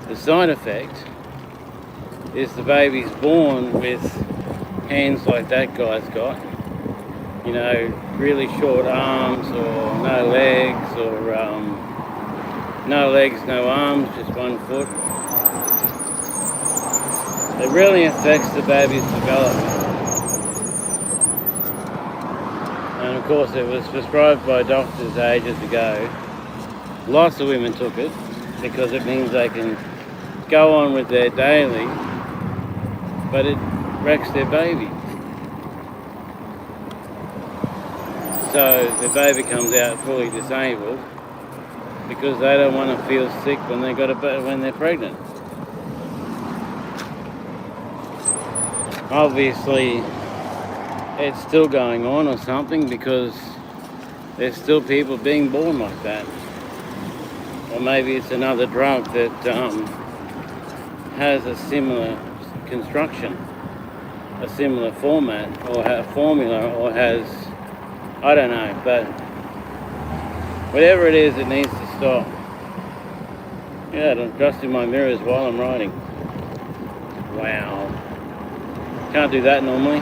The side effect is the baby's born with hands like that guy's got, you know, really short arms or no legs, or no legs, no arms, just one foot. It really affects the baby's development. And of course it was prescribed by doctors ages ago. Lots of women took it because it means they can go on with their daily, but it wrecks their baby. So the baby comes out fully disabled because they don't want to feel sick when they're pregnant. Obviously, it's still going on or something, because there's still people being born like that. Or maybe it's another drug that has a similar construction, a similar format, or a formula, or has, I don't know, but whatever it is, it needs to stop. Yeah, I'm adjusting my mirrors while I'm riding. Wow. Can't do that normally.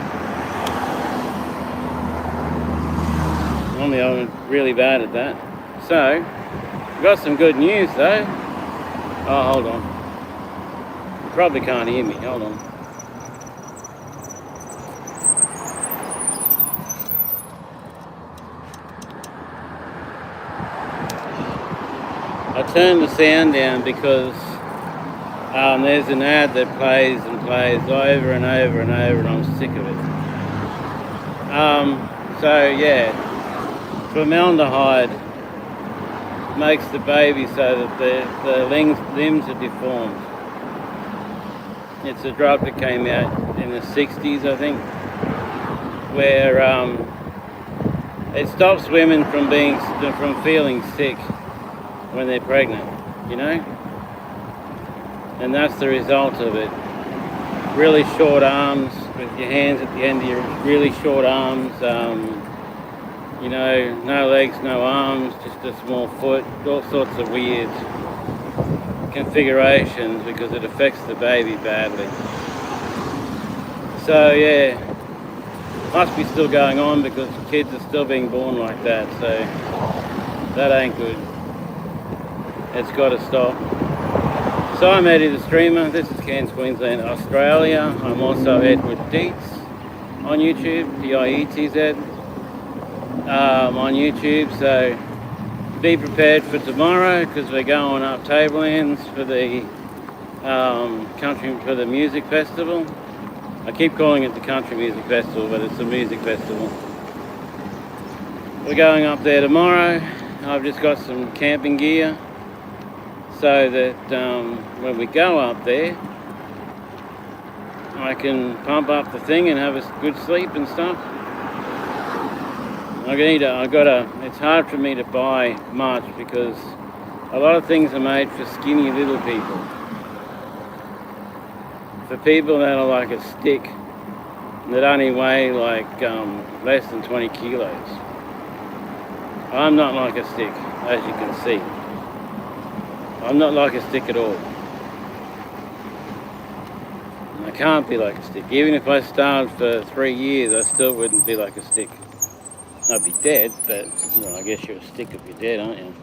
Normally I'm really bad at that. So, got some good news though. Oh, hold on. You probably can't hear me. Hold on. I turned the sound down because there's an ad that plays and plays over and over and over, and I'm sick of it. So yeah, formaldehyde makes the baby so that the limbs are deformed. It's a drug that came out in the 60s, I think, where it stops women from feeling sick when they're pregnant, you know? And that's the result of it. Really short arms, with your hands at the end of your really short arms, you know, no legs, no arms, just a small foot, all sorts of weird configurations, because it affects the baby badly. So yeah, must be still going on because kids are still being born like that, so that ain't good. It's got to stop. So I'm Eddie the Streamer. This is Cairns, Queensland, Australia. I'm also Edward Dietz on YouTube, Dietz on YouTube. So be prepared for tomorrow, because we're going up Tablelands for the for the music festival. I keep calling it the Country Music Festival, but it's a music festival. We're going up there tomorrow. I've just got some camping gear, so that when we go up there, I can pump up the thing and have a good sleep and stuff. It's hard for me to buy much, because a lot of things are made for skinny little people. For people that are like a stick, that only weigh like less than 20 kilos. I'm not like a stick, as you can see. I'm not like a stick at all. I can't be like a stick. Even if I starved for 3 years, I still wouldn't be like a stick. I'd be dead, but well, I guess you're a stick if you're dead, aren't you?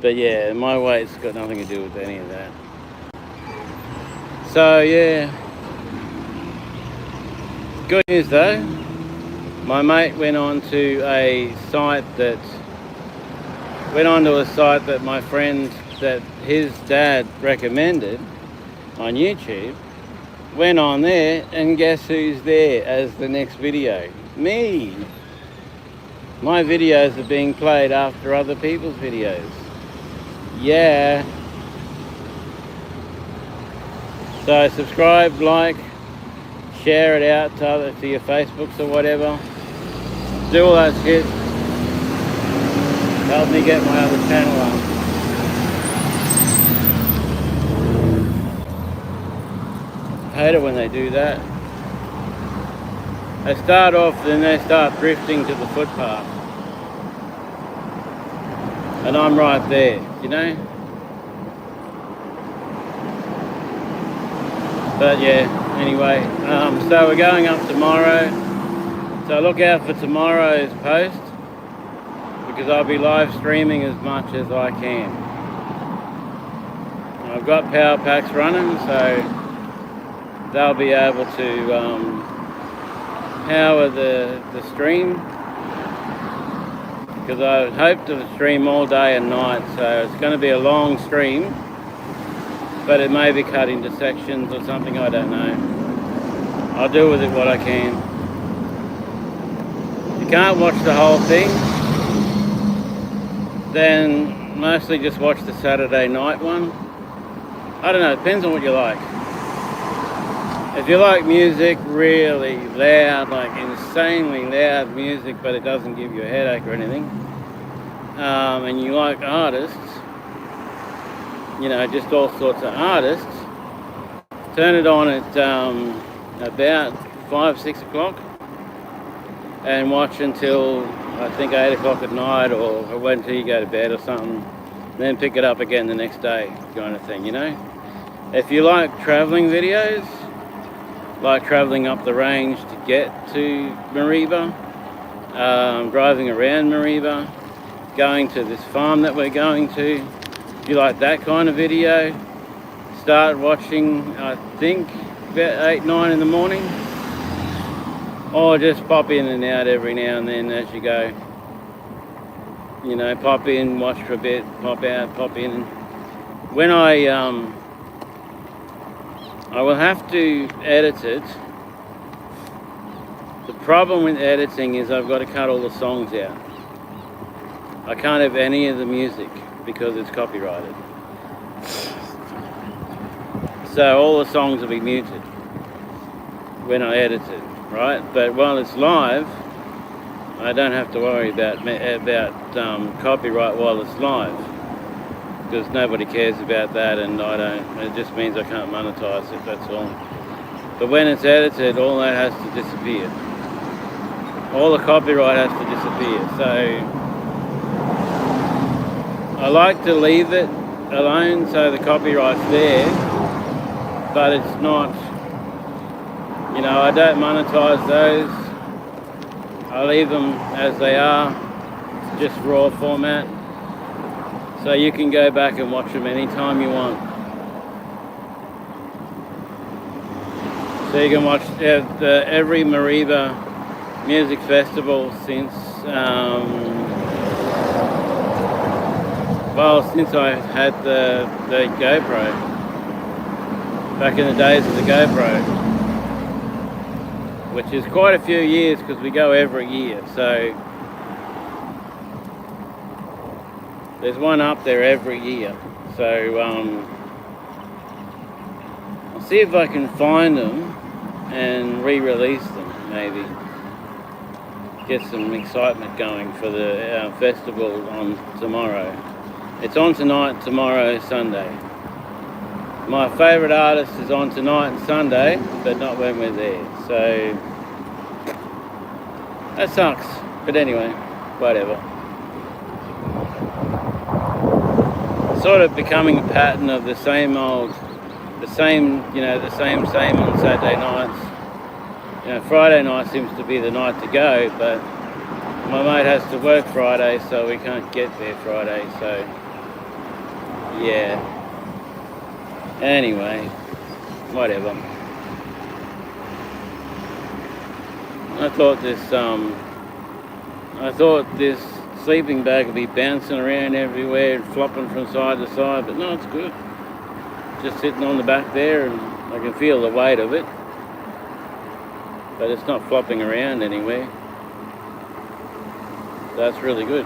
But yeah, my weight's got nothing to do with any of that. So yeah, good news though. My mate went onto a site that my friend, that his dad recommended on YouTube, went on there, and guess who's there as the next video? Me! My videos are being played after other people's videos. Yeah. So subscribe, like, share it out to your Facebooks or whatever. Do all that shit. Help me get my other channel up. I hate it when they do that. They start off, then they start drifting to the footpath. And I'm right there, you know? But yeah, anyway, so we're going up tomorrow. So look out for tomorrow's post, because I'll be live streaming as much as I can. I've got power packs running, so they'll be able to power the stream, because I hope to stream all day and night, so it's going to be a long stream, but it may be cut into sections or something, I don't know. I'll do with it what I can. If you can't watch the whole thing, then mostly just watch the Saturday night one. I don't know, it depends on what you like. If you like music, really loud, like insanely loud music, but it doesn't give you a headache or anything, and you like artists, you know, just all sorts of artists, turn it on at about 5-6 o'clock and watch until I think 8 o'clock at night, or wait until you go to bed or something, then pick it up again the next day, kind of thing, you know. If you like travelling videos, like travelling up the range to get to Mareeba, driving around Mareeba, going to this farm that we're going to, if you like that kind of video, start watching, I think, about 8-9 in the morning, or just pop in and out every now and then as you go. You know, pop in, watch for a bit, pop out, pop in. When I will have to edit it. The problem with editing is I've got to cut all the songs out. I can't have any of the music because it's copyrighted. So all the songs will be muted when I edit it, right? But while it's live, I don't have to worry about copyright while it's live, because nobody cares about that, and I don't. It just means I can't monetize it, that's all. But when it's edited, all that has to disappear. All the copyright has to disappear. So I like to leave it alone so the copyright's there, but it's not, you know, I don't monetize those. I leave them as they are, just raw format. So you can go back and watch them anytime you want. So you can watch every Mareeba music festival since, since I had the GoPro, back in the days of the GoPro, which is quite a few years because we go every year. So there's one up there every year. So I'll see if I can find them and re-release them, maybe. Get some excitement going for the festival on tomorrow. It's on tonight, tomorrow, Sunday. My favourite artist is on tonight and Sunday, but not when we're there. So that sucks. But anyway, whatever. Sort of becoming a pattern of the same on Saturday nights. You know, Friday night seems to be the night to go, but my mate has to work Friday, so we can't get there Friday, so yeah. Anyway, whatever. I thought this sleeping bag would be bouncing around everywhere and flopping from side to side, but no, it's good. Just sitting on the back there, and I can feel the weight of it, but it's not flopping around anywhere. That's really good.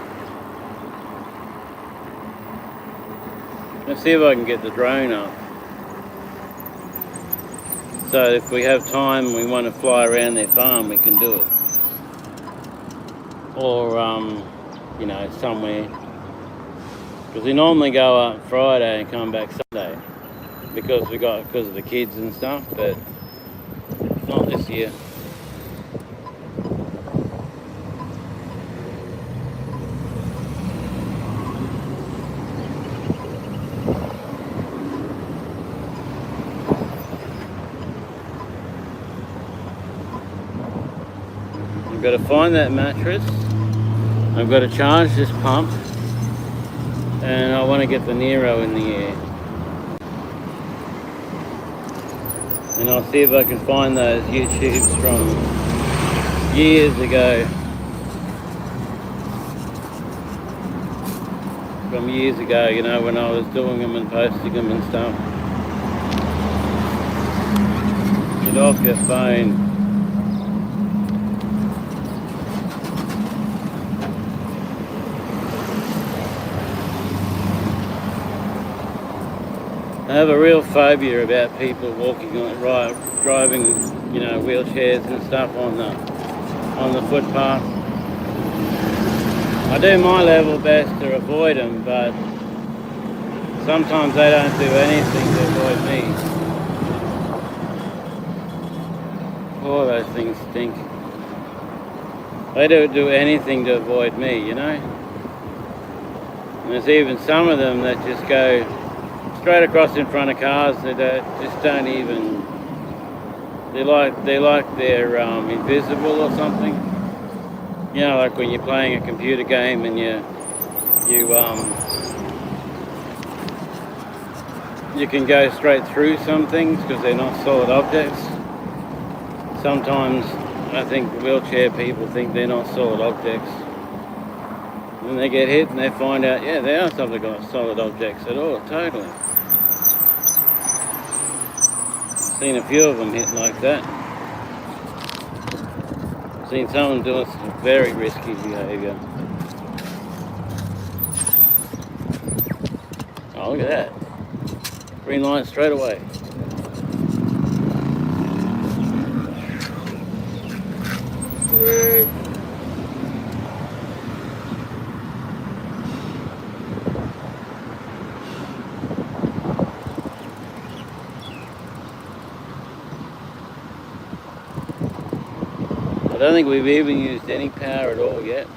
Let's see if I can get the drone up. So if we have time, we want to fly around their farm, we can do it. Or, you know, somewhere. Because we normally go up Friday and come back Sunday. Because of the kids and stuff, but not this year. got to find that mattress. I've got to charge this pump, and I want to get the Nero in the air. And I'll see if I can find those YouTubes from years ago. From years ago, you know, when I was doing them and posting them and stuff. Get off your phone. I have a real phobia about people walking on, driving, you know, wheelchairs and stuff on the footpath. I do my level best to avoid them, but sometimes they don't do anything to avoid me. Oh, those things stink. They don't do anything to avoid me, you know. And there's even some of them that just go straight across in front of cars. They just don't even. They're like they're invisible or something. You know, like when you're playing a computer game and you can go straight through some things because they're not solid objects. Sometimes I think wheelchair people think they're not solid objects. When they get hit and they find out, yeah, they are solid objects at all, totally. Seen a few of them hit like that. Seen someone doing some very risky behaviour. Oh, look at that. Green light straight away. I don't think we've even used any power at all yet.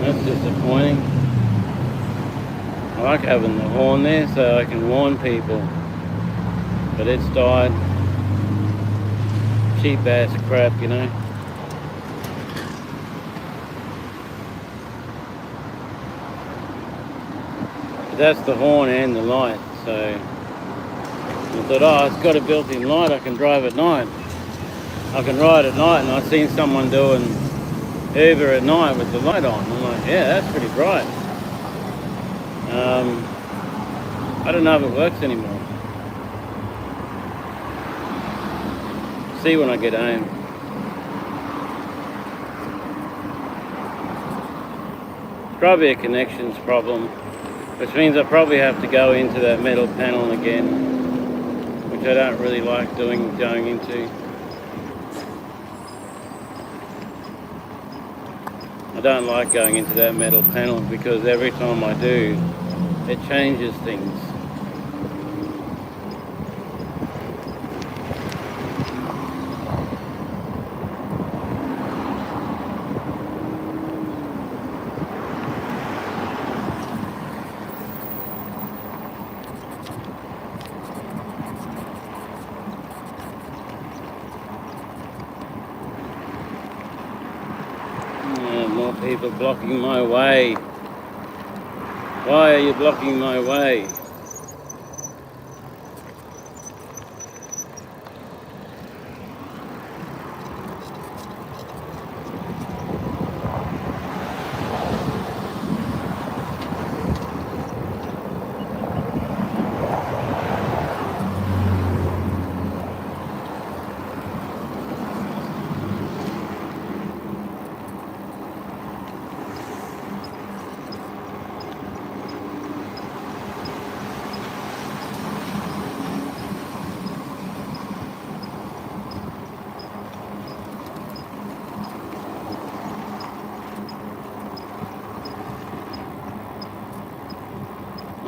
That's disappointing. I like having the horn there so I can warn people. But it's died. Cheap ass crap, you know. That's the horn and the light, so I thought, oh, it's got a built-in light, I can drive at night. I can ride at night, and I've seen someone doing Uber at night with the light on. I'm like, yeah, that's pretty bright. I don't know if it works anymore. See when I get home. It's probably a connections problem, which means I probably have to go into that metal panel again, which I don't really like going into. I don't like going into that metal panel because every time I do, it changes things. More people blocking my way. Why are you blocking my way?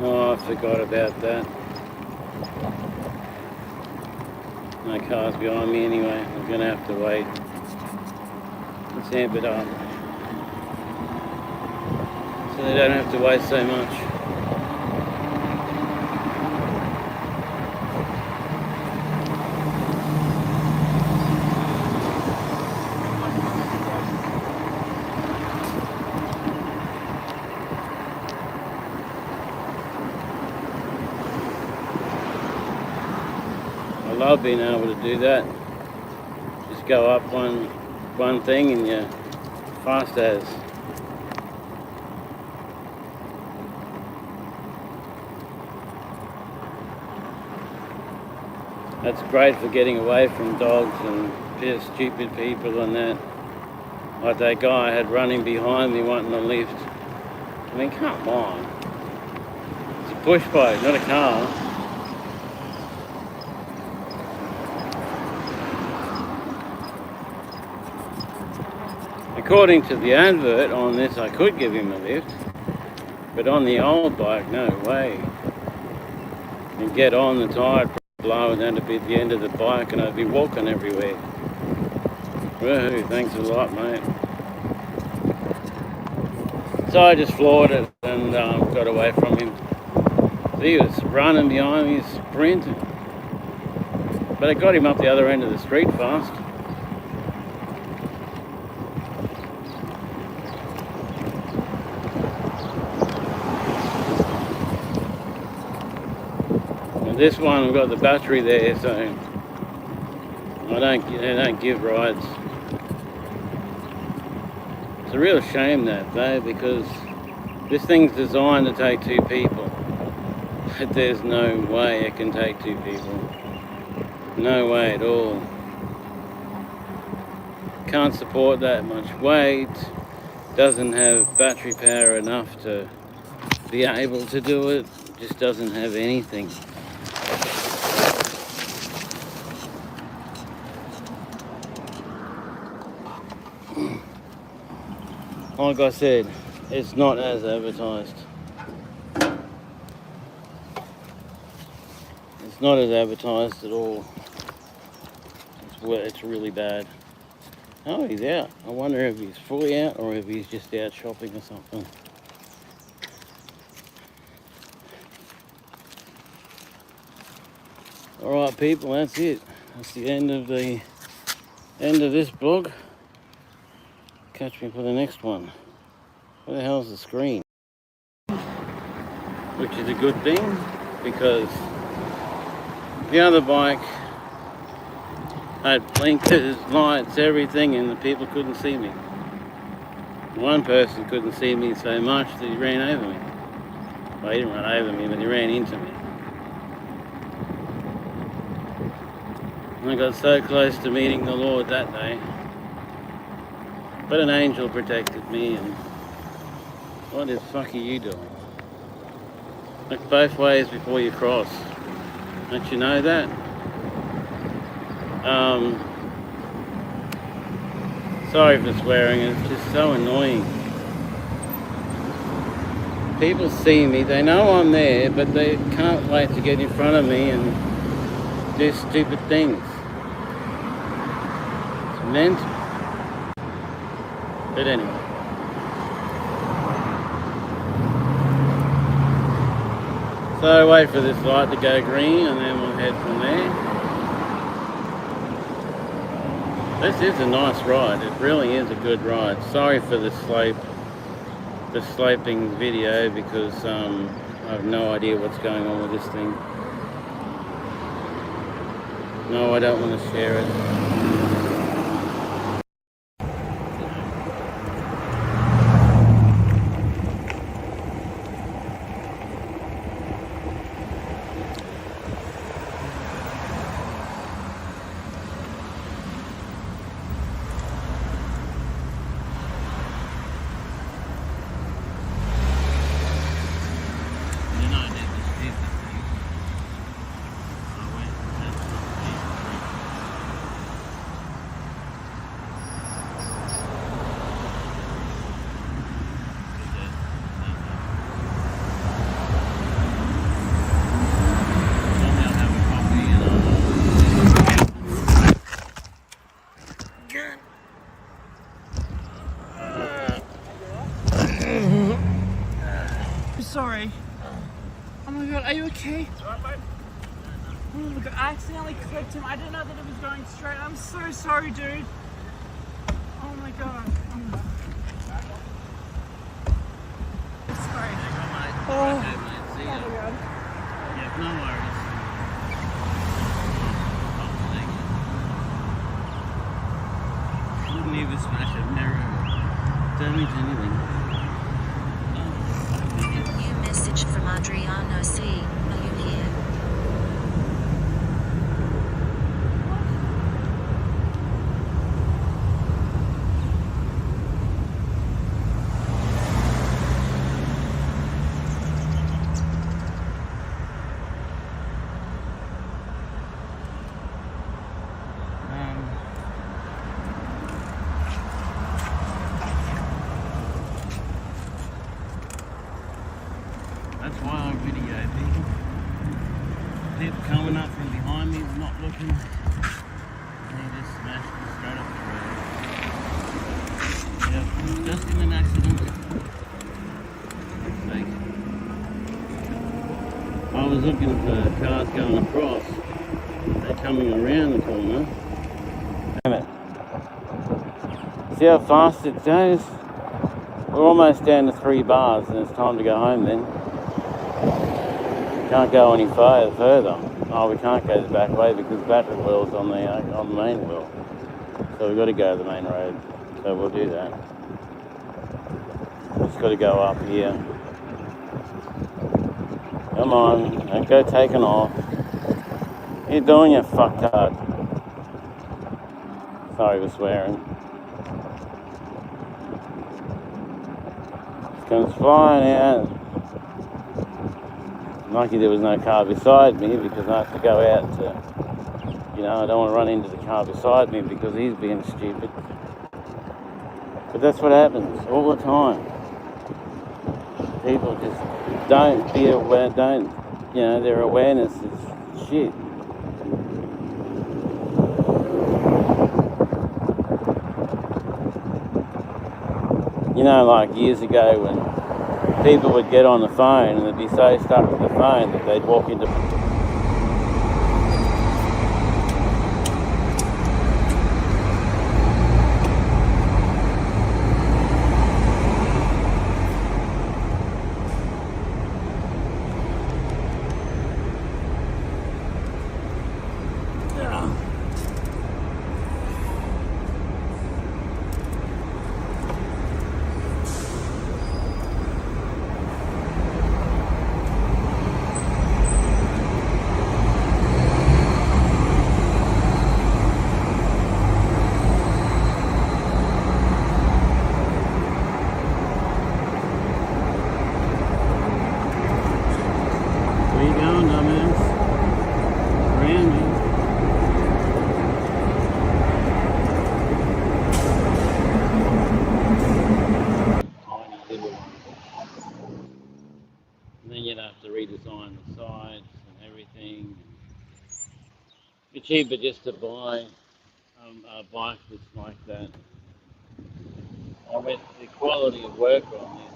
Oh, I forgot about that. No cars behind me anyway. I'm gonna have to wait. Let's amp it up. so they don't have to waste so much. I love being able to do that. Just go up one thing and you're fast as. That's great for getting away from dogs and just stupid people and that. Like that guy I had running behind me wanting a lift. I mean, come on. It's a push bike, not a car. According to the advert on this, I could give him a lift, but on the old bike, no way. And get on the tyre, blow, and that'd be the end of the bike, and I'd be walking everywhere. Woohoo! Thanks a lot, mate. So I just floored it and got away from him. He was running behind me, sprinting, but I got him up the other end of the street fast. This one, we've got the battery there, so they don't give rides. It's a real shame that though, because this thing's designed to take two people. But there's no way it can take two people. No way at all. Can't support that much weight. Doesn't have battery power enough to be able to do it. Just doesn't have anything. Like I said, it's not as advertised. It's not as advertised at all. It's really bad. Oh, he's out. I wonder if he's fully out or if he's just out shopping or something. Alright people, that's it. That's the end of this blog. Catch me for the next one. Where the hell's the screen? Which is a good thing, because the other bike had blinkers, lights, everything, and the people couldn't see me. One person couldn't see me so much that he ran over me. Well, he didn't run over me, but he ran into me. And I got so close to meeting the Lord that day. But an angel protected me, and what the fuck are you doing? Look both ways before you cross. Don't you know that? Sorry for swearing, it's just so annoying. People see me, they know I'm there, but they can't wait to get in front of me and do stupid things. It's mental. But anyway. So wait for this light to go green and then we'll head from there. This is a nice ride. It really is a good ride. Sorry for the sloping video, because I have no idea what's going on with this thing. No, I don't want to share it. you okay? Oh, look, I accidentally clipped him. I didn't know that it was going straight. I'm so sorry, dude. Oh my god. Sorry. Oh, Okay, mate. See ya. oh my god. Yeah, no worries. Didn't even smash a mirror or damage anything. New message from Adriano C. Are you here? That's why I video people. People coming up from behind me, not looking. And he just smashed me straight up the road. Yeah, just in an accident. Fuck's sake. I was looking for cars going across. They're coming around the corner. Damn it. See how fast it goes? We're almost down to 3 bars and it's time to go home then. Can't go any further. Oh, we can't go the back way because the battery wheel's on the main wheel. So we've got to go to the main road. So we'll do that. Just got to go up here. Come on, don't go taking off. What are you doing, you fucktard? Sorry for swearing. It comes flying out. Lucky there was no car beside me because I have to go out to, you know, I don't want to run into the car beside me because he's being stupid. But that's what happens all the time. People just don't be aware, their awareness is shit. You know, like years ago when people would get on the phone and they'd be so stuck with the phone that they'd walk into... Where you going, dumbass? Around me. Tiny little one. And then you'd have to redesign the sides and everything. It's cheaper just to buy a bike that's like that. I mean, the quality of work on this,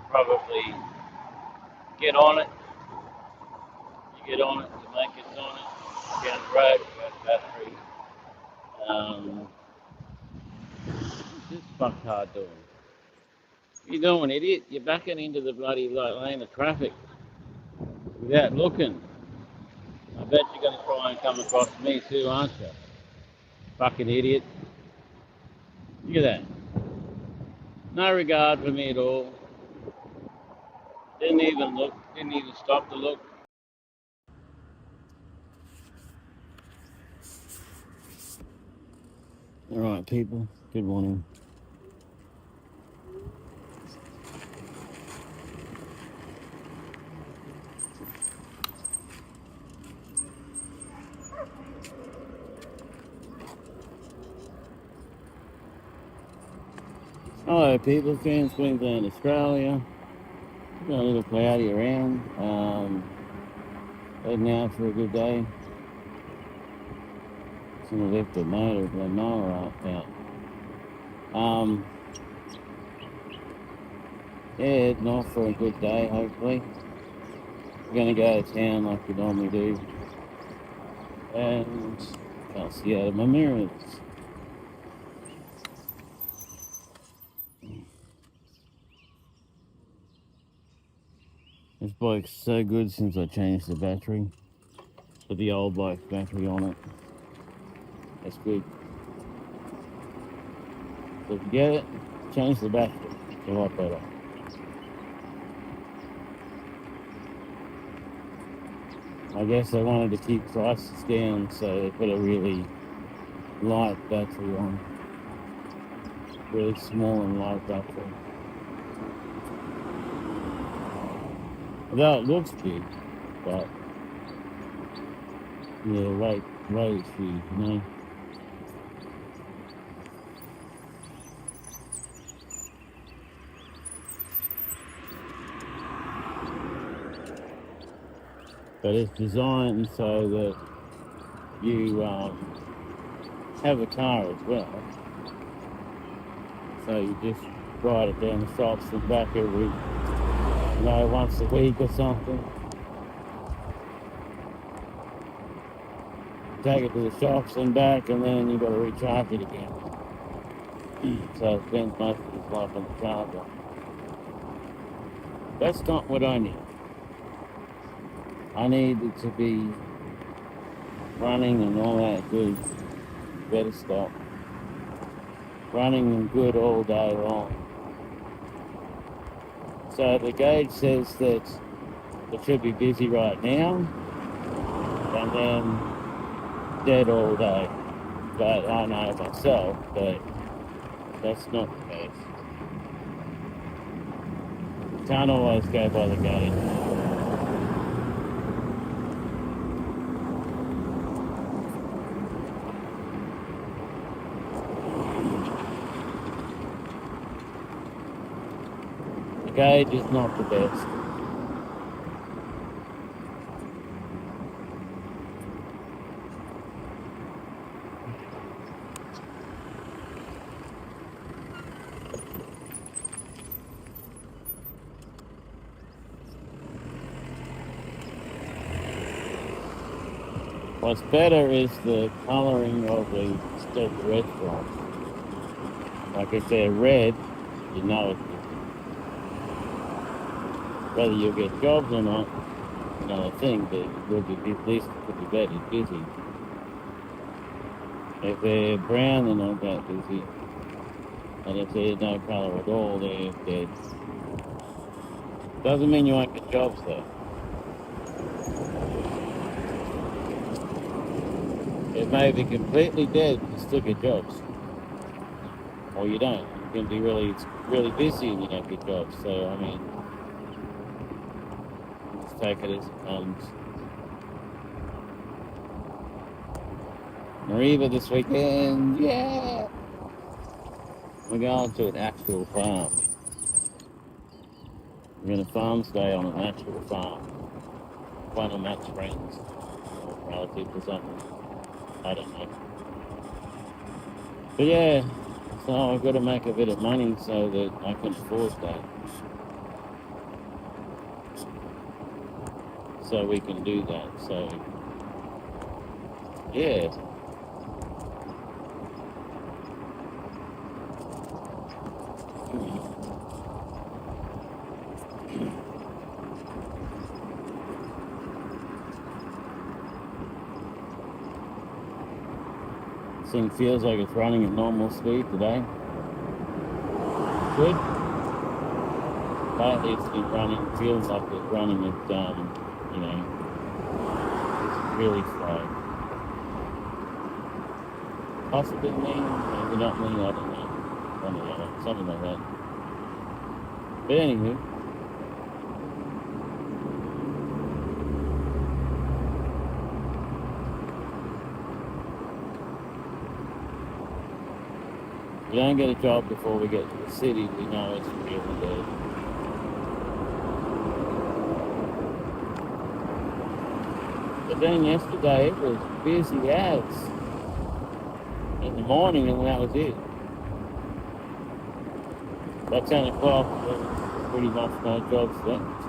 probably get on it. You get on it, you make it on it. Down the road, you got battery. What's this fucktard doing? What you doing, idiot? You're backing into the bloody lane of traffic without looking. I bet you're going to try and come across me too, aren't you? Fucking idiot. Look at that. No regard for me at all. Didn't even look, didn't even stop to look. Alright people, good morning. Hello people, fans, Queensland, Australia. Got a little cloudy around. Heading out for a good day. It's gonna lift the mower out. Yeah, heading off for a good day, hopefully. We're going to go to town like we normally do. And can't see out of my mirrors. This bike's so good since I changed the battery. Put the old bike's battery on it. That's good. So if you get it, change the battery. It's a lot better. I guess they wanted to keep prices down, so they put a really light battery on. Really small and light battery. Although it looks big, but yeah, weight is huge, you know. But it's designed so that you have a car as well. So you just ride it down the shops and back every, once a week or something. Take it to the shops and back, and then you've got to recharge it again. So it spends most of its life on the charger. That's not what I need. I need it to be running and all that good. Better stop. Running and good all day long. So the gauge says that it should be busy right now, and then dead all day. But I know myself that that's not the case. Can't always go by the gauge. The gauge is not the best. What's better is the colouring of the restaurants. Like if they're red, you know it's whether you'll get jobs or not, another thing, but it will be, at least it could be better, busy. If they're brown, they're not that busy. And if there's no colour at all, they're dead. Doesn't mean you won't get jobs though. It may be completely dead, you still get jobs. Or you don't. You can be really busy and you don't get jobs. So, I mean, take it as it comes. Mariva this weekend, yeah! We're going to an actual farm. We're going to farm stay on an actual farm. One of Matt's friends, or relatives or something. I don't know. But yeah, so I've got to make a bit of money so that I can afford that. So we can do that. So yeah. This thing feels like it's running at normal speed today. Good. Lately it's been running, feels like it's running at it's really slow. Possibly me, maybe not me, I don't know. Something like that. But anyway. If we don't get a job before we get to the city, we know it's really dead. But then yesterday it was busy as in the morning, and that was it. By 10 o'clock we pretty much no jobs left.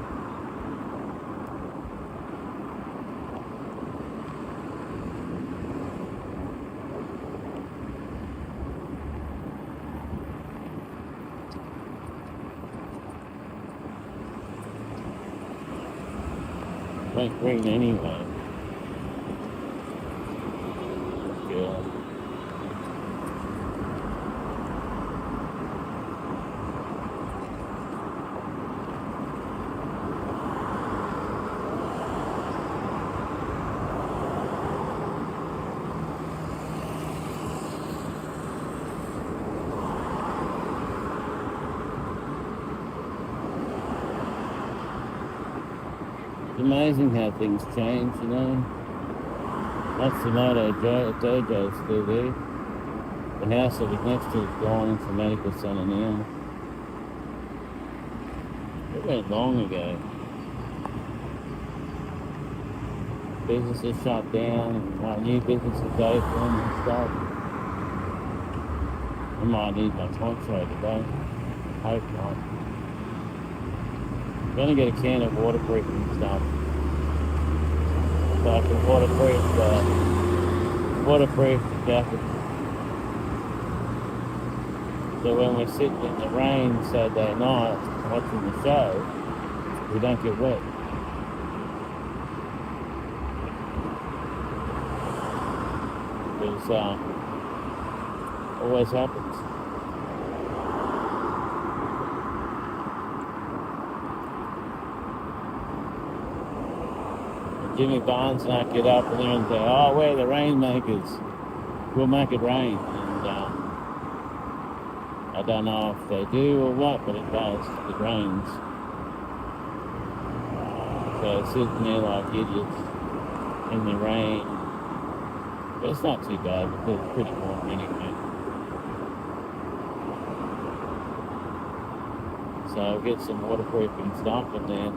Went green anyway. Yeah. It's amazing how things change, you know. That's the moto dojo's still there. The house that was next to it's gone into medical centre now. It went long ago. Businesses shut down, and new businesses open and stuff. I might need my poncho today. Hope not. I'm gonna get a can of waterproofing stuff. So I can waterproof the jacket. So when we're sitting in the rain Saturday night watching the show, we don't get wet. Because always happens. Jimmy Barnes and I get up and there and say, oh, we're the rainmakers. We'll make it rain. And I don't know if they do or what, but it does. It rains. So sitting there like idiots in the rain. But it's not too bad because it's pretty warm anyway. So I'll get some waterproofing stuff and then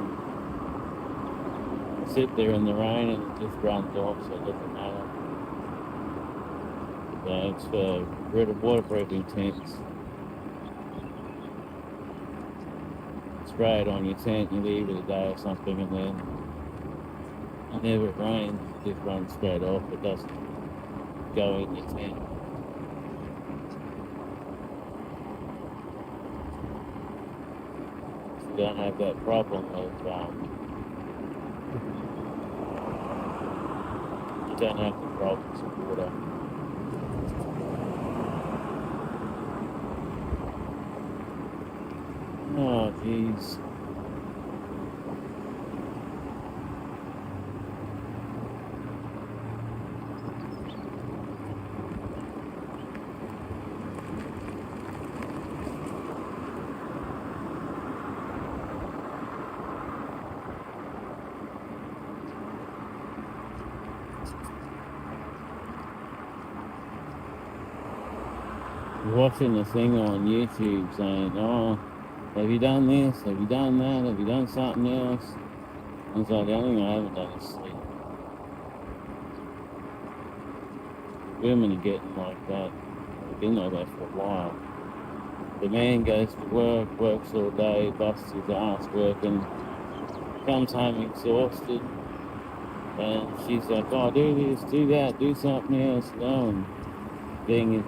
sit there in the rain and it just runs off, so it doesn't matter. So it's for waterproofing tents. Spray it on your tent, you leave it a day or something, and then whenever it rains, it just runs straight off. It doesn't go in your tent. So you don't have that problem of you don't have the problems of water. Oh, jeez. Watching the thing on YouTube saying, oh, have you done this? Have you done that? Have you done something else? I was like, the only thing I haven't done is sleep. Women are getting like that. They've been like that for a while. The man goes to work, works all day, busts his ass working, comes home exhausted, and she's like, oh, do this, do that, do something else, no, and being a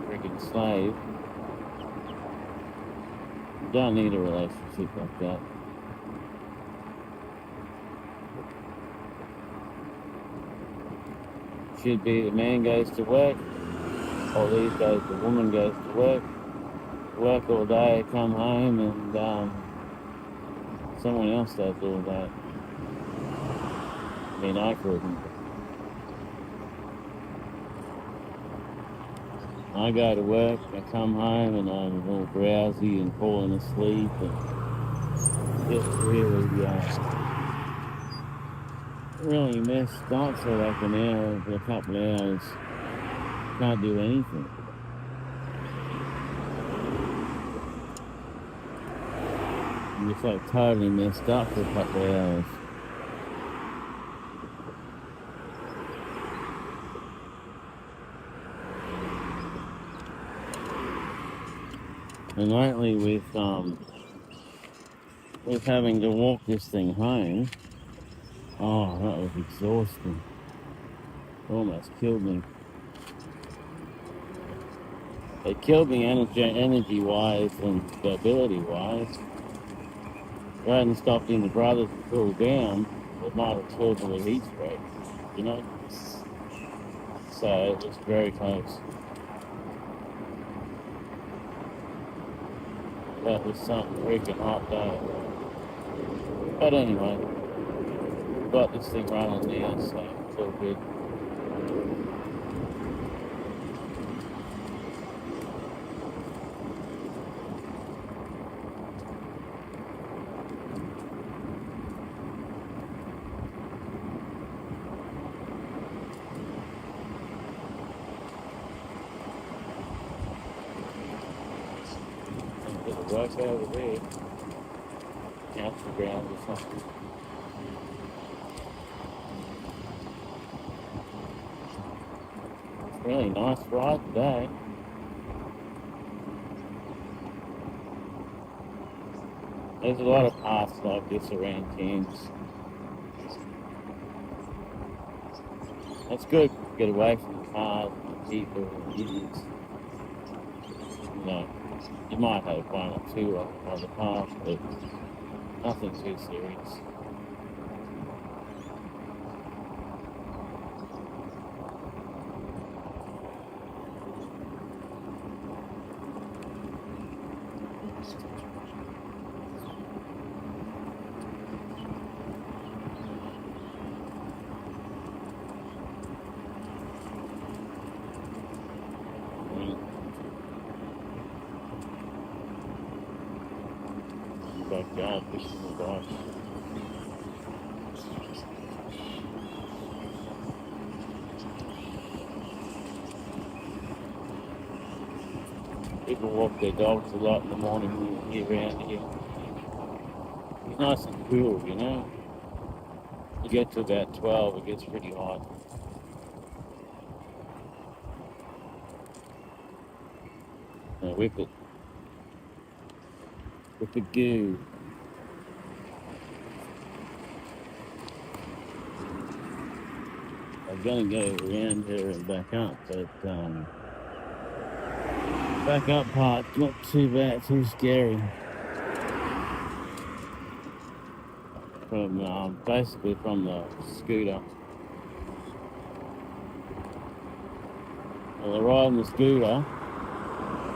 freaking slave. You don't need a relationship like that. Should be the man goes to work, or these days the woman goes to work all day, come home, and someone else does all that. I mean, I couldn't. I go to work, I come home, and I'm all drowsy and falling asleep, and it's really messed up for like an hour, for a couple of hours. Can't do anything. I'm just like totally messed up for a couple of hours. And lately with with having to walk this thing home. Oh, that was exhausting. Almost killed me. It killed me energy-wise and ability-wise. If I hadn't stopped in the brothers to cool down, it might have killed me with heat stroke, you know? So it was very close. That was some freaking hot day. But anyway, got this thing running now, so it's all good. Work over there, council ground or something. Really nice ride today. There's a lot of paths like this around Cairns. That's good. Get away from the cars and people and idiots. You know. You might have one or two on the path, but nothing too serious. Backyard fishing the box. People walk their dogs a lot in the morning here around here. It's nice and cool, you know. You get to about 12, it gets pretty hot. Now whip it. With the goo. I'm gonna go around here and back up, but back up part's not too bad, too scary. From basically from the scooter. Well, I ride on the scooter.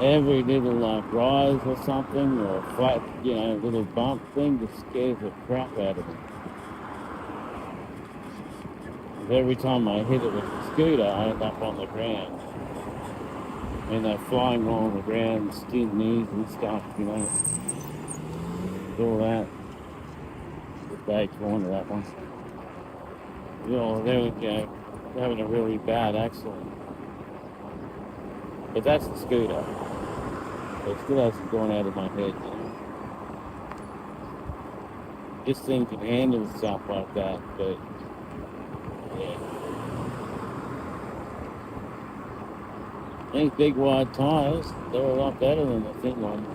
Every little like rise or something or flat, you know, little bump thing just scares the crap out of me. Every time I hit it with the scooter, I end up on the ground. And they're flying on the ground, skin knees and stuff, you know. All that. The back's one of that one. Oh, there we go. Having a really bad accident. But that's the scooter. It still hasn't gone out of my head, you know. This thing can handle stuff like that, but yeah. These big wide tyres, they're a lot better than the thin ones.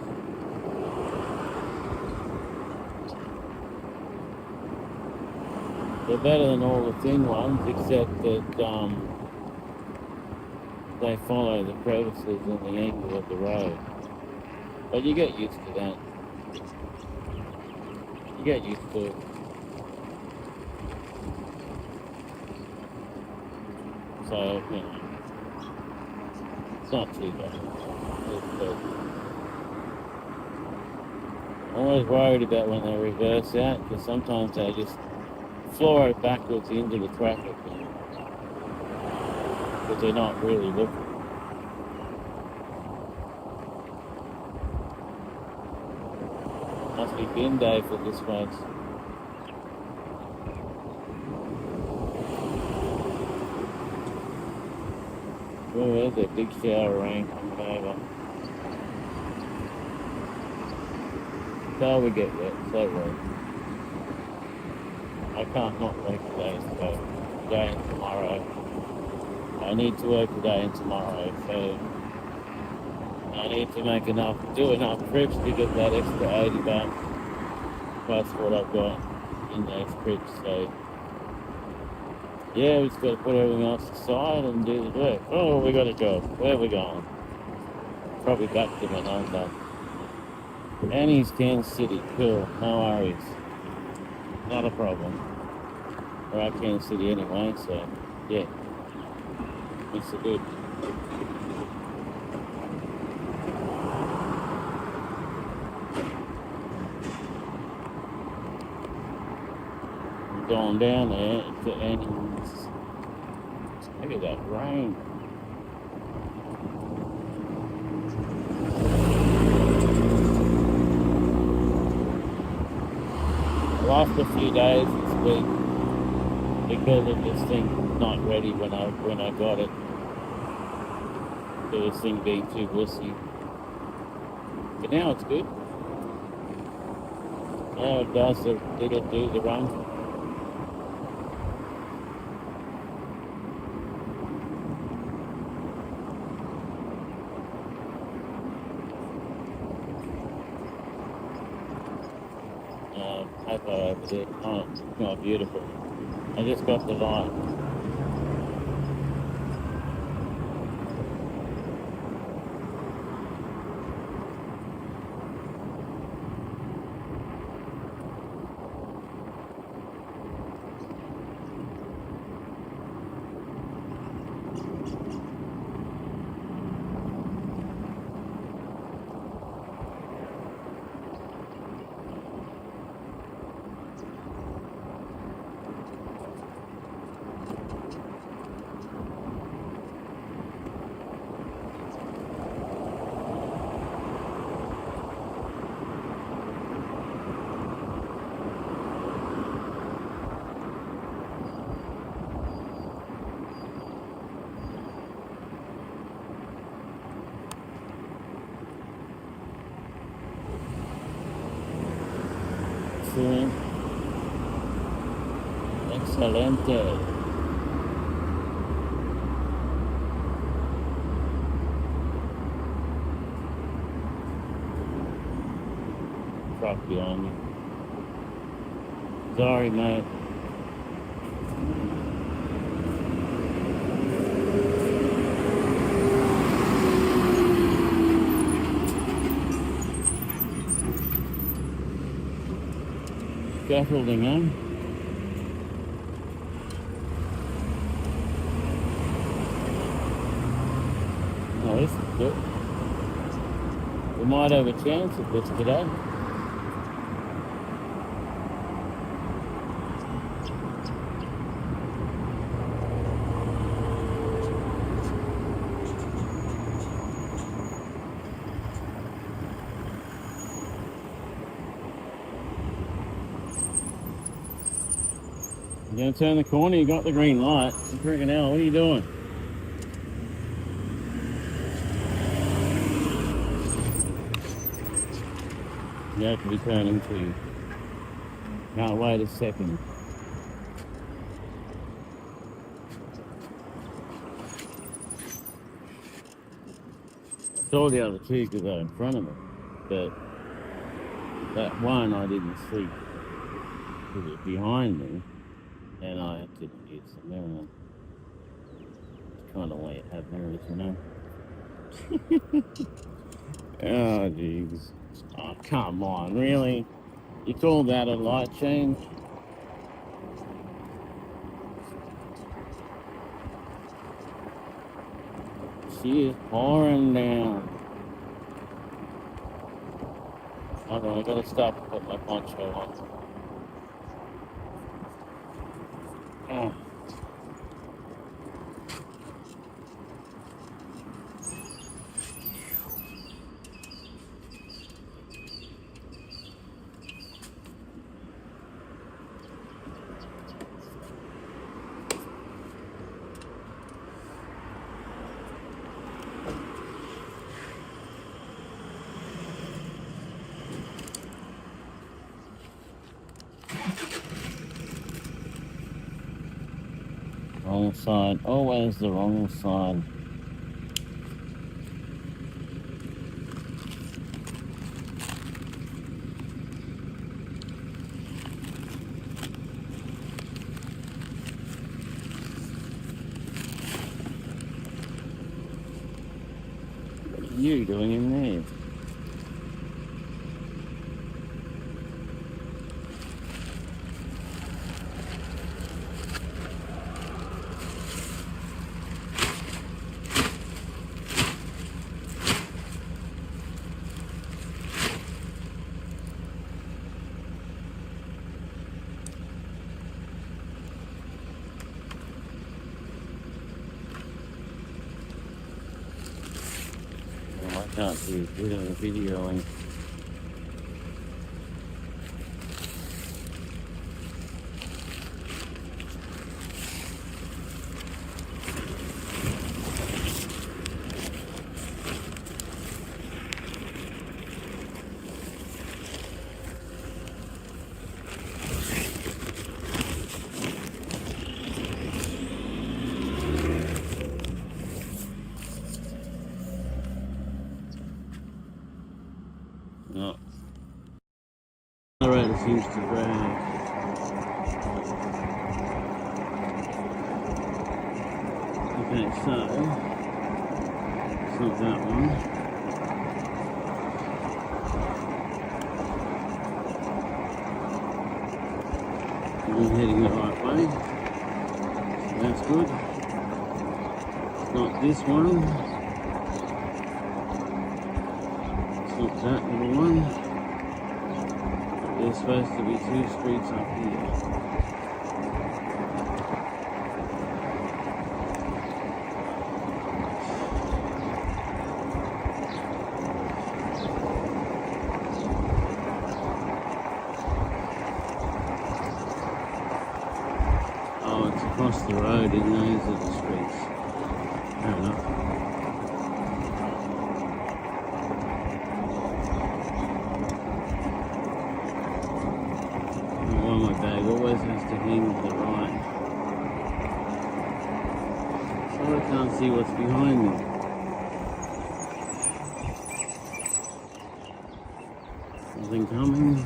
They're better than all the thin ones, except that they follow the crevices and the angle of the road. But you get used to that. You get used to it. So, you know, it's not too bad. I'm always worried about when they reverse out, because sometimes they just floor it backwards into the traffic. Because they're not really looking. Must be bin day for this place. Oh, there's a big shower rain coming over. So we get wet, so wet. I can't not work today, so today and tomorrow. I need to work today and tomorrow, so I need to make do enough trips to get that extra $80. plus what I've got in those trips. So yeah, we just got to put everything else aside and do the work. Oh, we got a job. Where are we going? Probably back to Manunda. Annie's Kansas City. Cool. No worries. Not a problem. We're at Kansas City anyway, so yeah. It's a good. Going down there to Annie's. Look at that rain. Lost a few days this week because of this thing not ready when I got it. So this thing being too wussy. But now it's good. Now it does did it do the run. Over there. Oh, beautiful. I just got the light. Excelente. Truck behind me. Sorry, mate. Scaffolding, eh? Oh, this is good. We might have a chance of this today. You're going to turn the corner, you got the green light. Freaking hell, what are you doing? You have to be turning to. Can't wait a second. I saw the other two because they're in front of me, but that one I didn't see because it was behind me. And I had to use the mirror. It's kind of way to have mirrors, you know. Oh, jeez. Oh, come on, really? You call that a light change? She is pouring down. Hold on, I gotta stop and put my poncho on. Oh. Wrong side, always the wrong side. you doing in there? I can't see it good on the video and no. Alright, it seems to drag. Okay, so it's not that one. We're heading the right way. So that's good. It's not this one. It's not that little one. There's supposed to be 2 streets up here. Oh, it's across the road and those are the streets. Fair enough. My bag always has to hang to the right, so I can't see what's behind me. Nothing coming.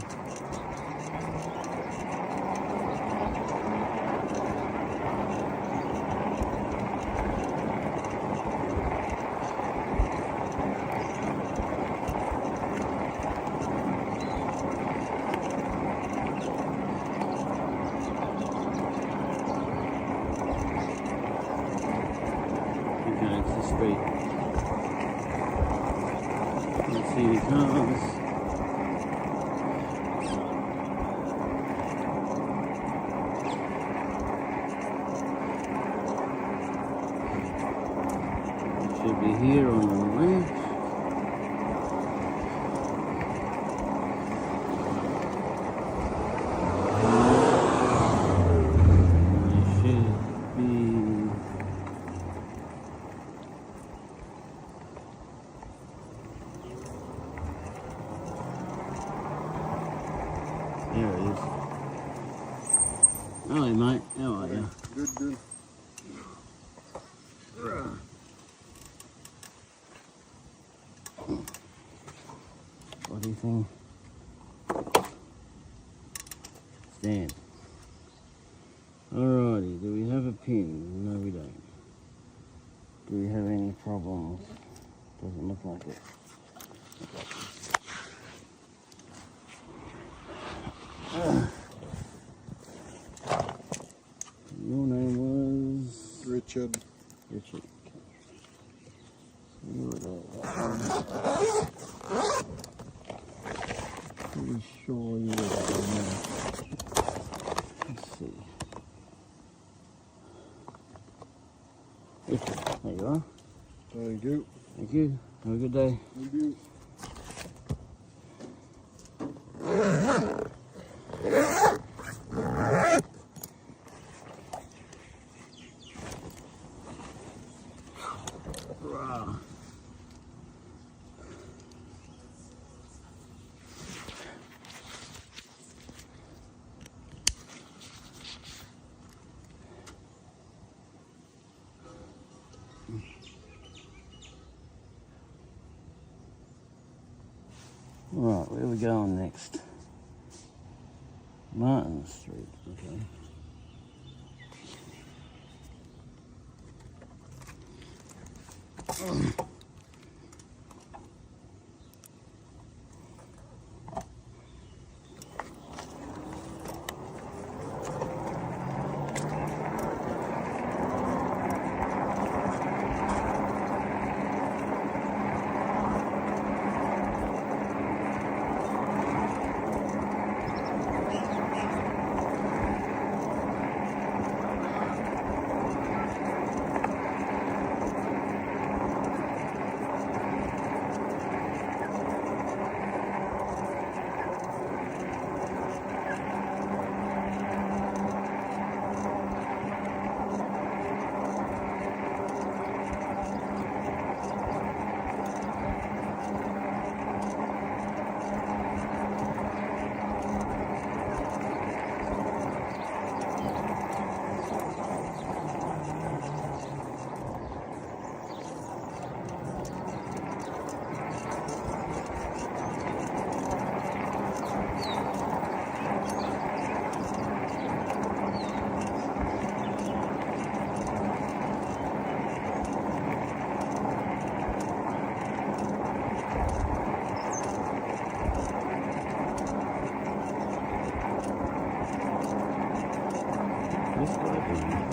It's the street. Can't see any cars. It should be here on the left. There it is. Hello, mate. How are you? Good, good. Bloody thing. Stand. Alrighty, do we have a pin? No, we don't. Do we have any problems? Doesn't look like it. Your name was? Richard. Richard. You were there. Pretty sure you were there. Let's see. Richard, there you are. Thank you. Thank you. Have a good day. Thank you. Right, where are we going next? Martin Street, okay. this guy doing?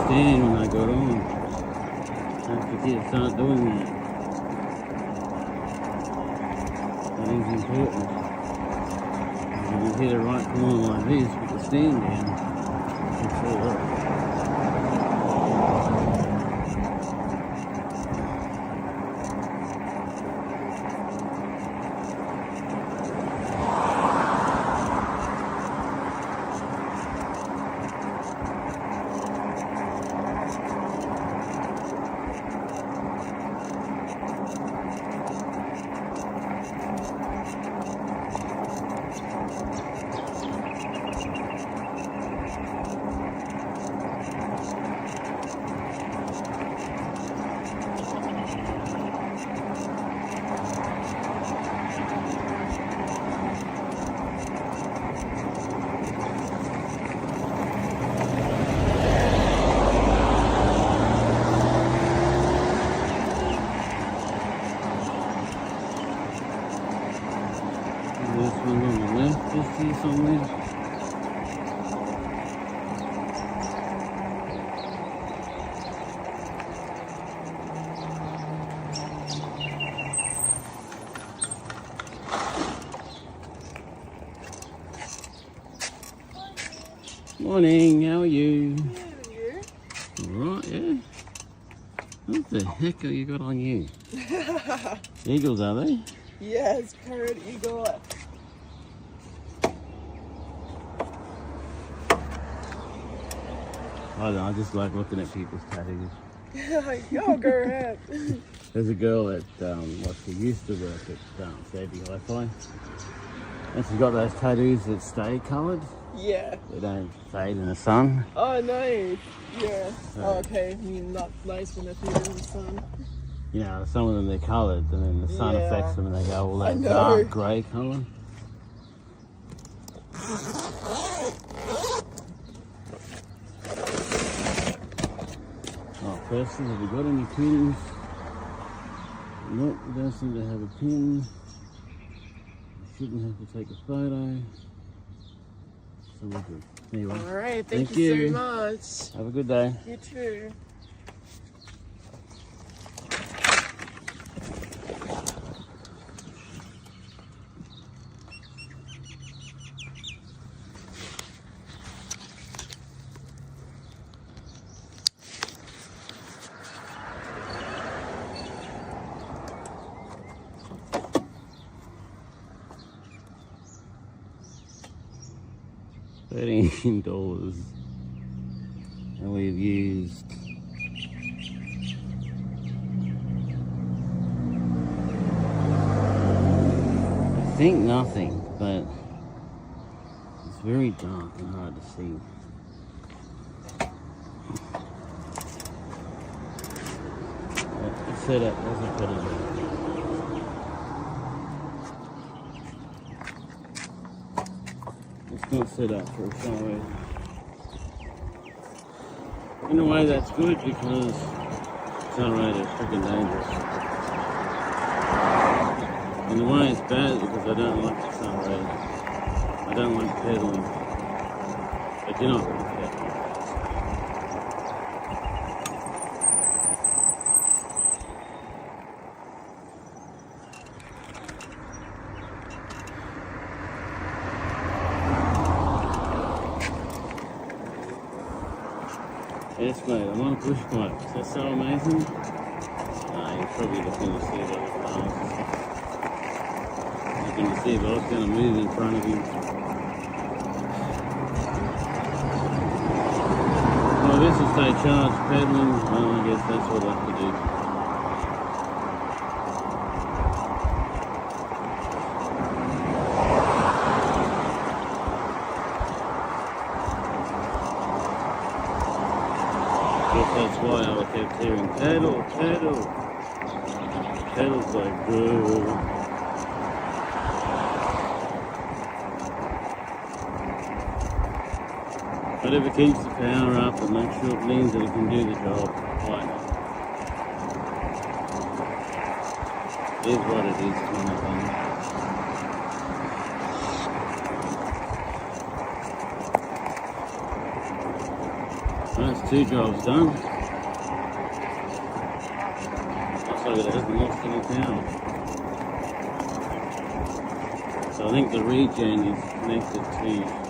Stand when I got on. Don't forget to start doing that. That is important. When you hit a right corner like this with the stand down, it's all up. This one on the left, just see somewhere. Morning, how are you? Alright, yeah. What the heck have you got on you? Eagles, are they? Yes, parrot eagle. I don't know, I just like looking at people's tattoos. Yo, go ahead. There's a girl at, she used to work at Sandy Hi-Fi. And she's got those tattoos that stay coloured. Yeah. They don't fade in the sun. Oh, nice. Yeah. So, Oh, okay. I mean, not nice when they're feeding in the sun. You know, some of them they're coloured and then the sun Yeah. affects them and they go all I that know. dark grey colour. Oh, person, have you got any pins? Nope, we don't seem to have a pin. You shouldn't have to take a photo. So we're good. Anyway, All right. Thank Thank you you. so much. have a good day. You too. $13, and we've used I think nothing, but it's very dark and hard to see. Set up, doesn't put it in. It's not set up for some reason. In a way that's good because sun rays are freaking dangerous. In a way it's bad because I don't like the sun rays. I don't like pedaling. But you're not really pedaling. Yes, mate, I'm on a bush bike. Is that so amazing? You're probably looking to see the cars. Looking to see if I was going to move in front of him. say charge pedaling, well, I guess that's what I have to do. Guess that's why I kept hearing pedal, pedal. Pedal's like, boo. Whatever keeps the power up and makes sure it means that it can do the job. Why not? It is what it is, kind of thing. That's 2 jobs done. Looks like it hasn't lost any power. So I think the regen is connected to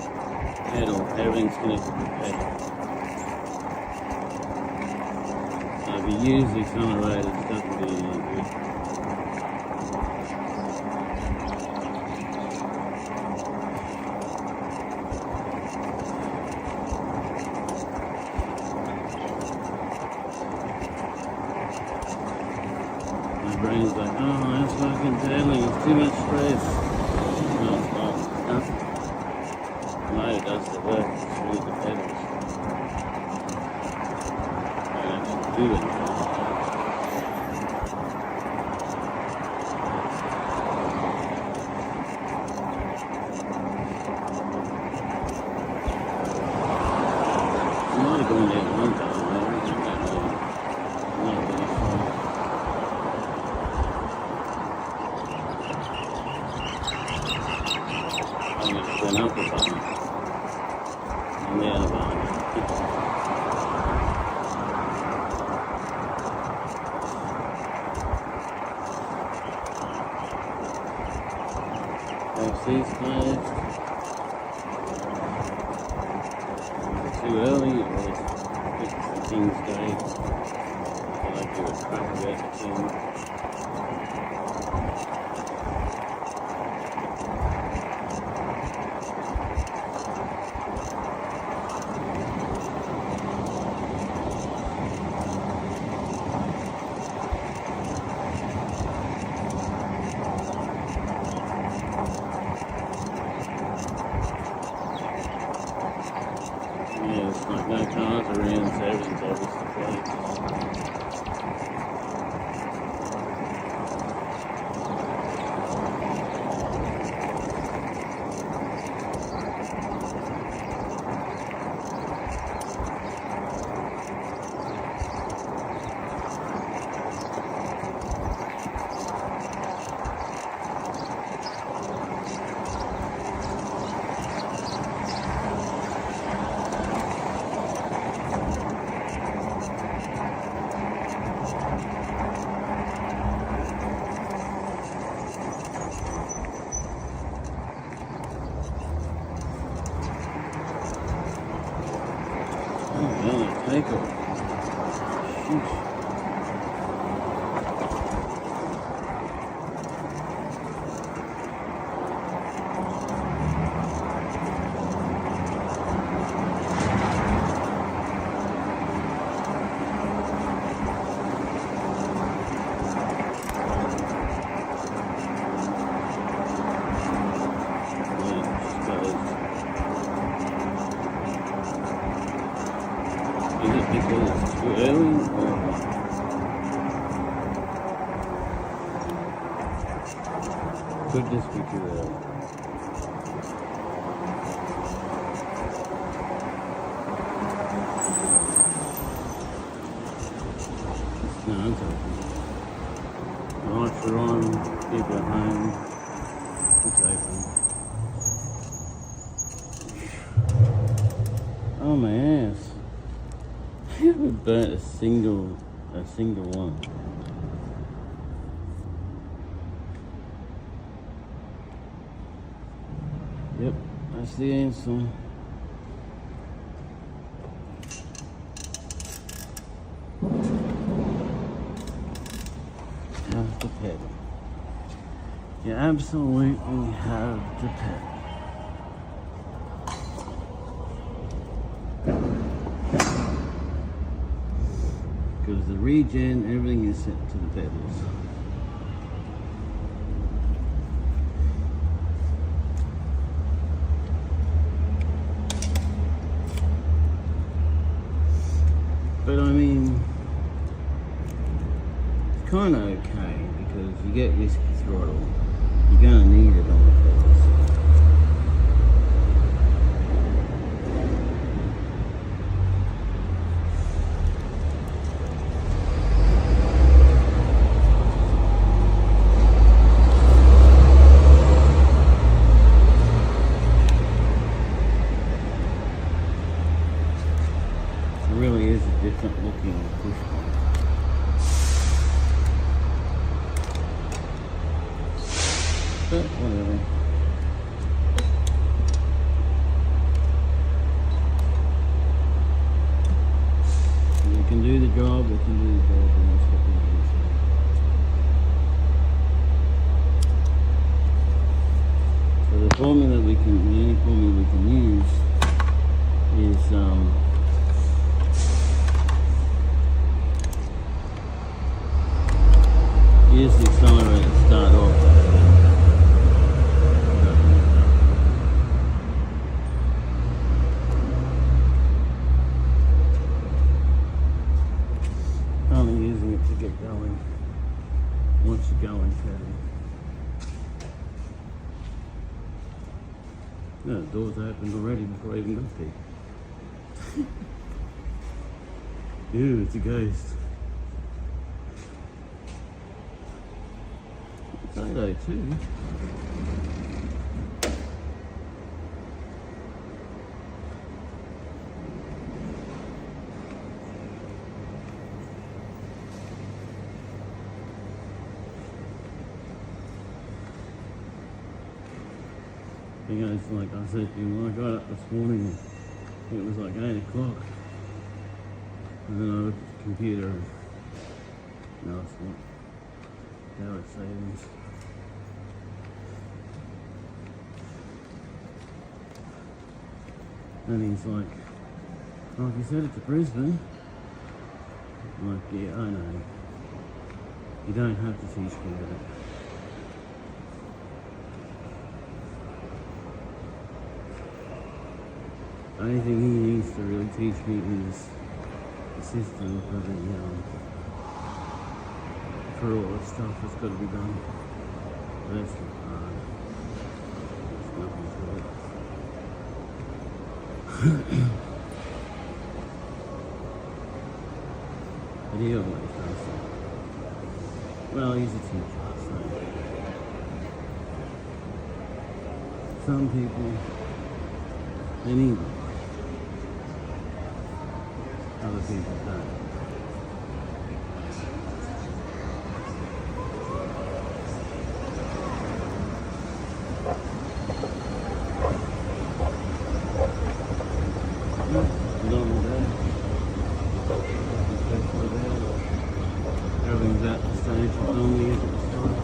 pedal, everything's connected to pedal. So if you use the accelerator, it doesn't do any good. My brain's like, oh, that's fucking pedaling, it's too much stress. No, it's not. Huh? No, it does the work, it's really the pedals. I actually do it. I might have gone down one time, maybe. I don't know. I'm not really sure. I'm going to turn up the button. And the other one. These closed. Too early, or just King's Day. I like to do a crack about the King. Yeah, it's like no cars around, so everything's obviously closed. Oh, take off. Sheesh. Is it because it's too early or could this be too early? No, it's open. The lights are on, people are home, it's open. Oh my ass. I haven't burnt a single one. Yep, that's the answer. Have to pedal. You absolutely have to pedal. regen, everything is set to the pedals. But I mean, it's kind of okay because you get whiskey throttle. You're going to need it on the pedals. It really is a different looking push bike. But whatever. We can do the job, we can do the job, and that's what we do. So the formula the only formula we can use is use the accelerator to start off. Only using it to get going once you go in heavy. No, the door's opened already before I even got there. Ew, it's a ghost. Potato too. You know, it's like I said to you, when I got up this morning, it was like 8 o'clock. And then I looked at the computer and no, it's not. Daylight savings. And he's like you said it to Brisbane. I'm like, yeah, I know. You don't have to teach me that. The only thing he needs to really teach me is the system for for all the stuff that's got to be done. But that's not hard. There's nothing to it. But he always does that. Well, he's a teacher, so some people they need it. Other people don't. Everything's at the stage it's only at the start.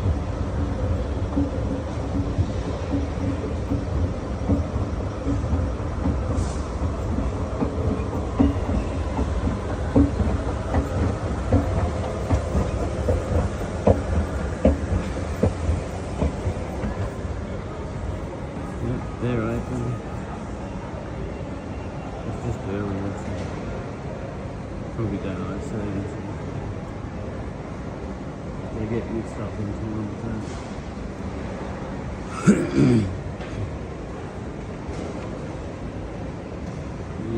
Yep, they're open. It's just early, that's it. Probably daylight savings. They get mixed up into one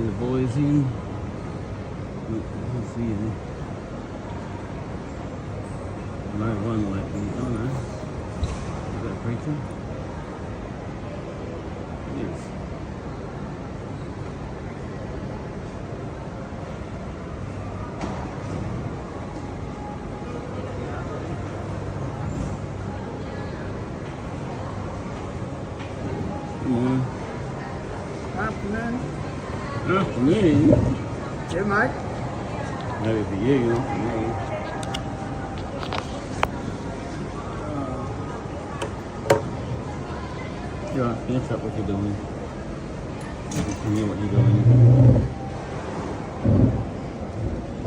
the boys in. Let's see you. No one left in. Oh no. Is that preacher? Yes. Afternoon. Afternoon. Yeah, mate. Maybe for you, not for me. You're right, finish up what you're doing. You can hear what you're doing.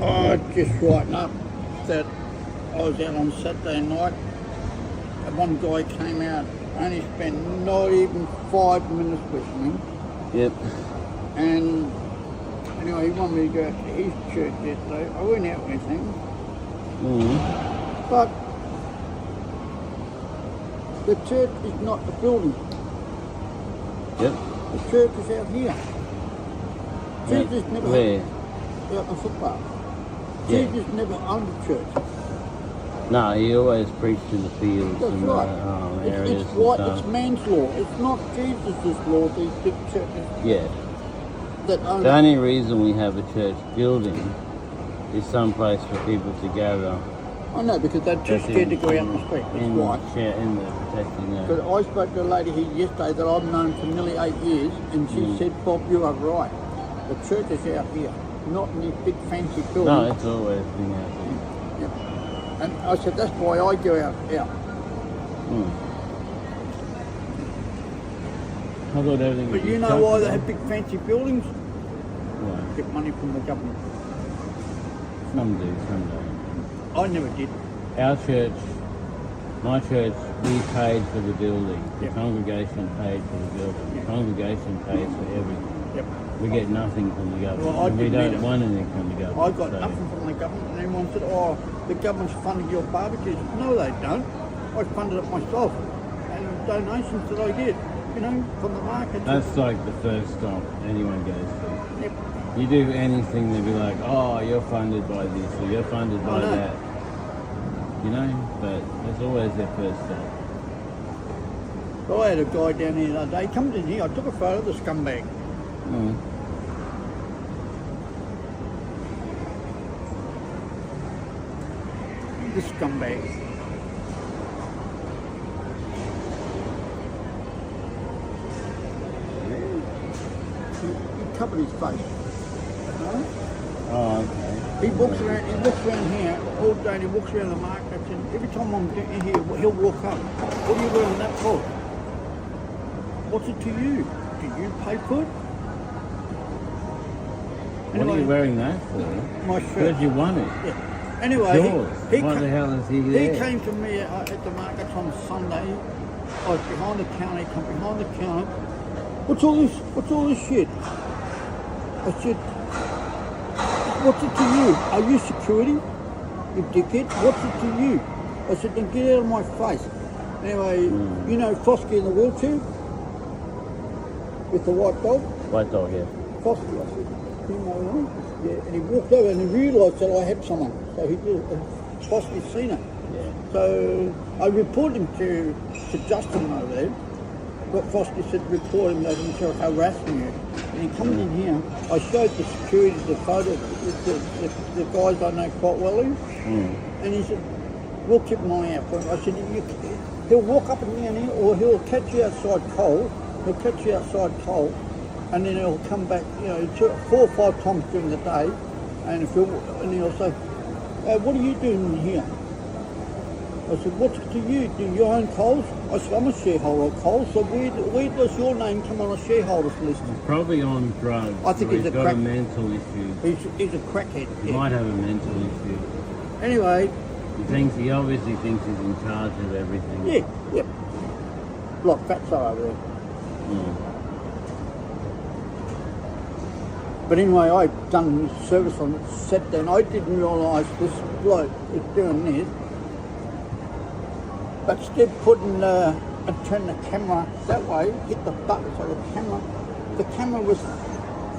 Oh, just writing up that I was out on Saturday night and one guy came out, only spent not even 5 minutes with me. Yep. And anyway, he wanted me to go out to his church yesterday. I went out with him. But the church is not the building. Yep. The church is out here. Jesus never Where? out the footpath. Yeah. Jesus never owned a church. No, he always preached in the fields That's and right. areas It's and what stuff. it's man's law. It's not Jesus' law. These big churches Yeah. that own. The only reason we have a church building is some place for people to gather. I know, because they're too That's scared to go out in the street. That's in, why. in the protecting But the... I spoke to a lady here yesterday that I've known for nearly 8 years, and she said, Bob, you are right. The church is out here, not in these big fancy buildings. No, it's always been out there. Yeah. And I said, that's why I go out. I thought everything But would you be know why they comfortable. have big fancy buildings? Why? Get money from the government. Some do, some don't. I never did. Our church, my church, we paid for the building. The Yep. congregation paid for the building. The Yep. congregation pays for everything. Yep. We get nothing from the government. Well, I and we didn't don't either. want anything from the government. I got so- nothing from the government, and everyone said, oh, the government's funding your barbecues. No, they don't. I funded it myself. And donations that I did, you know, from the market. That's like the first stop anyone goes to. Yep. You do anything, they'll be like, oh, you're funded by this or you're funded by know. that. You know, but that's always their first stop. So I had a guy down here the other day, he comes in here, I took a photo of the scumbag. This scumbag. He covered his face. Right? Oh, okay. He walks around here all day, and he walks around the markets, and every time I'm down here, he'll walk up. What are you wearing that for? What's it to you? Do you pay for it? What are you wearing that for? My shirt. Because you want it. Yeah. Anyway, Yours. Why the hell is he there? He came to me at the markets on Sunday. I was behind the counter. He come behind the counter. What's all this? What's all this shit? I said, what's it to you? Are you security? You dickhead. What's it to you? I said, then get out of my face. Anyway, you know Frosky in the wheelchair with the white dog. White dog, yeah. Frosky, I said, you know him? Yeah, and he walked over and he realised that I had someone. So he did, Frosky's seen it. Yeah. So I reported him to Justin over there. But Frosky said report him, that he's harassing you. And he comes in here, I showed the security the photo, the guys I know quite well, and he said, we'll keep an eye out for him. I said, he'll walk up and down here, or he'll catch you outside cold, and then he'll come back, you know, 4 or 5 times during the day, and he'll say, what are you doing here? I said, what's it to you? Do you own Coles? I said, I'm a shareholder of Coles, so where does your name come on a shareholders list? He's probably on drugs. I think or he's a got crack- a mental issue. He's a crackhead. He Yeah. might have a mental issue. Anyway, He obviously thinks he's in charge of everything. yeah, yep. Like Fatso over there. But anyway, I done service on Saturday and I didn't realise this bloke was doing this. But instead of putting and turn the camera that way, hit the button so the camera was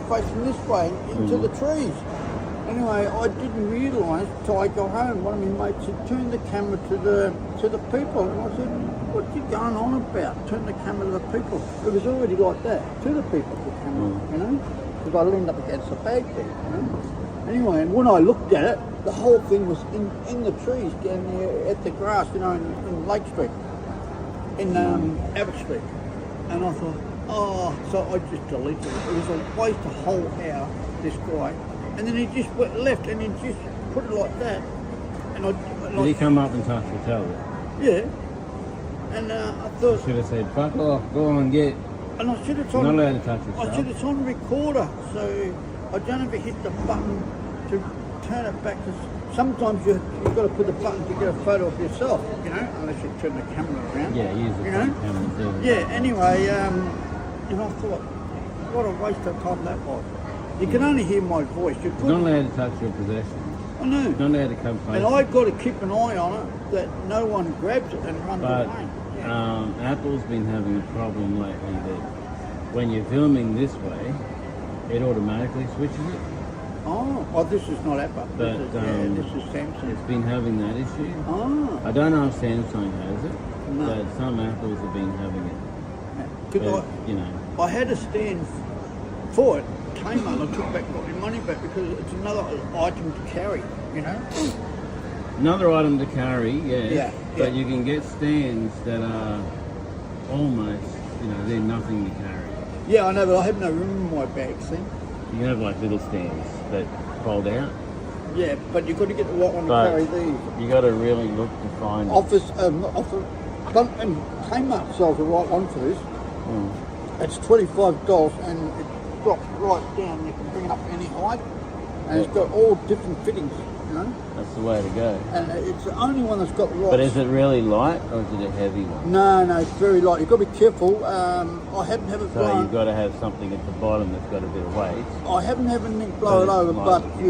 facing this way into the trees. Anyway, I didn't realise till I got home. One of my mates said, turn the camera to the people. And I said, what are you going on about? Turn the camera to the people. It was already like that, to the people, the camera, you know? Because I leaned up against the bag there, you know? Anyway, and when I looked at it, the whole thing was in the trees down there at the grass, you know, in Lake Street, in Abbott Street. And I thought, oh, so I just deleted it. It was a waste of a whole hour, this guy. And then he just went left and he just put it like that. And Did he come up and touch the towel? Yeah. And I thought, Should have said, fuck off, go on, get. and I said it's You're on. not allowed to touch I said yourself. it's on recorder, so I don't ever hit the button turn it back. Cause sometimes you've got to put the button to get a photo of yourself, you know, unless you turn the camera around. Yeah, use the you know? camera too. Yeah, anyway, and I thought, what a waste of time that was. You can only hear my voice. You You're not allowed to touch your possession. I know. You're not allowed to come close. And I've got to keep an eye on it that no one grabs it and runs But away. Apple's been having a problem lately that when you're filming this way, it automatically switches it. Oh, this is not Apple. But This is Samsung. it's been having that issue. Oh, I don't know if Samsung has it, No. but some Apples have been having it. because But, you know, I had a stand for it, came on, I took back my money back because it's another item to carry, you know? another item to carry, yes, Yeah, but yeah. you can get stands that are almost, you know, they're nothing to carry. Yeah, I know, but I have no room in my bag, see? You can have like little stands that fold out, Yeah, but you've got to get the right one to But- carry these. you got to really look to find it. Office, and Kmart sells the right one for this. It's $25 and it drops right down. You can bring it up any height, and it's got all different fittings, you know. That's the way to go. And it's the only one that's got the right. But is it really light or is it a heavy one? No, it's very light. You've got to be careful. I haven't had it So blown. you've got to have something at the bottom that's got a bit of weight. I haven't had anything blow it But it's over, light. but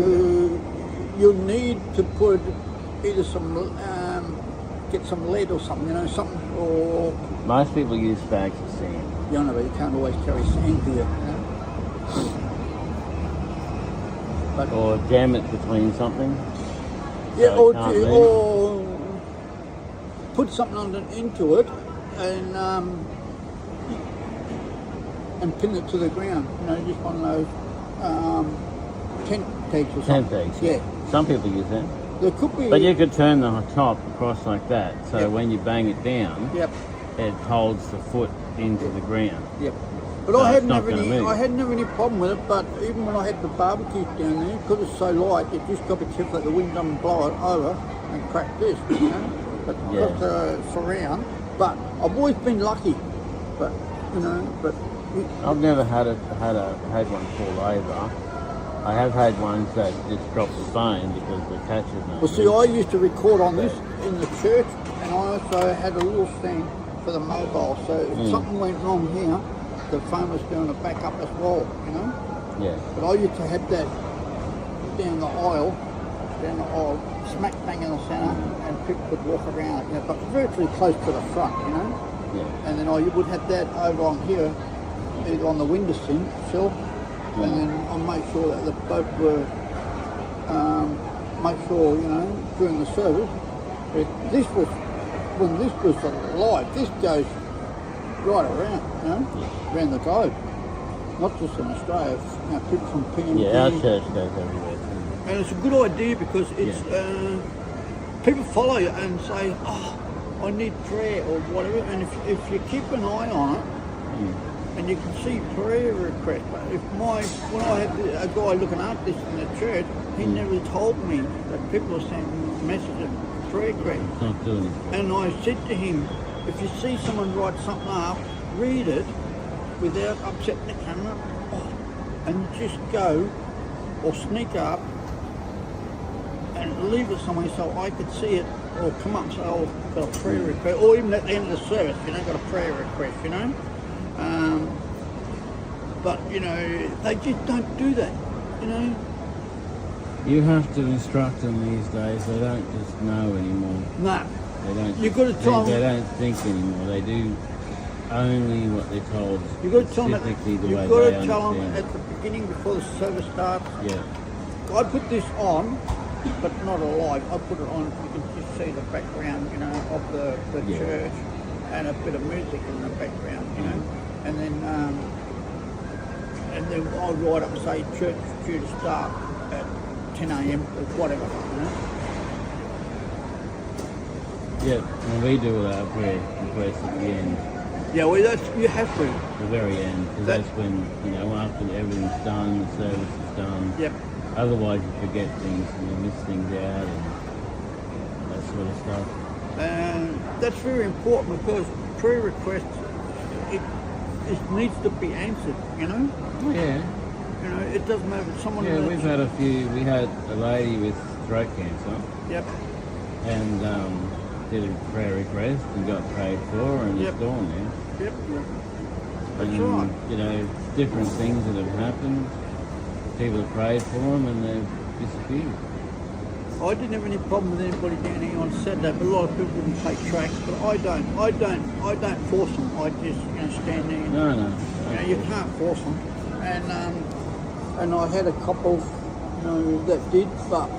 you need to put either some get some lead or something, you know, something or. Most people use bags of sand. You know, but you can't always carry sand here, you know. But Or jam it between something. yeah, so it can't move. or put something into it and pin it to the ground. You know, just one of those tent pegs or Tent something. pegs. Yeah, Some people use that. there could be. But you could turn the top across like that. So Yep. when you bang it down, Yep, it holds the foot into the ground. yep. But So I it's hadn't not have gonna any. move. I hadn't have any problem with it. But even when I had the barbecues down there, because it's so light, you just got to be careful that the wind doesn't blow it over and crack this. You know, but Yeah. got the surround. But I've always been lucky. But you know, but I've never had one fall over. I have had ones that just drop the phone because the catch is not well, see, I used to record on this in the church, and I also had a little stand for the mobile. So if something went wrong here, the phone was going to back up as well. You know. Yeah. But I used to have that down the aisle, smack bang in the centre, and people could walk around it, you know, but virtually close to the front, you know. Yeah. And then I would have that over on here, either on the windowsill, and then I make sure that the boat were, make sure, you know, during the service, when this was alive, this goes right around, you know, around the globe. Not just in Australia, you know, people from PNG. Yeah, our church goes everywhere too. And it's a good idea because it's people follow you and say, "Oh, I need prayer" or whatever. And if you keep an eye on it, and you can see prayer requests. But when I had a guy looking after this in the church, he never told me that people are sending messages of prayer requests. It's not doing it. And I said to him, if you see someone write something up, read it without upsetting the camera, and just go or sneak up and leave it somewhere so I could see it, or come up and say, "Oh, I've got a prayer request," or even at the end of the service, you know, got a prayer request, you know. But you know, they just don't do that, you know. You have to instruct them these days. They don't just know anymore. No, They don't. You've got to tell They them. don't think anymore. They do only what they're told. You've got to tell them. Specifically the way You've got they to tell them understand. at the beginning before the service starts. Yeah. I put this on, but not alive. I put it on. You can just see the background, you know, of the Yeah. church, and a bit of music in the background, you know. And then I'll write up and say church due to start at 10 a.m. or whatever, you know. Yeah. And we do our prayer request at the end, Yeah, well, you have to. the very end, because That- that's when, you know, after everything's done, the service is done. Yep. Otherwise, you forget things and you miss things out and that sort of stuff. And that's very important because prayer requests, it needs to be answered, you know. Yeah. You know, it doesn't matter if it's someone. Yeah, in we've had a few. We had a lady with throat cancer, Yep. and did a prayer request and got prayed for, and Yep. it's gone now. Yep. That's And, right. you know, different things that have happened. People have prayed for them and they've disappeared. I didn't have any problem with anybody down here on Saturday, but a lot of people wouldn't take tracks. But I don't force them. I just stand there. No. You can't force them. And I had a couple, that did. But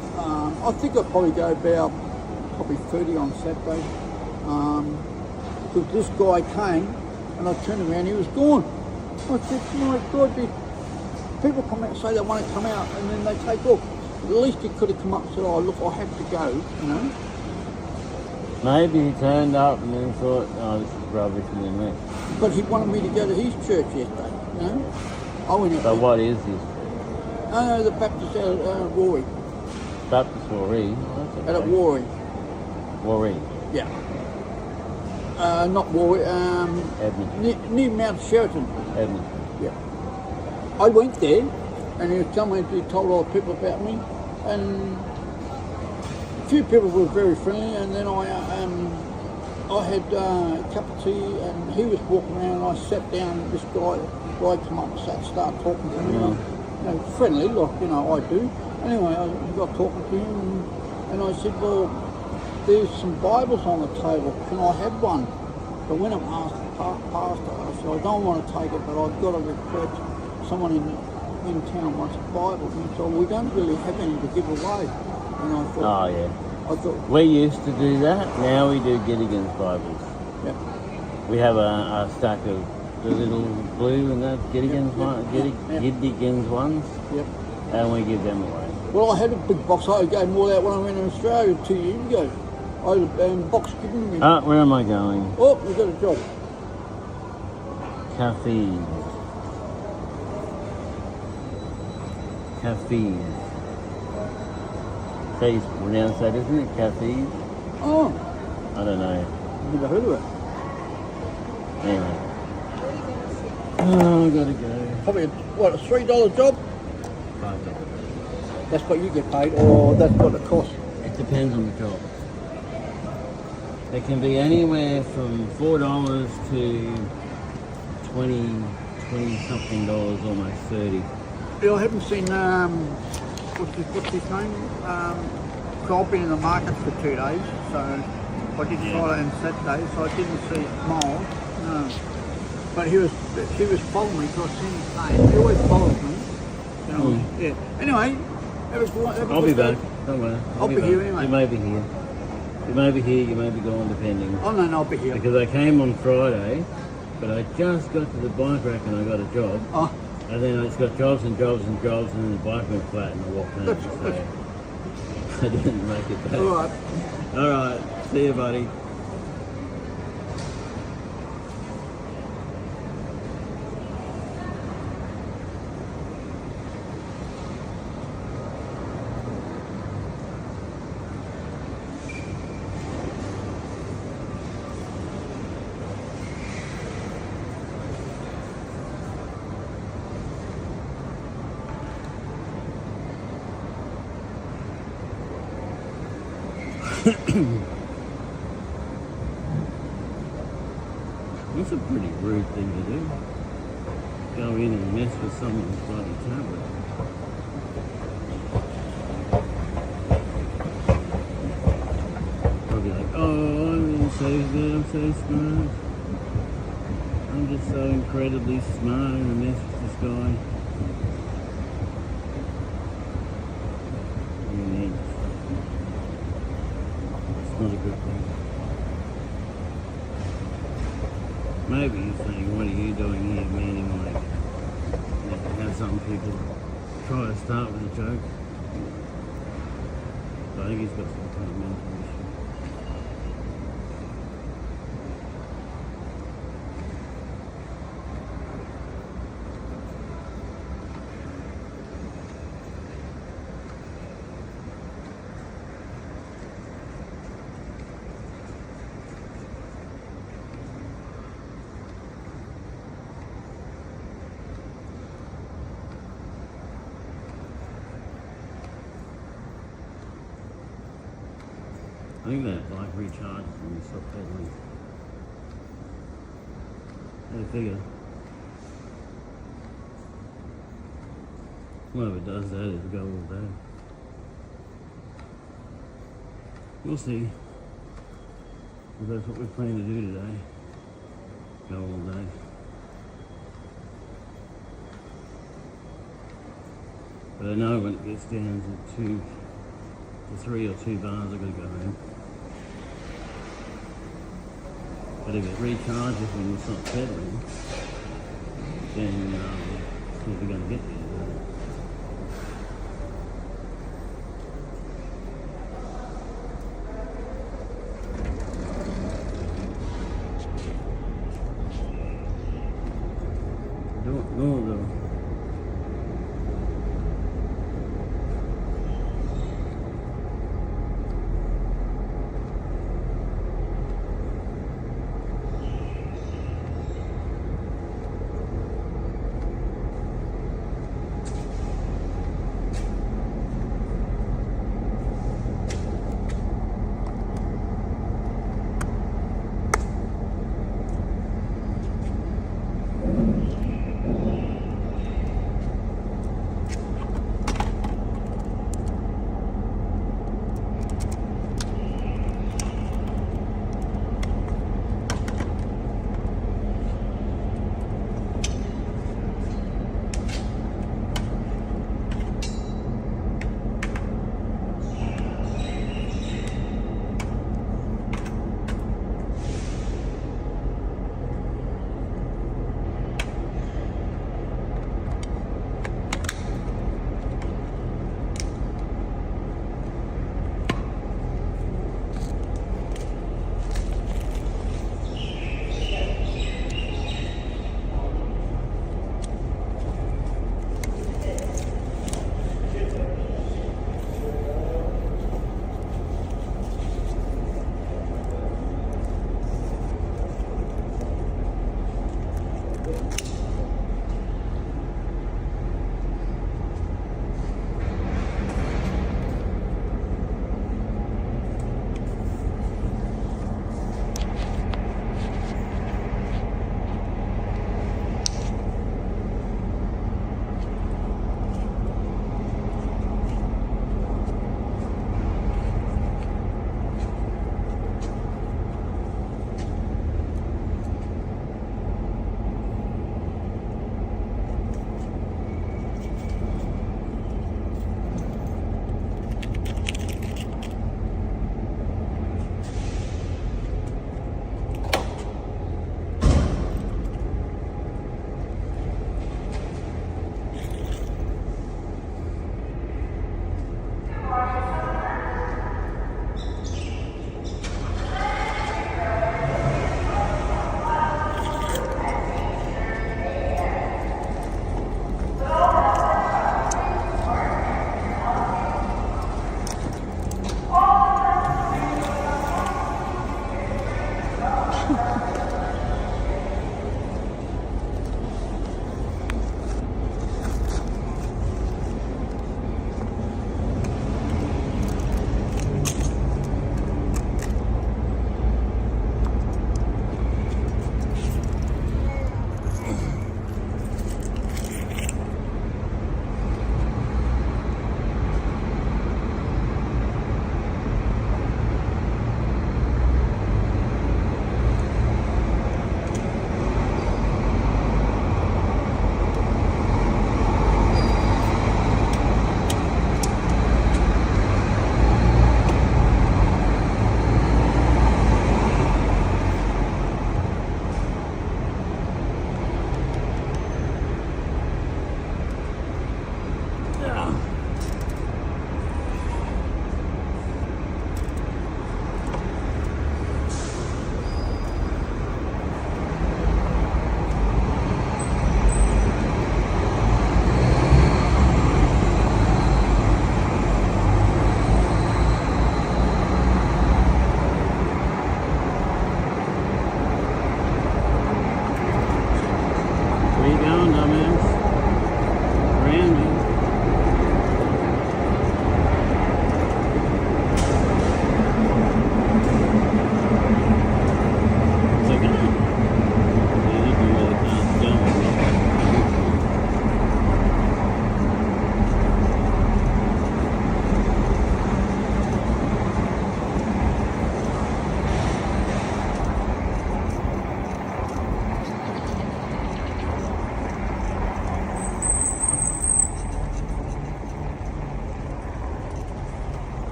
I think I'd probably go about 30 on Saturday. Because this guy came and I turned around, he was gone. I said, my God, people come out and say they want to come out and then they take off. At least he could have come up and said, oh, look, I have to go, Maybe he turned up and then thought, oh, this is rubbish, and then left. But he wanted me to go to his church yesterday, I went out. So what is this? No, the Baptist out at Rory. Baptist Waree? Oh, Out at Rory. Waree. Yeah. Not Rory, Edmund. near Mount Sheraton. Edmund. Yeah. I went there and he was telling me, he told all the people about me, and a few people were very friendly, and then I had a cup of tea and he was walking around and I sat down, this guy come up and started talking to him, friendly, like, I do. Anyway, I got talking to him and I said, well, there's some Bibles on the table, can I have one? So when I asked the pastor, I said, I don't want to take it, but I've got a request. Someone in town wants a Bible. And he said, we don't really have any to give away. And I thought, Oh, yeah. I thought, We used to do that. Now we do Gilligan's Bibles. yeah. We have a stack of the little blue and that Gilligan's Gilligan's ones, Yep. and we give them away. Well, I had a big box. I gave them all out when I went to Australia 2 years ago. I had a box given me. Where am I going? Oh, you got a job. Cafes. So you pronounce that, isn't it? Cafes? Oh, I don't know. never heard of it. Anyway. Oh, I gotta go. Probably, a $3 job? $5. That's what you get paid, or that's what it costs? It depends on the job. It can be anywhere from $4 to 20 something dollars, almost 30. Yeah, I haven't seen, what's his name? So I've been in the market for 2 days, so I did Friday and Saturday, so I didn't see Miles. No. But he was following me, because I seen his name. He always follows me. Yeah. Anyway, I'll be back. Don't worry. I'll be here anyway. You may be here. You may be here, you may be gone, depending. Oh no, I'll be here. Because I came on Friday, but I just got to the bike rack and I got a job. Oh. And then I just got jobs and jobs and jobs, and then the bike went flat and I walked home. That's- So I didn't make it back. All right. All right. See you, buddy. That's a pretty rude thing to do. Go in and mess with someone's bloody tablet. Probably like, oh, I'm so good, I'm so smart. I'm just so incredibly smart and I mess with this guy. And then it's not a good thing. Maybe he's saying, what are you doing here? Meaning like, have some people try to start with a joke. But I think he's got some kind of mental issue. think that bike recharges when you stop pedaling. I figure. Whatever does that is go all day. We'll see. If that's what we're planning to do today. Go all day. But I know when it gets down to 3 or 2 bars, I've got to go home. But if it recharges when you stop pedaling, then it's never going to get there. No, though.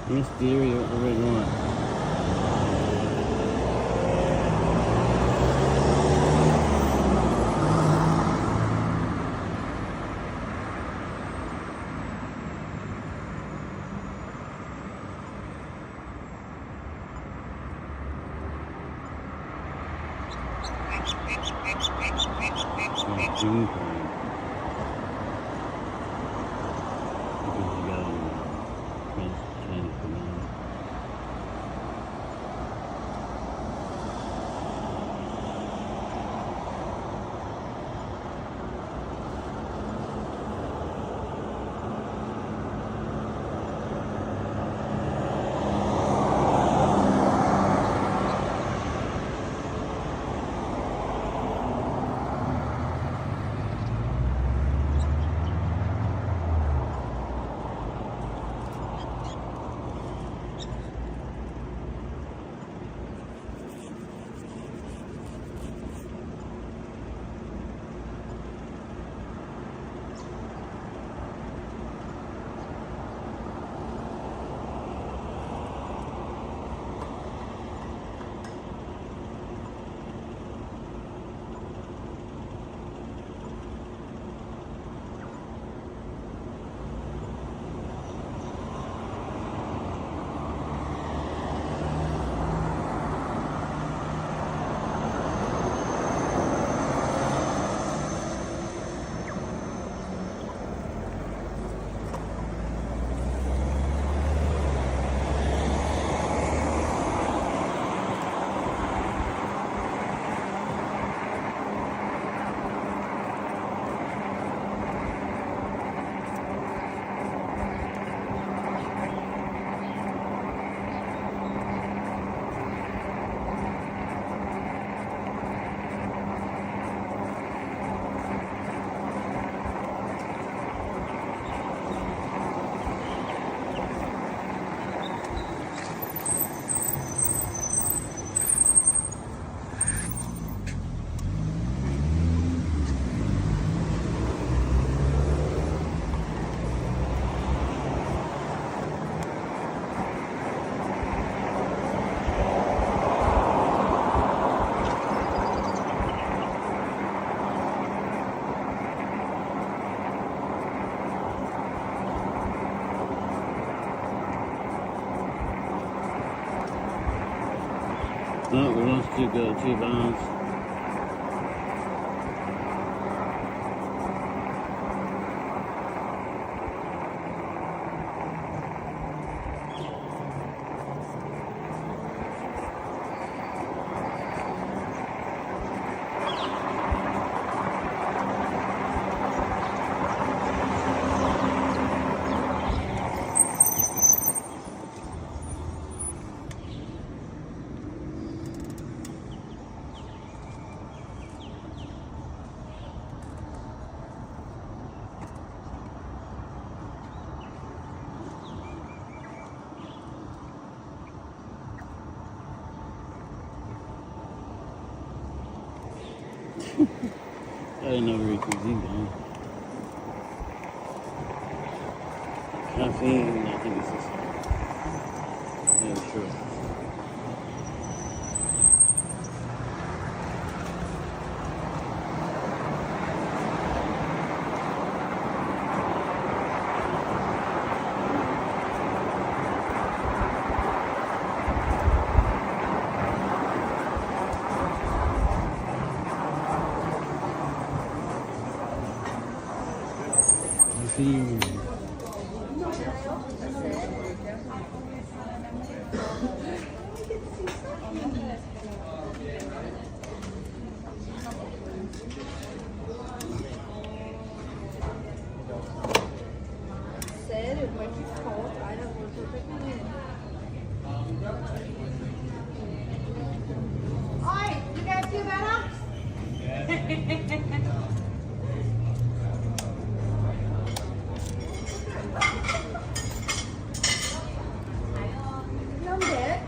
Yes, dearie, the red light. June time. Because you got change the name. Oh, we lost two bars. I didn't know where he was in. Caffeine, I think it's this. Yeah, sure. See. Sério, mas que foto. Ai, não, eu tô pegando. Oi, you guys feel better? Não dê.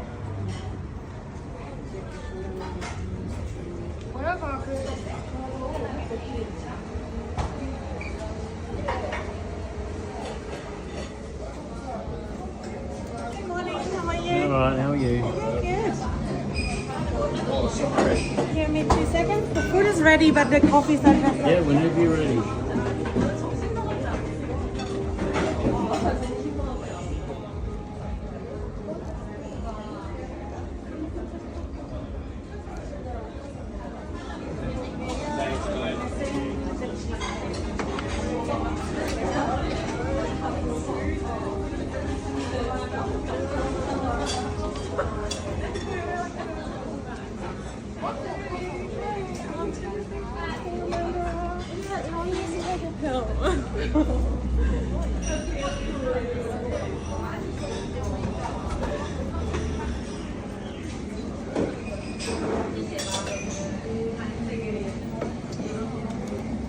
you? Good. Give me 2 seconds. The food is ready, but the coffee's not ready. Yeah, whenever you're ready.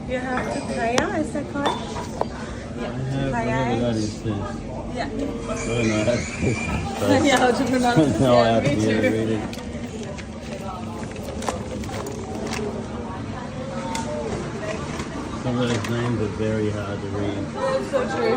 You have to pay out, is that correct? I have whatever that is. Yeah. I don't know how to Yeah, how to pronounce it. no, I Yeah, have me to too. read it. Some of those names are very hard to read. That's so true.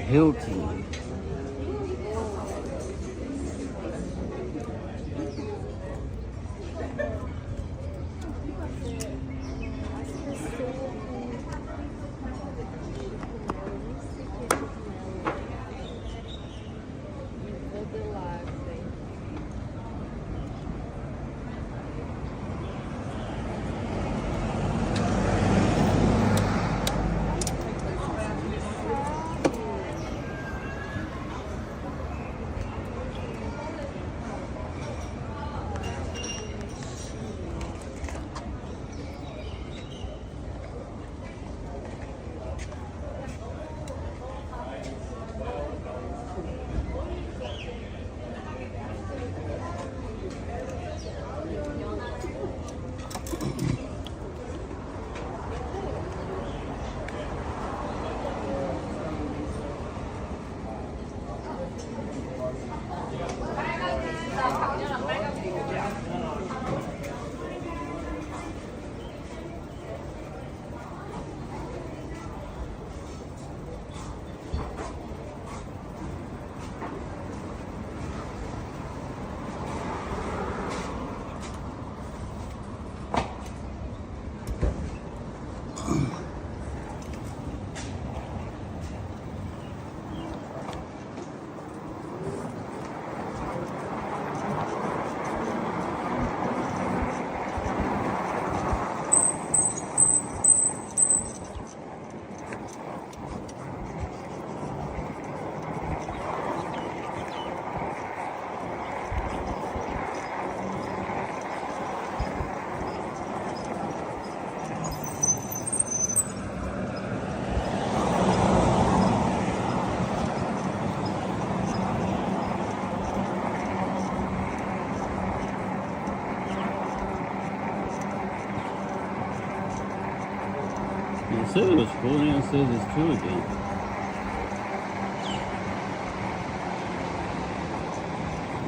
Hilton. It said it was full, now it says it's two again.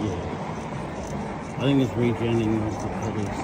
Yeah. I think it's regenerating of the colours.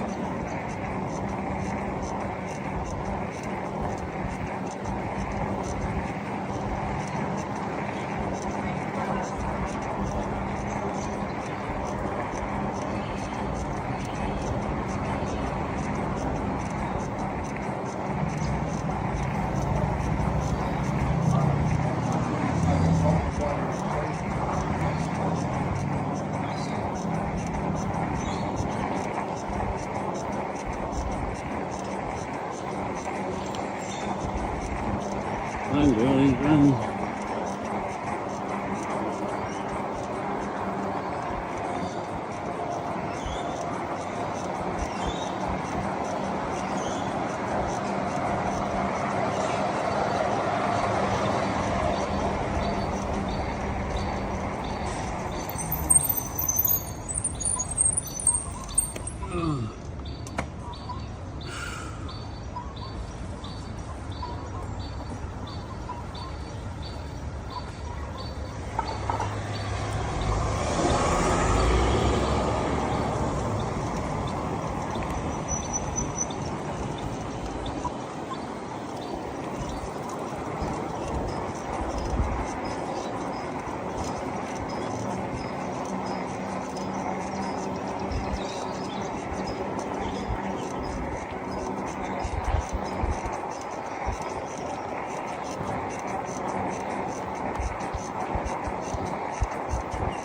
Run, girlie, run.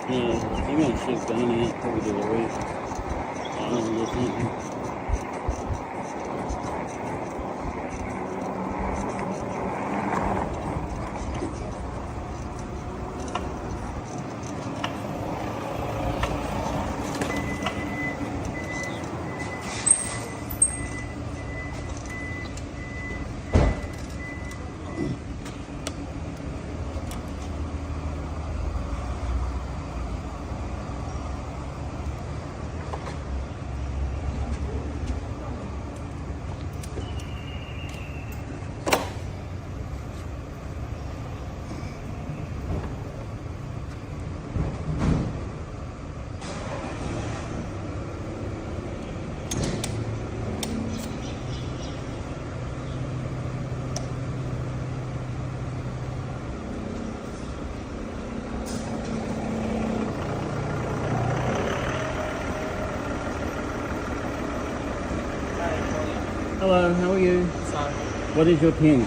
Yeah, I'm going to shift down here, probably to the reef. Or something. Hello, how are you? Sorry. What is your pin?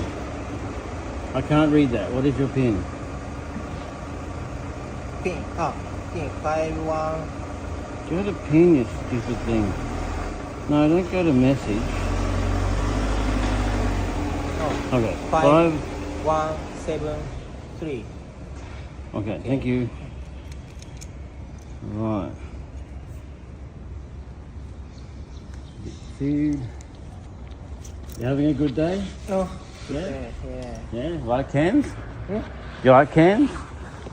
I can't read that. What is your pin? Pin. Pin 51. Go to pin, you stupid thing. No, don't go to message. Oh, Okay, 5173. Okay, thank you. Right. Food. You having a good day? Oh, Yeah? yeah. Yeah? Like cans? Yeah. You like cans?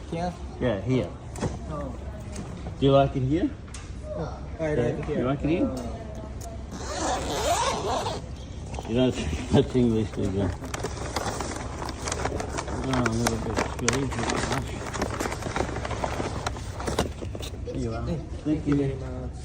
Here. Yeah, here. Oh, Do you like it here? I like it here. You like it here? You don't speak much English, do you? Oh, a little bit spilly. There you are. Thank you very much.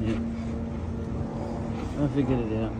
Yeah. I figured it out.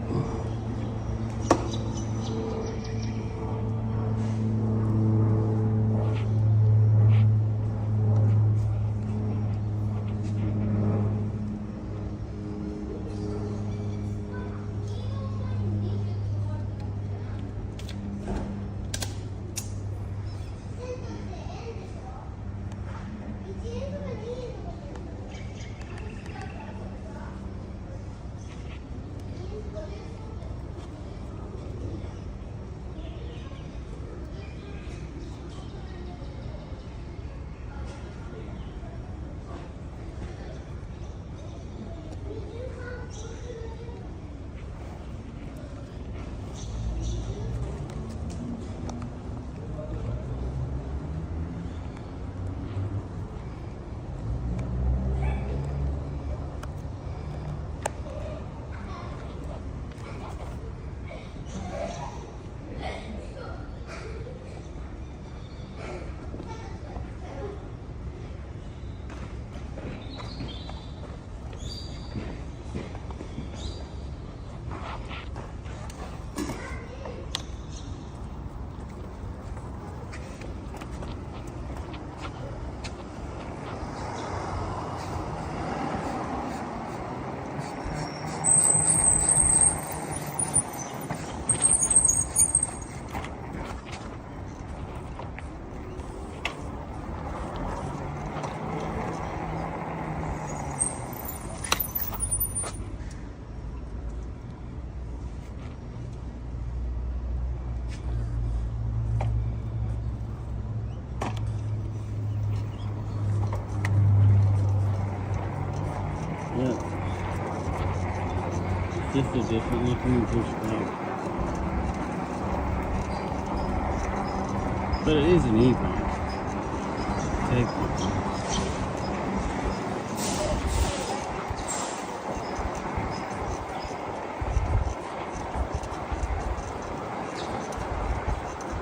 Just a different looking pushback. But it is an e-bike. Technically.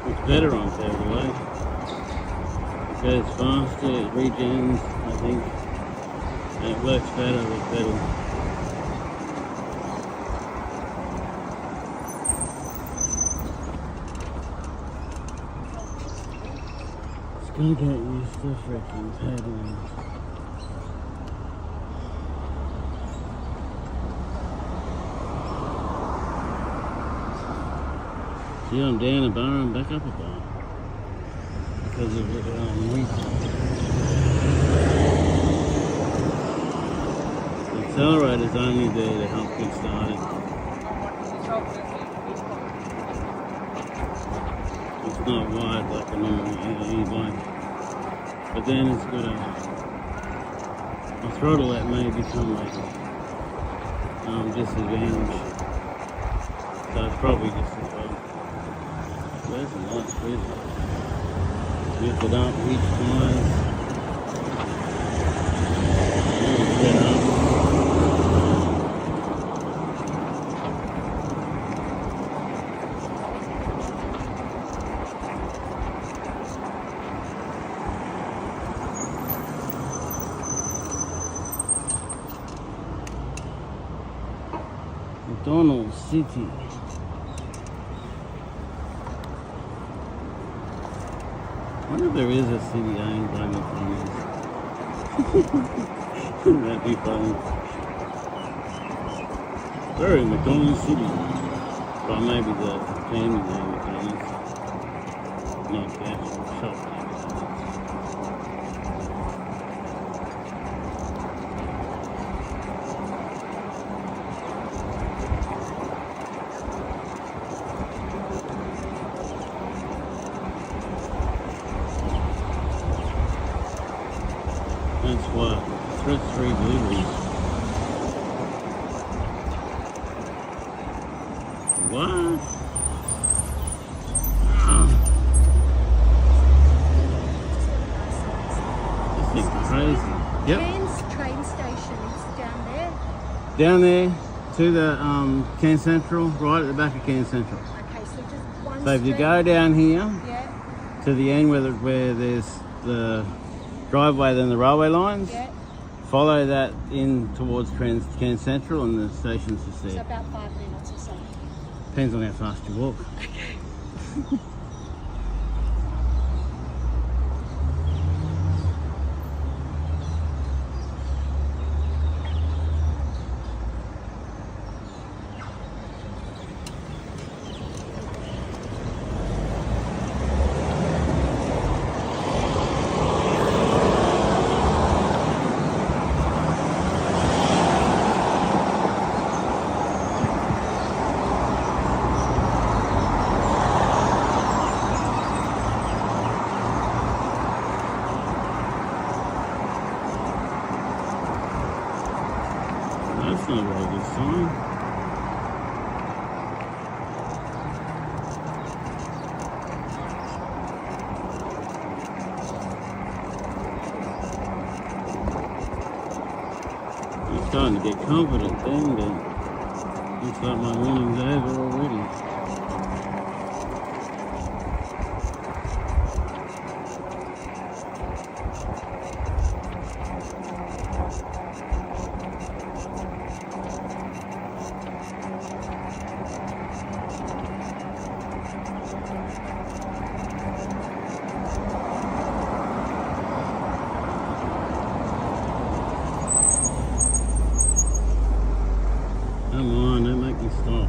It's better on pedal, eh? It's faster, it regens, I think. And it works better with pedal. Gonna get used to freaking pedaling. See, I'm down a bar and back up a bar because of the weight. The accelerator's only there to help get started. It's not wide like a normal e-bike. But then it's got a throttle that may become like disadvantage. So it's probably just as well. There's a nice video. Lift it up each time. McDonald's City. I wonder if there is a city owned by McDonald's. That'd be funny. We're in McDonald's City. Well, maybe the family name McDonald's. Not the actual shop name McDonald's. That's what? That's 3 blueberries. What? This thing's crazy. Yep. Cairns train station is down there. Down there to the Cairns Central, right at the back of Cairns Central. Okay, so just one So if you street. go down here Yeah, to the end where there's the driveway, then the railway lines, yeah. follow that in towards Cairns Central and the station's just So there. about 5 minutes or so. Depends on how fast you walk. That's not a very good sign. I'm starting to get confident then, but looks like my morning's over already. Come on, don't make me stop.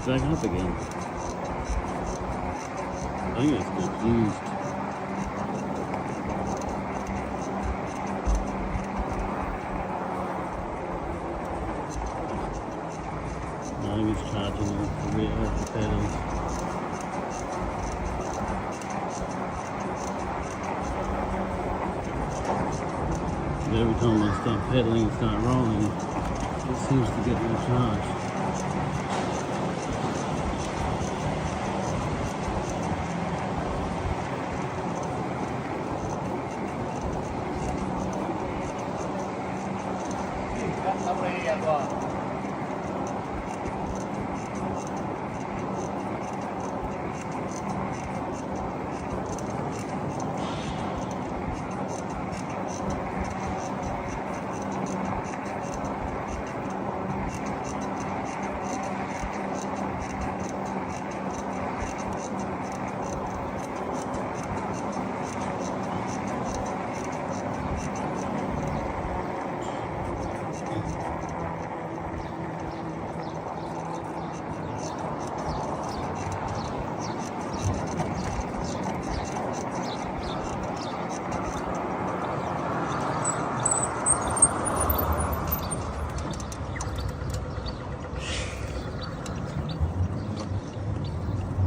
back up again. I think it's confused. I think it's charging the rear of the pedals. But every time I start pedaling and start rolling, it seems to get more charge.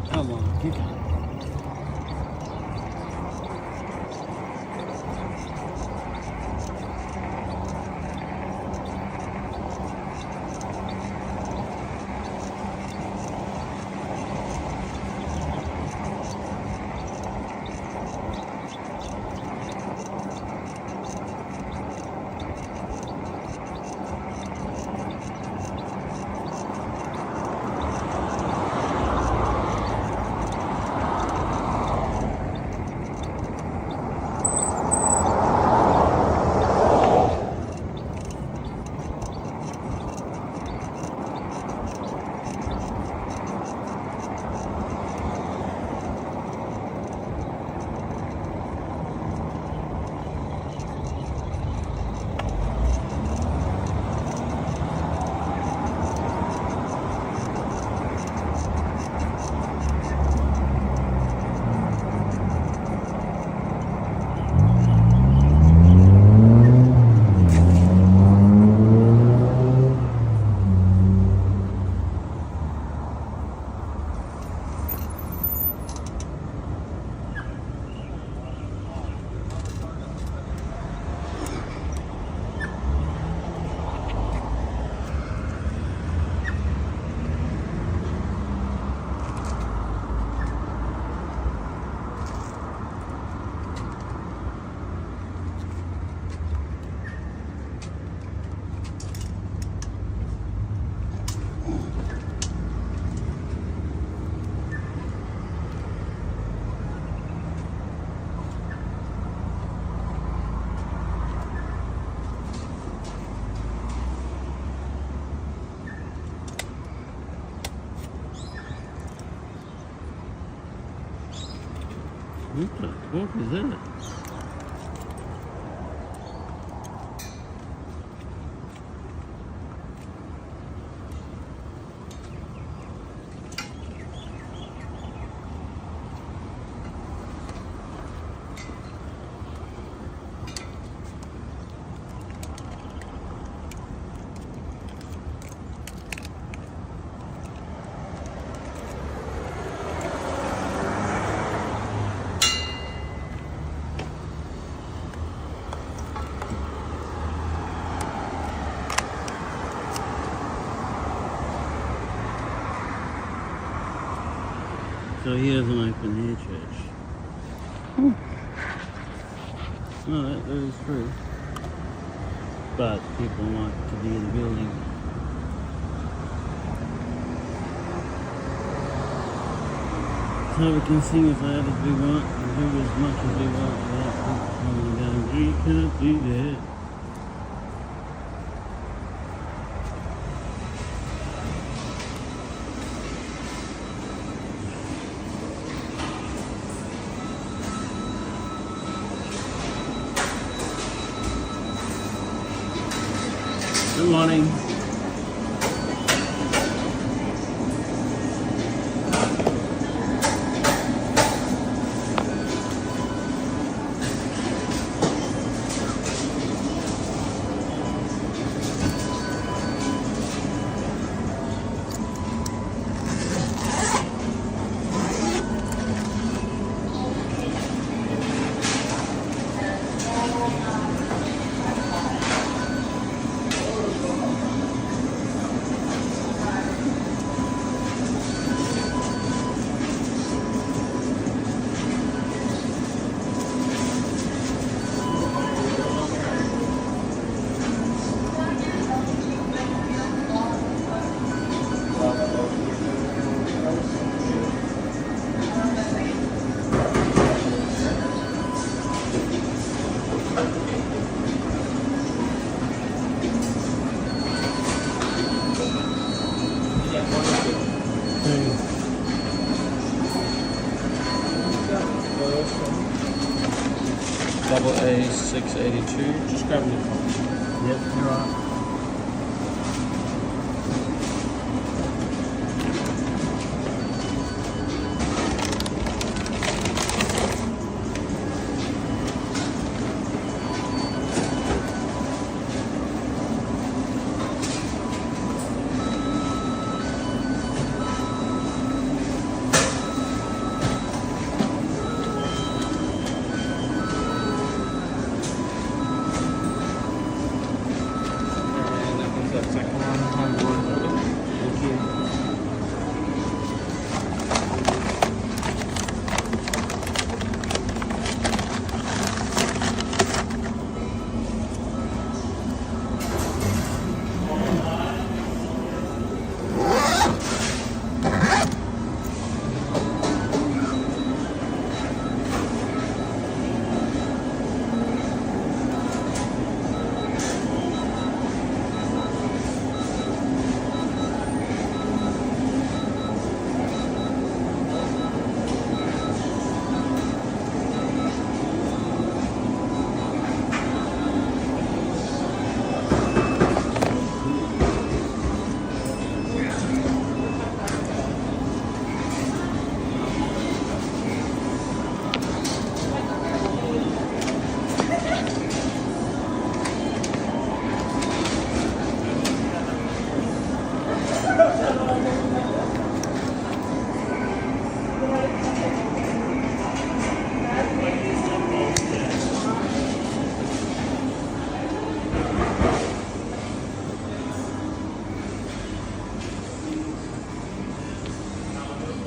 Come on, kick it. What the fuck is that? So he has an open air church. No, that is true. But people like to be in the building. So we can sing as loud as we want and do as much as we want without people coming and going, you can't do that. Good morning. Double A 682. Just grab your phone. Yep, you're right. And I think that second one on board. Thank you.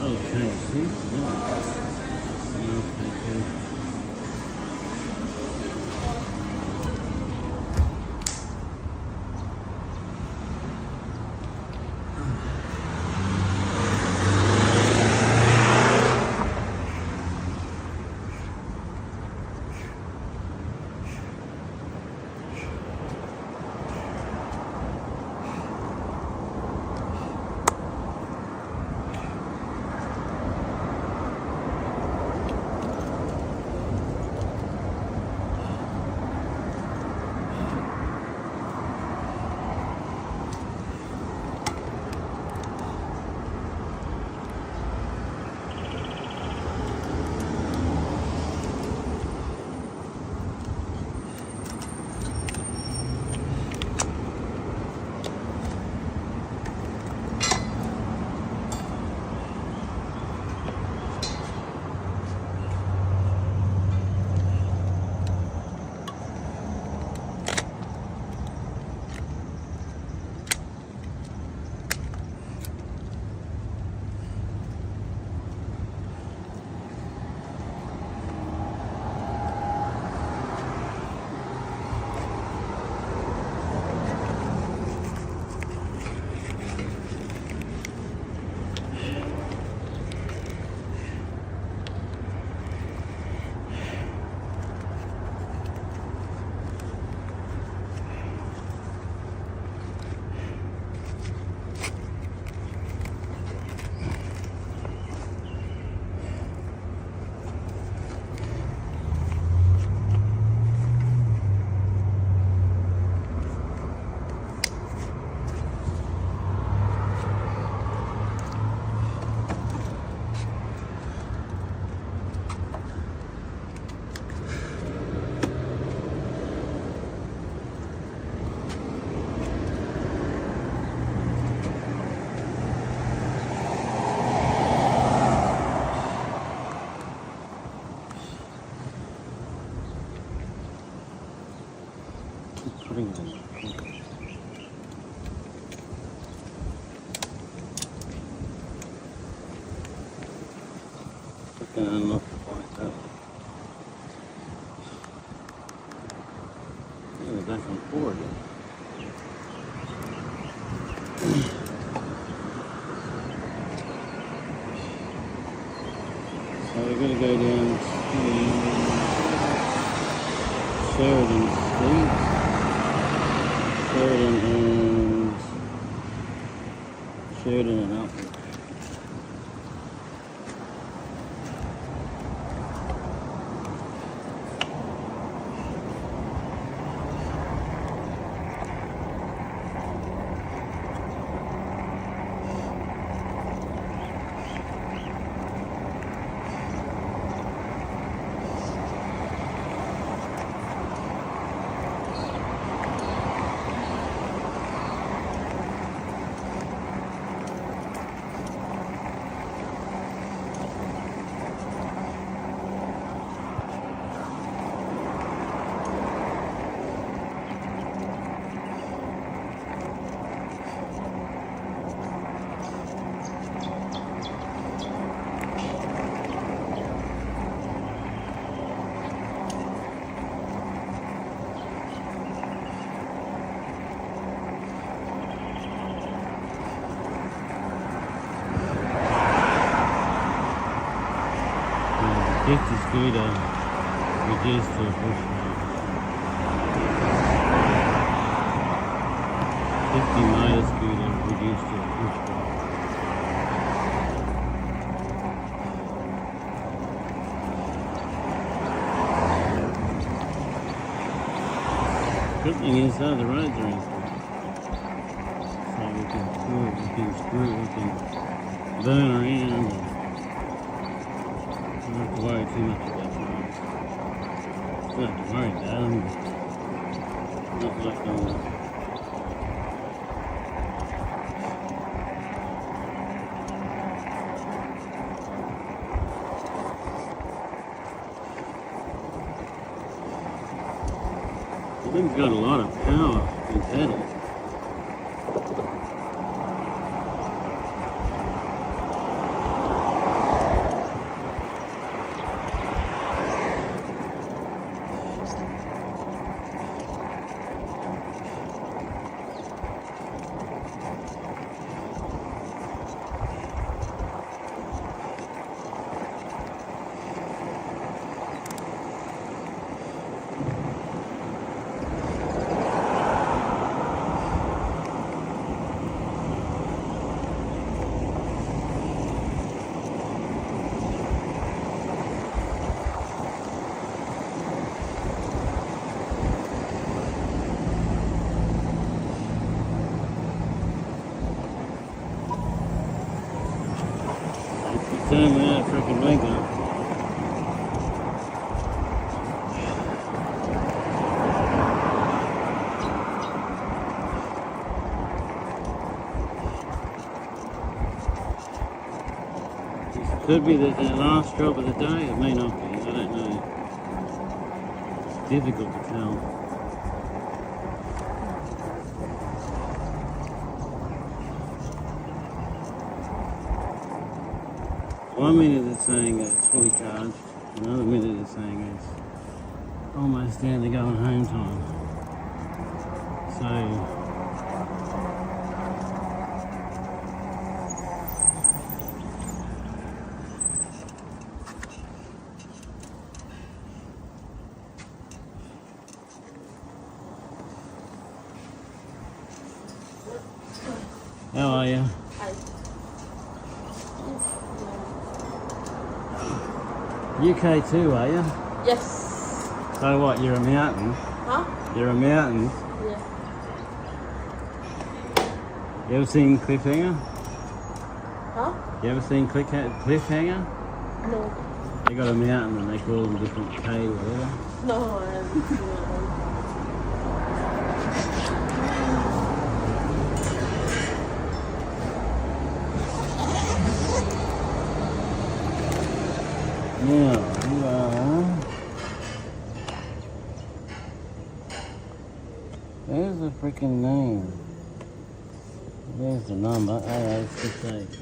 Okay, see? Putting them. Enough like that. Yeah, back and forward. So we're going to go down to Sheridan Street. Sheridan and Alfred. 50 scooter reduced to a push bike. 50 motor scooter reduced to a push bike. Good thing is though, the roads are easy. So we can burn around and don't have to worry too much about the roads. Still have to worry about them, but not like normal. They've got a lot of power in pedals. Turn that freaking leg on. This could be the last job of the day, it may not be, I don't know. It's difficult to tell. One minute it's saying that it's fully charged, another minute it's saying it's almost down to going home time. So, how are you? UK too, are you? Yes. So what, you're a mountain? Huh? You're a mountain? Yeah. You ever seen Cliffhanger? Huh? You ever seen Cliffhanger? No. They got a mountain and they call them different K or whatever. No, I haven't seen that one. Now, there's the freaking name. There's the number, 8868.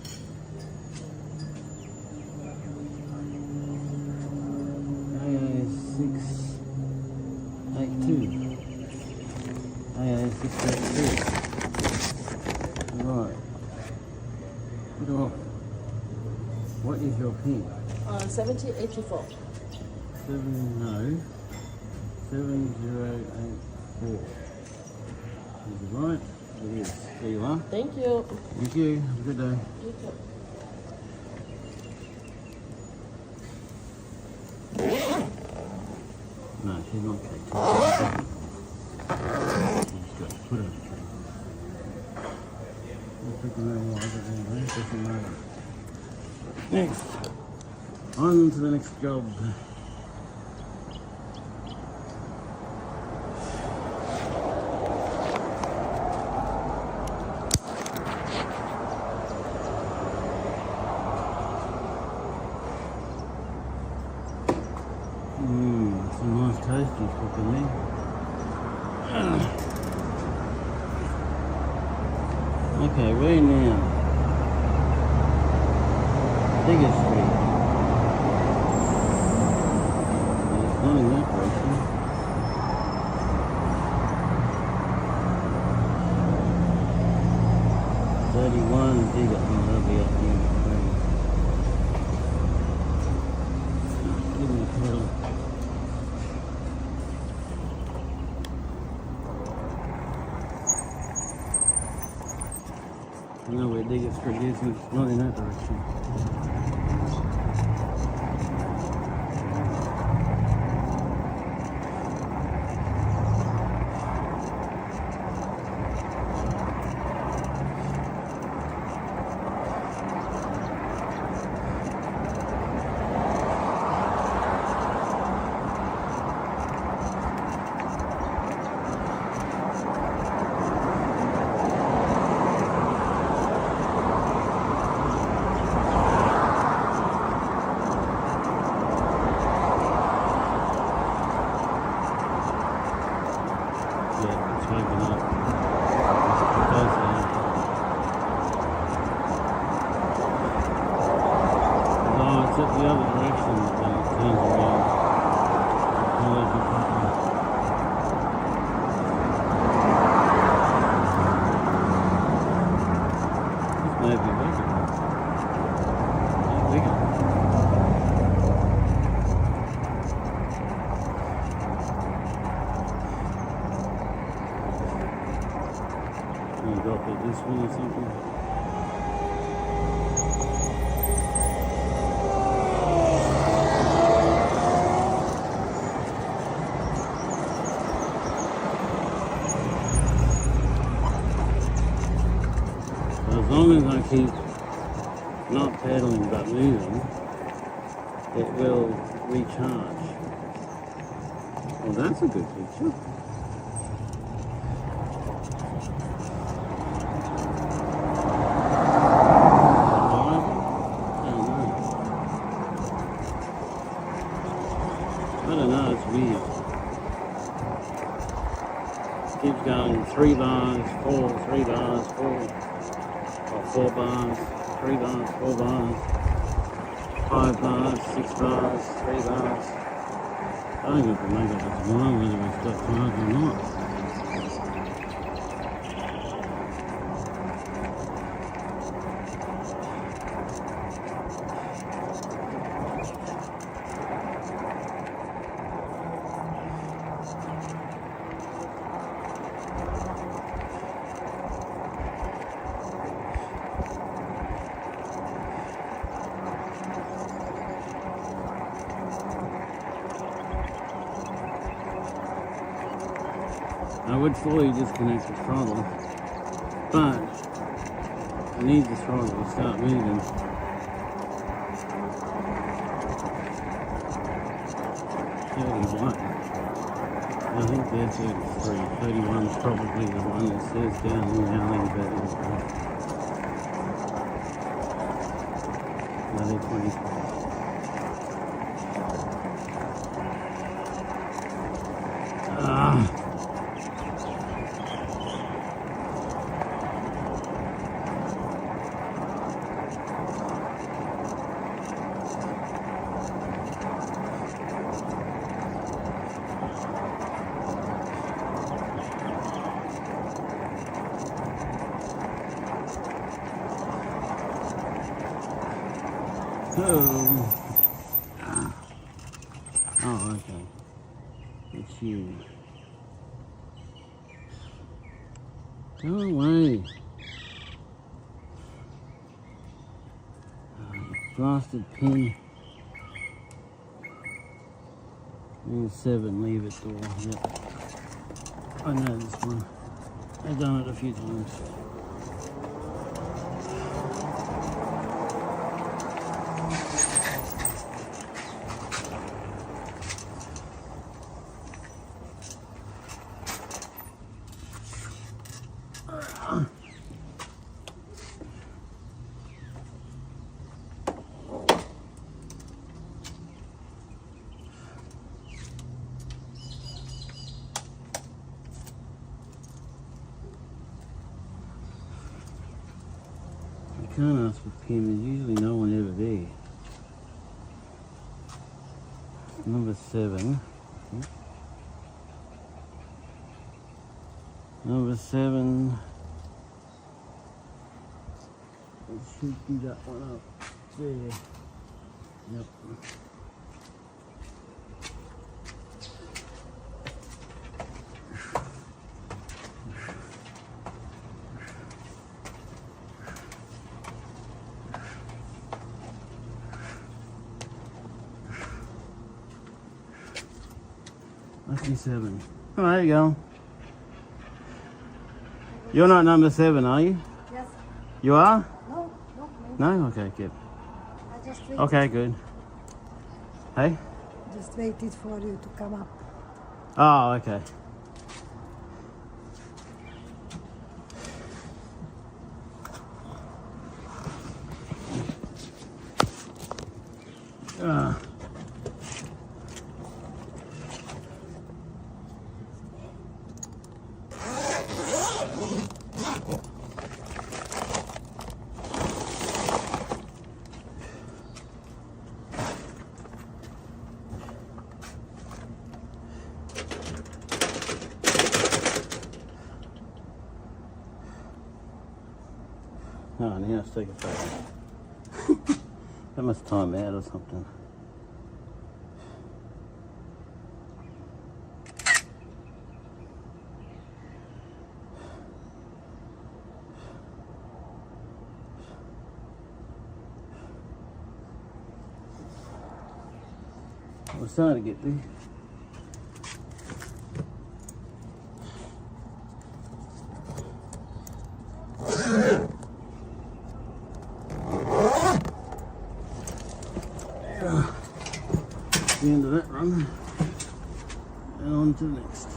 8862. Right. Put off. What is your pin? 7084. 7084. Is it right? It is. There you are. Thank you. Thank you. Have a good day. You too. No, she's not cake. She's got to put her in cake. Doesn't matter. Next. On to the next job. Some nice toasties cooking there. Okay, where now? Bigger Street. It's not in that direction. Digger. Oh, that'll be up here. the pedal. I know where Digger Street is, and it's not in that direction. The other direction, then it turns around. This may be bigger. Not bigger. Can you drop it this one or something? As long as I keep not pedaling but moving, it will recharge. Well, that's a good picture. I don't know, it's weird. It keeps going 3 bars, 4, 3 bars, 4. 4 bars, 3 bars, 4 bars, 5 bars, 6 bars, 3 bars. I don't think we can make up tomorrow whether we've got charge or not. I would fully disconnect the throttle, but I need the throttle to start moving. I think they're 33. 31 is probably the one that says down in the alley that is 20. Oh, okay. It's you. Go away. Blasted pin. There's 7, leave it door. Yep. I know this one. I've done it a few times. Can't ask for pin, there's usually no one ever there. Number 7. Number 7. It should be that one up there. Yep. Lucky 7. Oh, there you go. You're not number 7, are you? Yes. You are? No, not me. No? Okay, good. I just waited. Okay, good. Hey? Just waited for you to come up. Oh, okay. Oh, now let's take a photo. That must time out or something. We're starting to get there. The end of that run and on to the next.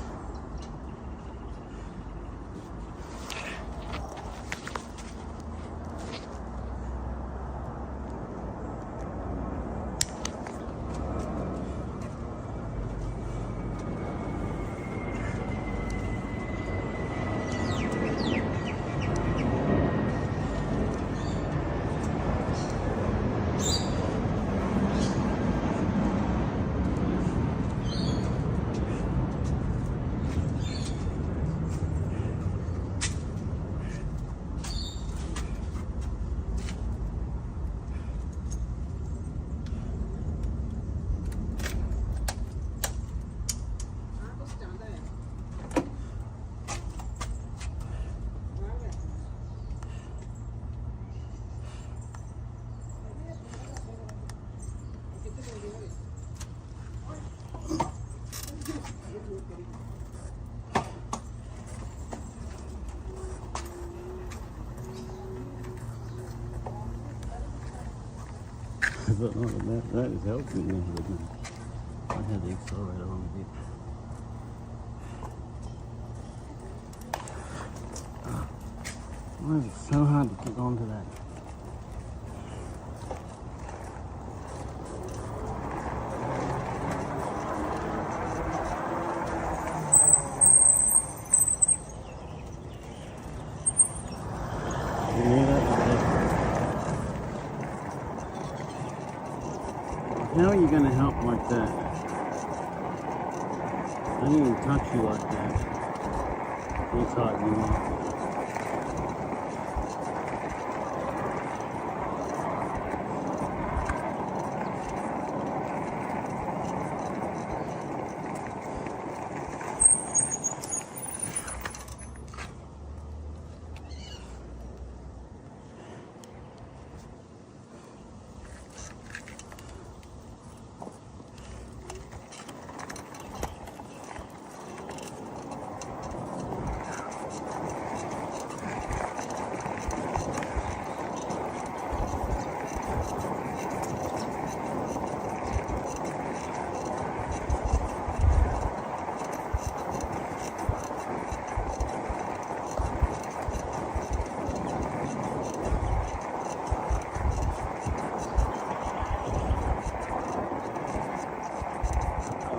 But that is helping me with me. I had the accelerator on a bit. Why is it so hard to get onto that? You need that? How are you going to help like that? I didn't even touch you like that. You tighten them up.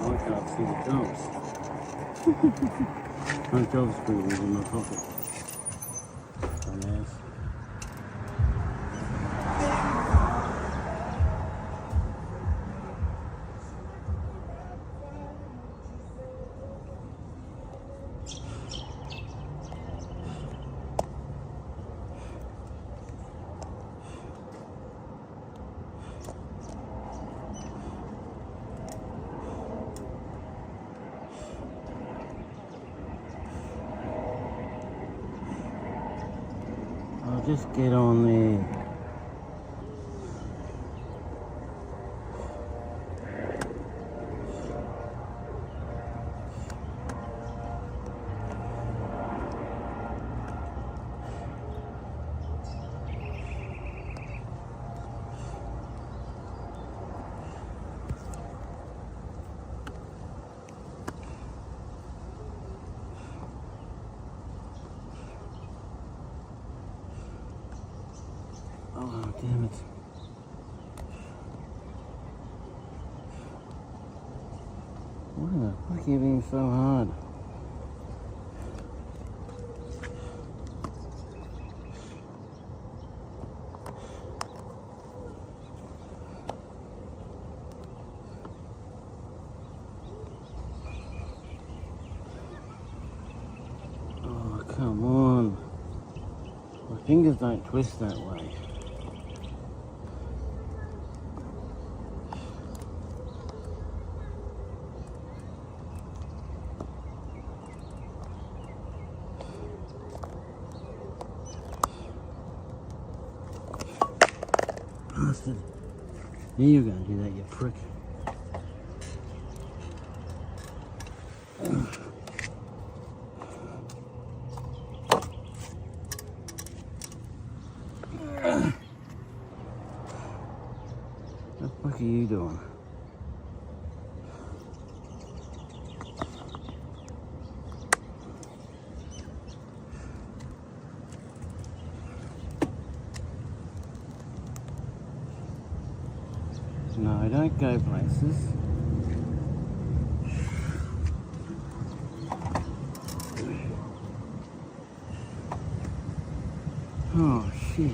I can't see the jumps. My job screen was in my pocket. Dumbass. I'll just get on there. Damn it. Why the fuck are you being so hard? Oh, come on. My fingers don't twist that way. Bastard. Knew you were going to do that, you prick. What the fuck are you doing? No, don't go places. Oh, shit.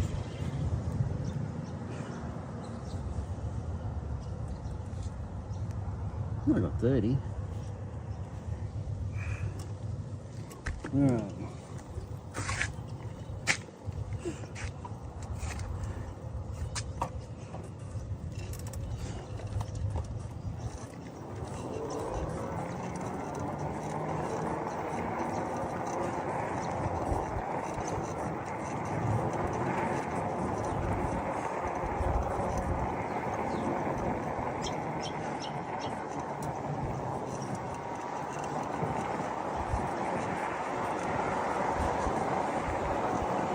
I got 30. Alright.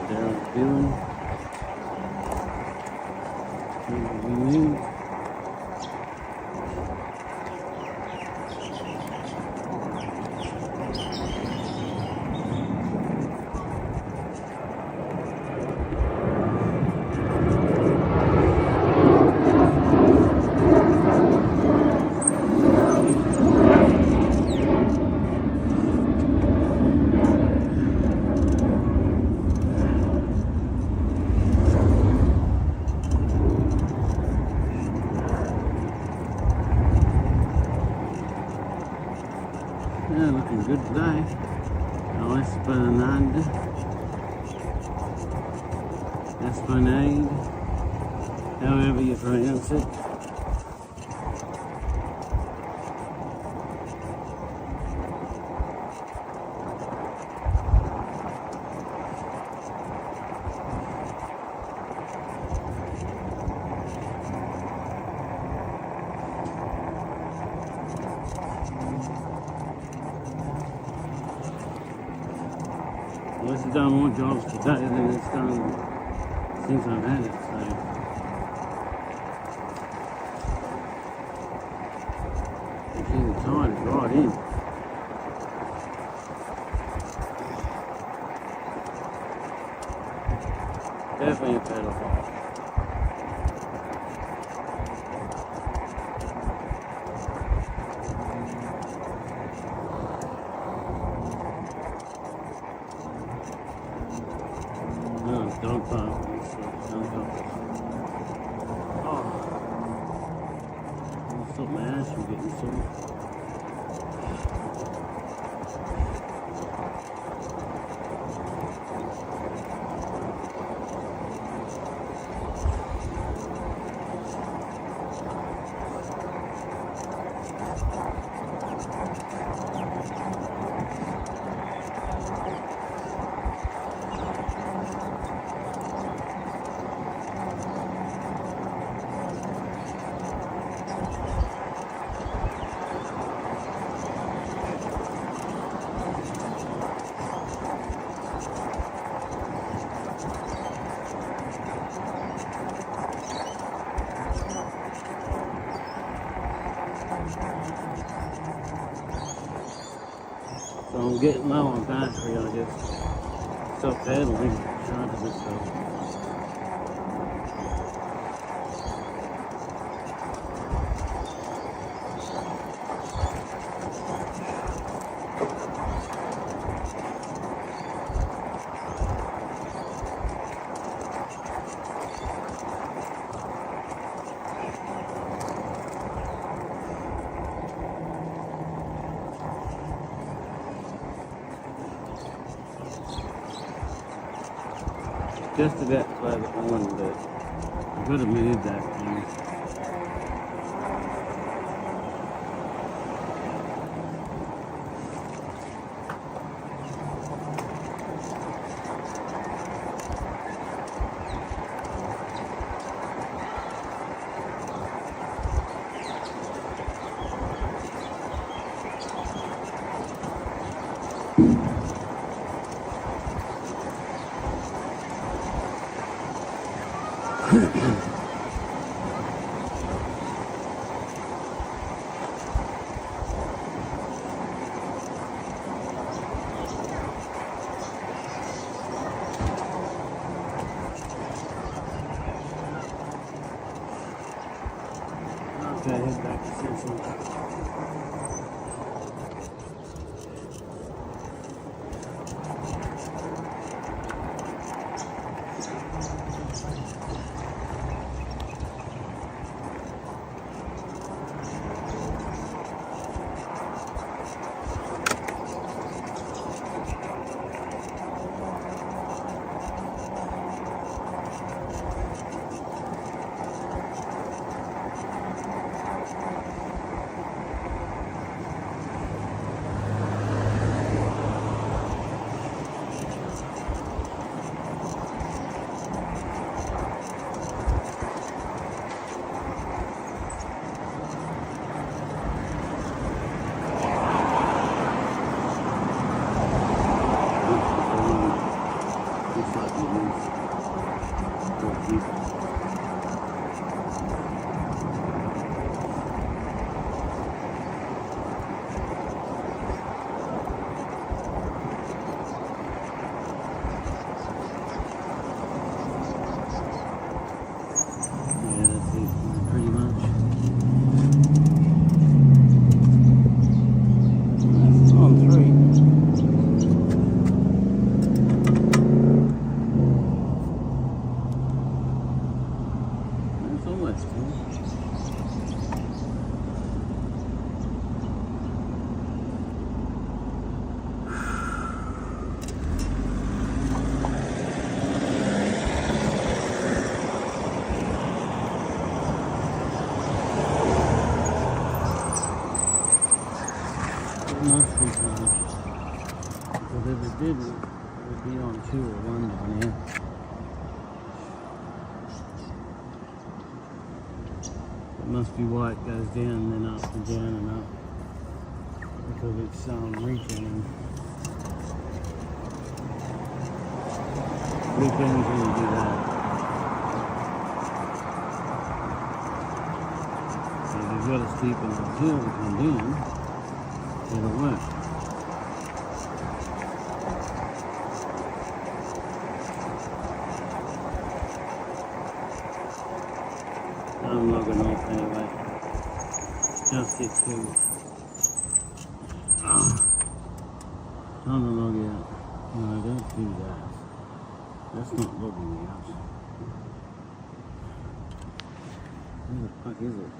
Down feeling. Move. Yeah, looking good today. Esplanade, however you pronounce it. Well, it's done more jobs today than it's done since I've had it, so. You see the tide is right in. Definitely a pedal fault. No, dog park. Oh. I'll stop my ass from getting sore. So I'm getting low on battery, I just stop pedaling, charge myself. just about to play the horn, but I've got to move that thing. Okay, head back to Central. Must be fine. Because if it didn't, it would be on 2 or 1 down here. It must be why it goes down and then up and down and up. Because it's reaching and weekends when you do that. So you've got to steepen the hill to come down. It'll work. I'm logging off anyway. Just get to time to log out. No, don't do that. That's not logging out. Where the fuck is it?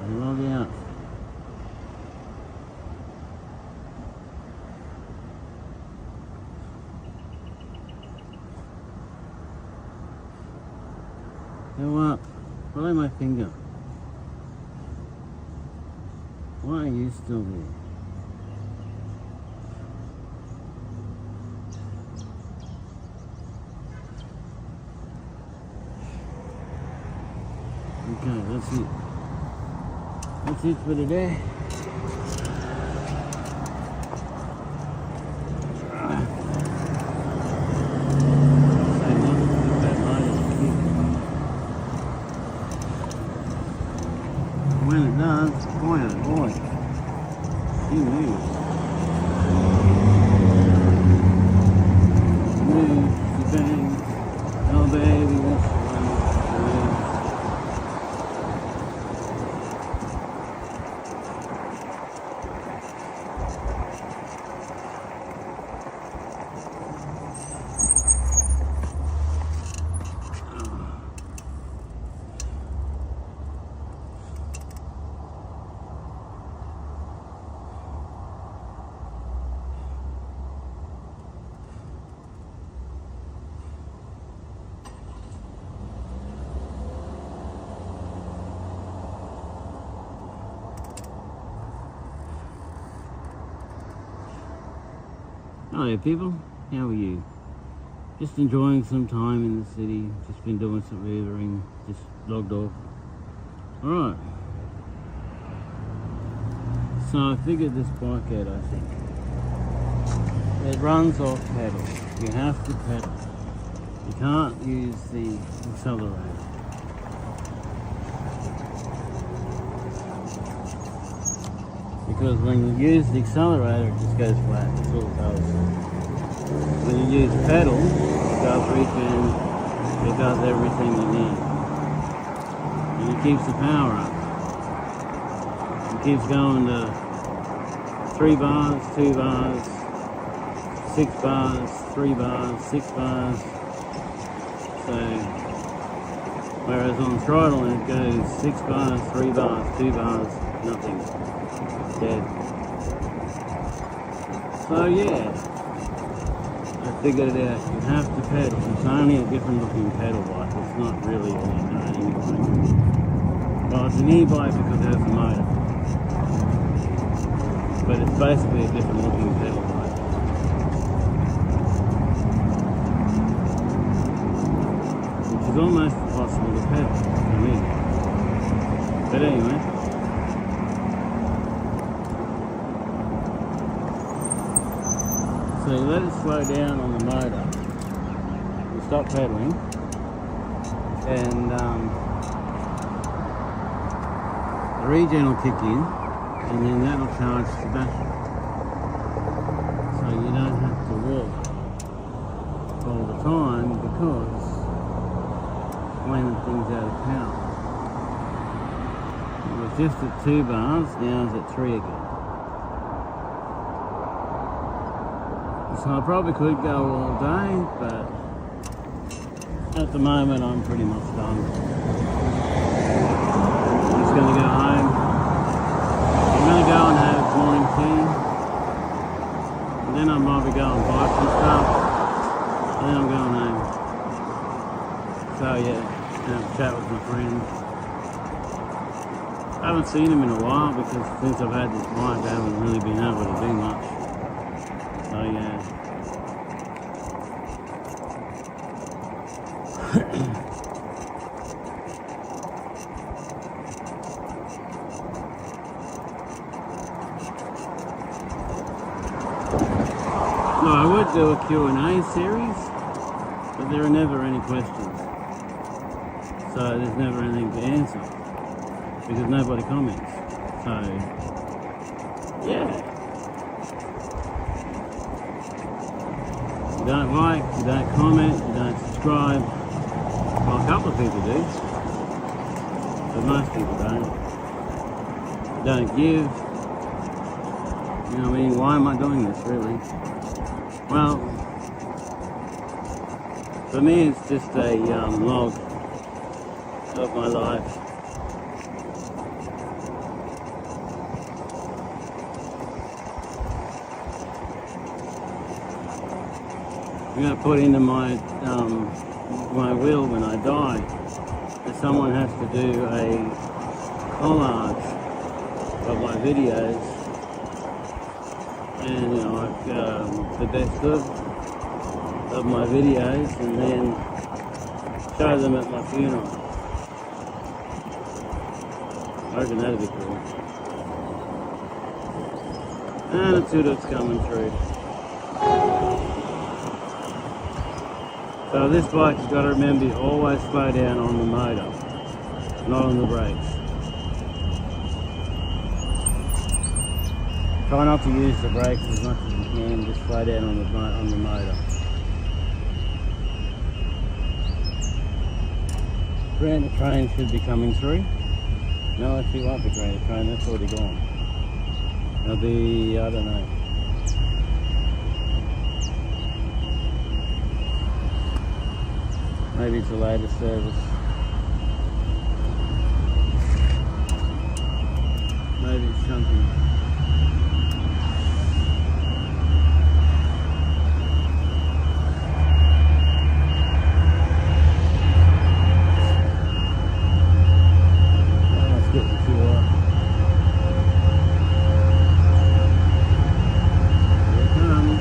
Log out. Go up. Follow my finger. Why are you still there? Okay, that's it. That's it for today. When it does, boy oh boy, you move. Move, you bang, oh baby, that's Hello people, how are you? Just enjoying some time in the city, just been doing some Ubering, just logged off. Alright. So I figured this bike out, I think. It runs off pedal. You have to pedal. You can't use the accelerator. Because when you use the accelerator, it just goes flat. That's all it does. When you use pedal, it does regen, it does everything you need. And it keeps the power up. It keeps going to 3 bars, 2 bars, 6 bars, 3 bars, 6 bars. So, whereas on throttle it goes 6 bars, 3 bars, 2 bars, nothing. Dead. So yeah, I figured it out. You have to pedal. It's only a different looking pedal bike. It's not really an e-bike. Well, it's an e-bike because it has a motor. But it's basically a different looking pedal bike. Which is almost impossible to pedal for me. But anyway. So you let it slow down on the motor, you stop pedaling, and the regen will kick in, and then that will charge the battery. So you don't have to walk all the time because when the thing's out of power. It was just at 2 bars, now it's at 3 again. So I probably could go all day, but at the moment I'm pretty much done. I'm just going to go home. I'm going to go and have morning tea. And then I might be going buy some stuff. And then I'm going home. So yeah, have a chat with my friends. I haven't seen him in a while because since I've had this bike I haven't really been able to do much. So yeah. No, I would do a Q&A series, but there are never any questions. So there's never anything to answer because nobody comments. So yeah. You don't like, you don't comment, you don't subscribe. Well, a couple of people do, but most people don't. You don't give. You know what I mean? Why am I doing this, really? Well, for me it's just a log of my life. I'm going to put into my will when I die that someone has to do a collage of my videos and you know like the best of my videos and then show them at my funeral. I reckon that'd be cool. And it's good it's coming through. So this bike, you've got to remember, you always slow down on the motor, not on the brakes. Try not to use the brakes as much as you can, just slow down on the motor. Granite train should be coming through. No, actually won't be granite train, that's already gone. It'll be, I don't know. Maybe it's a later service. Maybe it's something. Oh, it's getting too hot. Here it comes.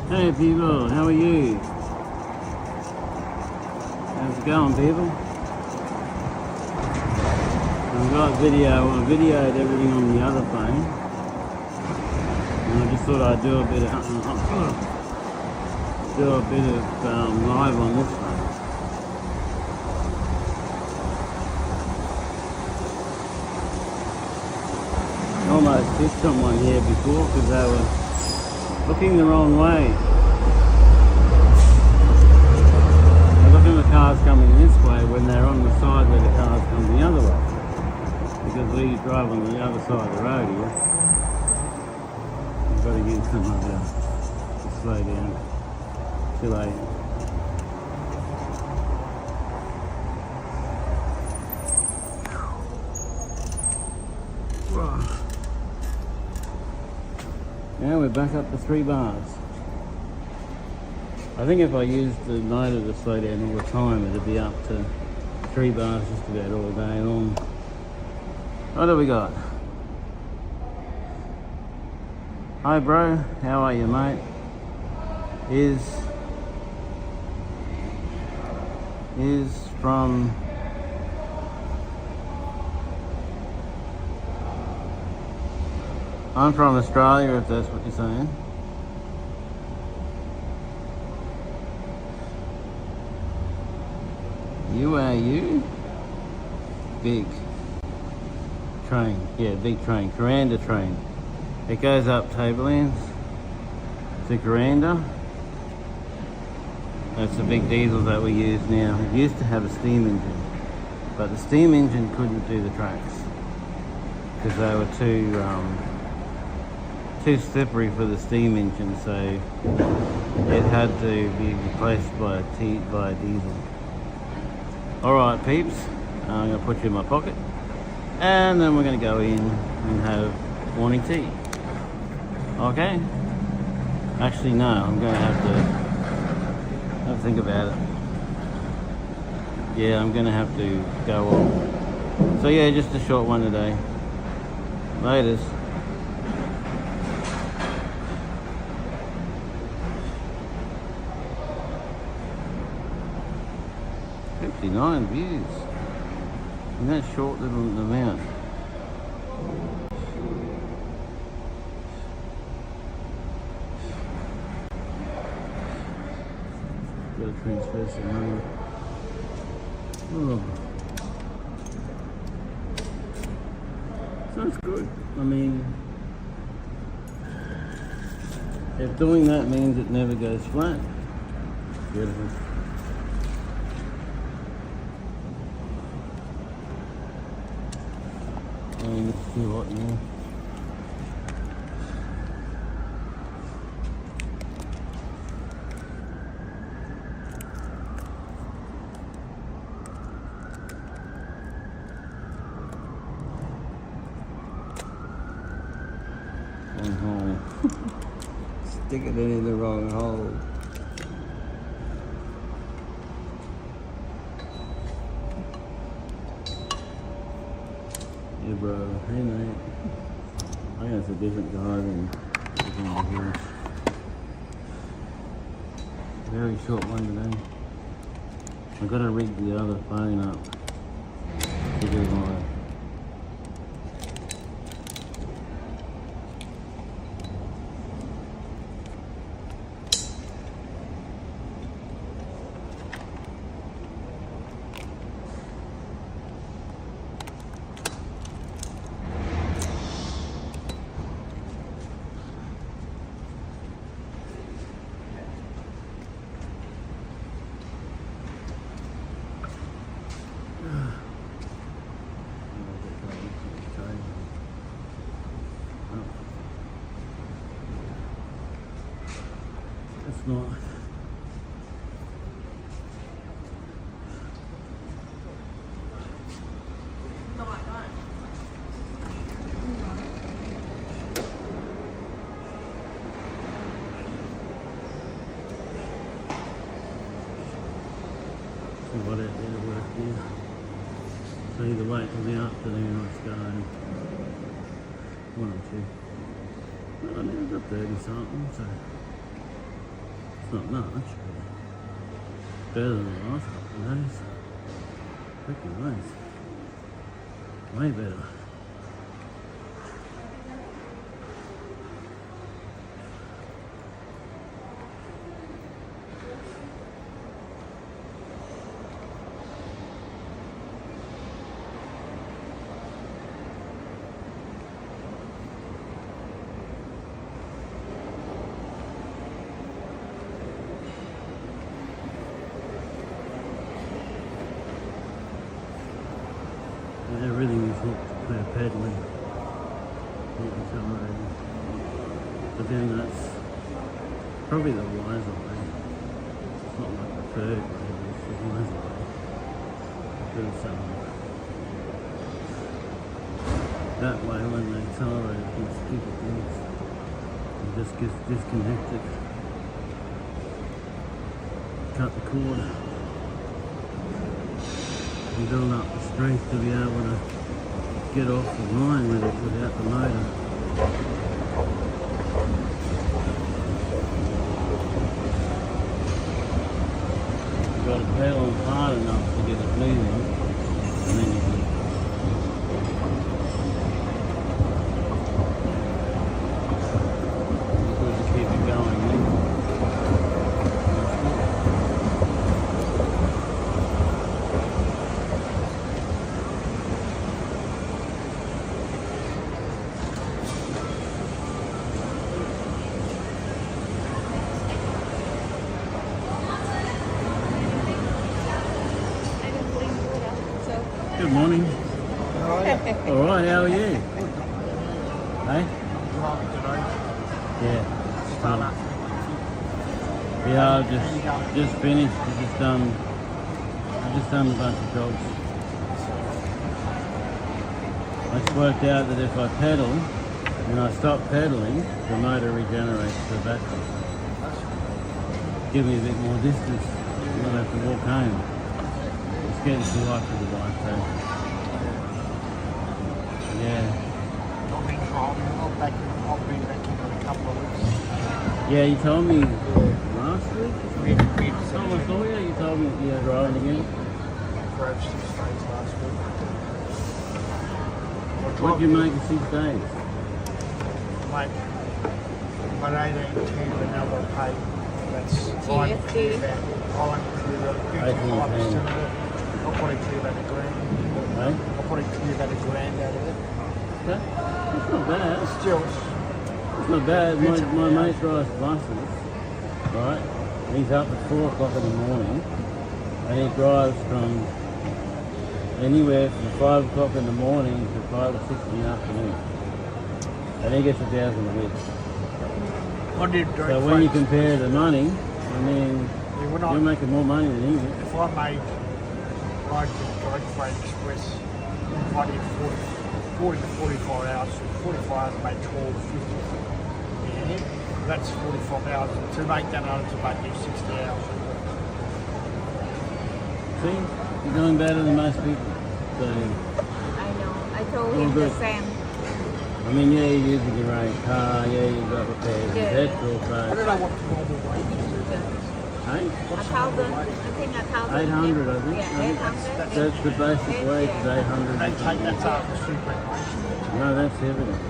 Hey people, how are you? How's it going, people? I've got I videoed everything on the other phone. And I just thought I'd do a bit of live on this phone. Almost hit someone here before because they were looking the wrong way. They're looking at the cars coming this way when they're on the side where the cars come the other way. Because we drive on the other side of the road here. We've got to get some of to slow down. Too late. Now we're back up to 3 bars. I think if I used the motor to slow down all the time, it'd be up to 3 bars just about all day long. What do we got? Hi bro, how are you mate? Is from I'm from Australia, if that's what you're saying. UAU? Big train. Yeah, big train. Coranda train. It goes up Tablelands to Coranda. That's the big diesel that we use now. It used to have a steam engine, but the steam engine couldn't do the tracks because they were too slippery for the steam engine, so it had to be replaced by a diesel. Alright peeps, I'm going to put you in my pocket and then we're going to go in and have morning tea. Okay? Actually no, I'm going to have to think about it. Yeah, I'm going to have to go on. So yeah, just a short one today. Laters. '59 views in that short little amount. Got to transfer some money. Oh. So that's good. I mean, if doing that means it never goes flat, beautiful. It's too hot now. Wrong hole. Sticking it in the wrong hole. Yeah, bro. Hey, mate. I think it's a different guy than here. Very short one today. I've got to rig the other phone up to do my It's not. See what it did work here. So either wait till the afternoon or it's going 1 or 2. I mean, I've got 30 something, so It's not much, but better than the last couple of days. Freaking nice. Way better. Everything is hooked to clear pedaling, accelerating. But then that's probably the wiser way. It's not my preferred way, but it's the wiser way. Because that way when they accelerate against stupid things, you just get disconnected. Cut the cord. You build up the strength to be able to get off the line with it without the motor. You've got to pedal hard enough to get it moving, and then you can keep it going. Good morning. All right, how are you? Hey? Yeah. Yeah, I've just finished. I've just done a bunch of jobs. I just worked out that if I pedal and I stop pedaling, the motor regenerates the battery. Give me a bit more distance. I don't have to walk home. It's getting too hot for the bike, so yeah. I've been back in a couple of weeks. Yeah, you told me last week. Time I saw you, you told me you're driving again. Drove 6 days last week. What did you make in 6 days? Mate, but 18 to another pay. That's fine. I'll probably clear about $1,000. Hey? I'll probably clear about $1,000 out of it. That's not bad. Still, It's not bad. My mate drives buses, right? He's up at 4 o'clock in the morning, and he drives from anywhere from 5 o'clock in the morning to 5 or 6 in the afternoon. And he gets $1,000 a week. I did So when you compare the money, I mean, when you're making more money than he is. if I did Direct Freight Express, I did 40 to 45 hours. 45 hours, I made 12.50. Yeah, that's 45 hours. To make that out, it's about 60 hours. See, you're doing better than most people. So, I know. I told Oh, him good. the same. I mean, yeah, you're using your own car, yeah, you've got repairs, Yeah. petrol, I don't so, know what the normal wage is. hey, 1,000. I think 1,000. 800, I think. Yeah, 800. That's the basic wage, is 800. They take that after superannuation. No, that's everything.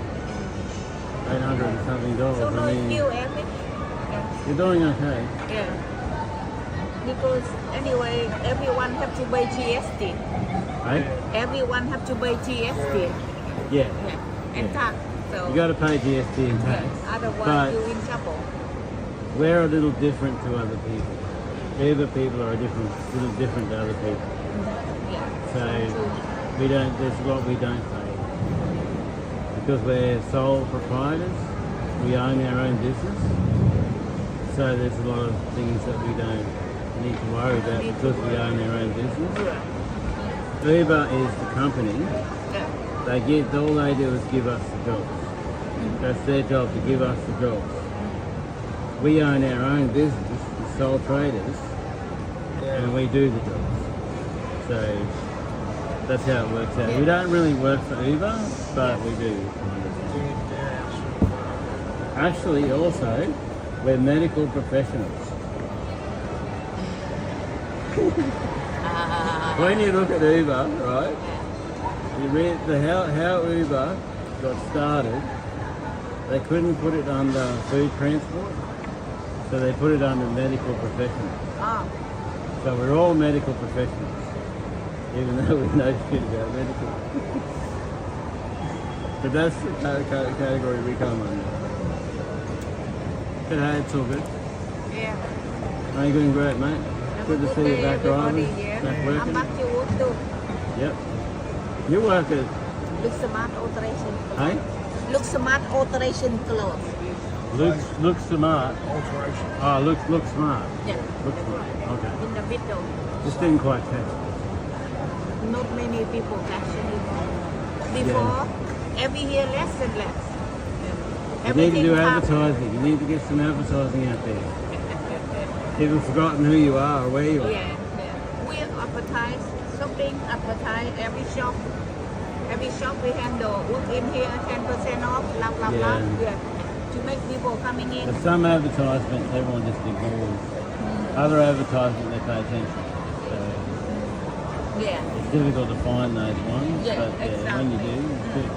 800 and something So dollars. no I mean, new average? Yeah. you're doing okay. Yeah. Because anyway, everyone have to pay GST. Hey? Everyone have to pay GST. Yeah. Yeah. And Yeah. tax. So You got to pay GST and tax. yeah. Otherwise But you're in trouble. we're a little different to other people. Other people are little different to other people. Yeah. So there's a lot we don't pay. Because we're sole proprietors, we own our own business. So there's a lot of things that we don't need to worry about because we own our own business. Uber is the company. Yeah. All they do is give us the jobs. That's their job, to give us the jobs. We own our own business, the sole traders, and we do the jobs. So that's how it works out. We don't really work for Uber, but we do. Actually, also, we're medical professionals. When you look at Uber, right? You read how Uber got started. They couldn't put it under food transport, so they put it under medical professionals. Ah, So we're all medical professionals, even though we know shit about medical. But that's the category we come under. G'day, it's all good. yeah. How you doing? Great, mate. Have Good a to see you day, back everybody, driving, yeah. back I'm working. back to work too. Yep. You work at, Look smart alteration. hey? Look smart alteration clothes. Looks smart. Alteration. Oh, look smart. Yeah. Look smart. Okay. In the middle. Just didn't quite catch. Not many people catch anymore. Before, every year less and less. You need to do half- advertising. You need to get some advertising out there. People have forgotten who you are or where you are. Yeah, yeah. We advertise shopping, advertise every shop. Every shop we handle. Walk in here, 10% off, blah, blah, blah. Yeah. Yeah. To make people coming in. There's some advertisements everyone just ignores. Other advertisements they pay attention. So Yeah, it's difficult to find those ones, Yeah, but when you do, it's good.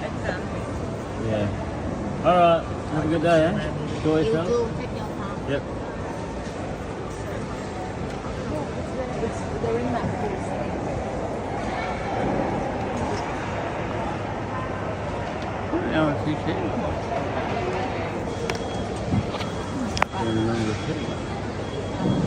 exactly. Yeah. All right. Have a good day, eh? Enjoy You yourself. do take your time. Yep. They're in that place. Now it's too cheap. Number 2.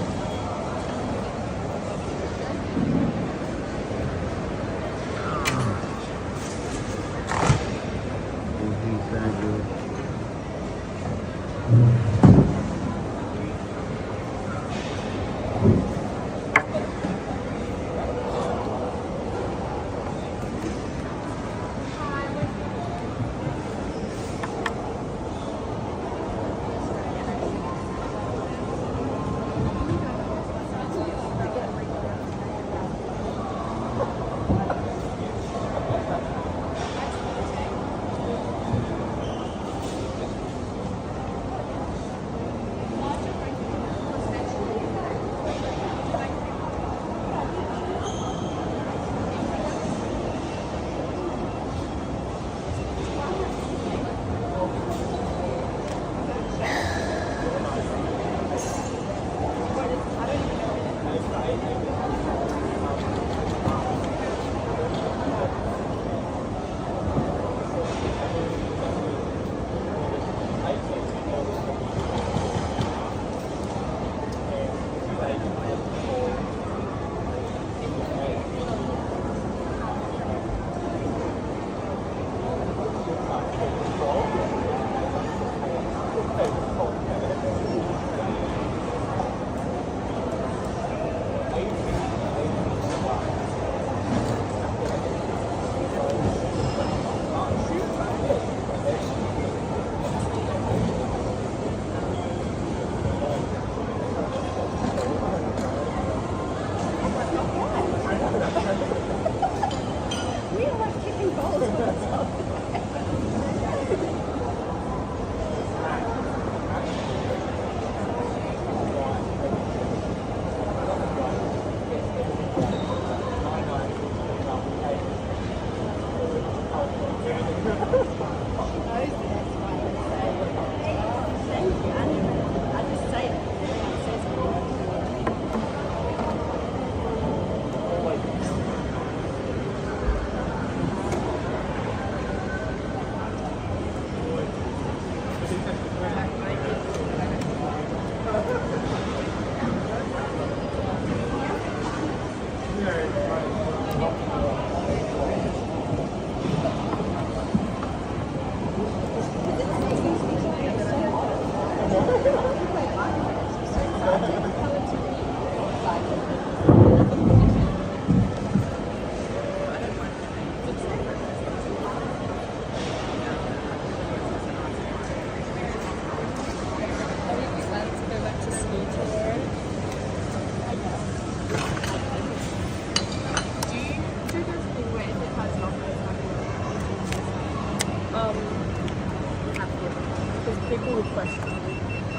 People request.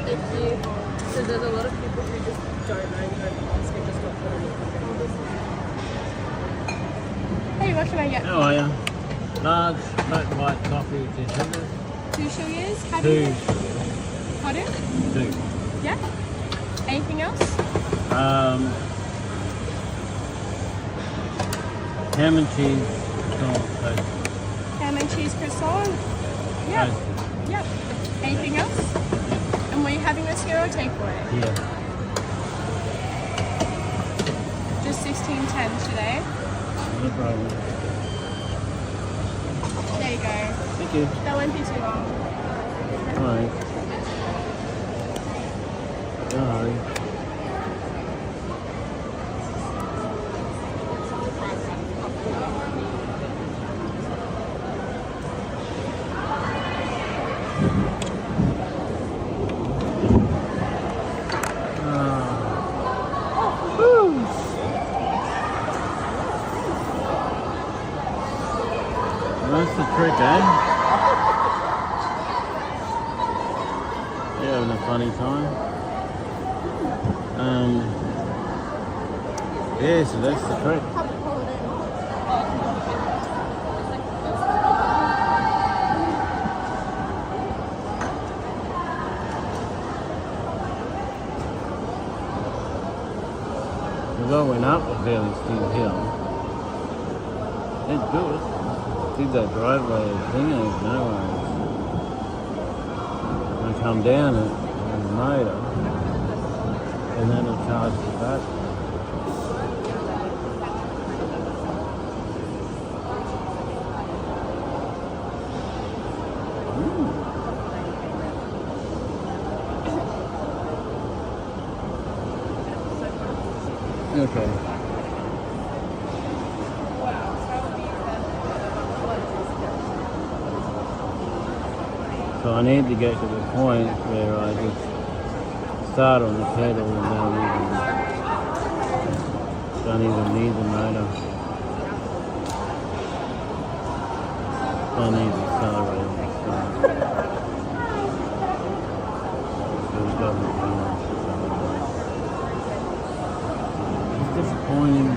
Thank you. So there's a lot of people who just don't know, you know, ask and just not put Hey, what can I get? How are you? Large, flat white coffee, 2 sugars. 2 sugars? How do 2 you? sugars. Pardon? 2. Yeah? Anything else? Ham and cheese, toast. Ham and cheese croissant? Yep. Toast. Yep. Anything else? And were you having this here or takeaway? Yeah. Just 16.10 today. No problem. There you go. Thank you. That won't be too long. Alright. No hurry. That's the trick, eh? You're having a funny time. Yeah, so that's the trick. Because I went up a fairly steep hill. It's good. Did that driveway thing, there's no worries. I come down it on the motor, and then it charges the battery. Okay. So I need to get to the point where I just start on the pedal and don't even need the motor. Don't need the accelerator to start. So it doesn't run off the accelerator. It's disappointing.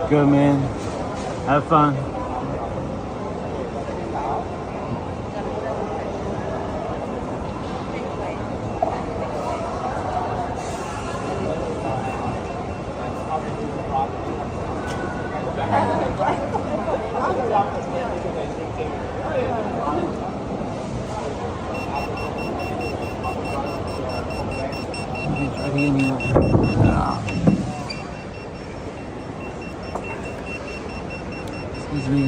Good, man. Have fun. Excuse me.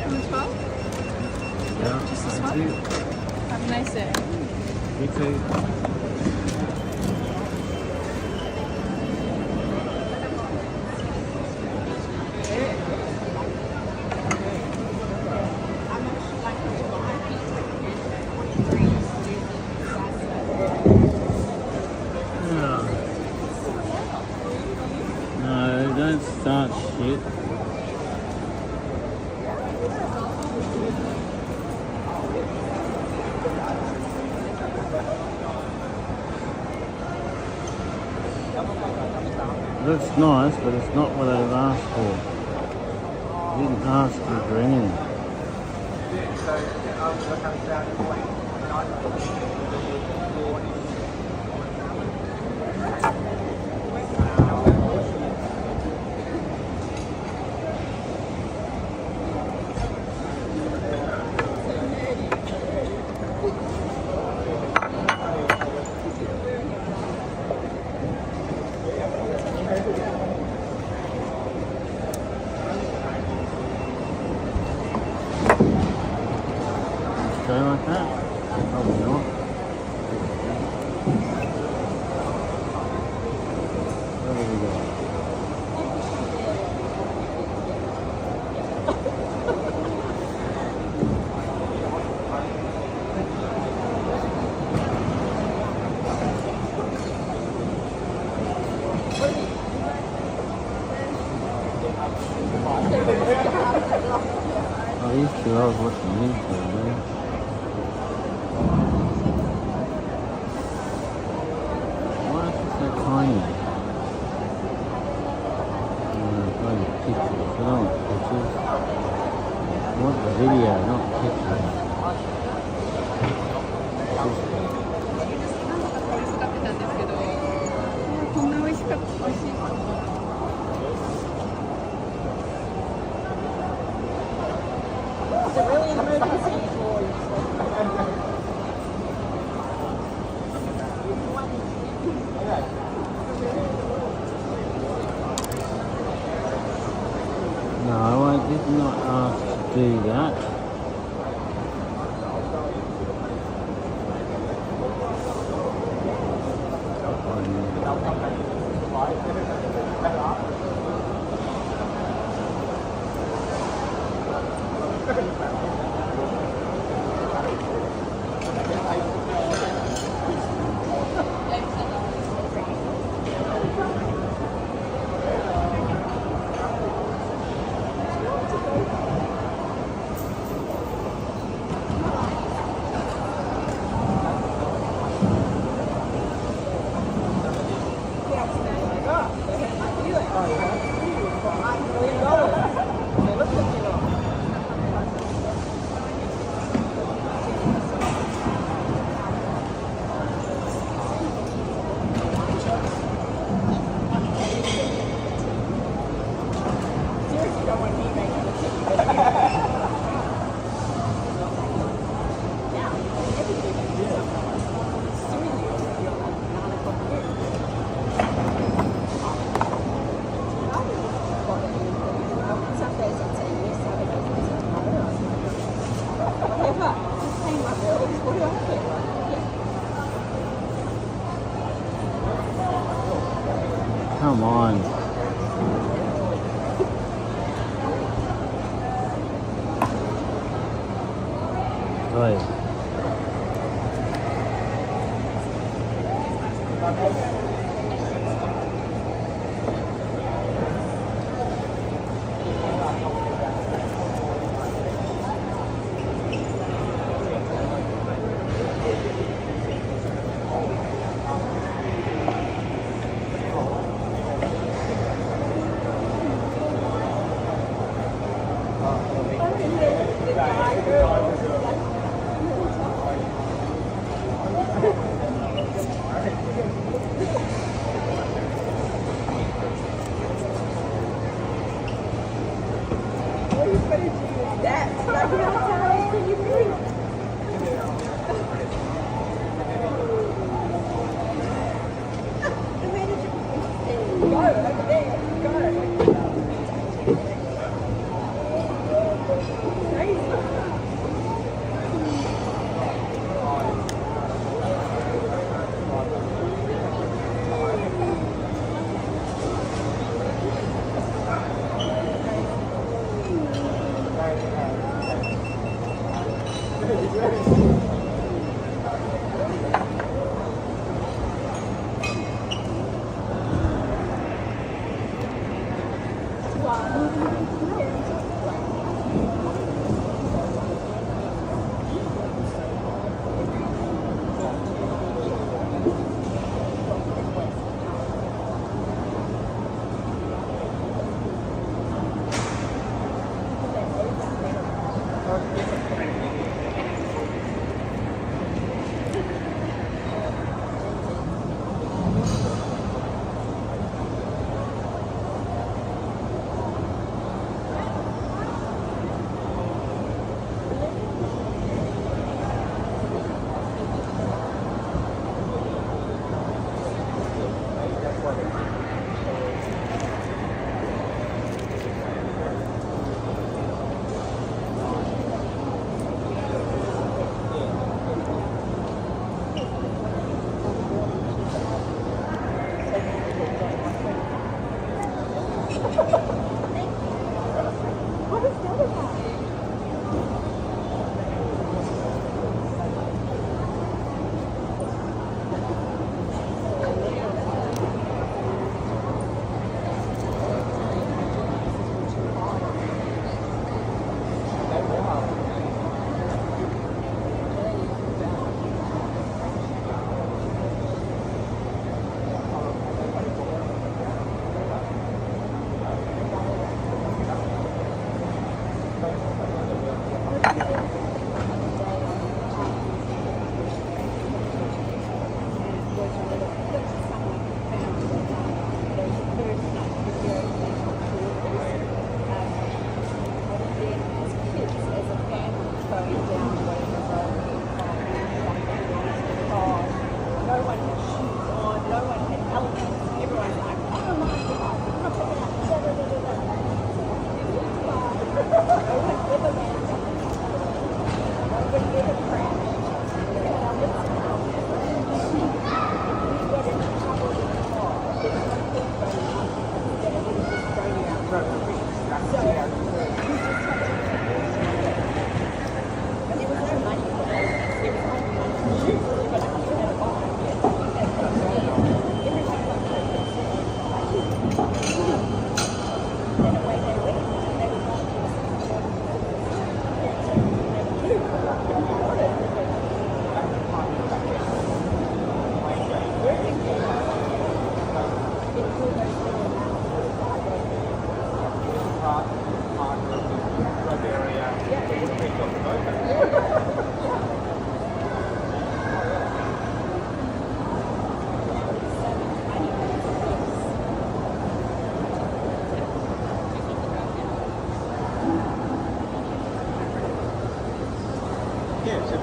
Number 12? Yeah. Just this one? Have a nice day. You too. No, don't start shit. Looks nice, but it's not what I've asked for. I didn't ask you for anything. Like that? Probably not. Where do we go? Oh, these two, I was watching these two, man. Tiny. Bloody pictures. I don't want pictures. I want the video, not pictures. Is it really an emergency? not asked to do that. Come on. Right.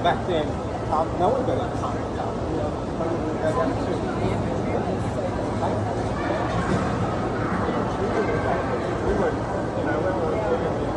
back then, no one got in car. Probably go down to we were, you know, when we were living in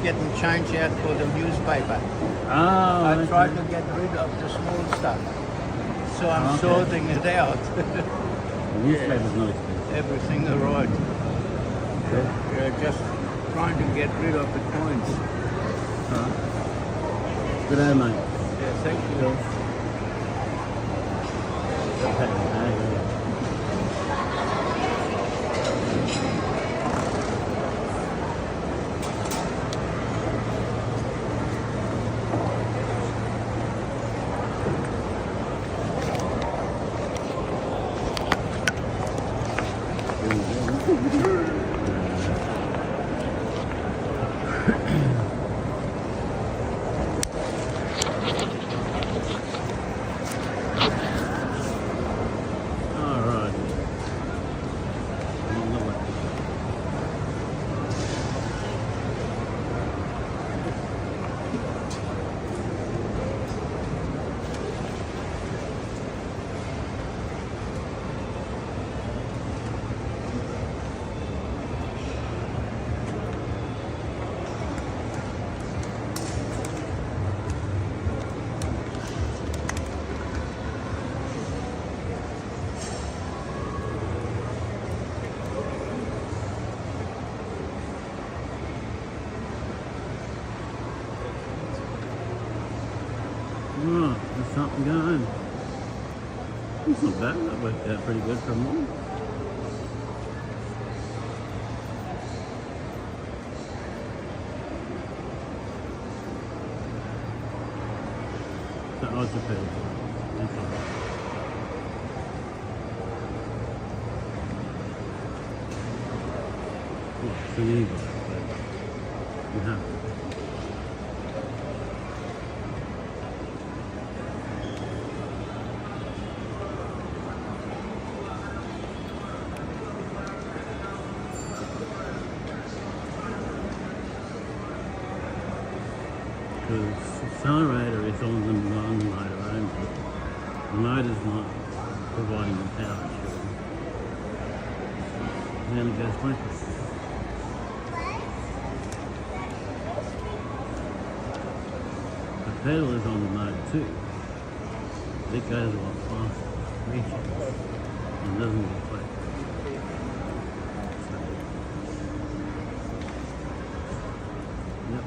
Getting change out for the newspaper. Oh, I tried to get rid of the small stuff, so I'm sorting it out. The newspaper's not expensive. Everything all right. We're just trying to get rid of the coins. Good day, mate. Yeah, thank you. Okay. Alright. On the way. Oh, there's something going. It's not bad, that worked out pretty good for a morning. The odds are pretty good. That's all right. Well, it's an e-bike, but you have to. Because the accelerator is on the motor only. The motor's not providing the power, sure. And then it goes quicker. The pedal is on the motor too. It goes a lot faster, reaches, and doesn't get flat. Yep.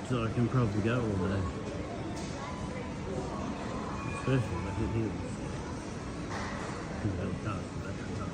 So I can probably go all day. Especially if I hit hills. Because that'll cost me that time.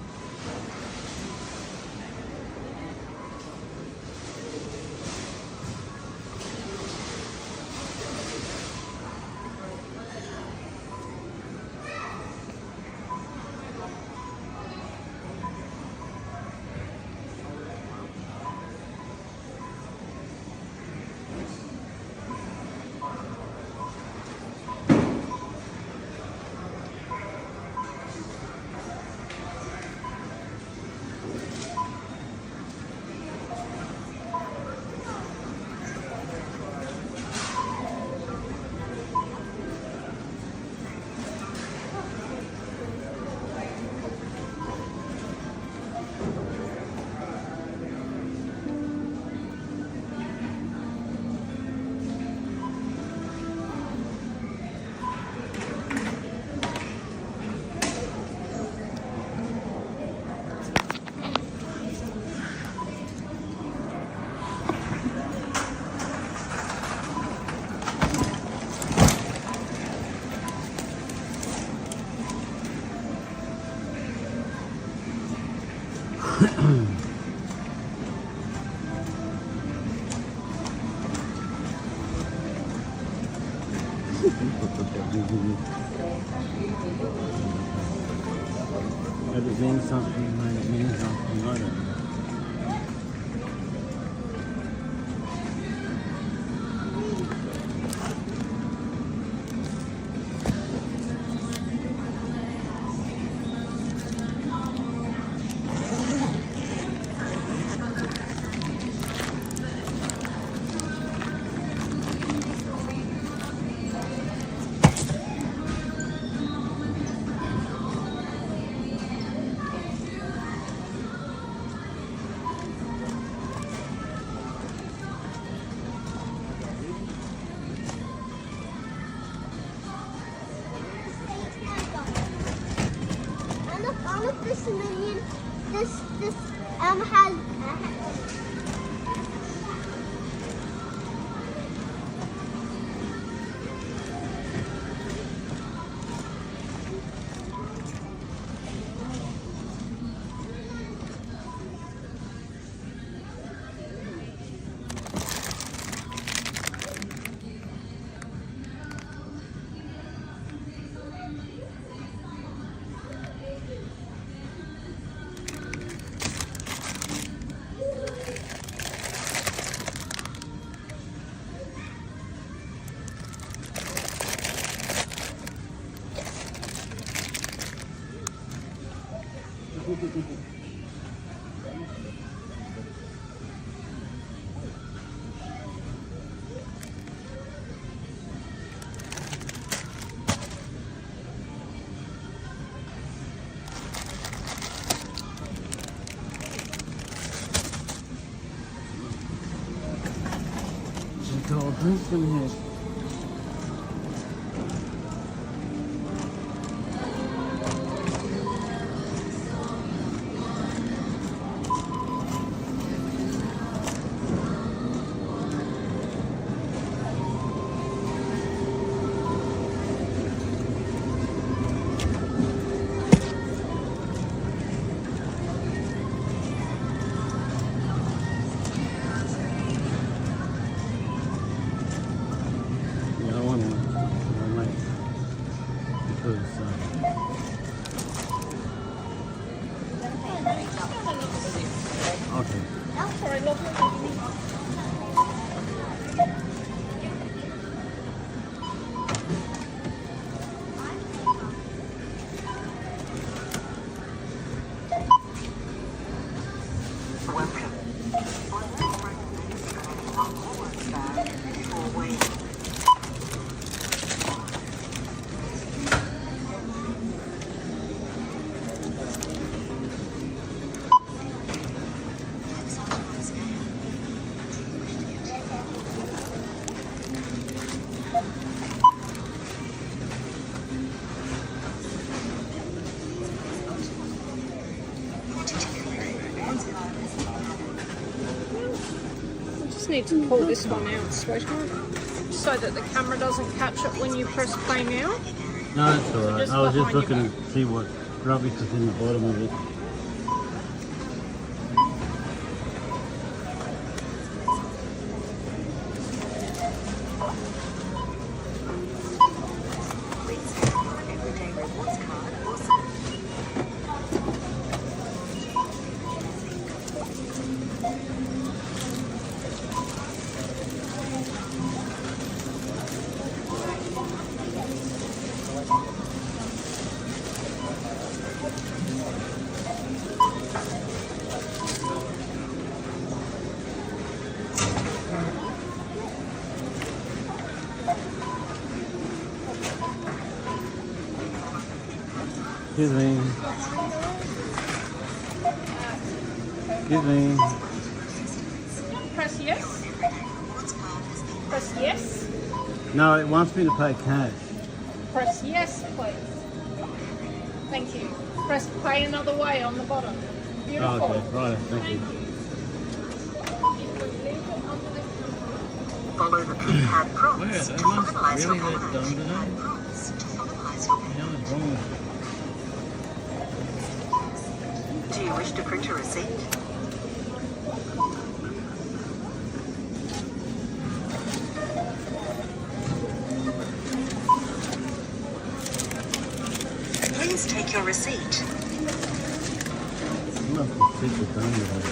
If it means something, then it means something. I don't know. all of this million, this has. Cold drinks in here. Need to pull this one out, sweetheart, so that the camera doesn't catch it when you press play now. No, that's alright. Just I was just behind you, looking to see what rubbish is in the bottom of it. Excuse me. Excuse me. Press yes. Press yes. No, it wants me to pay cash. Press yes, please. Thank you. Press pay another way on the bottom. Beautiful. Oh, okay, right, thank you. Follow the keypad prompts Where? to They must finalize your really let payment. dumb today. Prompts to finalize your payment. What's wrong with it? Do you wish to print a receipt? Please take your receipt. I'm not going to sit with dumb today.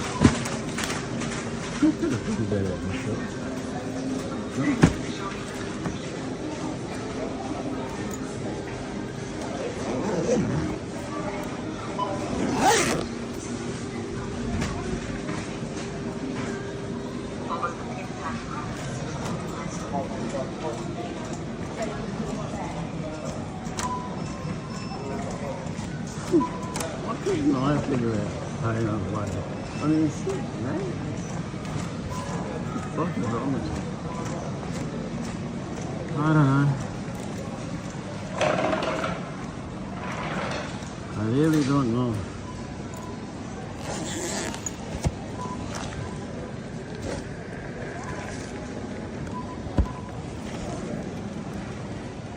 I could have figured that out myself. No? Why couldn't I figure out how to play it? I mean, shit, man. What the fuck is wrong with me? I don't know. I really don't know.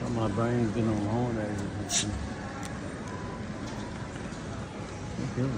But my brain's been on holidays. I feel it.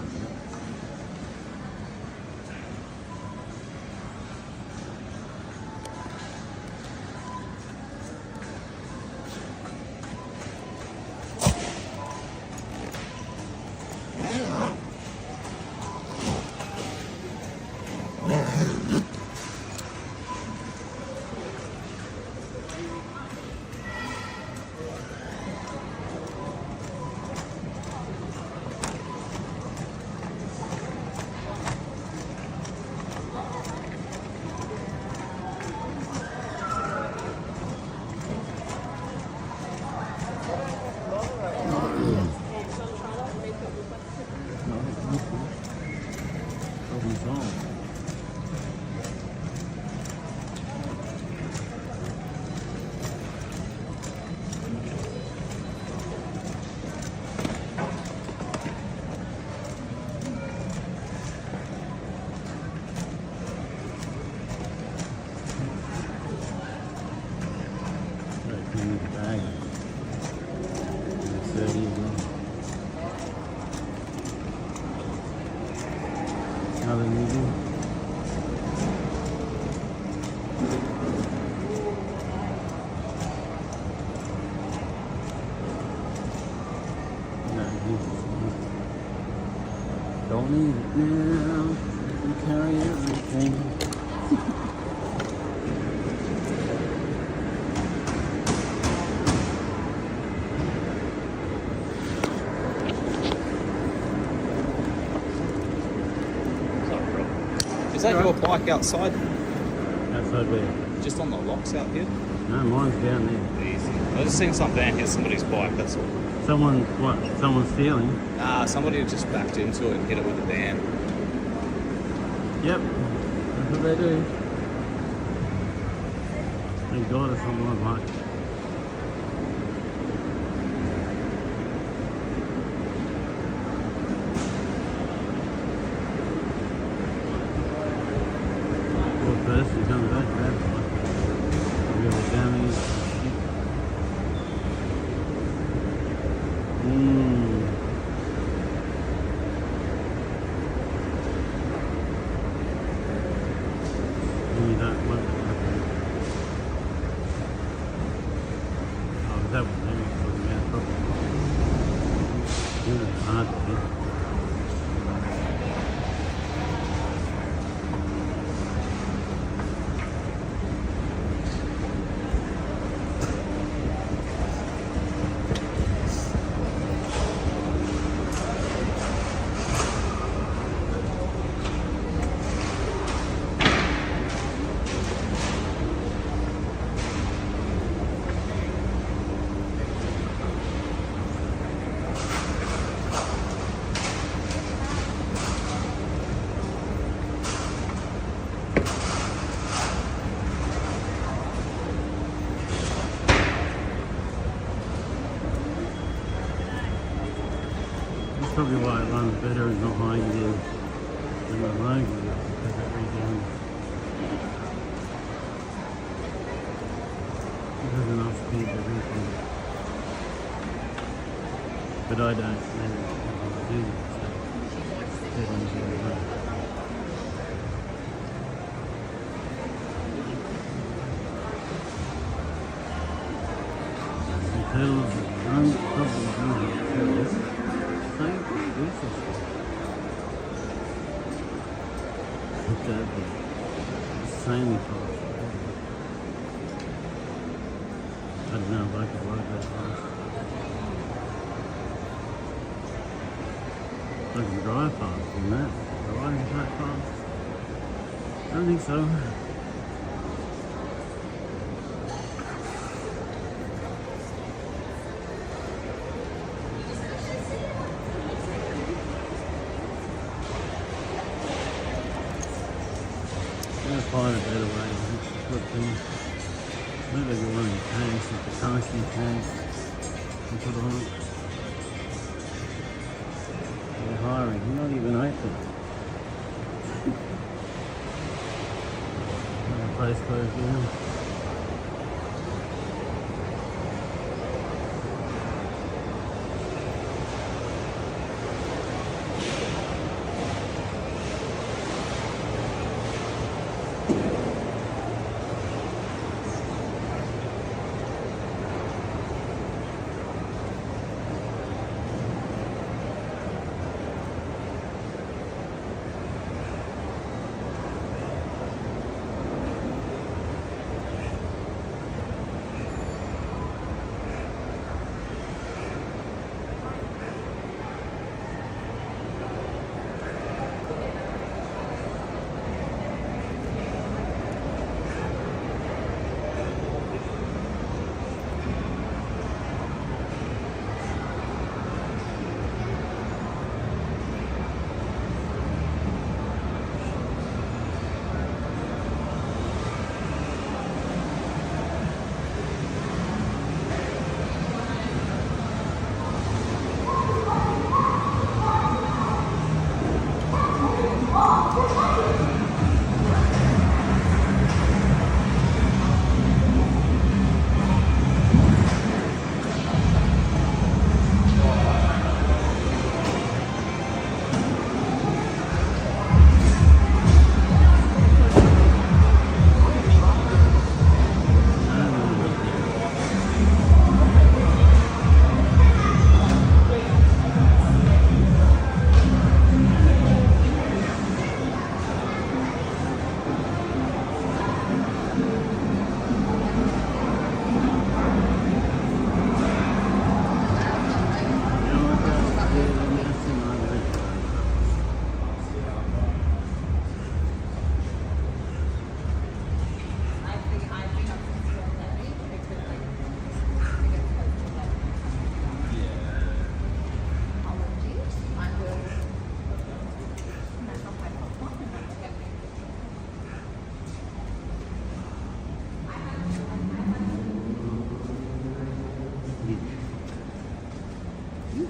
Don't need it now. You can carry everything. Is that your bike outside? Outside where? Just on the locks out here? No, mine's down there. Easy. I just seen something down here, somebody's bike, that's all. Someone, what? Someone's stealing? Nah, somebody just backed into it and hit it with a van. Yep, that's what they do. Thank God it's on my bike. Poor person comes back to that bike. Really damaged. Probably why it runs better in the high gears than the low gears, because it rebounds. It has enough speed to rebound. But I don't do that, so it's dead easy to run. The pedals are probably easy. Insanely fast. I don't know if I could ride that fast. I can drive faster than that. Riding that fast? I don't think so. Find a better way to put things. Maybe go on the tanks, like the tungsten tanks, and put on it. not even open. The place closed down.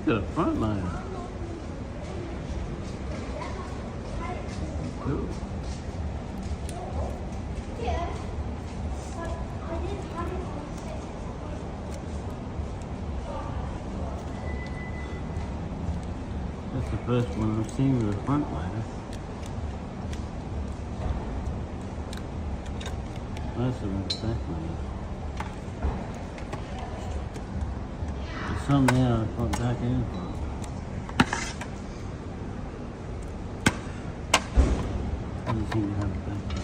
Got a front line. Cool. That's the first one I've seen with a front ladder. Most of them are back ladder. Some now I've got back in for. Doesn't seem to have a back ladder.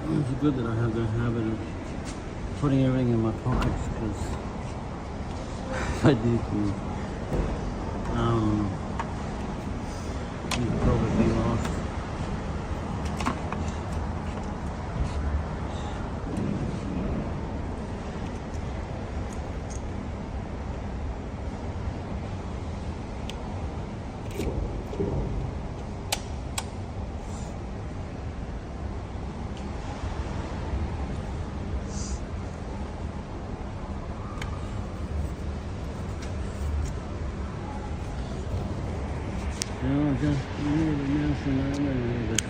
It's good that I have the habit of putting everything in my pockets because I do think you'd probably be lost. Just really messing around a little bit.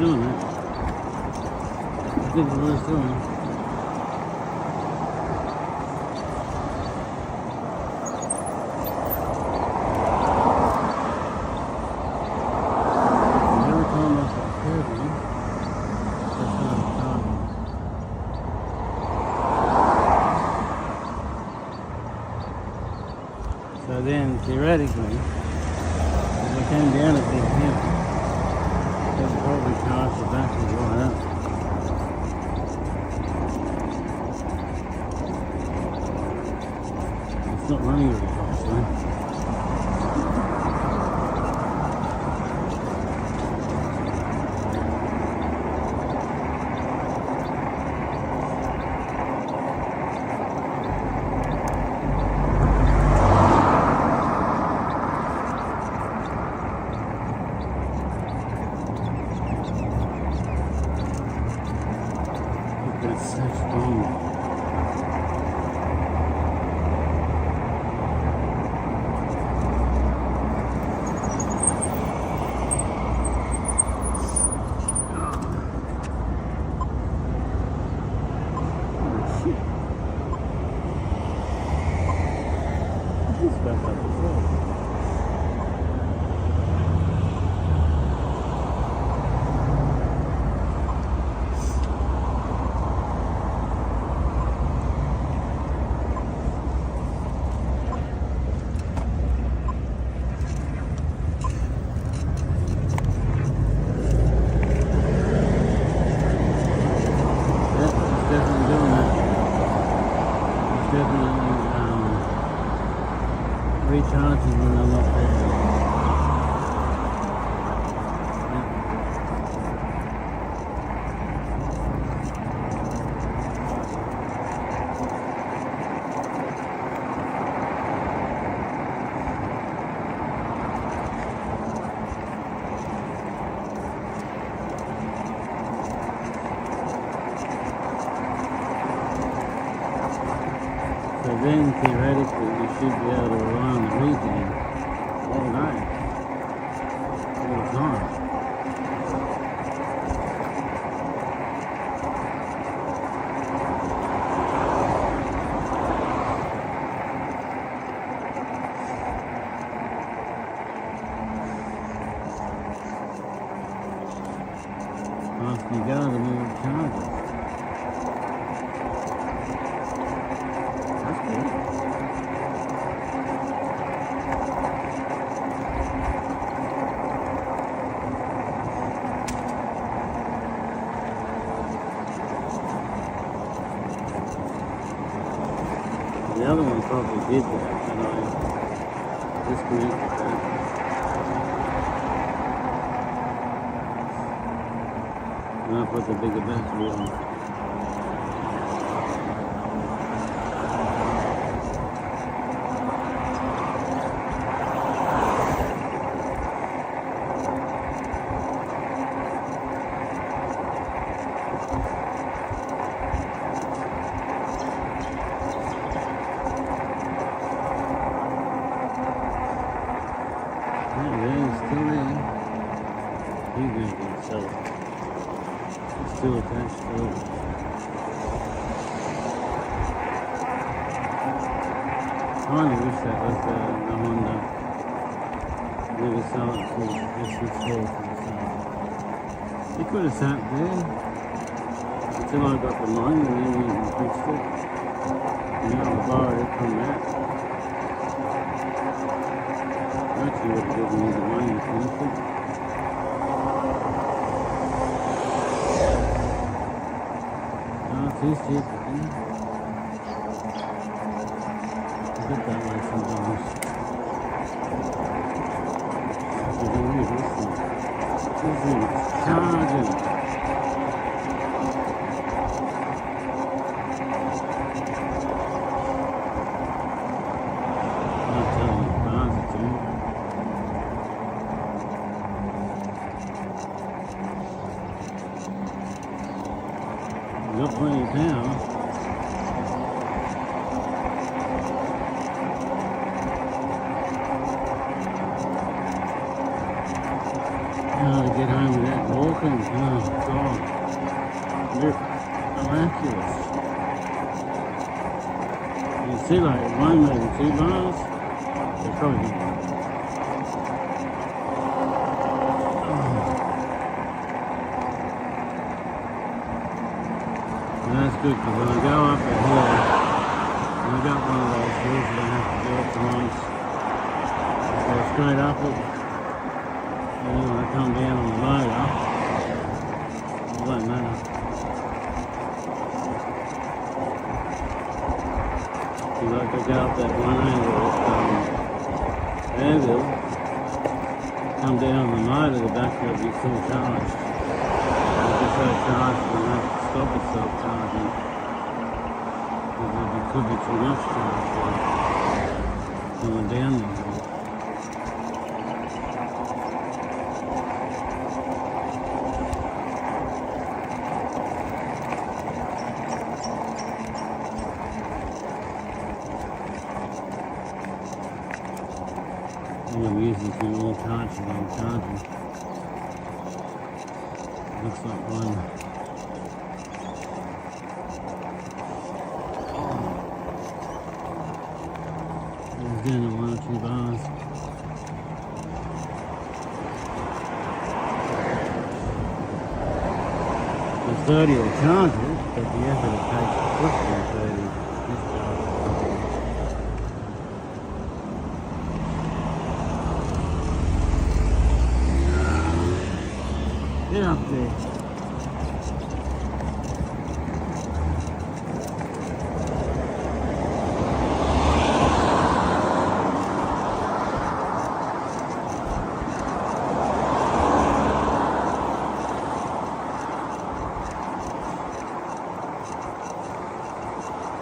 doing it. I think it's what it's doing. Every time I start curving, that's not a problem. So then, theoretically, if I came down a big hill, it would probably charge the battery right up. It's not running very fast, though. That's so strong. Oh shit. This is back up before. Definitely doing that. It's definitely recharging when I'm not there. So then theoretically you should be able to rely on the weekend all day, all the time. After you go, the more it charges. That's good. The other one probably did that, and I disconnected that. And I put the bigger battery on. Still there. He's going to sell it. It's still attached to it. I only wish that was the Honda. Never sell it to just install to the sale. It could have sat there until I got the money and then went and fixed it. And now I borrowed it from that. Actually would have given me the money to finish it. Oh, it's too stupid, man. I get that way sometimes. You can read this thing. This thing is charging. I'm telling you, bars are too. Got plenty of power. Oh, to get home without walking. Oh. miraculous. You see, like, one, maybe 2 bars. They're probably good. And that's good, because when I go up a hill, and I got one of those hills that I have to do it for once, just go straight up it, and then when I come down on the motor, it won't matter. Like I go up that one angle at Airville, come down the motor, the battery will be full charged. It'll be so charged and have to stop itself charging. Because it could be too much charge going down there. I'm using some more chargers on charging. Looks like one. It's down to 1 or 2 bars. There's 30 of the chargers, but the effort it takes to push them 30 discharges. Get up there.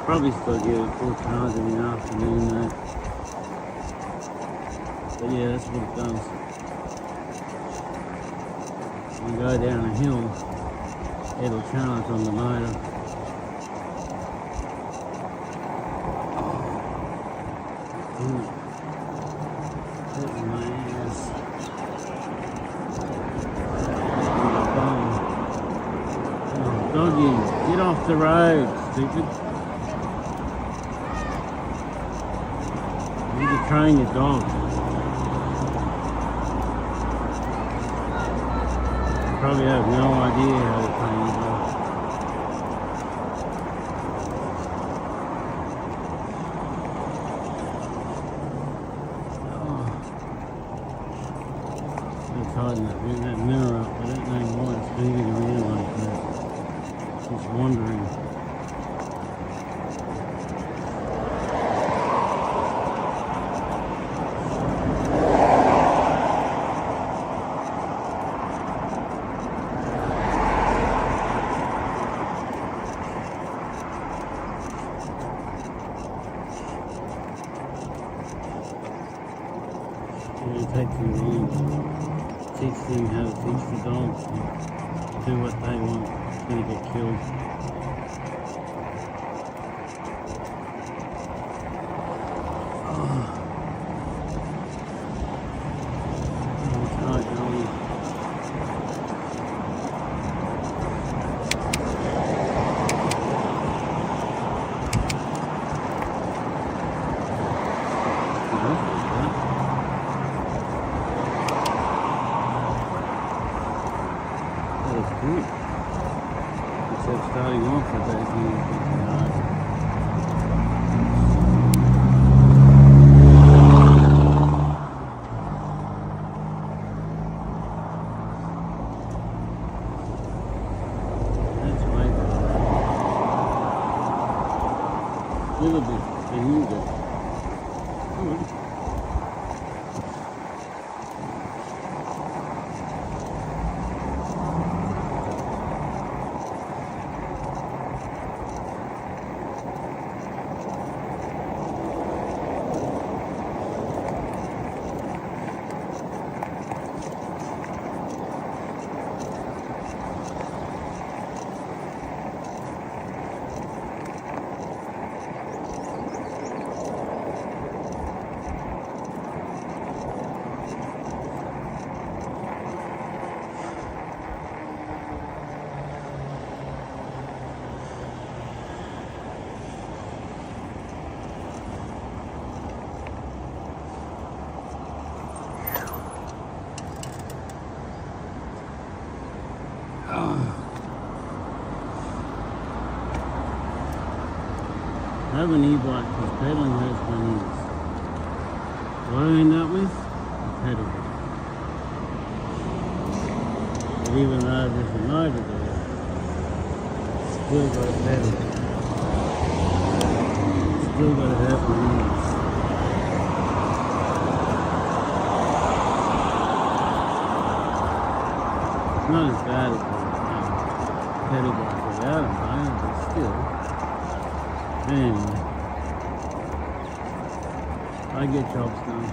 Probably still give it full charge in the afternoon though. But yeah, that's what it does. When you go down a hill, it'll charge on the motor. Hurting my ass. Oh, doggy, get off the road, stupid. You need to train your dog. Probably have no idea how to train a dog. It's hiding that mirror up. I don't know why it's moving around like that. It's wandering. It'll take too long to teach them how to teach the dogs to do what they want. It's going to get killed. It's hard going. That's good. Except starting off with those things. That's way better. A little bit. A little bit. Good. have an e-bike because pedaling hurts my knees. What do I end up with? A pedal bike. But even though there's a motor there, still got a pedal. Still got to hurt my knees. It's not as bad as the pedal bike without a motor, but still. Anyway, I get jobs done.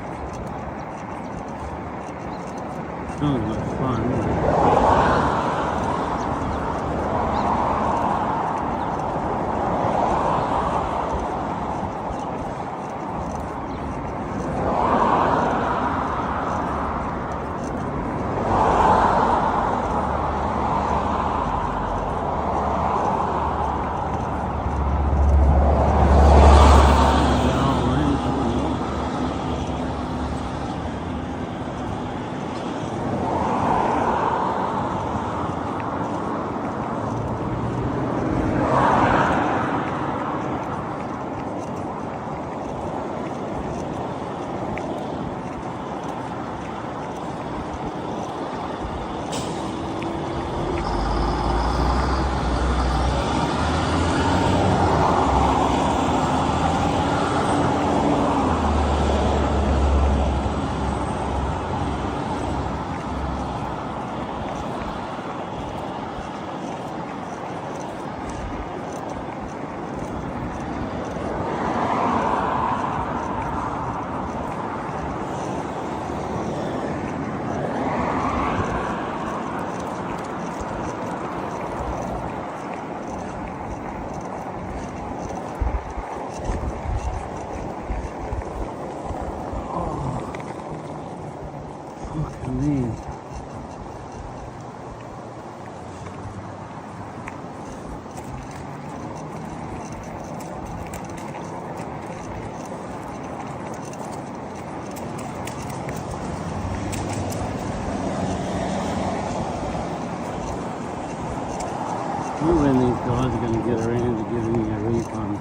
It's not as much fun, is it? Me. When these guys are going to get around to giving me a refund.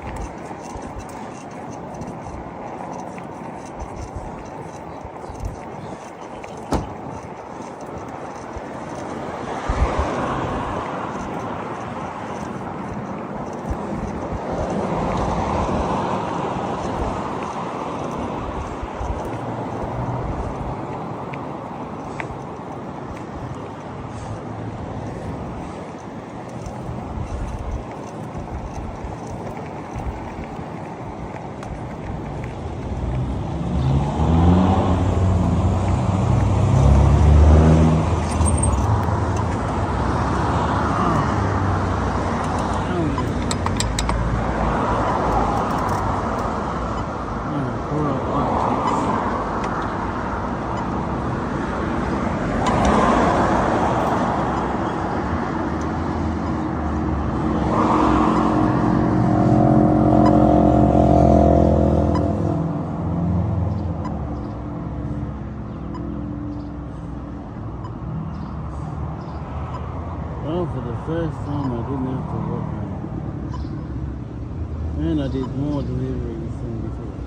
Well, for the first time I didn't have to walk home. And I did more deliveries than before.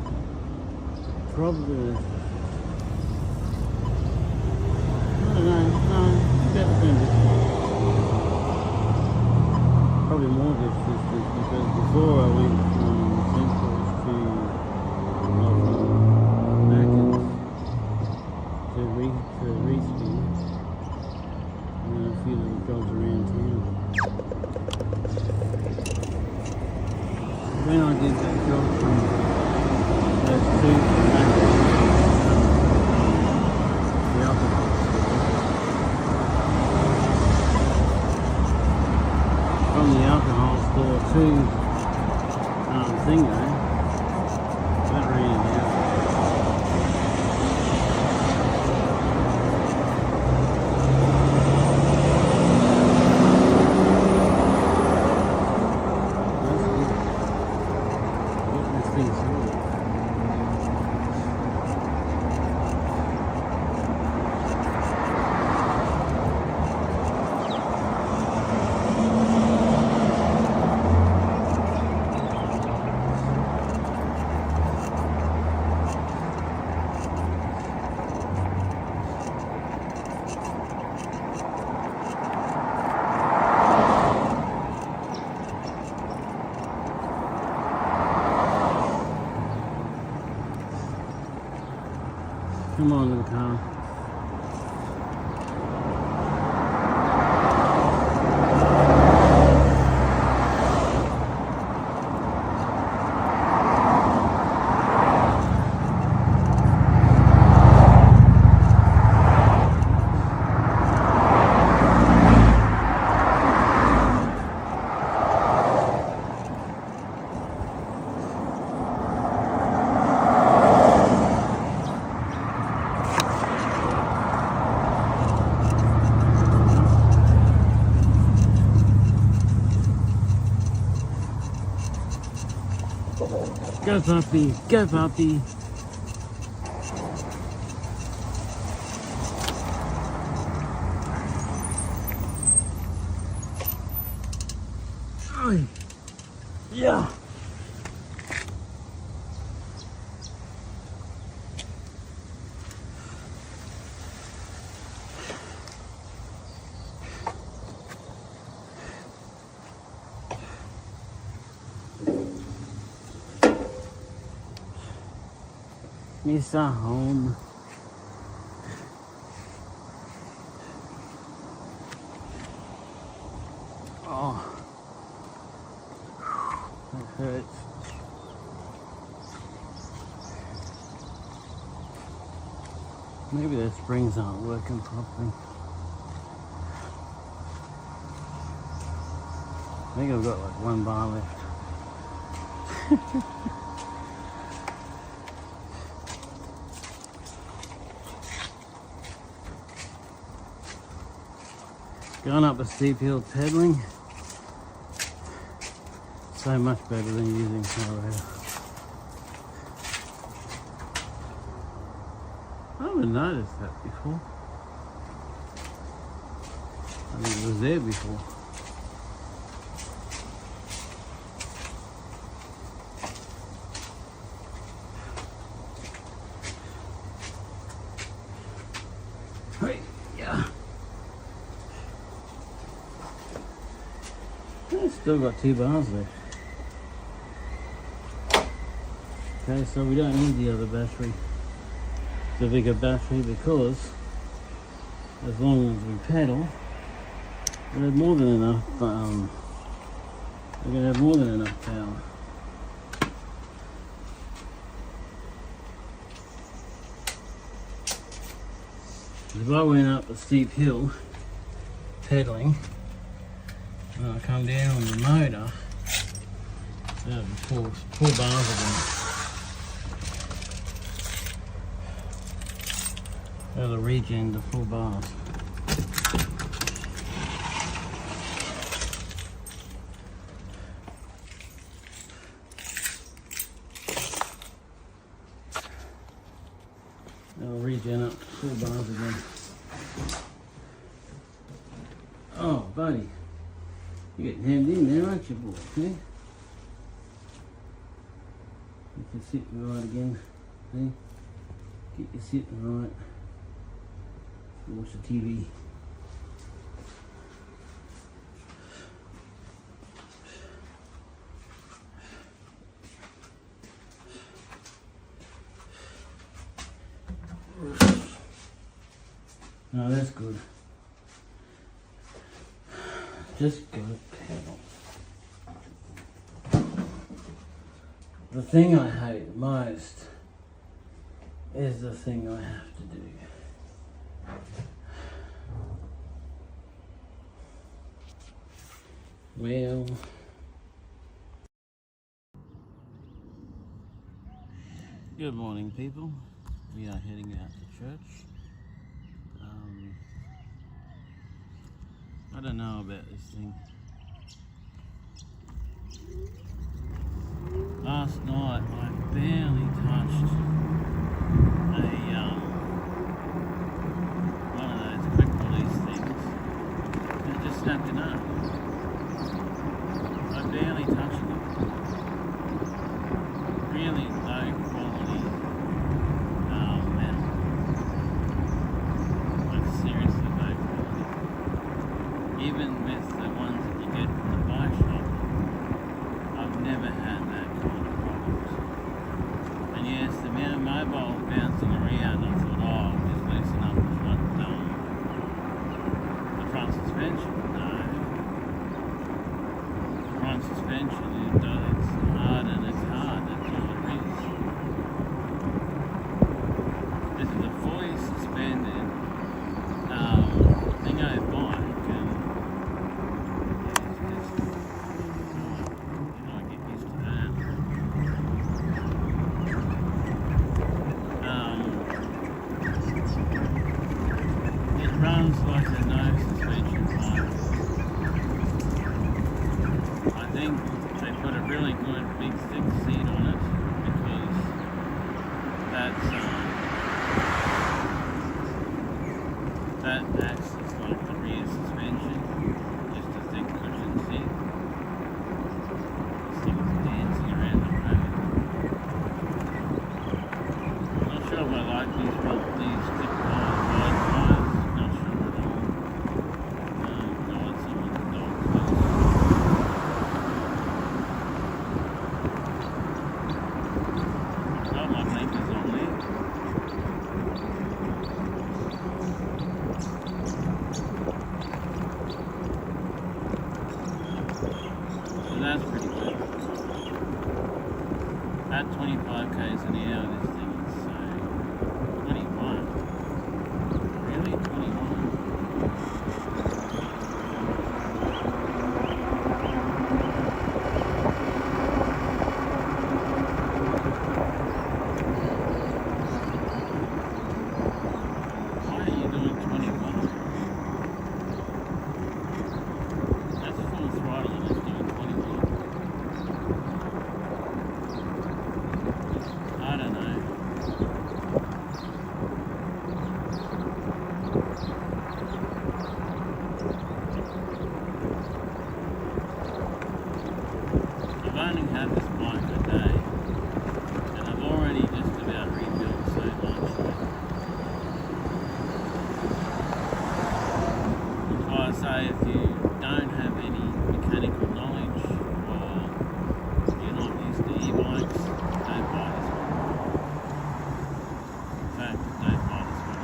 Probably, I don't know, about the same distance. Probably more distance because before I went from Central to Mackins to Reespin. A few little jobs around town. When I did that job from those two the alcohol store, from the alcohol store to Thingo, that ran an hour. Come on, little car. Go puppy, go puppy. Oh, yeah. Mr. Home. Oh, that hurts. Maybe the springs aren't working properly. I think I've got like one bar left. Going up a steep hill pedaling, so much better than using power. I haven't noticed that before. I think it was there before. Hey, yeah. Still got 2 bars left. Okay, so we don't need the other battery, the bigger battery, because as long as we pedal, we have more than enough. We're gonna have more than enough power. If I went up a steep hill pedaling, and I come down on the motor, that'll be four bars again. That'll regen to 4 bars. That'll regen up to 4 bars again. Oh, buddy. You're getting hemmed in there, aren't you, boy? See? You can sit right again. See? Get you sitting right. Watch the TV. No, that's good. Just go pedal. The thing I hate most is the thing I have to do. Well, good morning, people. We are heading out to church. I don't know about this thing. Last night I barely touched one of those quick release things, and it just snapped it up. I barely touched it. Really low quality metal. Like seriously low quality. Even with the ones that you get from the bike shop, I've never had that kind of problems. And yes, the mobile bouncing around, I thought, oh, suspension. It's hard and it's hard. That's all it is. This is a fully suspended Dingo bike, and it's just, you know, get used to that. It runs like a no suspension bike. I think they put a really good big thick seat on it because that's that acts as like the rear suspension, just a thick cushion seat. This thing's dancing around the road. Not sure if I like these thick wide tires. Not sure at all. God, someone's dog close. Got my blinkers on there. So that's pretty good. At 25 k's an hour, this thing is so 21. Really, 21? Why are you doing 21? That's full throttle and it's doing 21. I don't know. I've only had this bike a day, and I've already just about rebuilt so much of it. That's why I say if you don't have any mechanical knowledge or you're not used to e-bikes, don't buy this one. In fact, don't buy this one.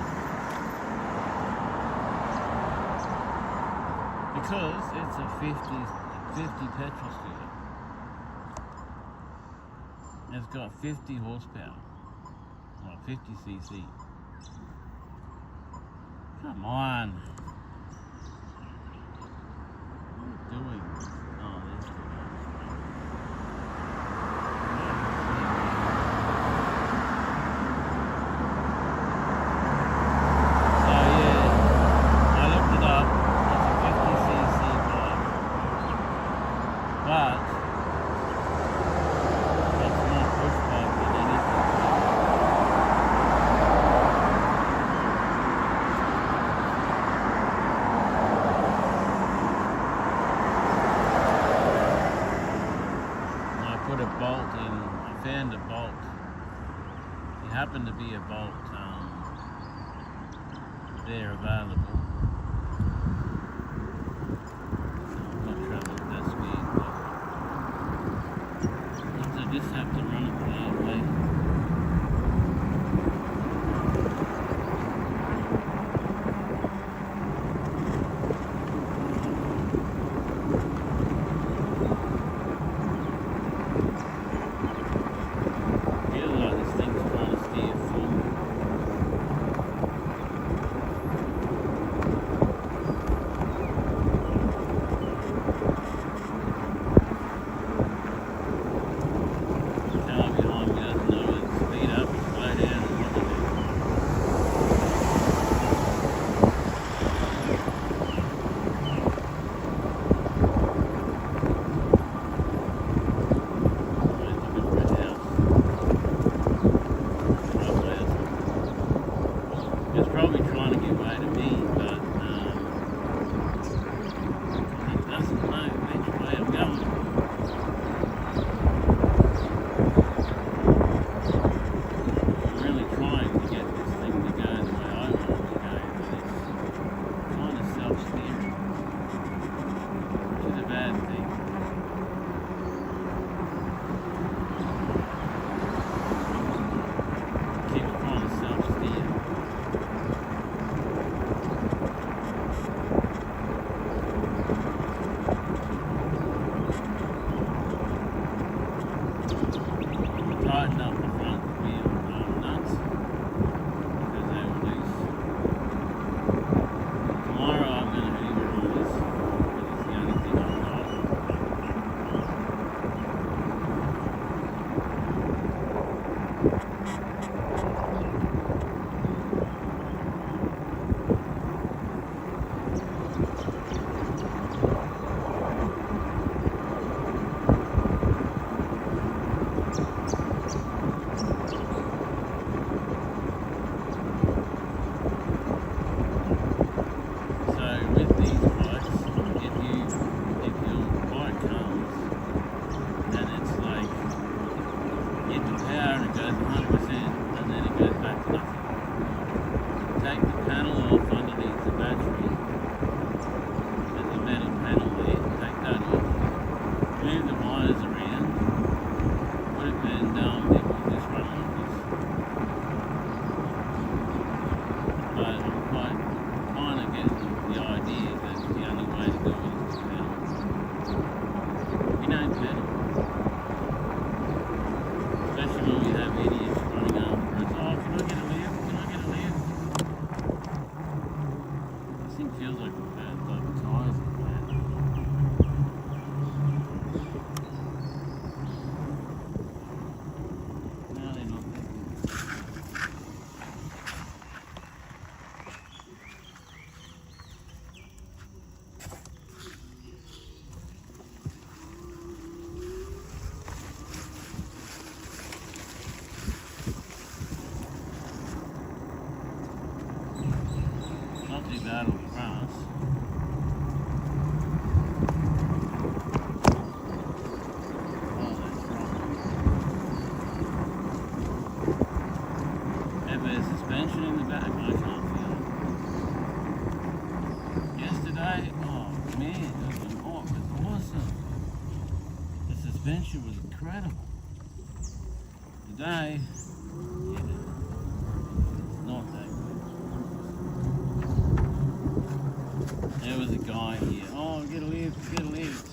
Because it's a 50 petrol scooter. It's got 50 horsepower, or 50 cc. Come on. What are you doing? Oh, there's the So yeah, I looked it up. It's a 50cc bike, but it's more push bike than anything. I put a bolt in. I found a bolt. It happened to be a bolt there available. So I'm not sure if that's weird, but I just have to run it the hard way. Feels like this thing's trying to steer forward. Tell goes 100% and then it goes back to nothing. Take the panel off underneath the battery. There's a metal panel there. Take that off. Move the wires around. Put it and it will just run like this. But I'm quite kind of getting the idea that the only way to do it is to pedal. We don't pedal. Especially when we have idiots running after us. Oh, can I get a lift? Can I get a lift? This thing feels like we've had like tires in there. No, they're not there. Not too bad on the grass. Oh, that's strong. Have a suspension in the back, I can't feel it. Yesterday, oh man, it was awesome. The suspension was incredible. Today, yeah, it's not that good. There was a guy here. Oh, get a lift, get a lift.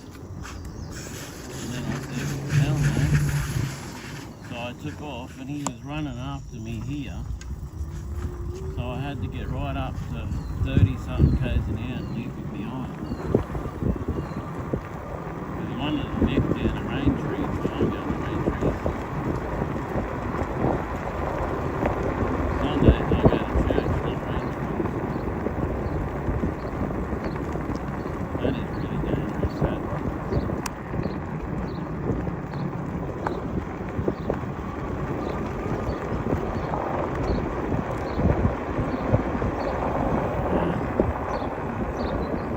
And then I said, hell no. So I took off and he was running after me here. So I had to get right up to 30 something k's an hour and leave him behind. Because he wanted to nick down a rain tree, so I'm down the rain trees. Sunday I go to church, not rain trees. That is really dangerous, that.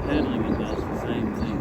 Handling it does the same thing.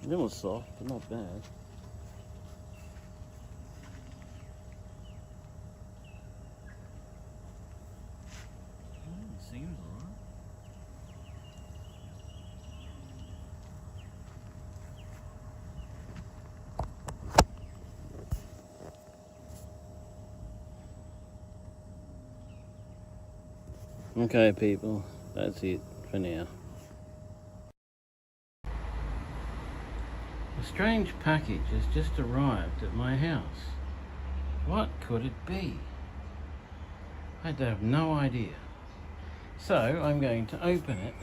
A little soft, but not bad. Seems alright. Okay, people, that's it for now. A strange package has just arrived at my house. What could it be? I have no idea. So I'm going to open it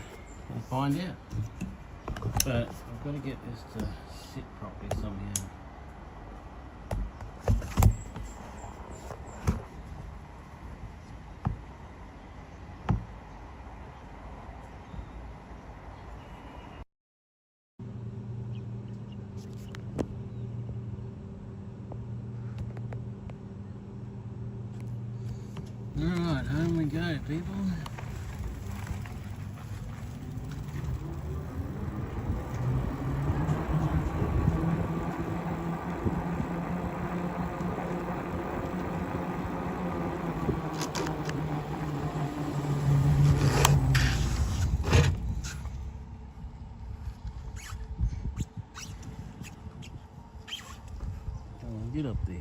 and find out. But I've got to get this to sit properly somehow. Alright, home we go, people. Get up there.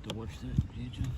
To watch that in the future.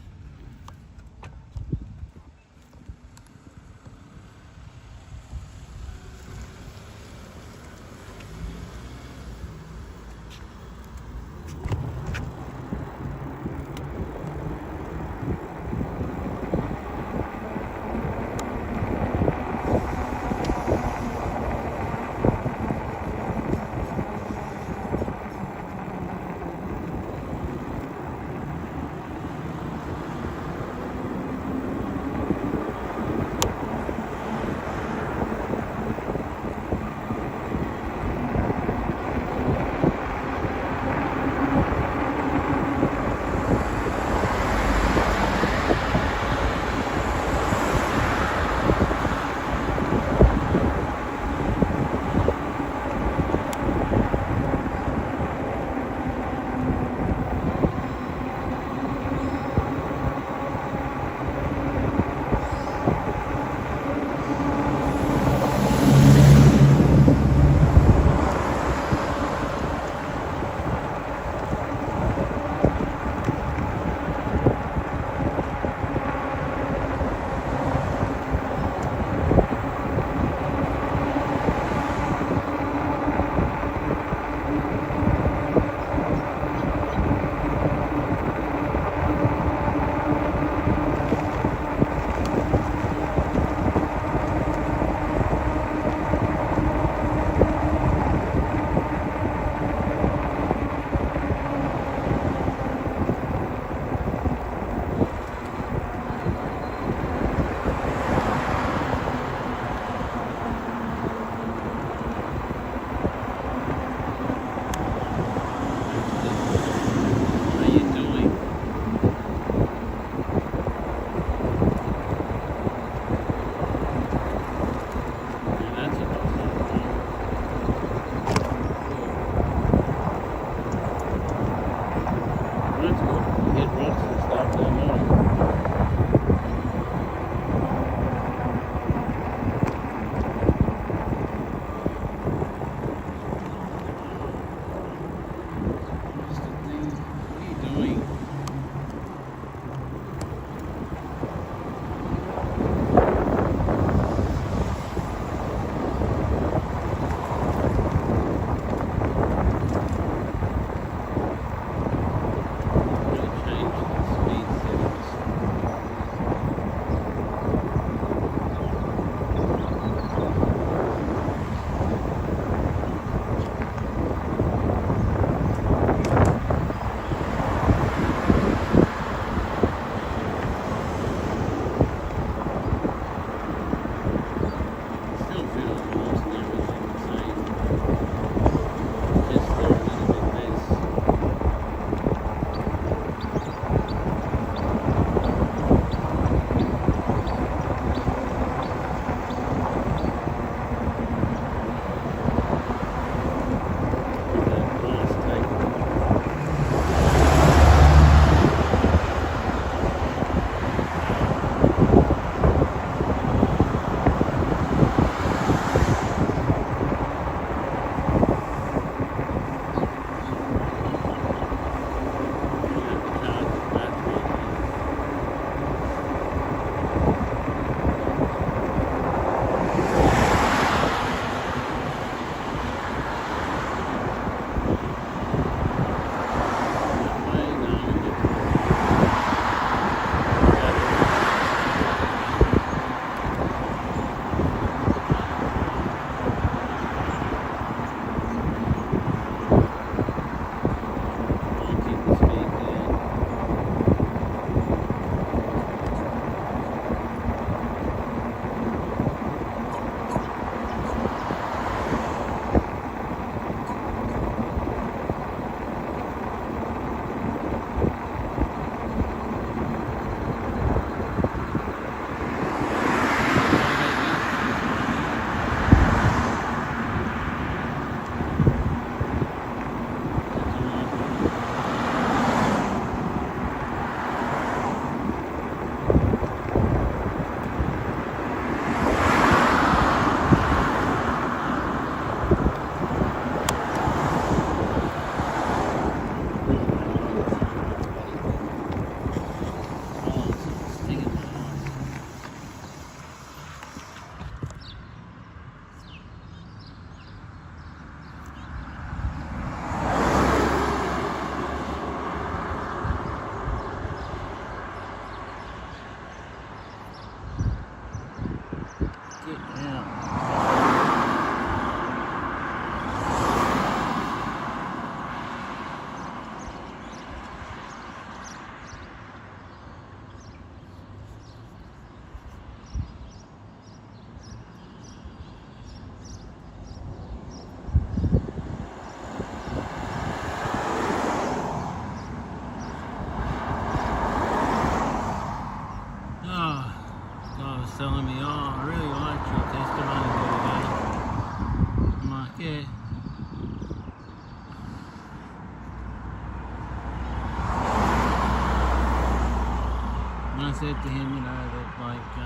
said to him, you know, that like, he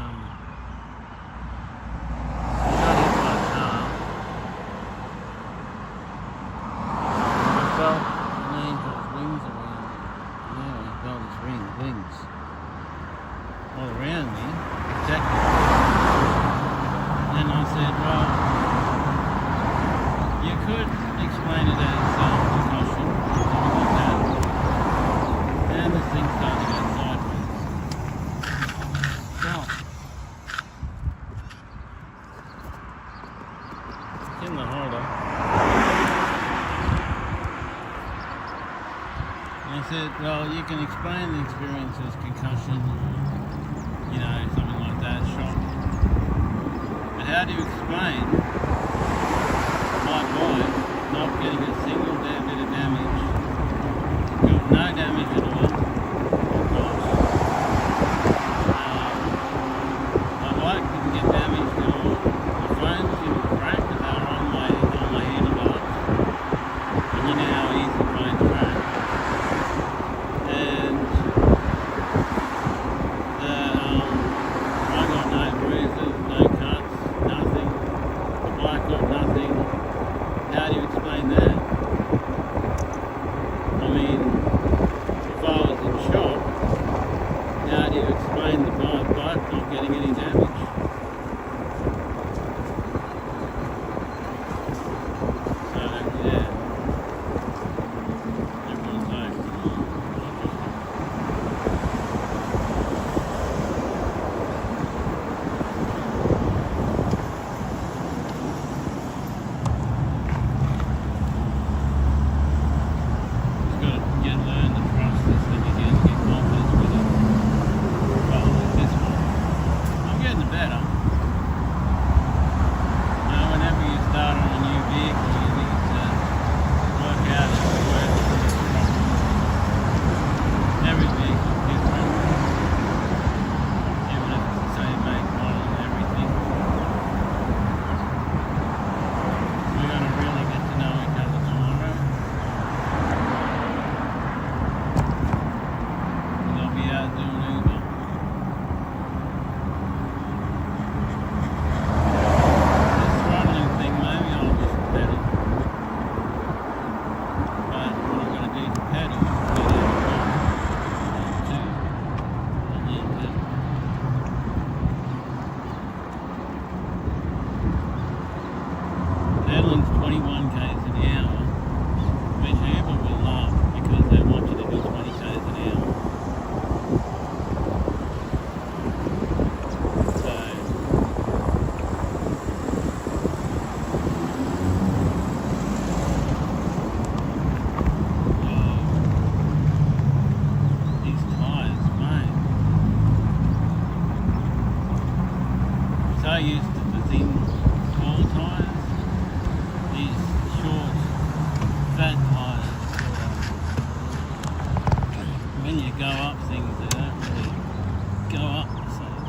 got hit by a car. I felt, and then he got his wings around. Yeah, he felt his wings all around me, protected. And I said, well, you could explain it as concussion, something like that. And the thing started to go sideways. Stop. It's in the holder. And I said, well, you can explain the experience as concussion, you know, something like that, shock. But how do you explain my wife not getting a single damn bit of damage? Got no damage at all. Of course. My wife didn't get damaged at all. My phones didn't crack, but they were on my handlebars. And you know how easy phones crack. And I got no bruises, no cuts, nothing. The bike got nothing. How do you explain that? I mean, if I was in shock, how do you explain the bike not getting any damage? So, yeah. Everyone's like, learn the process and you get confidence with it. Well, with this one, I'm getting better. You know, whenever you start on a new vehicle, you need to work out if it works properly. Every vehicle is different, even if it's the same make, model, and everything. We're going to really get to know each other tomorrow. I'll be out doing Uber. This throttling thing, maybe I'll just pedal. But what I'm going to do to pedal is get out of the too. And then pedal. Pedaling's 21 k's an hour, which Uber will love because they want you to do 20 k's an hour. So used to the thin, tall tyres, these short, fat tyres, when you go up things, they don't really go up the same.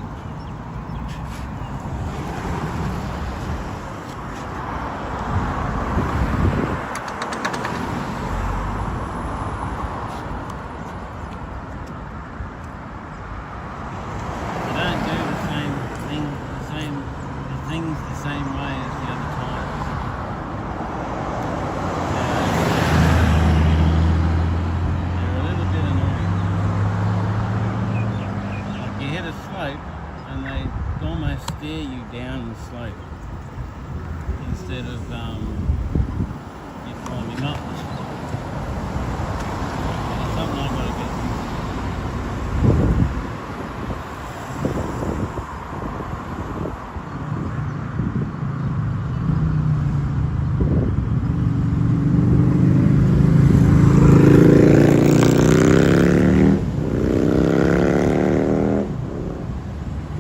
They don't do the same thing, things the same way as the other tyres. They're a little bit annoying. Like you hit a slope and they almost steer you down the slope instead of you climbing up the slope. It's something I've got to get used to.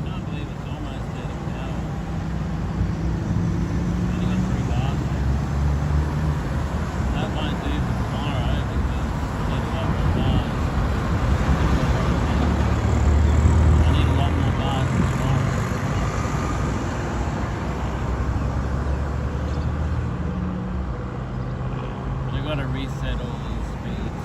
Can't believe it's almost dead of power. Only got 3 bars left. That won't do for tomorrow because I need a lot more bars. I need a lot more bars for tomorrow. But I've got to reset all these speeds.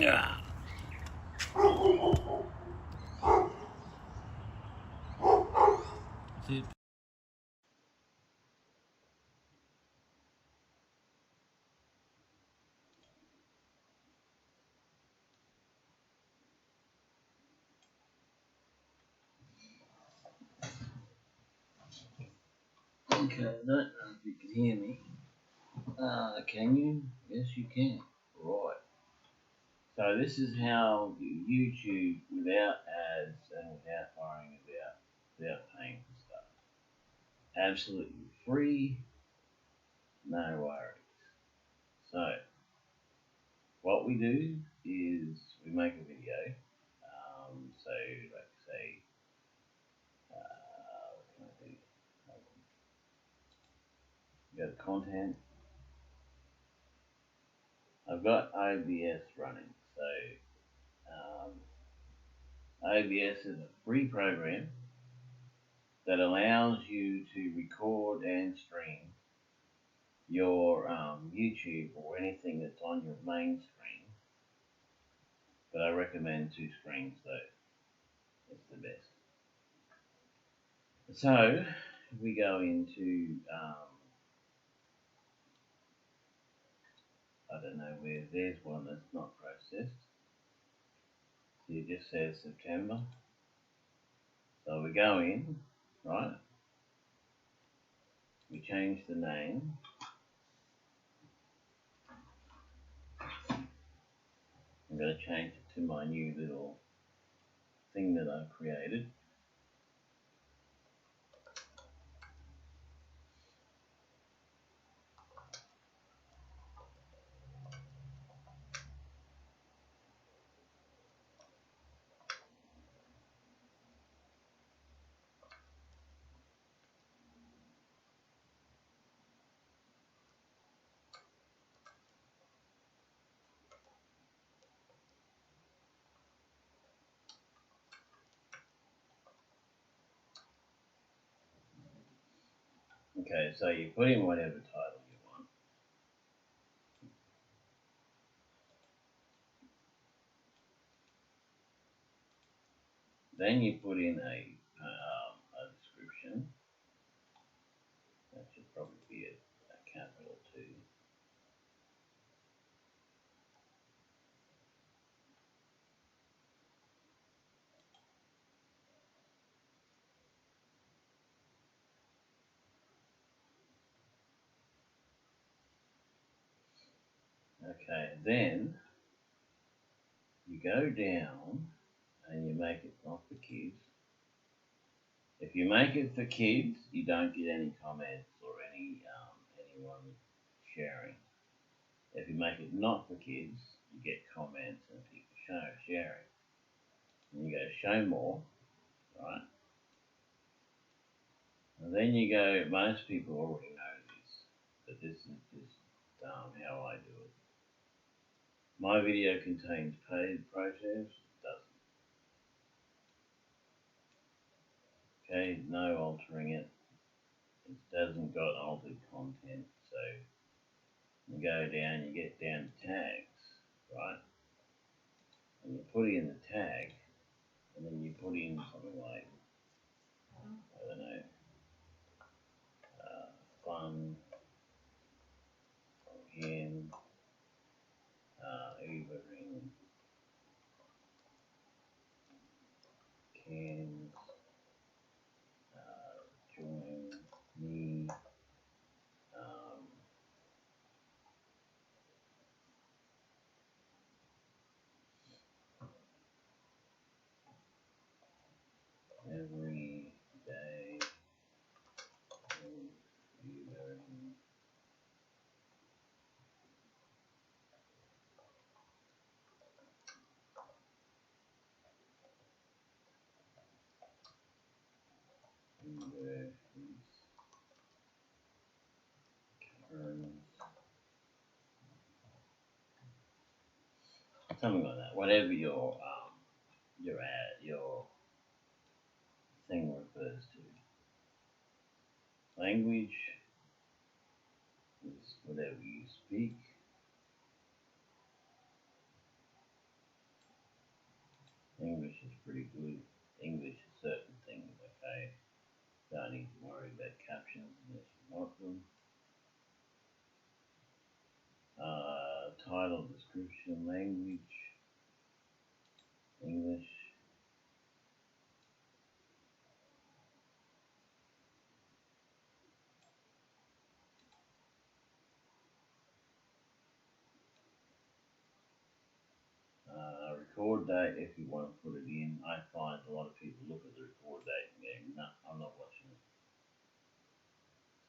Yeah. See. Okay, I don't know if you can hear me. Can you? Yes, you can. Right. So this is how you YouTube without ads and without worrying without paying for stuff. Absolutely free, no worries. So what we do is we make a video. So like say, what can I do? Go to content. I've got OBS running. So OBS is a free program that allows you to record and stream your YouTube or anything that's on your main screen. But I recommend 2 screens though. That's the best. So we go into I don't know where there's one that's not processed. So it just says September. So we go in, right? We change the name. I'm going to change it to my new little thing that I've created. Okay, so you put in whatever title you want. Then you put in a description. That should probably be a capital 2. Okay, then you go down and you make it not for kids. If you make it for kids, you don't get any comments or anyone sharing. If you make it not for kids, you get comments and people sharing. And you go show more, right? And then you go, most people already know this, but this is just how I do it. My video contains paid process, it doesn't. Okay, no altering it. It doesn't got altered content, so you go down, you get down to tags, right? And you put in the tag, and then you put in something like, I don't know, fun, in, Ubering, cans, join me, every day, Ubering, Uber Eats, Caverns, something like that. Whatever your your thing refers to. Language is whatever you speak. pretty good. English is certain things, okay. Don't need to worry about captions unless you want them. Title, description, language, English. Record date if you want to put it in. I find a lot of people look at the record date and go, no, I'm not watching it.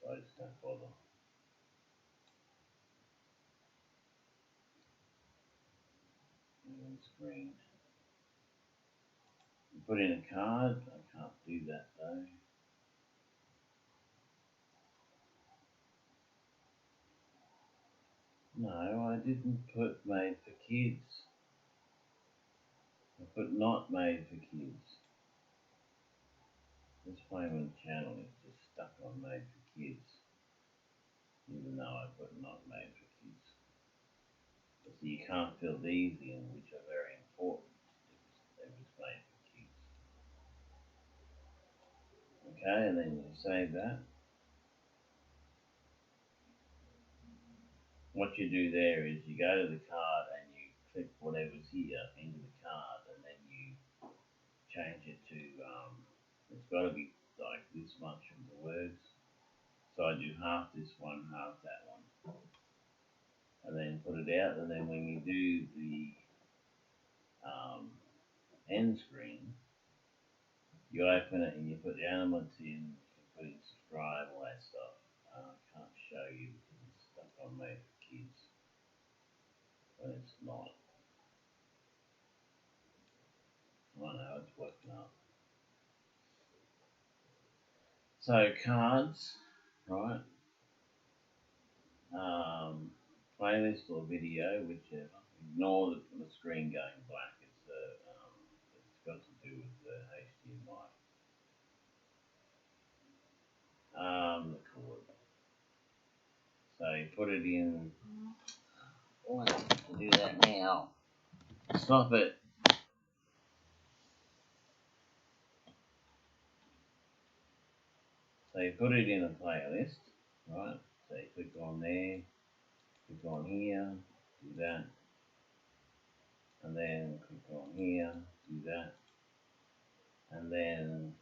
So I just don't bother. And screen. You put in a card. I can't do that though. No, I didn't put made for kids. I put not made for kids. This payment channel is just stuck on made for kids. Even though I put not made for kids. So you can't fill these in, which are very important if it's made for kids. Okay, and then you save that. What you do there is you go to the card and you click whatever's here into the card, and then you change it to, it's got to be like this much of the words. So I do half this one, half that one. And then put it out, and then when you do the end screen, you open it and you put the elements in, you put in subscribe, all that stuff. I can't show you because it's stuck on made for kids, but it's not. I know it's working up. So cards, right? Playlist or video, whichever. Ignore the screen going black. It's got to do with the HDMI. The cord. So you put it in. Oh, I have to do that now. Stop it. So you put it in a playlist, right? So you click on there, click on here, do that, and then click on here, do that, and then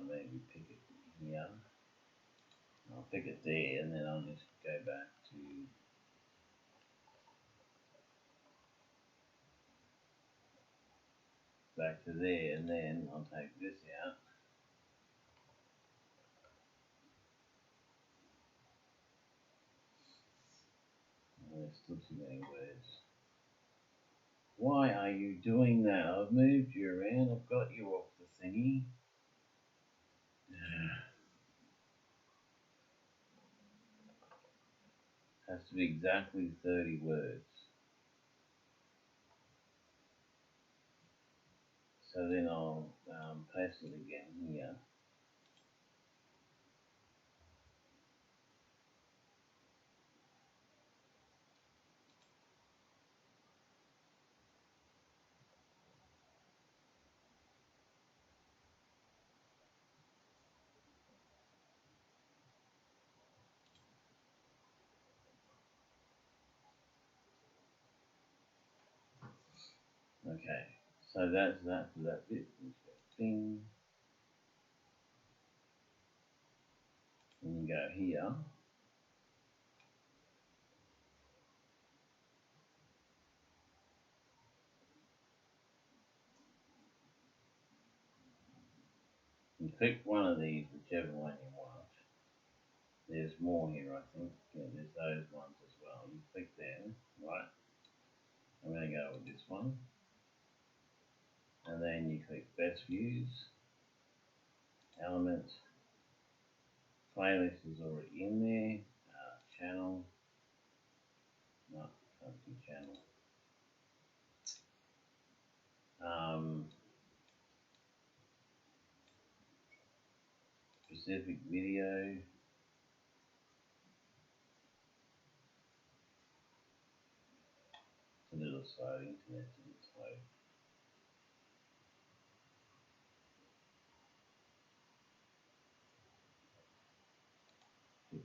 maybe pick it here. I'll pick it there, and then I'll just go back to there, and then I'll take this out. There's still too many words. Why are you doing that? I've moved you around. I've got you off the thingy. Has to be exactly 30 words. So then I'll paste it again here. Okay, so that's that for that bit. Bing. And you go here. You pick one of these, whichever one you want. There's more here, I think. Yeah, there's those ones as well. You click them, right? I'm going to go with this one. And then you click Best Views, Elements, Playlist is already in there, Channel, no, can't do Channel. Specific Video, it's a little slow, internet's a bit slow.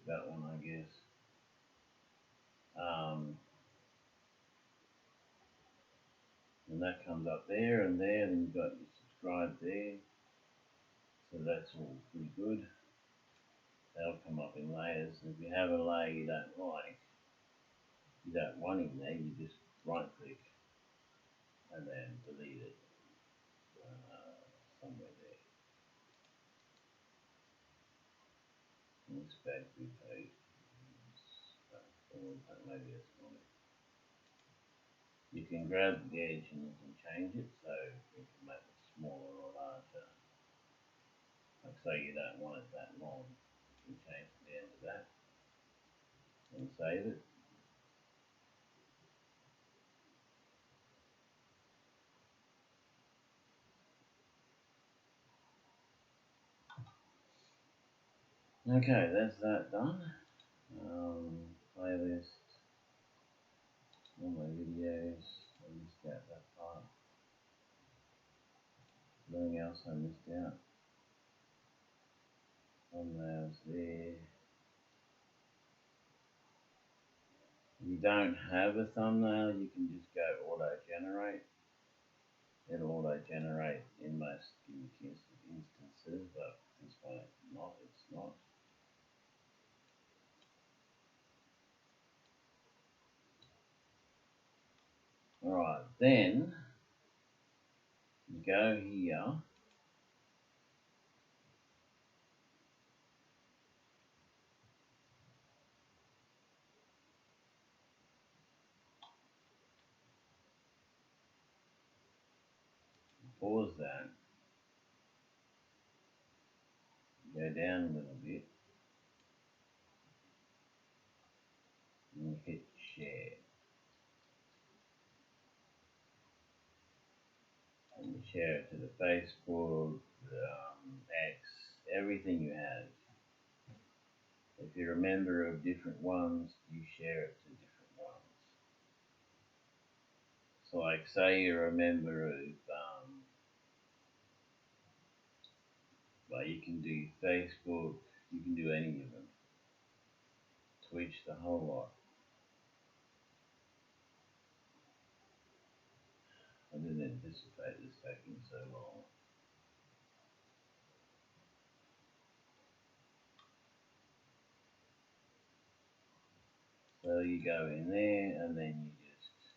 that one, I guess. And that comes up there and there, and you've got your subscribe there. So that's all pretty good. They'll come up in layers. And if you have a layer you don't like, you don't want in there, you just right click and then delete it somewhere there. And this factory page, maybe that's not it. You can grab the edge and you can change it, so you can make it smaller or larger. Like say you don't want it that long, you can change it down to that and save it. Okay, that's that done. Playlist, all my videos, I missed out that part. Nothing else I missed out. Thumbnails there. If you don't have a thumbnail, you can just go auto generate. It'll auto generate in most instances, but this one it's not. Alright, then you go here. Pause that. Go down a little bit. And you hit share. And you share it to the Facebook, X, everything you have. If you're a member of different ones, you share it to different ones. So like say you're a member of, well, you can do Facebook, you can do any of them. Twitch, the whole lot. I didn't anticipate this taking so long. So you go in there and then you just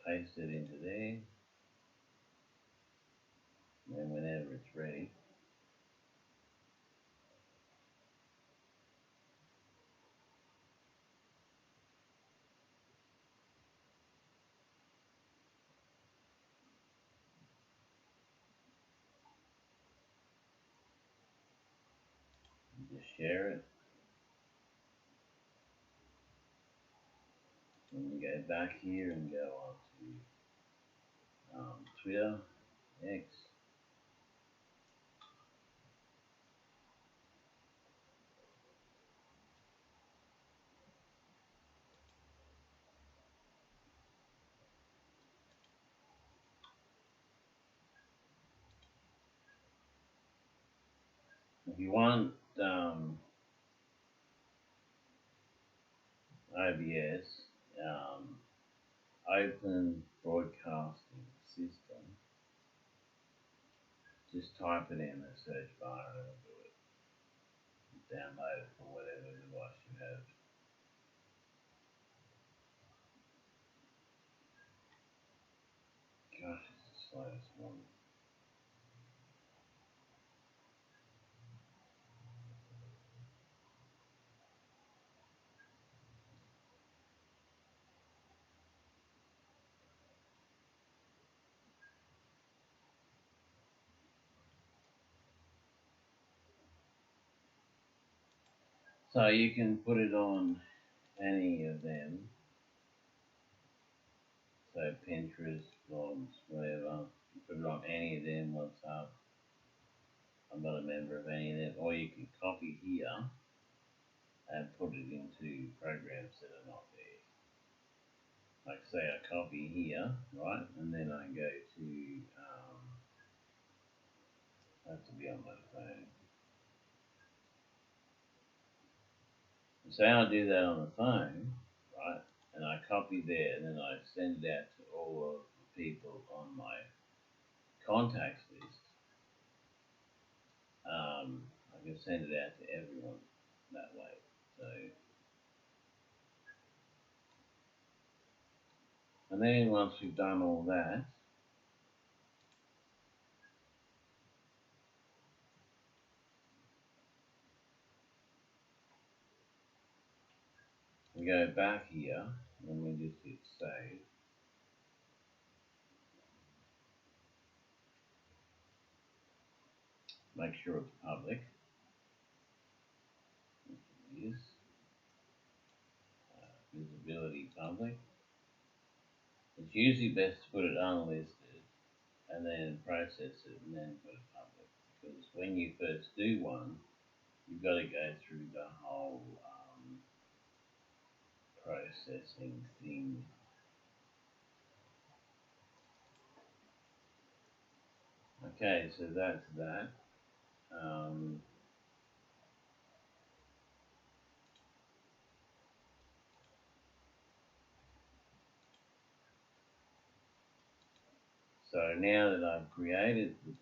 paste it into there. And then whenever it's ready, you just share it. And you go back here and go on to Twitter, X. If you want OBS, Open Broadcasting System, just type it in the search bar and it'll do it. Download it for whatever device you have. Gosh, it's the slowest one. So you can put it on any of them. So Pinterest, blogs, whatever. You put it on any of them, WhatsApp. I'm not a member of any of them. Or you can copy here and put it into programs that are not there. Like say I copy here, right? And then I go to, I have to be on my phone. So I do that on the phone, right? And I copy there, and then I send it out to all of the people on my contacts list. I can send it out to everyone that way. So, and then once we've done all that, we go back here, and we just hit save. Make sure it's public. It is. Visibility public. It's usually best to put it unlisted and then process it and then put it public. Because when you first do one, you've got to go through the whole processing thing. Okay, so that's that. So now that I've created the video,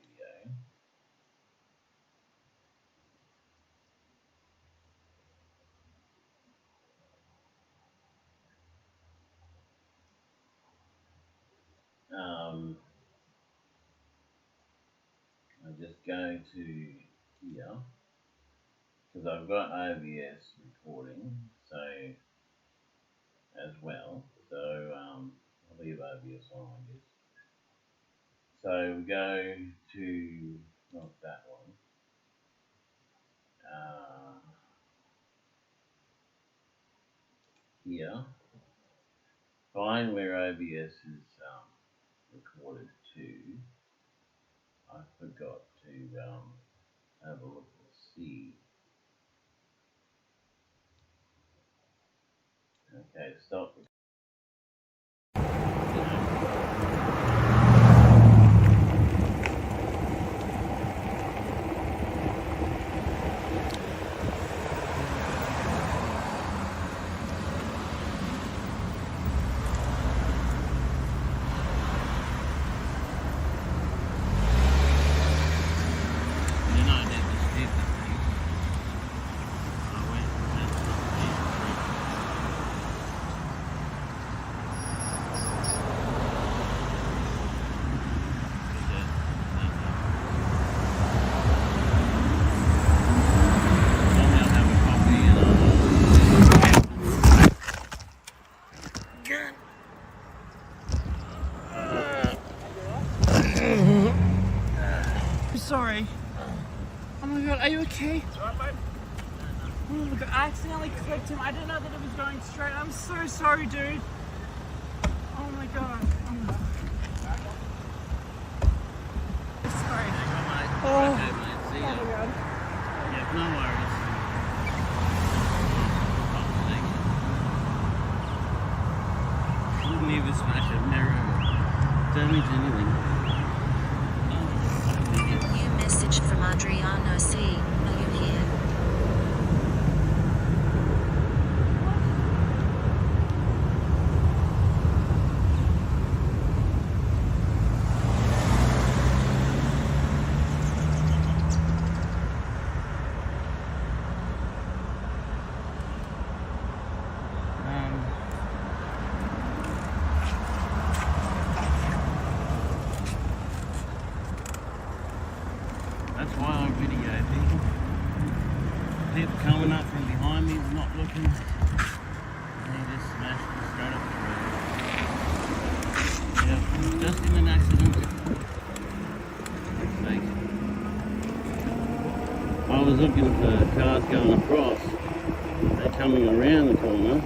I'm just going to here, because I've got OBS recording, so as well. So I'll leave OBS on, I guess. So we go to, not that one, here, find where OBS is recorded to. I forgot to have a look and see. Okay, stop. Sorry. Oh my god, are you okay? Oh my god, I accidentally clipped him. I didn't know that it was going straight. I'm so sorry, dude. Oh my god. Sorry. Oh, Okay, mate. See ya. oh my god. Yeah, no worries. Wouldn't even smash it, never damage anything. New message from Adriano C. Are you here? That's why I video people. People coming up from behind me, not looking. They just smashed me straight up the road. Yeah, just in an accident. Mistake. I was looking for cars going across. They're coming around the corner.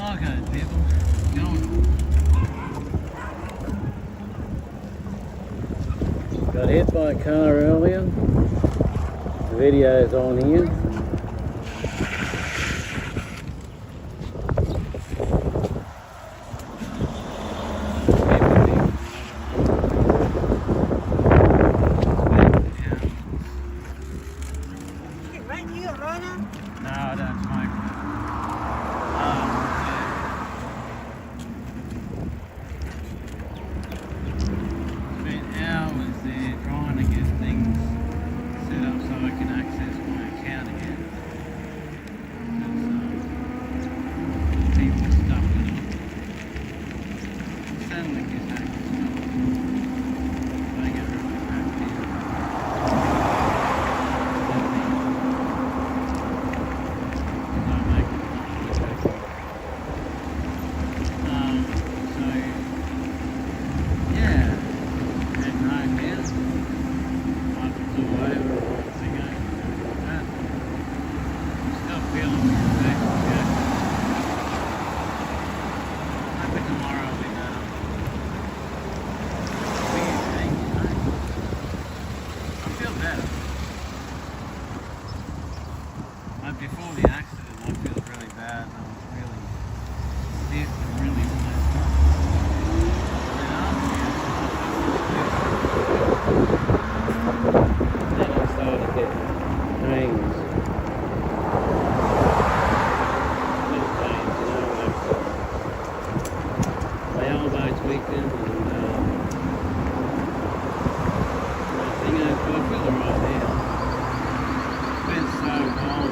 Okay, people. Going. Got hit by a car earlier. The video's on here. Right here, Rona. No, I don't smoke. Spent hours there trying to get things set up so I can access my account again. People stuff it up. Suddenly just hacked stuff. They get really hacked in. Before the accident, I felt really bad. I was really stiff and really almost stuck. Then I started getting pains. Little pains, you know, like my elbows weakened and I feel alright now. It's been so long.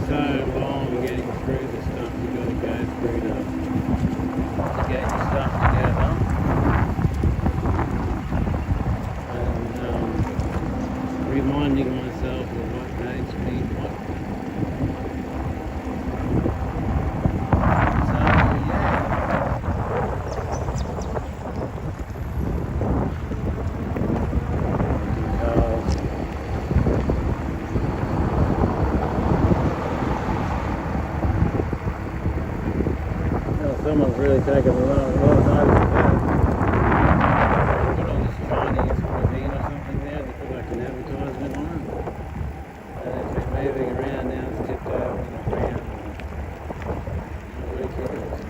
So long getting through the stuff you got to go through to get your stuff together, and reminding myself of what dates mean what. So someone's really taken a lot of notice of that. Put all this Chinese cuisine or something there to put like an advertisement on it. And it's been moving around now, it's tipped over on the ground. Ridiculous.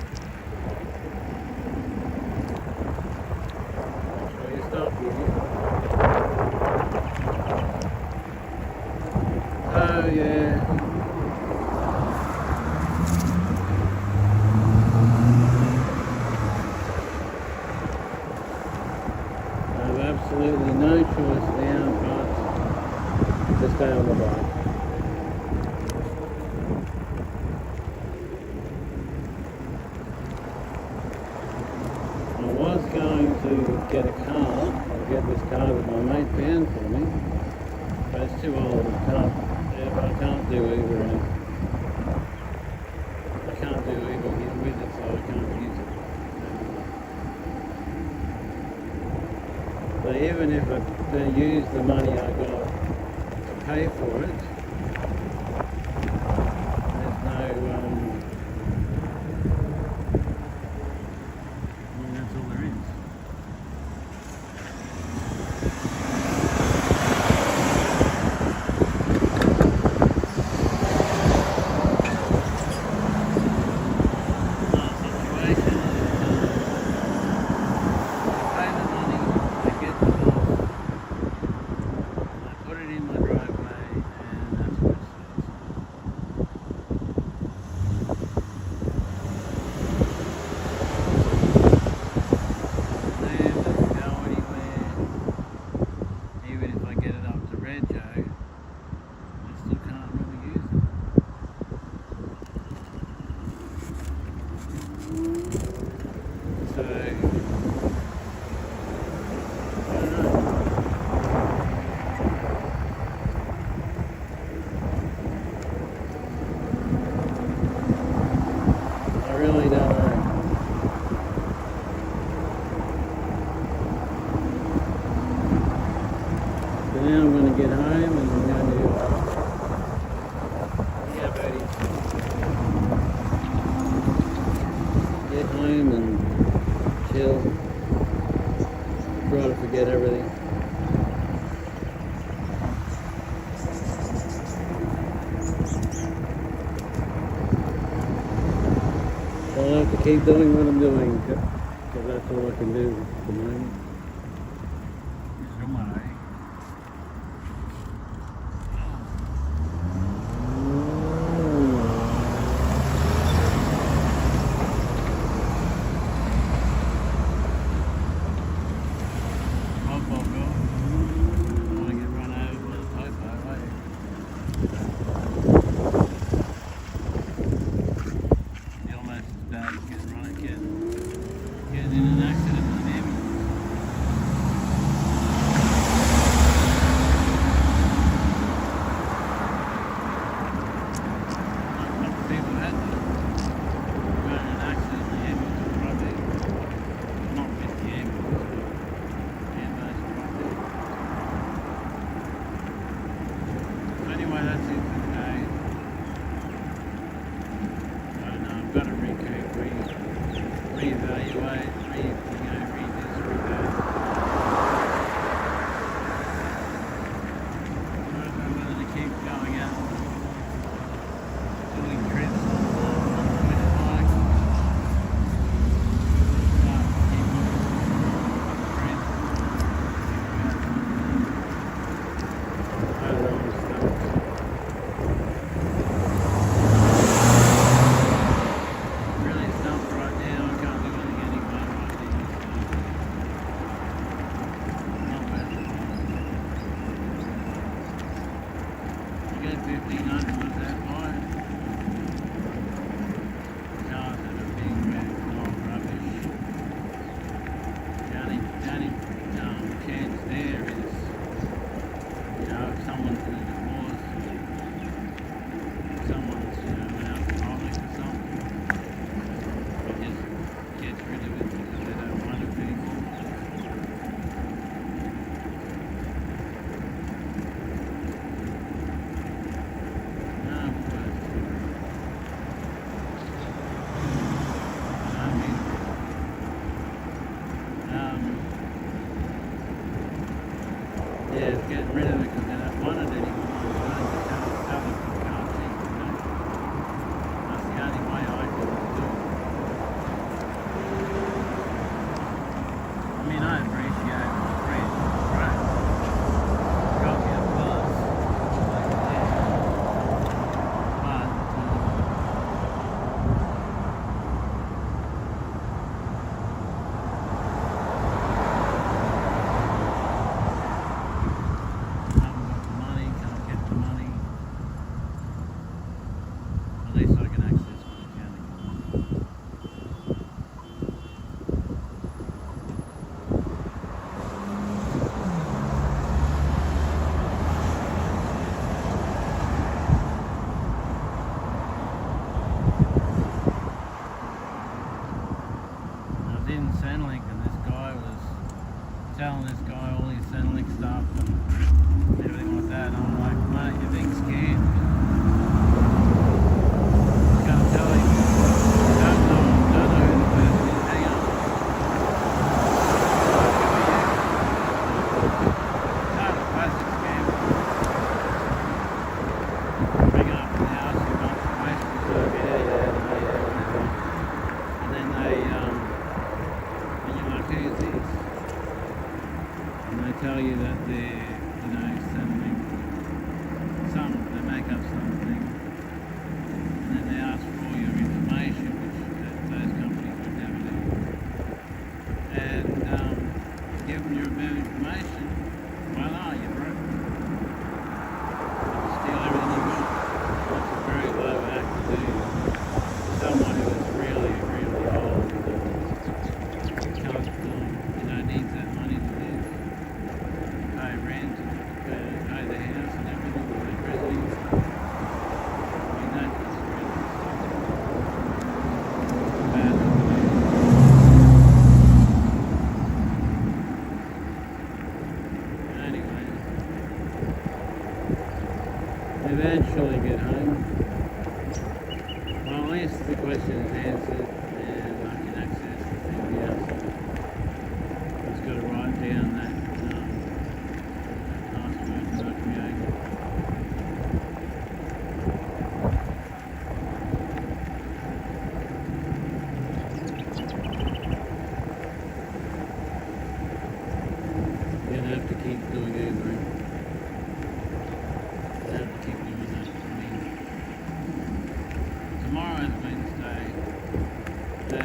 Sure you stop here. Oh yeah. Absolutely no choice now but to stay on the bike. I was going to get a car, or get this car that my mate found for me, but it's too old. I can't do Uber in it. I can't do Uber with it, so I can't use it. So even if I use the money I got to pay for it, there's no, that's all there is. So now I'm going to get home and I'm going to... Yeah, buddy. have to keep doing what I'm doing because that's all I can do at the moment.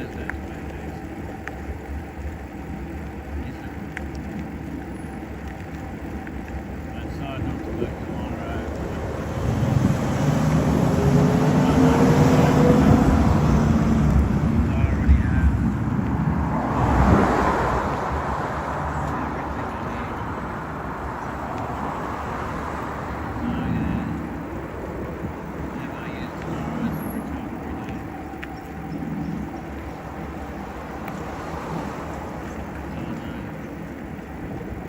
knows that way. I decided not to work tomorrow. I already have everything I need. So yeah, maybe I use tomorrow as a recovery day.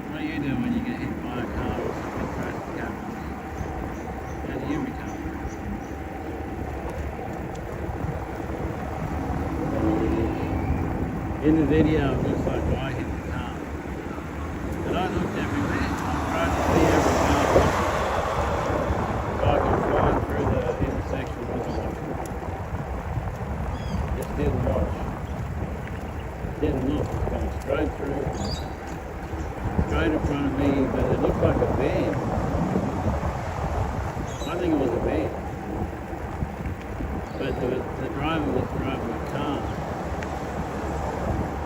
What do you do when you get hit by a car or something traffic happens? How do you recover? In the video, it looks like I hit the car. But I looked everywhere. I tried to see every car I could find through the intersection was watching. Just didn't watch. Didn't look. Going straight through. Straight in front of me, but it looked like a van. I think it was a van. But the driver was driving a car.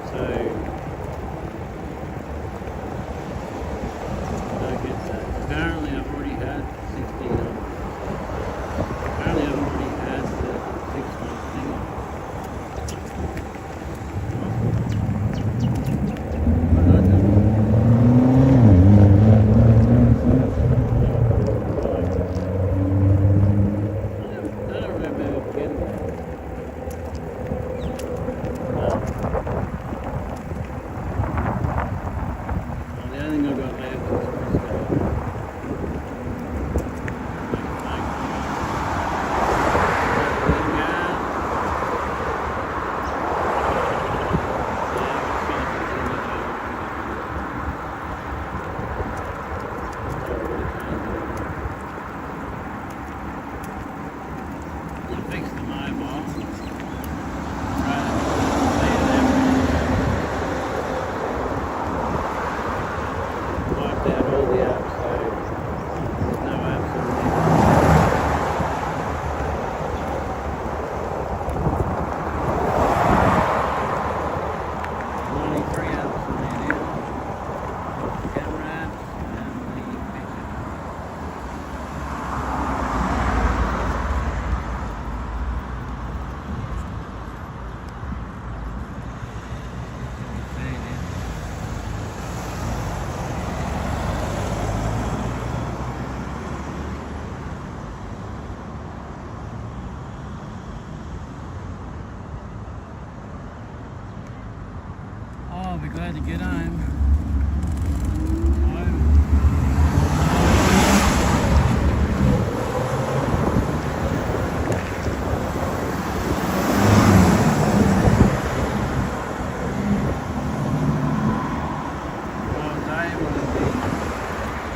So, I don't get that. Apparently I've already had 1600. Apparently I've already had the 6-month thing. What did I do? I don't remember getting that. The only thing I got left is fix the mobile. Wiped out all the apps, so there's no apps on there. Only 3 apps on there now. Camera apps and the picture. See it. Oh, I'll be glad to get home.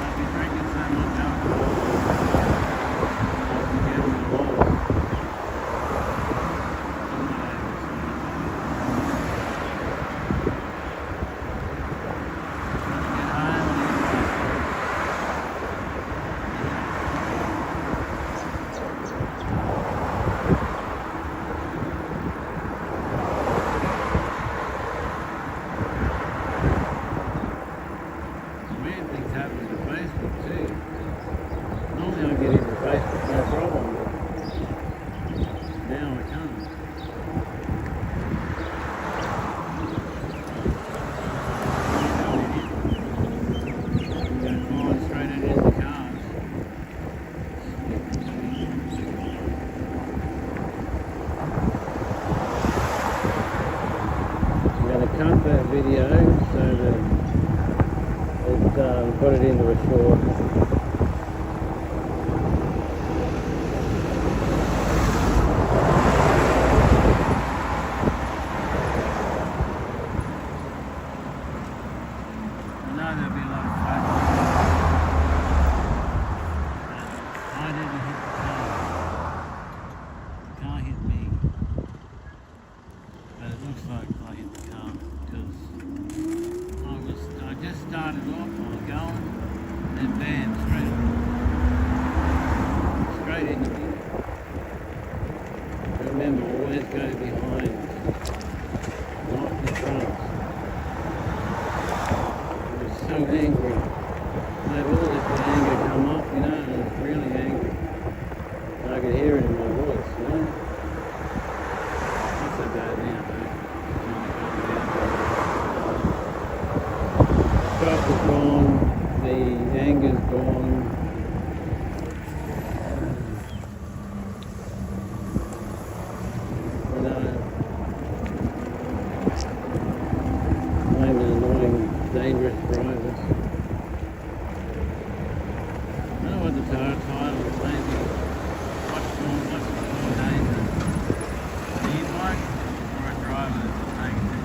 I'd be drinking so much alcohol. I'd be getting lost. Weird things happen to Facebook too. Normally I get into Facebook, no problem, but now I can't. Go flying straight into the cars. I'm going to cut that video so that put it into a short. I know there'll be a lot of fun. I didn't hit the car. The car hit me. But it looks like I hit the car because I just started off, I was going, and bam, straight into me. Remember, always go behind I could hear it in my voice, you know? Not so bad now, though. Shock is gone, the anger's gone. You know, I'm an annoying, dangerous driver. I don't know what the title is, maybe what's more dangerous, an e-bike or a driver that's taking it.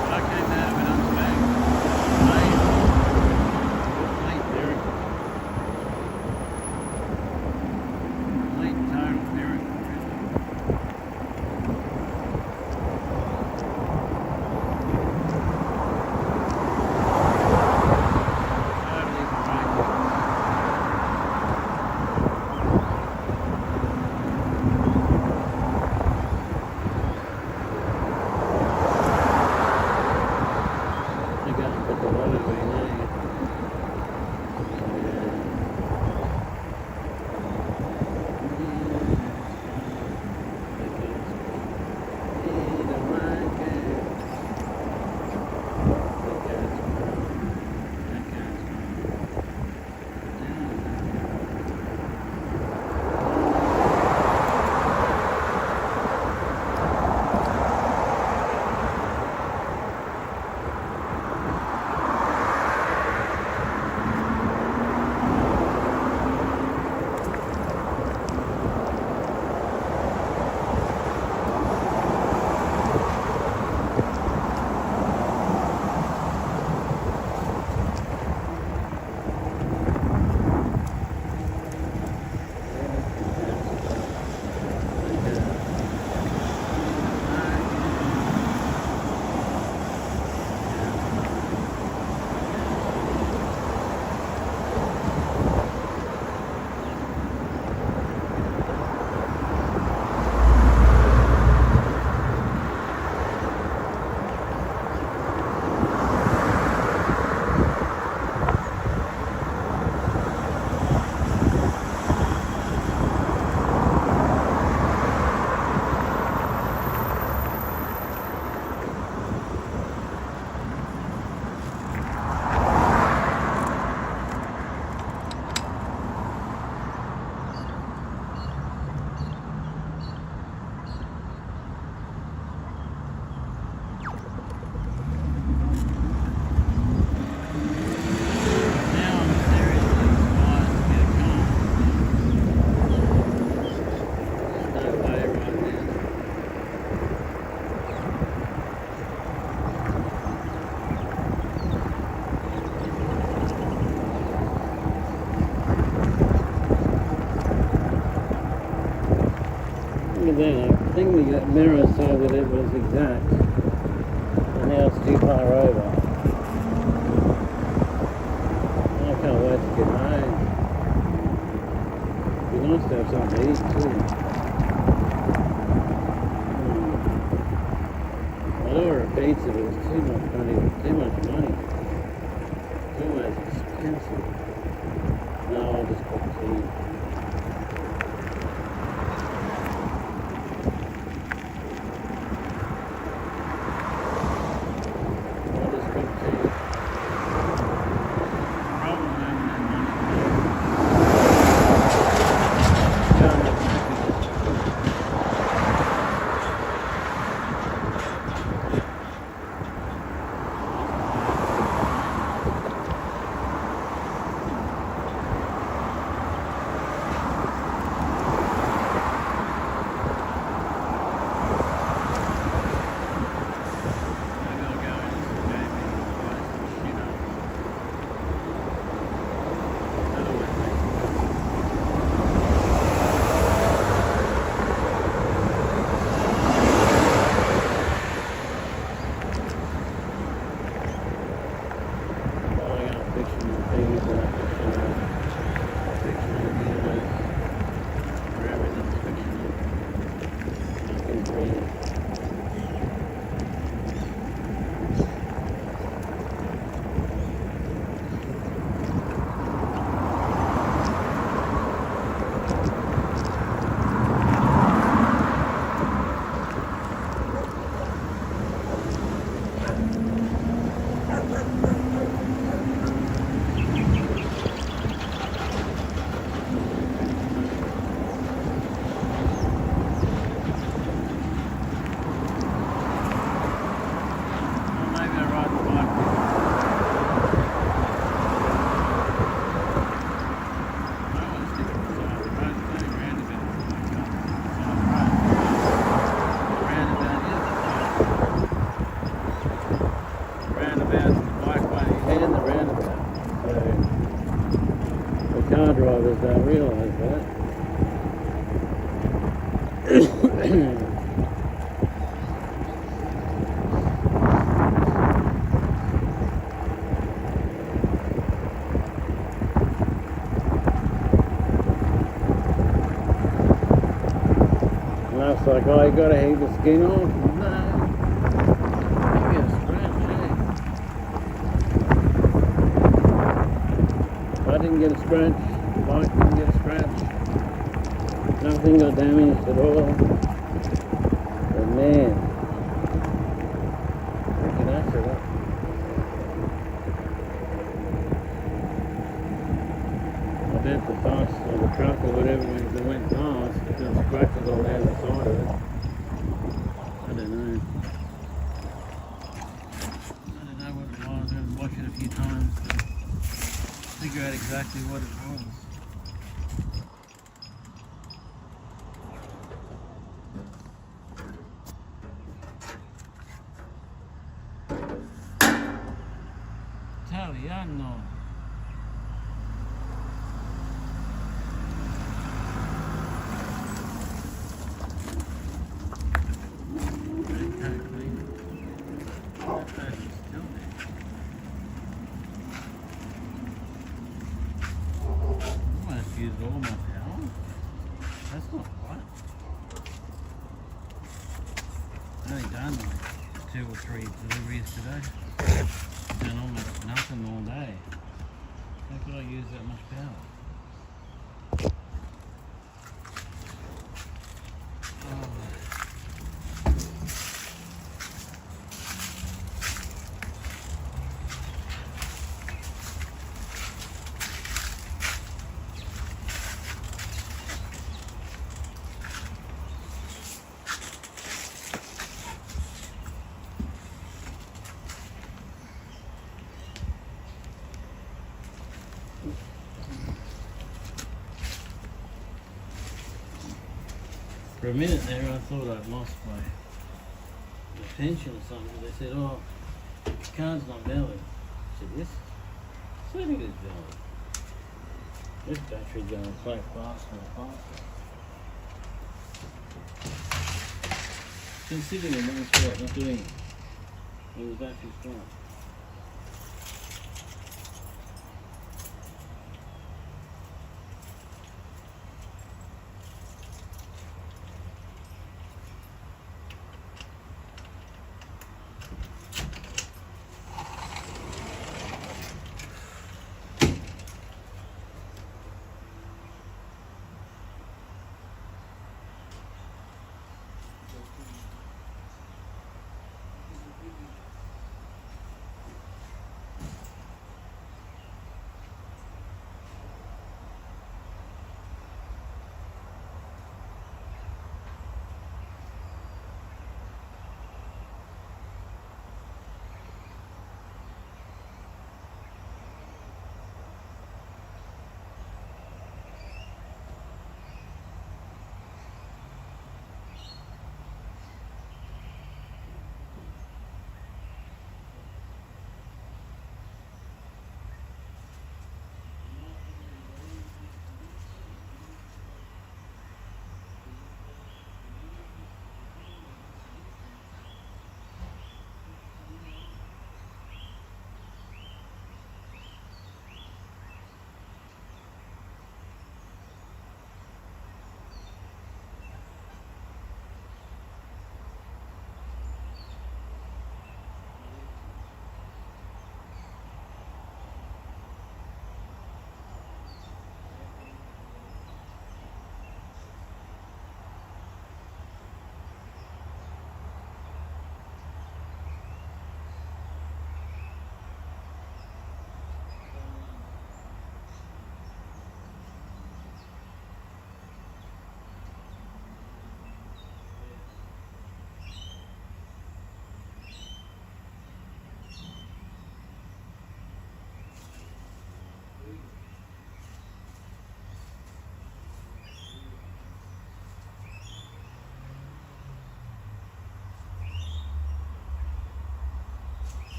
But I came out of it unscathed. Late miracle. Late total miracle, really. Totally miraculous. I got to put the water away now. Look at that, I think the mirror saw that it was exact, and now it's too far over. I can't wait to get home. It'd be nice to have something to eat too. I'd order a pizza, but it's too much money. It's always expensive. No, I'll just cook tea. roundabouts, the bikeway and the roundabout. So the car drivers don't realise that. Looks like, oh, you got to heat the skin off. No. You get a scratch, eh? If I didn't get a scratch, the bike didn't get a scratch. Nothing got damaged at all. But man, freaking accident. I bet the bus or the truck or whatever that went past, there was scratches all down the side of it. I don't know. I don't know what it was. I had to watch it a few times to figure out exactly what it was. Italiano. Use all my power. That's not right. I've only done like 2 or 3 deliveries today. I've done almost nothing all day. How could I use that much power? For a minute there, I thought I'd lost my pension or something. They said, oh, the card's not valid. I said, yes, certainly it is valid. This battery's going so faster and faster. It's been sitting in one spot, not doing it. When the battery's gone.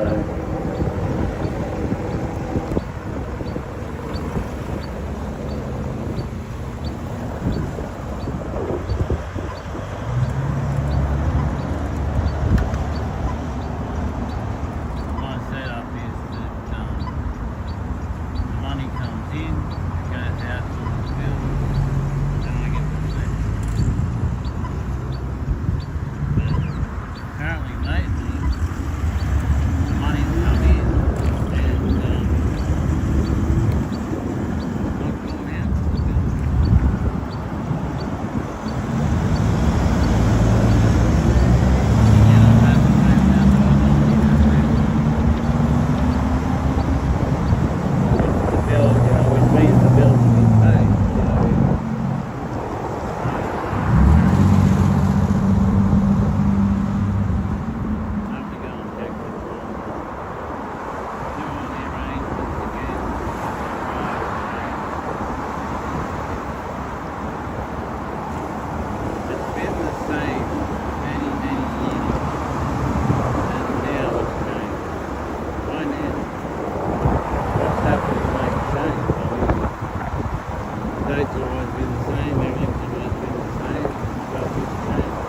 My setup is that the money comes in, it goes out to the bill, and I get the money. But apparently lately, the money's come in and not gone out to the bill. You know, that's the same now, so I don't think it's the bill, you know, which means the bill will be paid, you know. I have to go and check this one. Do all the arrangements again. It's been the same many, many years, and now it's changed. Why now? What's happened to make a change? I mean, the date's always been the same, everything's always been the same, stuff has changed.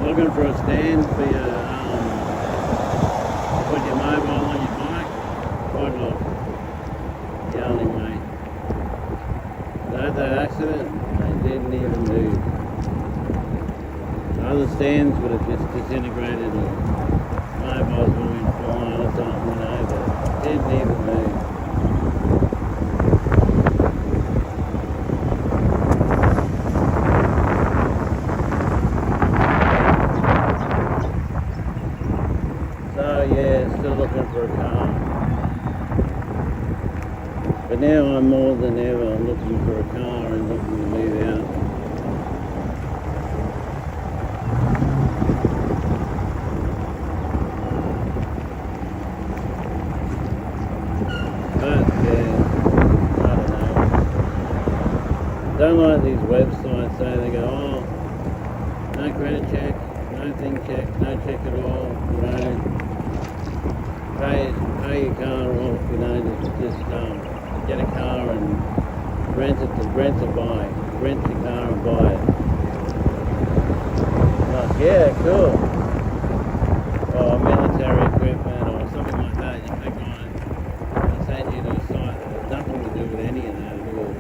Looking for a stand for your, put your mobile on your bike. Quite look. Yelling, mate. They had that accident, they didn't even move. Other stands would have just disintegrated and mobiles would have been flying or something, you know, but didn't even move. So yeah, still looking for a car. But now I'm more than ever looking for a car and looking to move out. But yeah, I don't know. Don't like these websites say they go, oh, no credit check, no thing check, no check at all, you know. Pay your car off, you know, just get a car and rent your car and buy it. Like, yeah, cool. Or military equipment or something like that, you click on it and send you to a site that has nothing to do with any of that at all.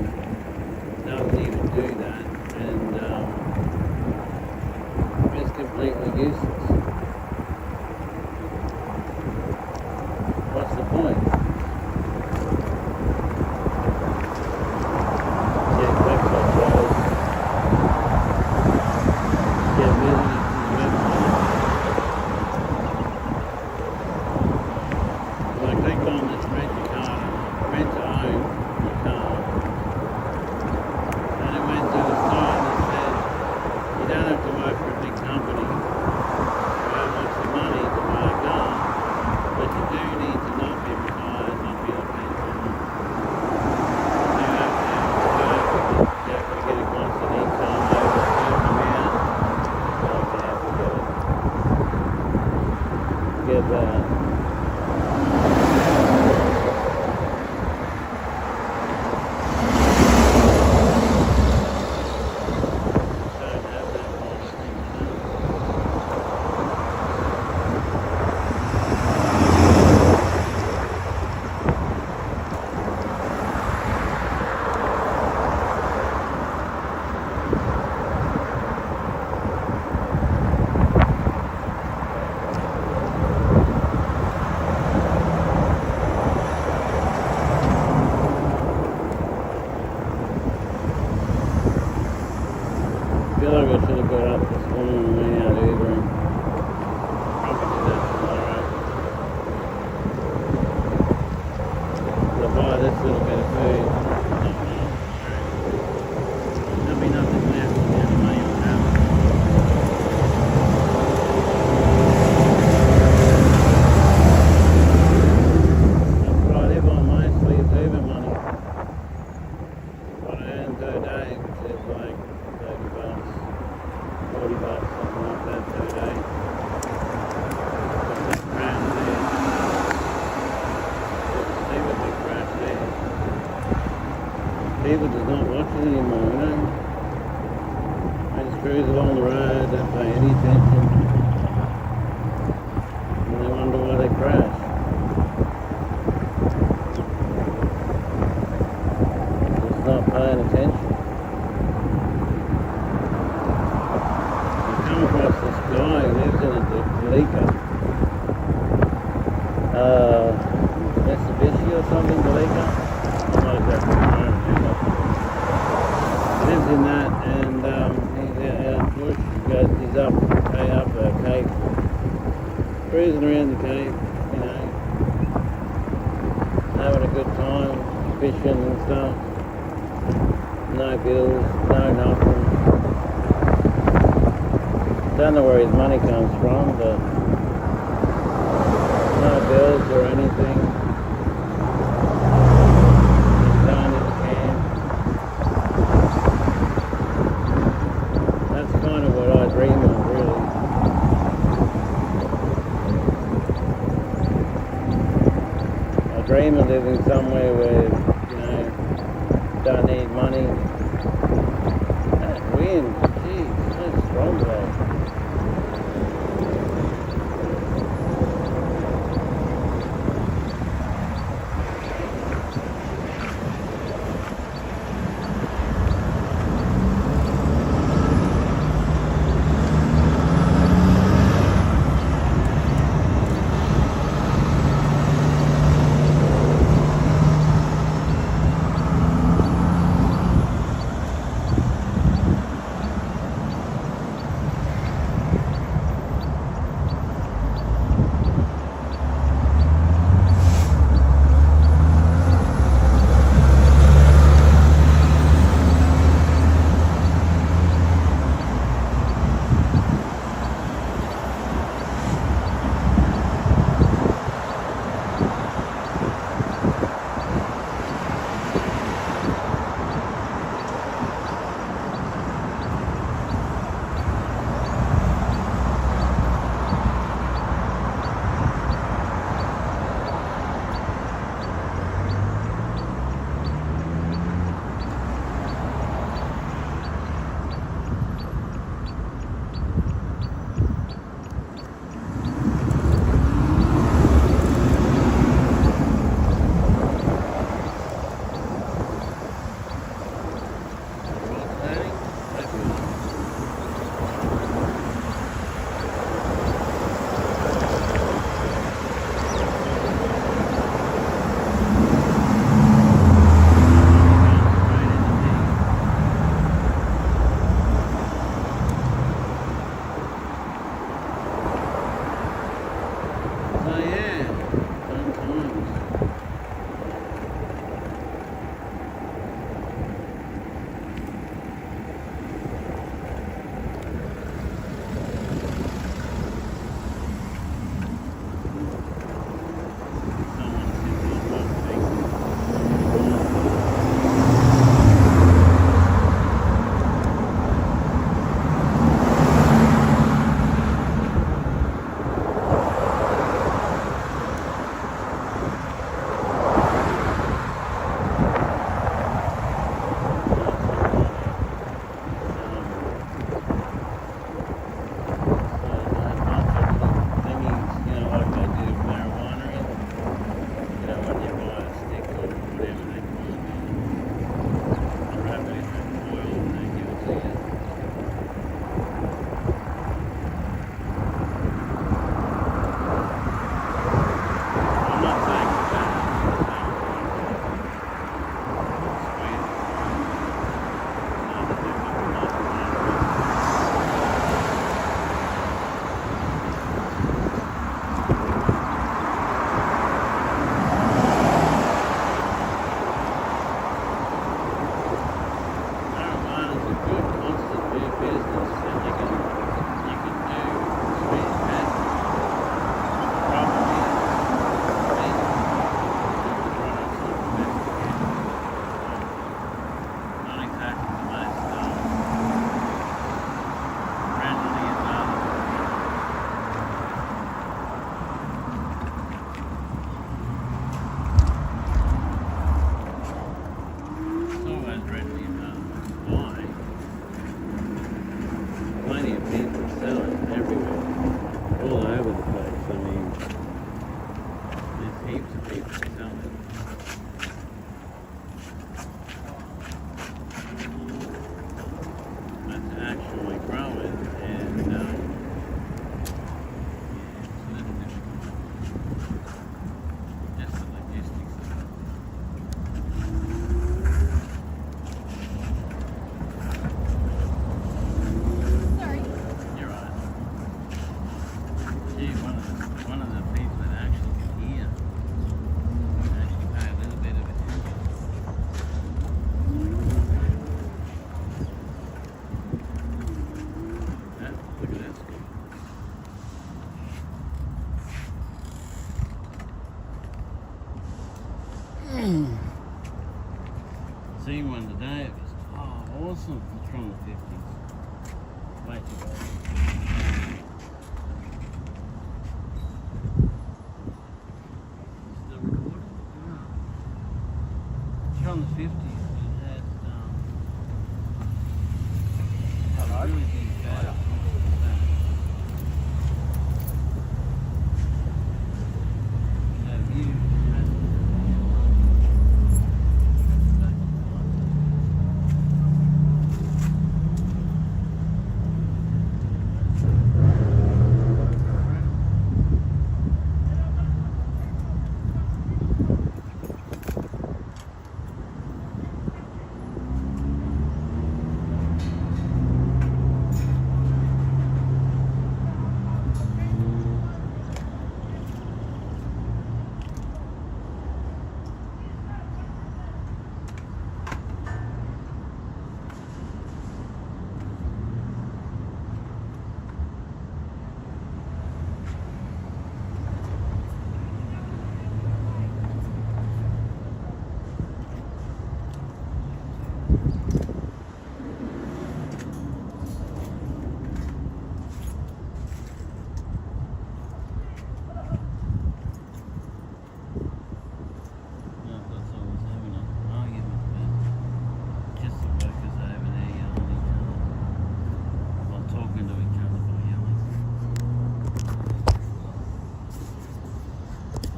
Doesn't even do that, and it's completely useless. What's the point? Get website closed. Get visitors to the website. So I clicked on this rent to own your car. And it went to the site that said you don't have to work for a big company to earn lots of money to buy a car. But you do need to not be retired, not be on a pension. You have to get a constant income over a certain amount. Okay, forget that. this little bit of food. There'll be nothing left in the money will have. That's what I live on mostly is Uber money. What I earn per day, which is like 30 bucks, 40 bucks, something like that per day. People does not watch it anymore, you know. They just cruise along the road, don't pay any attention. And they wonder why they crash. Just not paying attention. You come across this guy who lives in a Delika. Mitsubishi or something, Delika? Not exactly. Lives in that, and he's out in the bush. He's up a cave, cruising around the cave, you know, having a good time, fishing and stuff. No bills, no nothing. Don't know where his money comes from, but no bills or anything. Dream of living somewhere where, you know, don't need money. That wind, geez, so strong today. Tell me. That's actually growing, and it's a little difficult. Just the logistics of it. Sorry. You're right. Gee, one of the people that actually can hear actually pay a little bit of attention. Yeah, look at that school. Seen one today, it was awesome. It's from the 50s. Way too bad. Still recording? Yeah. It's from the 50s. It had really big cats. It had huge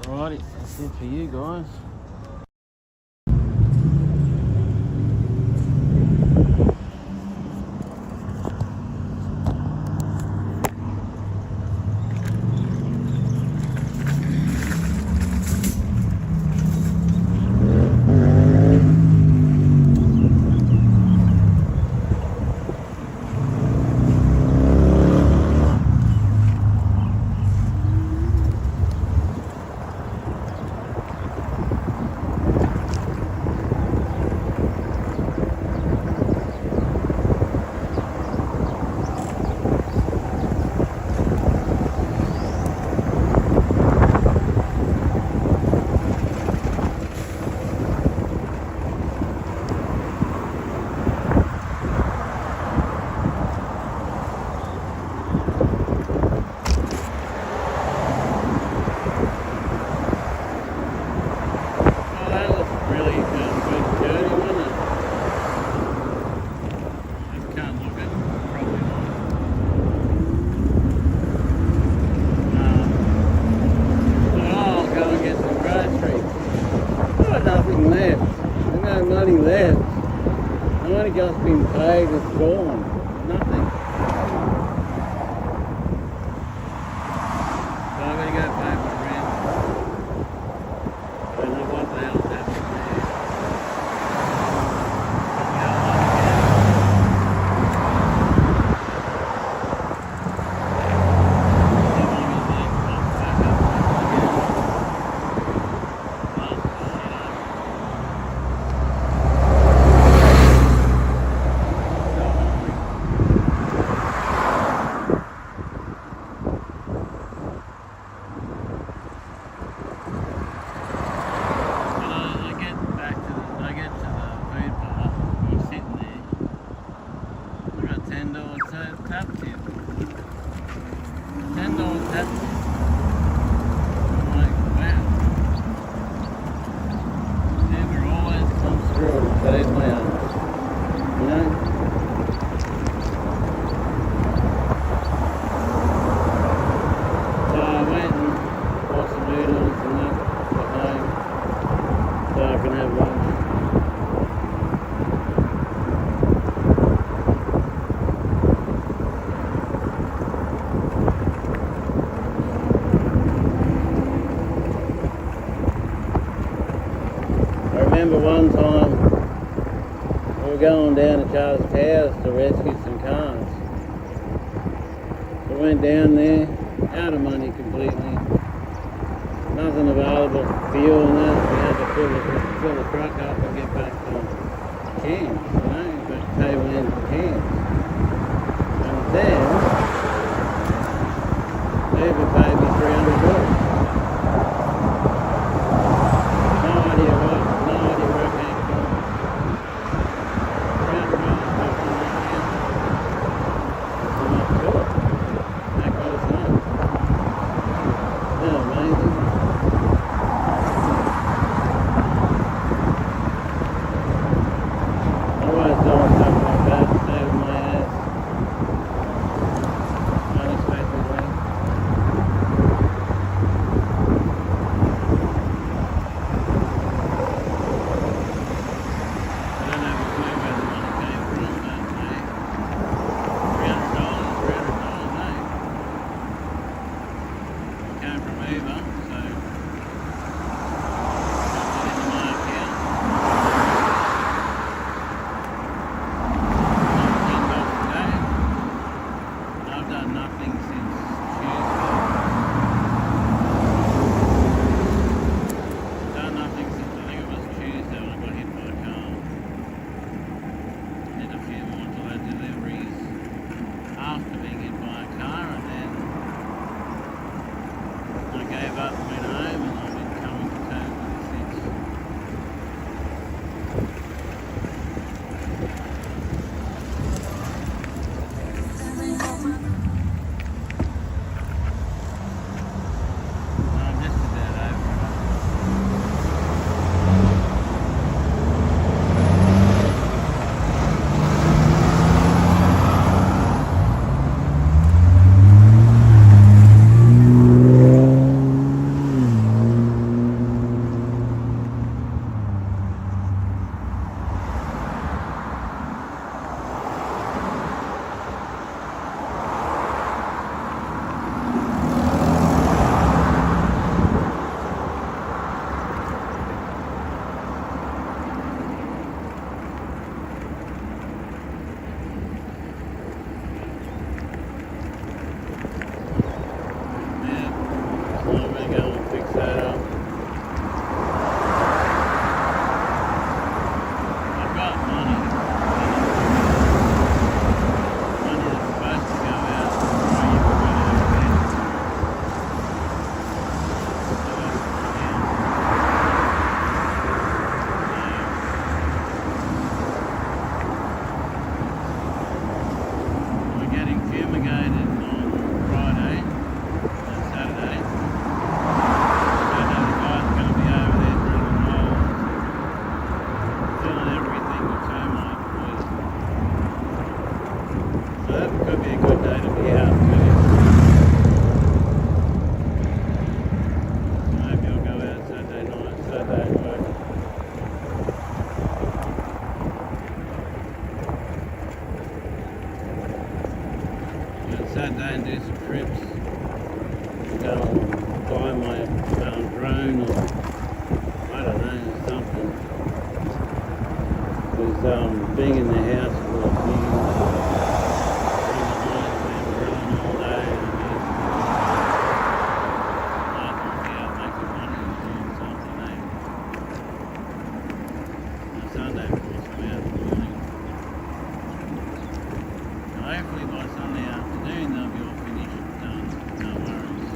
Alrighty, that's it for you guys. Just been paid, it's gone. Nothing. So I'm going to go pay my rent. I don't know what the hell's happening there. can have lunch. I remember one time we were going down to Charles Towers to rescue some cars. So we went down there, out of money completely. Nothing available for fuel and that. We had to fill the truck up and get back to Cairns, but table in for Cairns. And then Uber paid me $300. No idea where it came from. $300 I'm not sure. That kind of thing. Isn't that amazing? I always doing stuff like that, saving my ass. Unexpectedly. I don't have a clue where the money came from, but hey, $300, hey. It came from Uber, so put it into my account. $10 a day. I've done nothing since Tuesday. Done nothing since I think it was Tuesday when I got hit by a car. Did a few more delayed deliveries after being hit by a car, and then I gave up and went home, and I've been coming to terms with it since. I'm just about over it. Yeah, so I'm gonna go and fix that up. I've got money. Money that's supposed to go out before you can run out of bed. So, yeah. We're getting fumigated on Friday and Saturday. Saturday the guy's going to be over there drilling holes, filling everything with termite poison. So that could be a good day to be out too. Maybe I'll go out Saturday night, Saturday and work. Saturday and do some trips. Go and buy my drone or I don't know, something. Because being in the house for a few during the night and drilling all day, I might be out making money and doing something, On Sunday, of course, I'm out in the morning. Hopefully by Sunday afternoon they'll be all finished and done, no worries.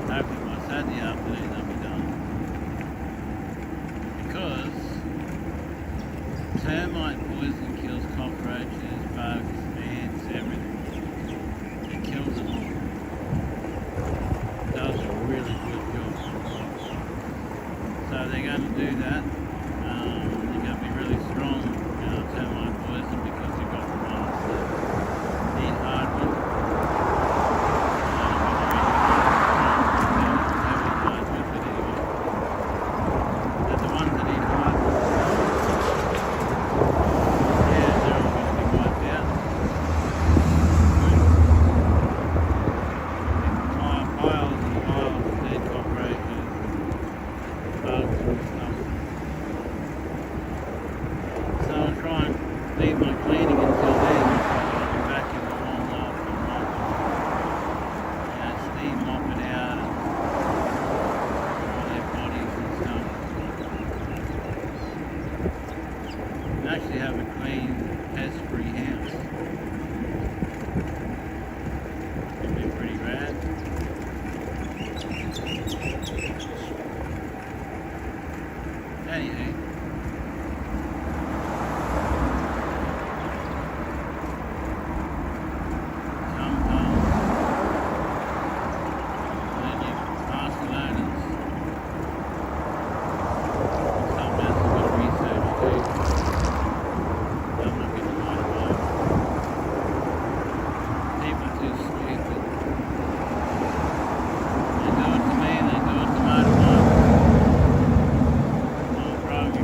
Hopefully by Saturday afternoon they'll be done. Because termite poison kills cockroaches, bugs, ants, everything. It kills them all. Does a really good job. So they're going to do that. They're going to be really strong termite poison because you've got the ones that need hardwood. But the ones that need Anyway. Sometimes when you ask the learners, some that's got research too. I'm not going to lie about people are too stupid. They do it to me, they do it to motorbike. All progress.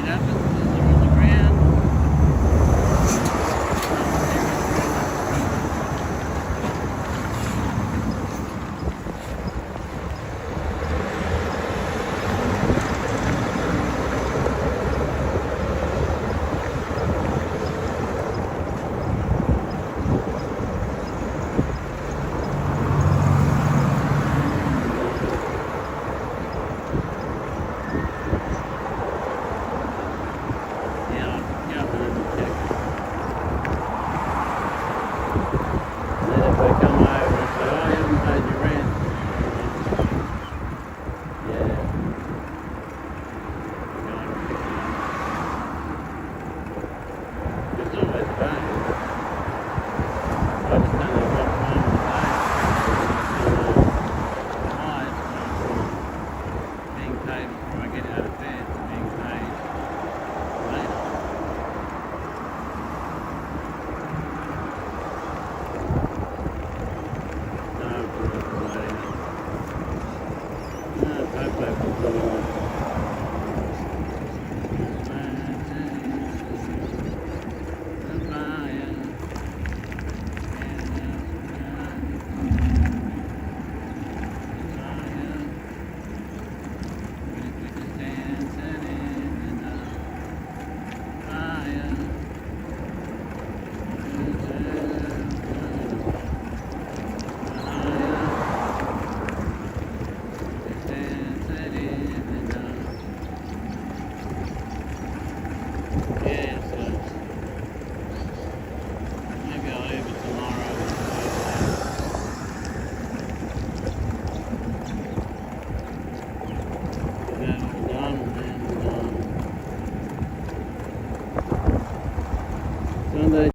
It happens when they're on the ground. Sunday.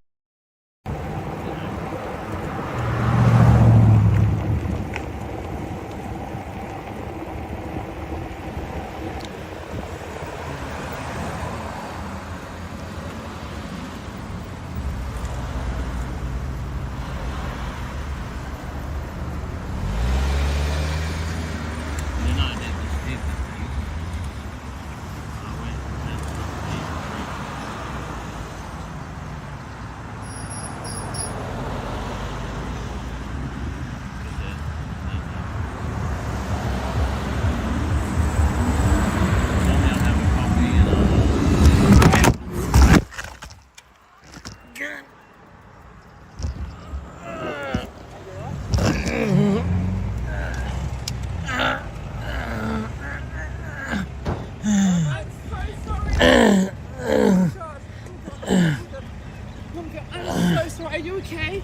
I'm so sorry. Are you okay?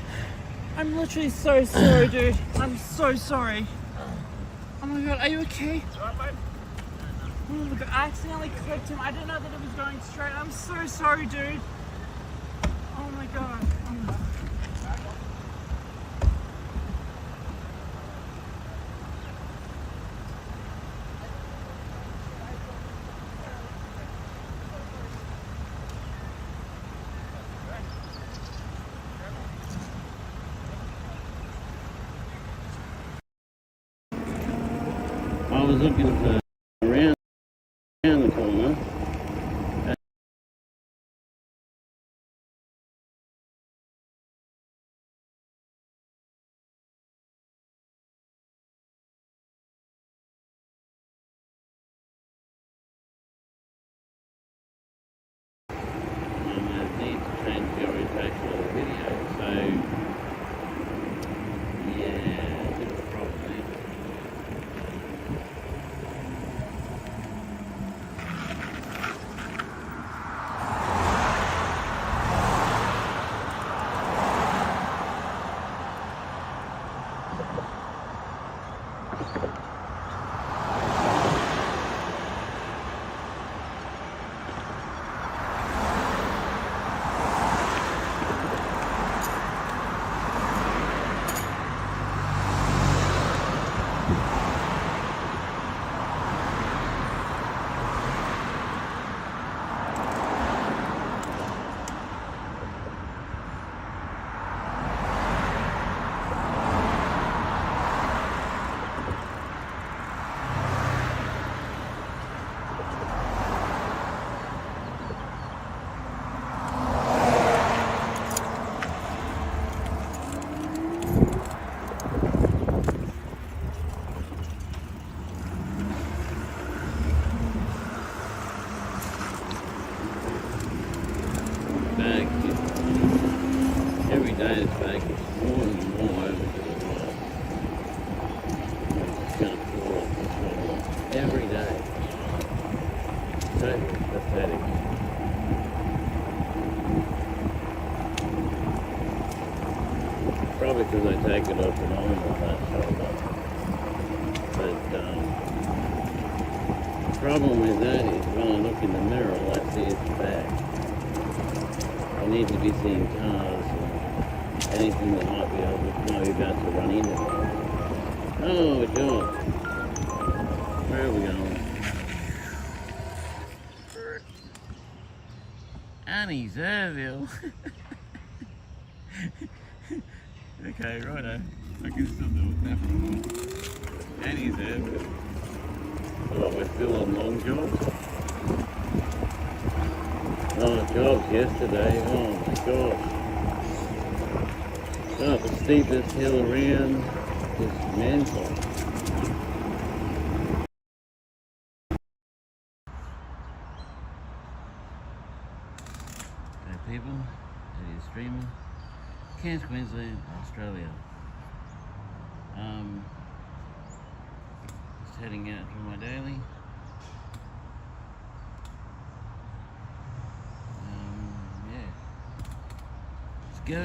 I'm literally so sorry, dude. I'm so sorry. Oh my god, are you okay? Oh my god, I accidentally clipped him. I didn't know that it was going straight. I'm so sorry, dude. Oh my god. Oh my god. I was looking for around the corner. And I need to change the orientation of the video, so yeah, a bit of a problem there. days back, more and more over to the right. It's going to pour off the problem every day. So pathetic. Probably because I take it off and on with that shoulder. But the problem with that is when I look in the mirror, all I see is the back. I need to be seeing cars or anything that might be about to run into me. Oh, God. Where are we going? Annie's Airville. Okay, righto. I can still do it now. Annie's Airville. Oh, we're still on long jobs. Oh, jobs yesterday. Oh my gosh. Oh, the steepest hill around. Just mental. Okay, people. It is streaming. Cairns, Queensland, Australia. Just heading out for my daily. Yeah. Let's go.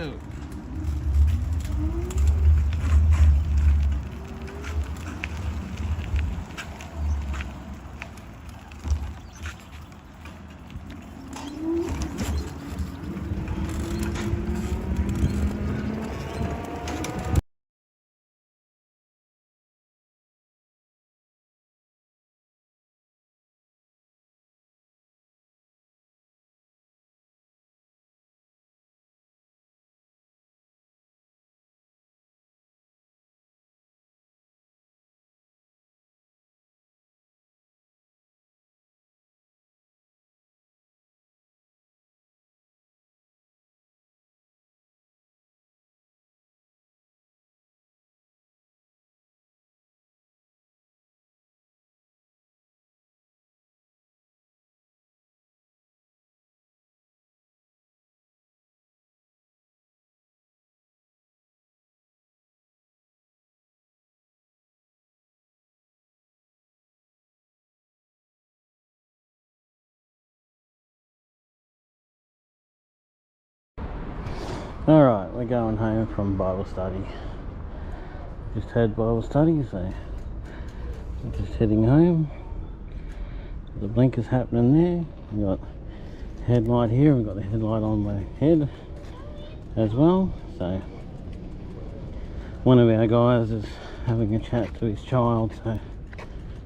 Alright, we're going home from Bible study. Just had Bible study, so we're just heading home. The blinkers happening there. We've got headlight here, we've got the headlight on my head as well. So one of our guys is having a chat to his child, so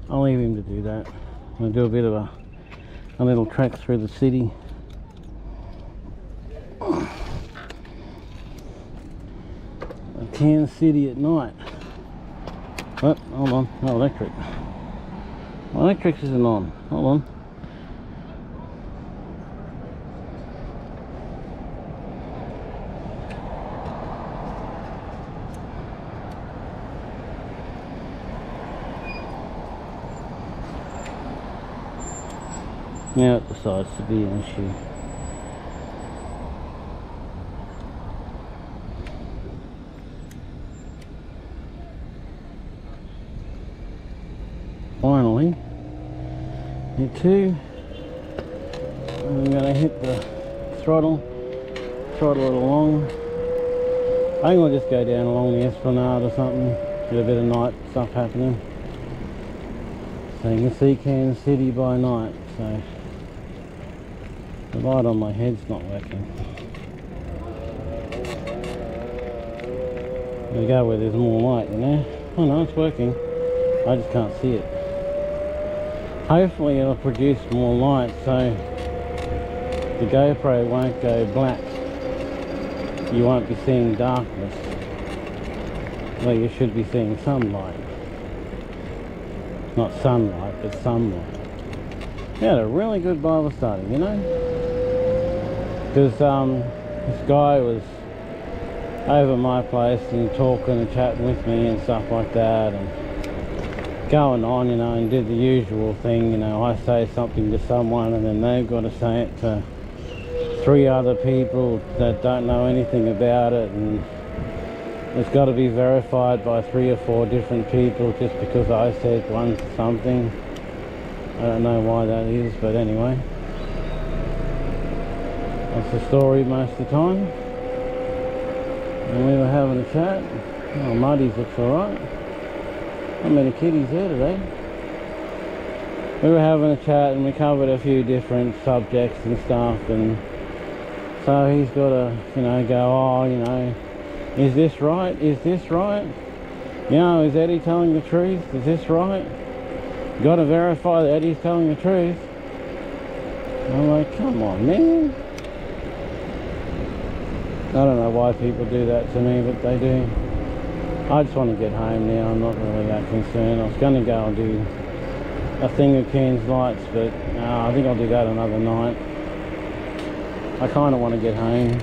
I'll leave him to do that. I'm going to do a bit of a little trek through the city. Cairns City at night. Oh, hold on, no electric. My electric isn't on. Hold on. Now it decides to be an issue. Finally, hit 2. I'm going to hit the throttle it along. I think I'll just go down along the esplanade or something, get a bit of night stuff happening. So you can see Cairns City by night. So the light on my head's not working. We go where there's more light, you know. Oh no, it's working. I just can't see it. Hopefully it'll produce more light so the GoPro won't go black. You won't be seeing darkness where you should be seeing sunlight. Not sunlight, but sunlight. We had a really good Bible study, you know, because this guy was over my place and talking and chatting with me and stuff like that, and going on, you know, and did the usual thing, you know, I say something to someone and then they've got to say it to 3 other people that don't know anything about it, and it's got to be verified by 3 or 4 different people just because I said one something. I don't know why that is, but anyway, that's the story most of the time. And we were having a chat. Oh, Muddy's looks alright. Not many kitties there today. We were having a chat and we covered a few different subjects and stuff, and so he's got to, you know, go, oh, you know, is this right? Is this right? You know, is Eddie telling the truth? Is this right? Got to verify that Eddie's telling the truth. I'm like, come on, man. I don't know why people do that to me, but they do. I just want to get home now. I'm not really that concerned. I was going to go and do a thing of Cairns Lights, but I think I'll do that another night. I kind of want to get home.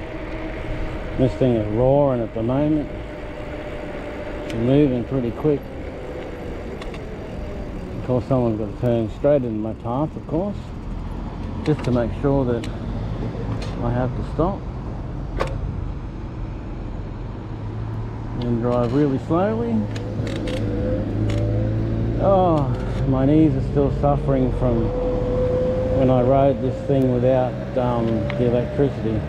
This thing is roaring at the moment. It's moving pretty quick. Of course, someone's got to turn straight into my path, of course, just to make sure that I have to stop and drive really slowly. Oh, my knees are still suffering from when I rode this thing without the electricity.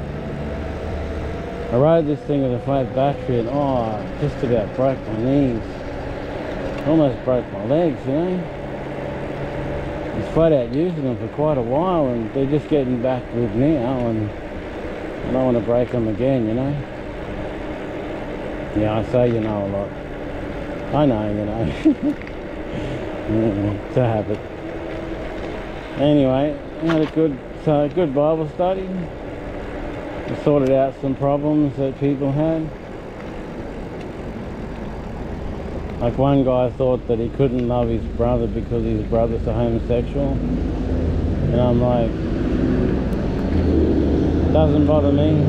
I rode this thing with a flat battery and just about broke my knees. Almost broke my legs, you know. I was flat out using them for quite a while, and they're just getting back good now, and I don't want to break them again, you know. Yeah, I say you know a lot. I know, you know. It's a habit. Anyway, I had a good Bible study. I sorted out some problems that people had. Like one guy thought that he couldn't love his brother because his brother's a homosexual. And I'm like, doesn't bother me.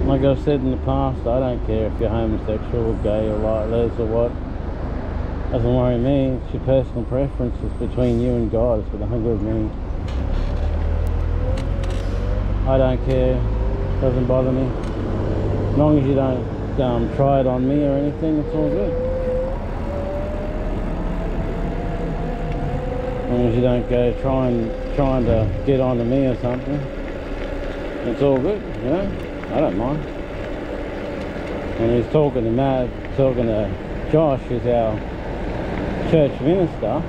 Like I've said in the past, I don't care if you're homosexual or gay or lightless or what. Doesn't worry me. It's your personal preferences between you and God. It's what doesn't with me. I don't care. Doesn't bother me. As long as you don't try it on me or anything, it's all good. As long as you don't go trying to get onto me or something, it's all good, you know. I don't mind. And he's talking to Josh, who's our church minister,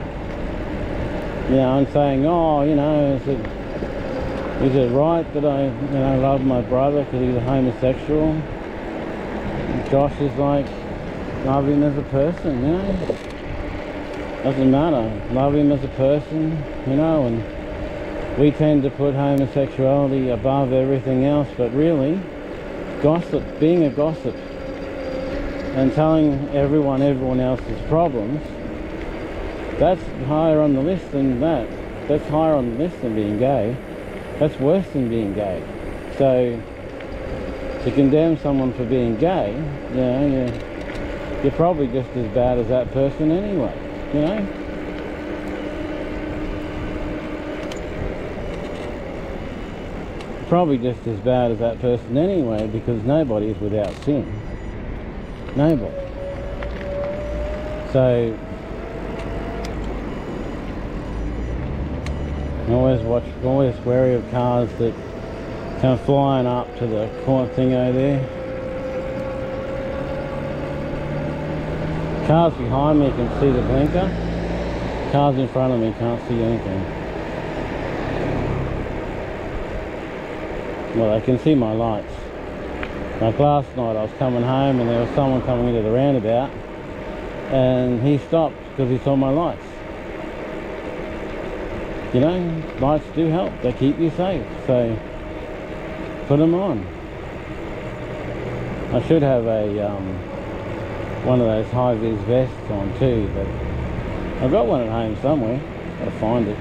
you know, and saying, oh, you know, is it right that I, you know, love my brother because he's a homosexual? And Josh is like, love him as a person, you know. Doesn't matter. Love him as a person, you know, and we tend to put homosexuality above everything else, but really, being a gossip and telling everyone else's problems, that's higher on the list than that. That's higher on the list than being gay. That's worse than being gay. So, to condemn someone for being gay, you know, you're probably just as bad as that person anyway, you know? Probably just as bad as that person anyway, because nobody is without sin. Nobody. So always wary of cars that come flying up to the corner thing over there. Cars behind me can see the blinker. Cars in front of me can't see anything. Well, I can see my lights. Like last night I was coming home and there was someone coming into the roundabout and he stopped because he saw my lights. You know, lights do help. They keep you safe. So, put them on. I should have a one of those high-vis vests on too, but I've got one at home somewhere. Gotta find it.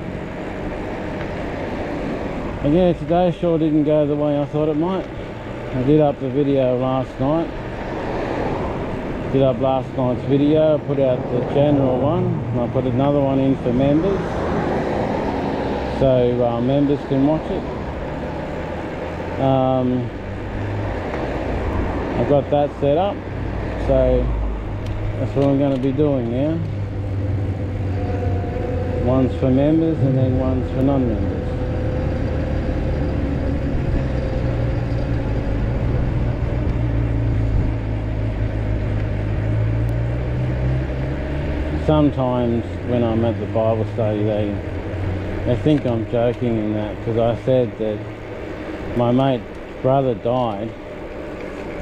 And yeah, today sure didn't go the way I thought it might. I did up the video last night. Did up last night's video, put out the general one, and I put another one in for members. so members can watch it. I've got that set up, so that's what I'm going to be doing now. One's for members and then one's for non-members. Sometimes when I'm at the Bible study, they think I'm joking in that, because I said that my mate's brother died,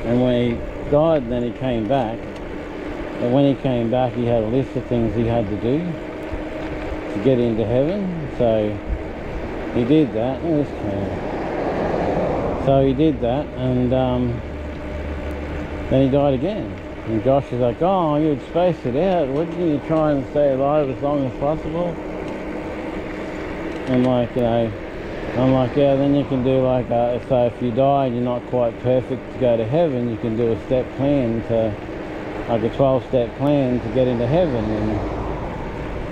and when he died then he came back, and when he came back he had a list of things he had to do to get into heaven. So he did that. Oh, this can. So he did that, and then he died again. And Josh is like, oh, you'd space it out. Wouldn't you try and stay alive as long as possible? I'm like, yeah, then you can do like, so if you die and you're not quite perfect to go to heaven, you can do a step plan like a 12-step plan to get into heaven. And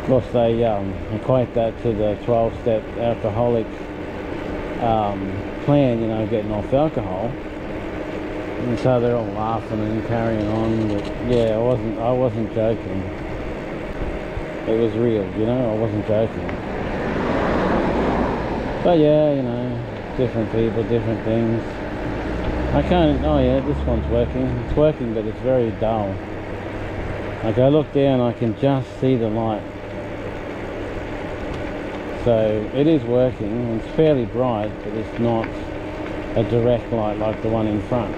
of course they equate that to the 12-step alcoholic plan, you know, getting off alcohol. And so they're all laughing and carrying on, but yeah, I wasn't joking. It was real, you know, I wasn't joking. But yeah, you know, different people, different things. I can't, oh yeah, this one's working. It's working, but it's very dull. Like I look down, I can just see the light. So it is working, it's fairly bright, but it's not a direct light like the one in front.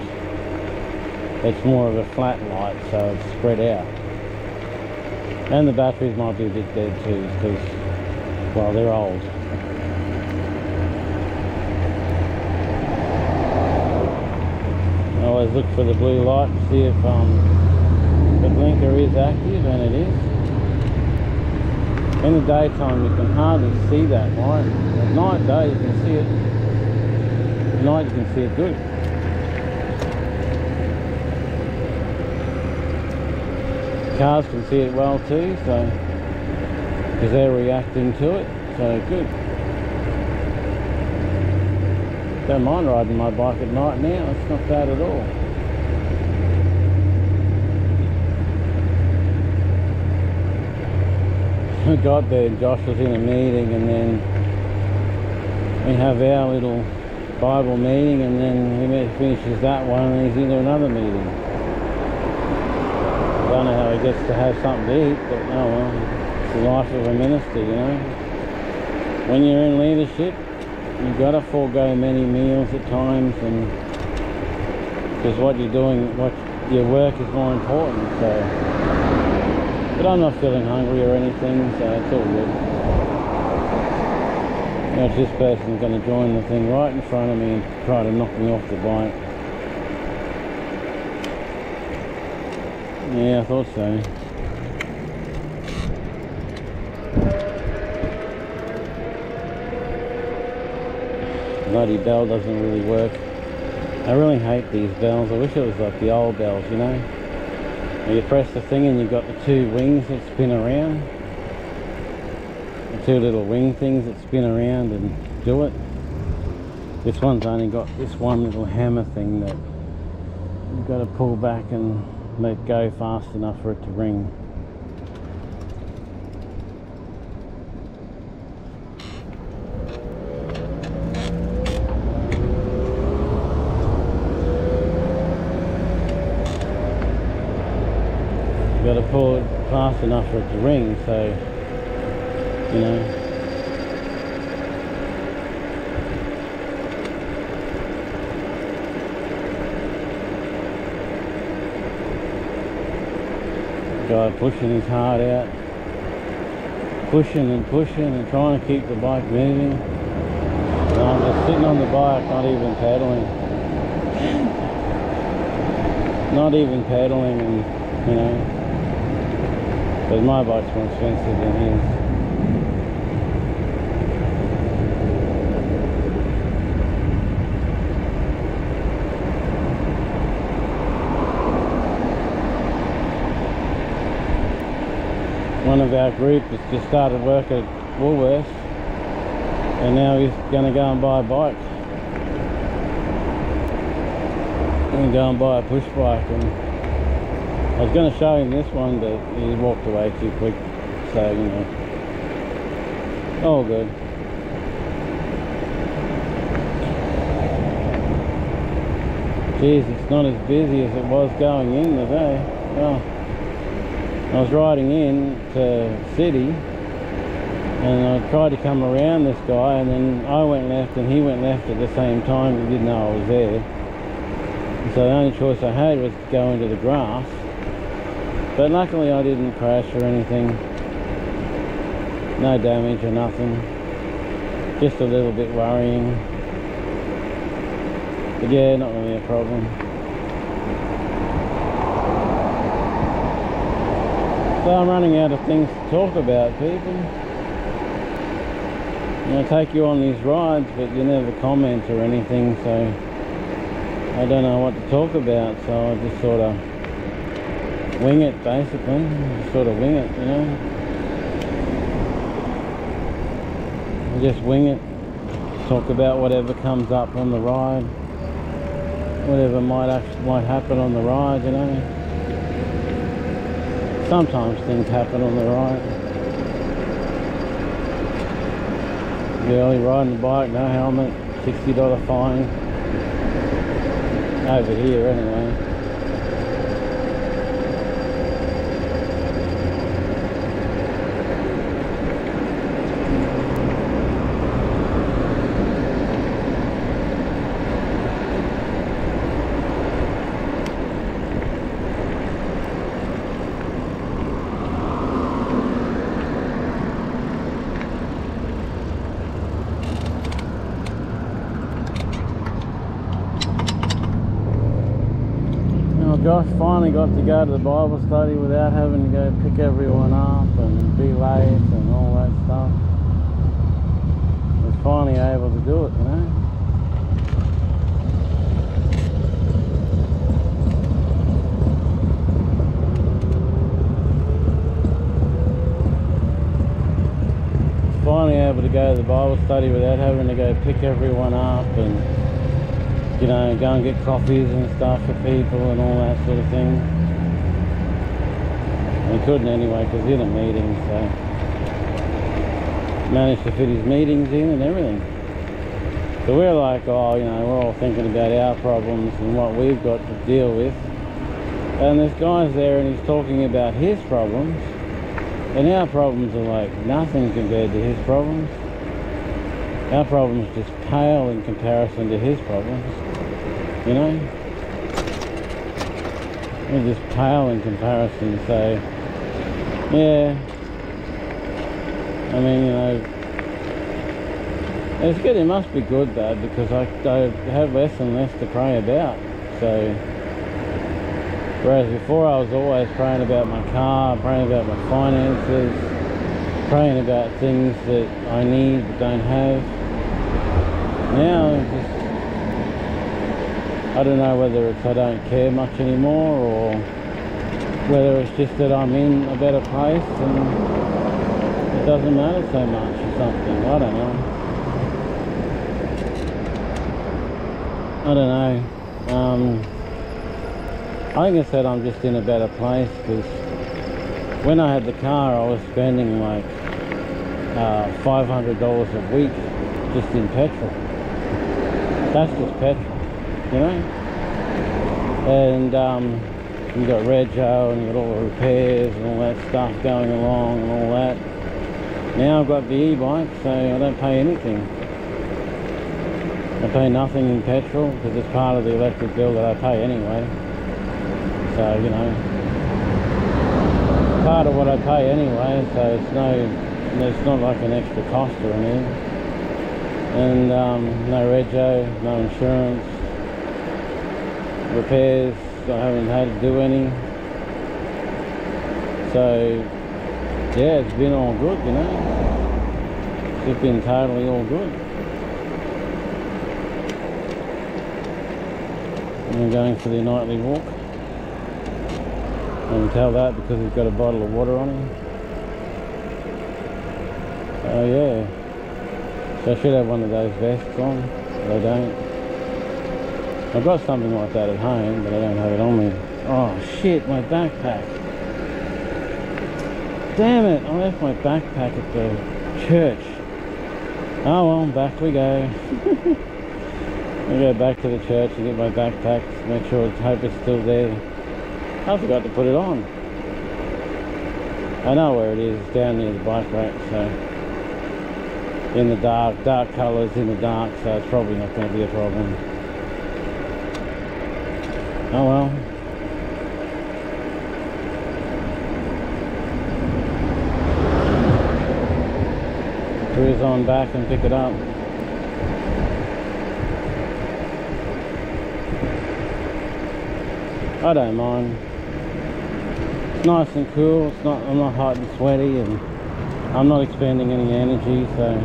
It's more of a flat light, so it's spread out. And the batteries might be a bit dead too, because, well, they're old. I always look for the blue light to see if the blinker is active, and it is. In the daytime you can hardly see that light. At night though you can see it. At night you can see it good. Cars can see it well too, so because they're reacting to it, so good. Don't mind riding my bike at night now, it's not bad at all. We got there and Josh was in a meeting, and then we have our little Bible meeting, and then he finishes that one and he's into another meeting. I don't know how he gets to have something to eat, but oh well, it's the life of a minister, you know. When you're in leadership, you've got to forego many meals at times, and because what you're doing, your work is more important. So, but I'm not feeling hungry or anything, so it's all good. You know, this person's going to join the thing right in front of me and try to knock me off the bike. Yeah, I thought so. Bloody bell doesn't really work. I really hate these bells. I wish it was like the old bells, you know. Where you press the thing and you've got the two wings that spin around. The two little wing things that spin around and do it. This one's only got this one little hammer thing that you've got to pull back and let go fast enough for it to ring. You've got to pull it fast enough for it to ring, so you know. Guy pushing his heart out, pushing and trying to keep the bike moving, and I'm just sitting on the bike, not even pedaling, and you know, because my bike's more expensive than his. One of our group has just started work at Woolworths, And now he's going to go and buy a bike. And go and buy a push bike. And I was going to show him this one, but he walked away too quick. So, you know, all good. Geez, it's not as busy as it was going in today. Well, I was riding in to city and I tried to come around this guy, and then I went left and he went left at the same time. He didn't know I was there. So the only choice I had was to go into the grass. But luckily I didn't crash or anything. No damage or nothing. Just a little bit worrying. But yeah, not really a problem. So I'm running out of things to talk about, people. I take you on these rides, but you never comment or anything, so I don't know what to talk about, so I just sort of wing it, basically. Just sort of wing it, you know. I just wing it. Talk about whatever comes up on the ride. Whatever might happen on the ride, you know. Sometimes things happen on the ride. Girl, you're riding the bike, no helmet, $60 fine. Over here, anyway. Josh finally got to go to the Bible study without having to go pick everyone up and be late and all that stuff. He was finally able to do it, you know. Finally able to go to the Bible study without having to go pick everyone up and, you know, go and get coffees and stuff for people and all that sort of thing. He couldn't anyway because he's in a meeting, so managed to fit his meetings in and everything. So we're like, oh, you know, we're all thinking about our problems and what we've got to deal with. And this guy's there and he's talking about his problems. And our problems are like nothing compared to his problems. Our problems just pale in comparison to his problems. You know? They're just pale in comparison, so yeah. I mean, you know, it's good, it must be good though, because I have less and less to pray about. So whereas before I was always praying about my car, praying about my finances, praying about things that I need but don't have. Now just, I don't know whether it's I don't care much anymore or whether it's just that I'm in a better place and it doesn't matter so much or something. I don't know. I think it's that I'm just in a better place because when I had the car I was spending like $500 a week just in petrol. That's just petrol, you know? And you got rego and you got all the repairs and all that stuff going along and all that. Now I've got the e-bike, so I don't pay anything. I pay nothing in petrol because it's part of the electric bill that I pay anyway. So, you know, part of what I pay anyway, so it's not like an extra cost or anything. And no rego, no insurance, repairs, I haven't had to do any. So yeah, it's been all good, you know. It's just been totally all good. And I'm going for the nightly walk. I can tell that because he's got a bottle of water on him. Oh yeah. So I should have one of those vests on, but I don't. I've got something like that at home, but I don't have it on me. Oh shit, my backpack. Damn it, I left my backpack at the church. Oh well, back we go. I go back to the church and get my backpack, make sure hope it's still there. I forgot to put it on. I know where it is, it's down near the bike rack, so in the dark colours in the dark, so it's probably not going to be a problem. Oh well. Cruise on back and pick it up. I don't mind. It's nice and cool. It's not. I'm not hot and sweaty, and I'm not expending any energy, so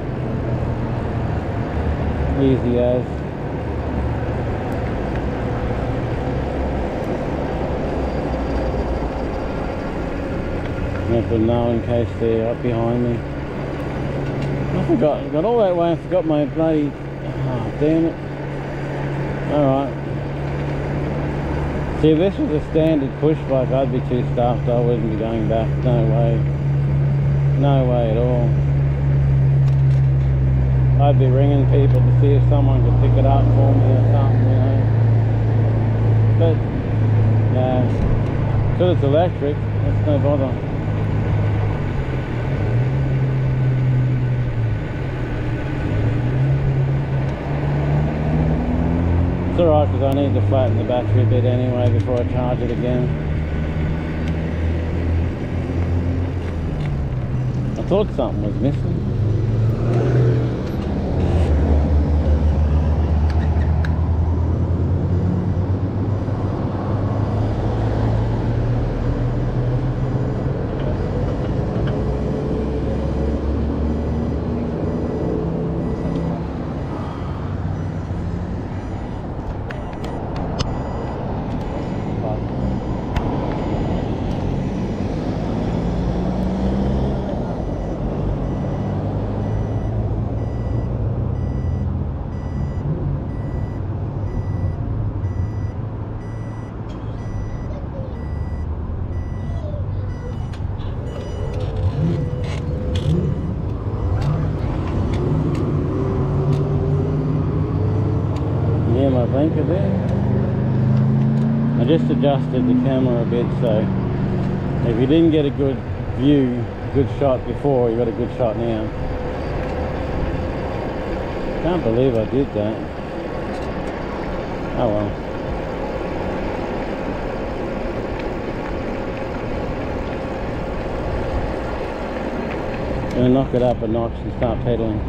easy as. Let them know in case they're up behind me. I forgot. I got all that way. I forgot my bloody. Oh, damn it! All right. See, if this was a standard push bike, I'd be too stuffed. I wouldn't be going back. No way. No way at all. I'd be ringing people to see if someone could pick it up for me or something, you know. But, yeah. Because it's electric, that's no bother. It's alright because I need to flatten the battery a bit anyway before I charge it again. I thought something was missing. My blinker there. I just adjusted the camera a bit, so if you didn't get a good view, good shot before, you got a good shot now. Can't believe I did that. Oh well. Gonna knock it up a notch and start pedaling.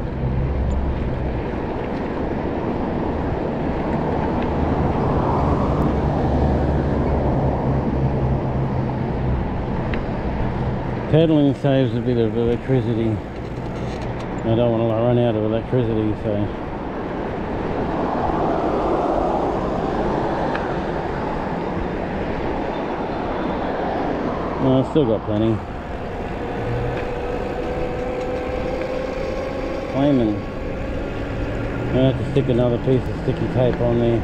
Pedaling saves a bit of electricity. I don't want to run out of electricity, so no, I've still got plenty. Flaming. I have to stick another piece of sticky tape on there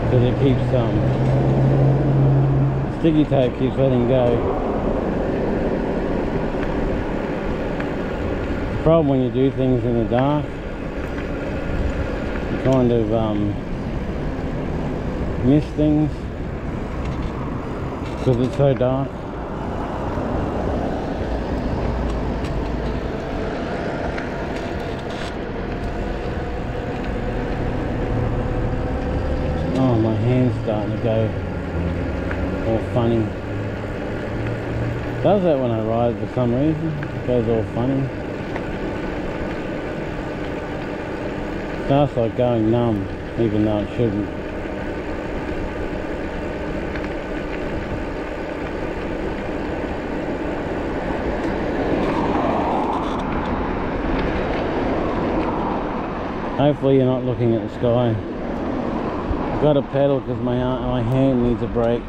because it keeps sticky tape keeps letting go. Problem when you do things in the dark, you kind of miss things because it's so dark. Oh, my hand's starting to go all funny. Does that when I ride for some reason? It goes all funny. Starts like going numb, even though it shouldn't. Hopefully you're not looking at the sky. I've got to pedal because my hand needs a break.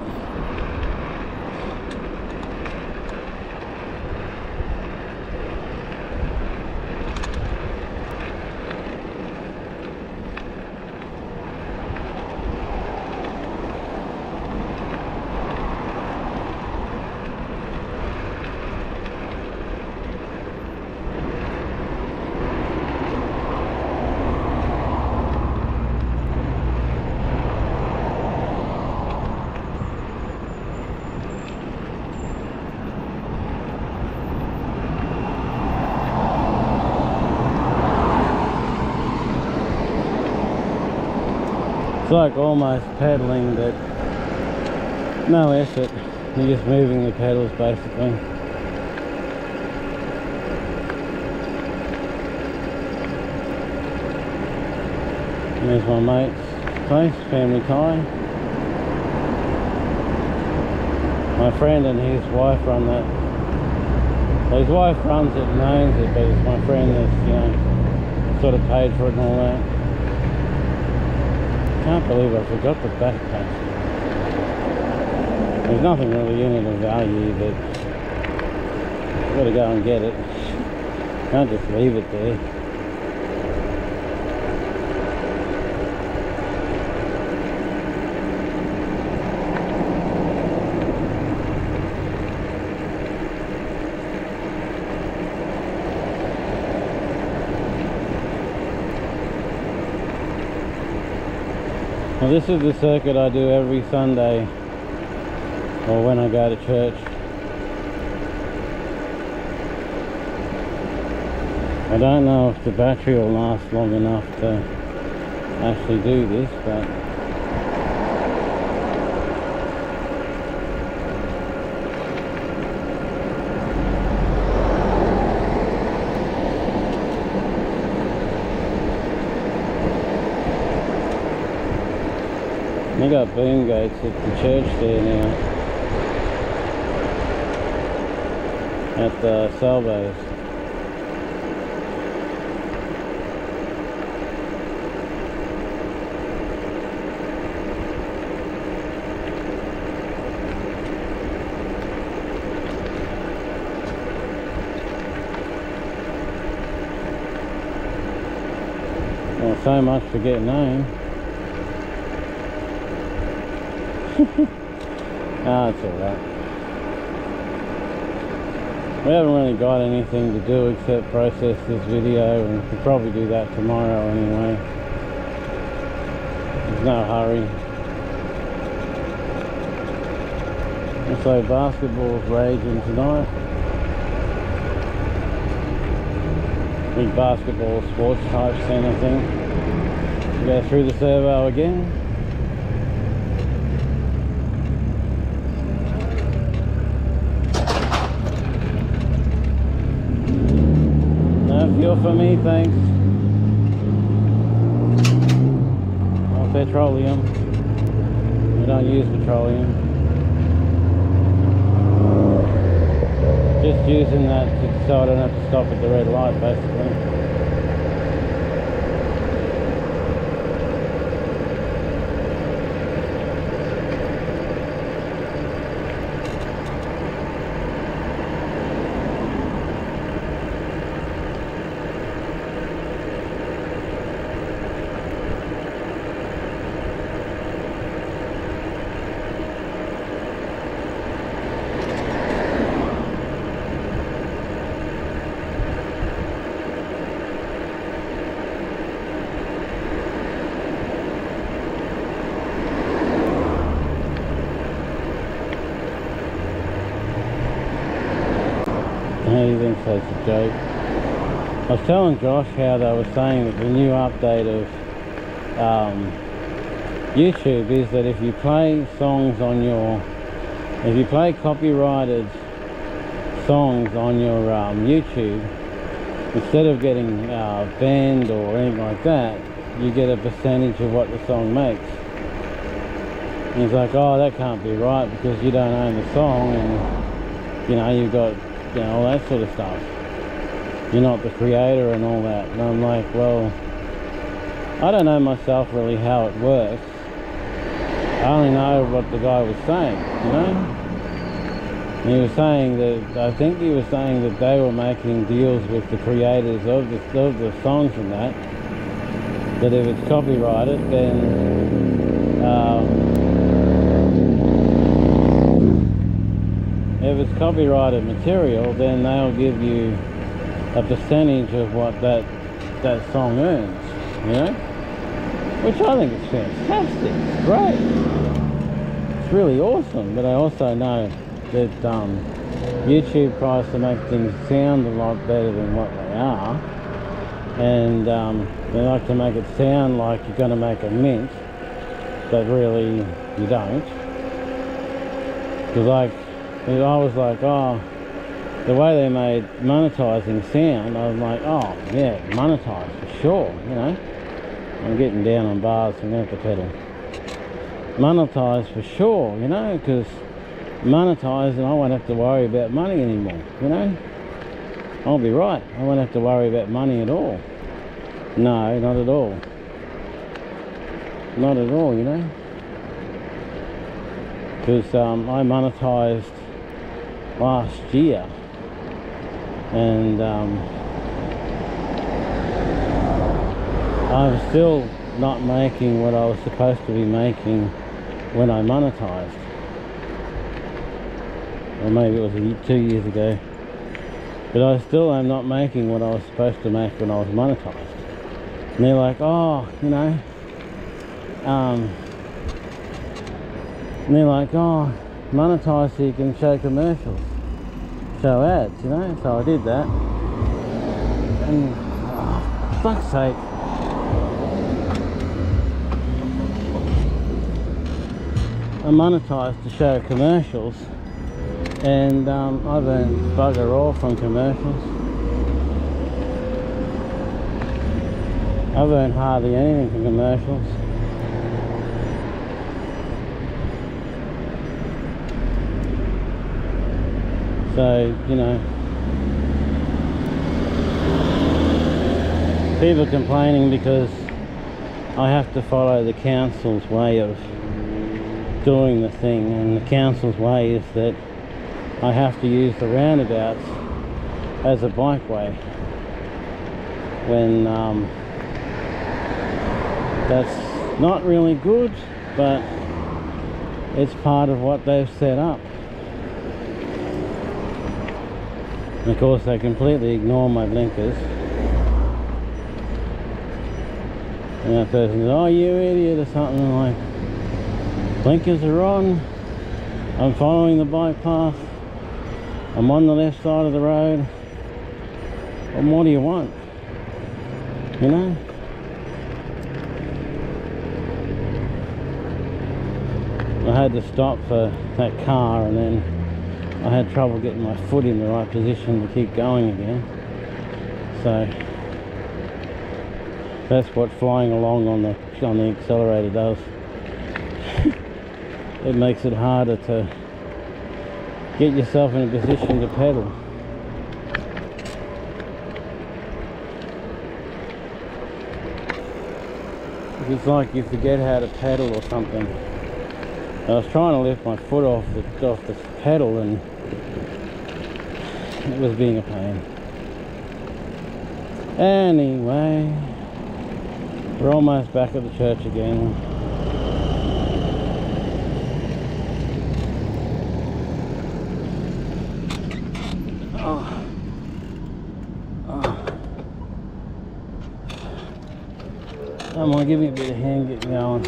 It's like almost pedaling, but no effort. You're just moving the pedals basically. And there's my mate's place, Family Tie. My friend and his wife run that. Well, his wife runs it and owns it, but it's my friend that's, you know, sort of paid for it and all that. Can't believe I forgot the backpack. There's nothing really in it of value, but I've got to go and get it. Can't just leave it there. Well, this is the circuit I do every Sunday, or when I go to church. I don't know if the battery will last long enough to actually do this, but they got boom gates at the church there now, at the Salvos. Well, so much for getting home. Ah, it's alright. We haven't really got anything to do except process this video, and we'll probably do that tomorrow anyway. There's no hurry. And so basketball's raging tonight. Big basketball sports type centre thing. Go through the servo again. Fuel for me, thanks. Oh, petroleum. We don't use petroleum. Just using that so I don't have to stop at the red light, basically. He thinks that's a joke. I was telling Josh how they were saying that the new update of YouTube is that if you play songs on your, if you play copyrighted songs on your YouTube, instead of getting banned or anything like that, you get a percentage of what the song makes. And he's like, oh, that can't be right because you don't own the song, and you know, you've got, you know, all that sort of stuff. You're not the creator and all that. And I'm like, well, I don't know myself really how it works. I only know what the guy was saying, you know? And he was saying that, I think he was saying that they were making deals with the creators of the songs and that if it's copyrighted, then if it's copyrighted material, then they'll give you a percentage of what that song earns, you know? Which I think is fantastic, it's great. It's really awesome, but I also know that YouTube tries to make things sound a lot better than what they are. And they like to make it sound like you're going to make a mint, but really you don't. Because like, I was like, oh, the way they made monetizing sound, I was like, oh yeah, monetize for sure, you know. I'm getting down on bars, so I'm going to have to pedal. Monetize for sure, you know, because monetize and I won't have to worry about money anymore, you know. I'll be right, I won't have to worry about money at all. No, not at all. Not at all, you know. Because I monetized last year, and I'm still not making what I was supposed to be making when I monetized. Or maybe it was 2 years ago. But I still am not making what I was supposed to make when I was monetized. And they're like, oh, you know, and they're like, oh, monetize so you can show commercials, show ads, you know. So I did that, and oh, for fuck's sake, I monetized to show commercials, and I've earned bugger all from commercials. I've earned hardly anything from commercials. So, you know, people complaining because I have to follow the council's way of doing the thing, and the council's way is that I have to use the roundabouts as a bikeway, when that's not really good, but it's part of what they've set up. And of course they completely ignore my blinkers. And that person says, oh, you idiot, or something. I'm like, blinkers are on, I'm following the bike path, I'm on the left side of the road, and what do you want? You know? I had to stop for that car, and then I had trouble getting my foot in the right position to keep going again. So that's what flying along on the accelerator does. It makes it harder to get yourself in a position to pedal. It's like you forget how to pedal or something. I was trying to lift my foot off the pedal, and it was being a pain. Anyway, we're almost back at the church again. Come on, give me a bit of hand getting going.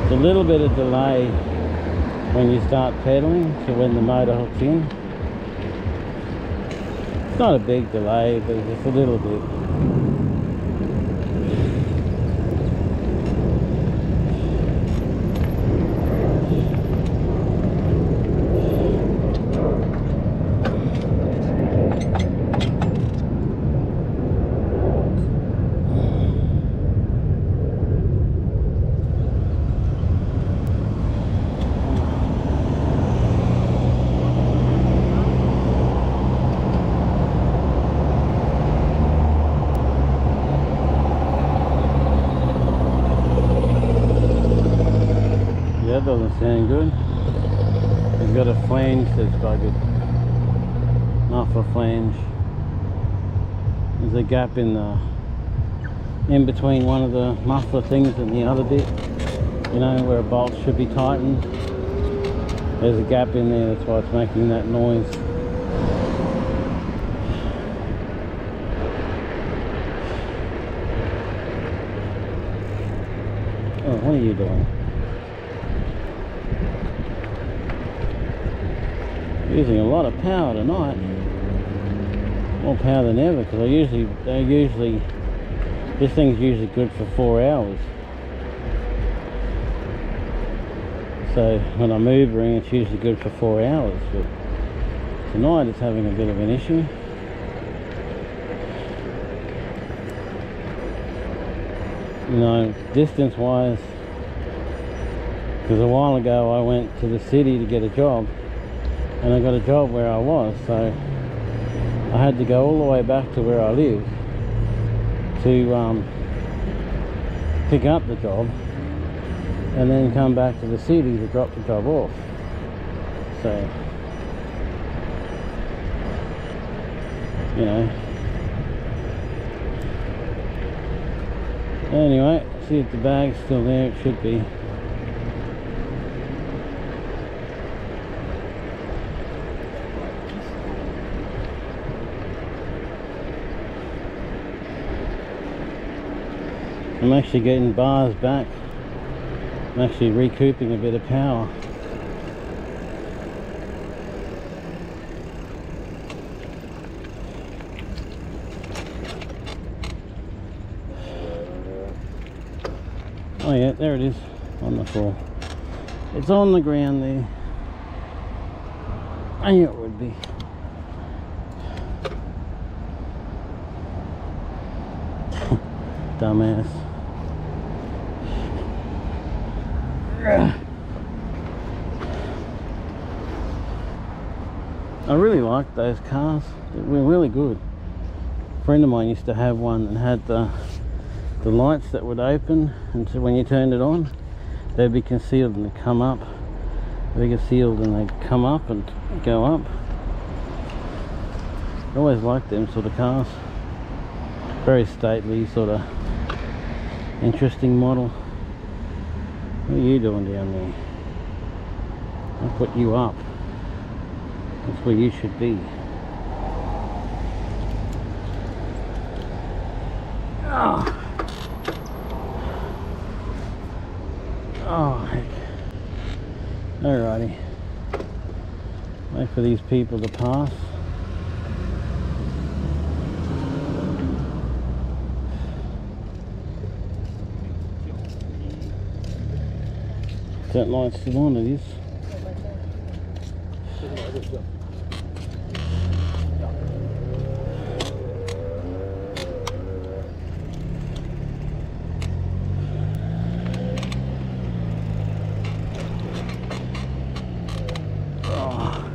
It's a little bit of delay when you start pedaling to when the motor hooks in. It's not a big delay, but it's just a little bit. That doesn't sound good. We've got a flange that's buggered. Muffler flange. There's a gap in between one of the muffler things and the other bit. You know, where a bolt should be tightened. There's a gap in there, that's why it's making that noise. Oh, what are you doing? Using a lot of power tonight. More power than ever, because this thing's usually good for 4 hours. So when I'm Ubering, it's usually good for 4 hours, but tonight it's having a bit of an issue. You know, distance wise, because a while ago I went to the city to get a job, and I got a job where I was, so I had to go all the way back to where I live to pick up the job, and then come back to the city to drop the job off. So, you know. Anyway, see if the bag's still there. It should be. I'm actually getting bars back. I'm actually recouping a bit of power. Oh yeah, there it is on the floor. It's on the ground there. I knew it would be. Dumbass. I really liked those cars. They were really good. A friend of mine used to have one and had the lights that would open, and so when you turned it on, they'd be concealed and they'd come up. They'd be concealed and they'd come up and go up. I always liked them sort of cars. Very stately, sort of interesting model. What are you doing down there? I'll put you up. That's where you should be. Oh. Oh, heck. Alrighty. Wait for these people to pass. That light's still on, it is. Oh,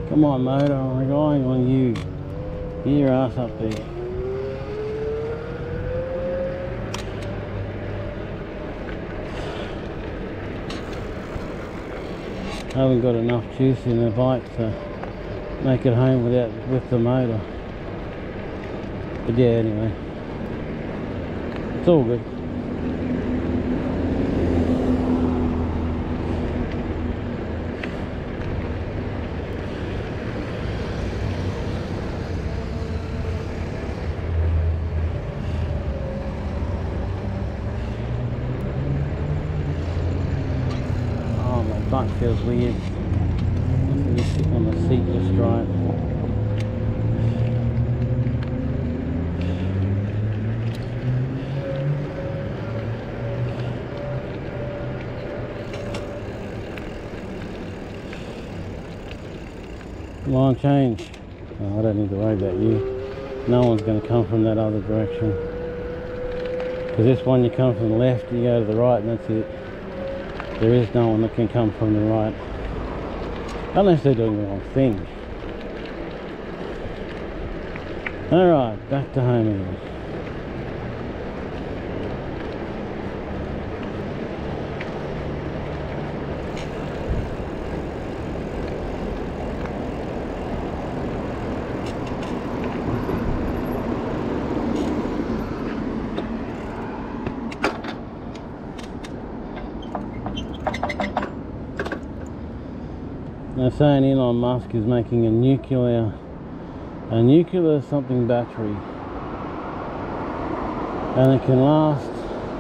come on, motor, I'm relying on you. Get your ass up there. I haven't got enough juice in the bike to make it home with the motor. But yeah, anyway, it's all good. Butt feels weird. I'm just sitting on the seat just right. Come on, change. Oh, I don't need to worry about you. No one's going to come from that other direction. Because this one, you come from the left, you go to the right, and that's it. There is no one that can come from the right, unless they're doing the wrong thing. Alright, back to home again. They're saying Elon Musk is making a nuclear something battery, and it can last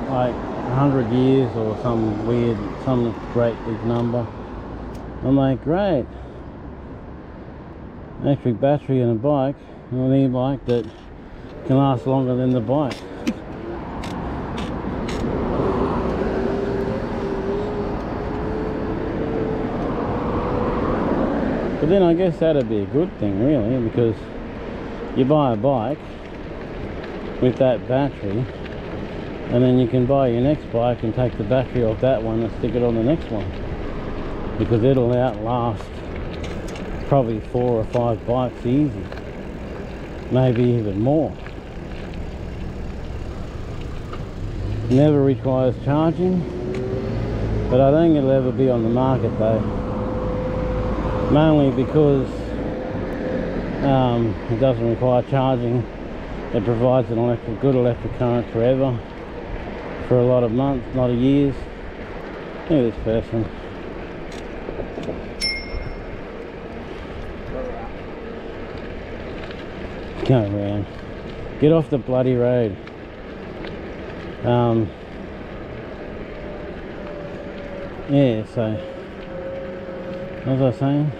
like 100 years or some great big number. I'm like, great, electric battery in a bike, an e-bike that can last longer than the bike. But then I guess that'd be a good thing really, because you buy a bike with that battery and then you can buy your next bike and take the battery off that one and stick it on the next one, because it'll outlast probably 4 or 5 bikes easy, maybe even more. Never requires charging, but I don't think it'll ever be on the market though, mainly because it doesn't require charging. It provides an good electric current forever, for a lot of months, a lot of years. Look at this person. Go around. Get off the bloody road. Yeah, so what was I saying?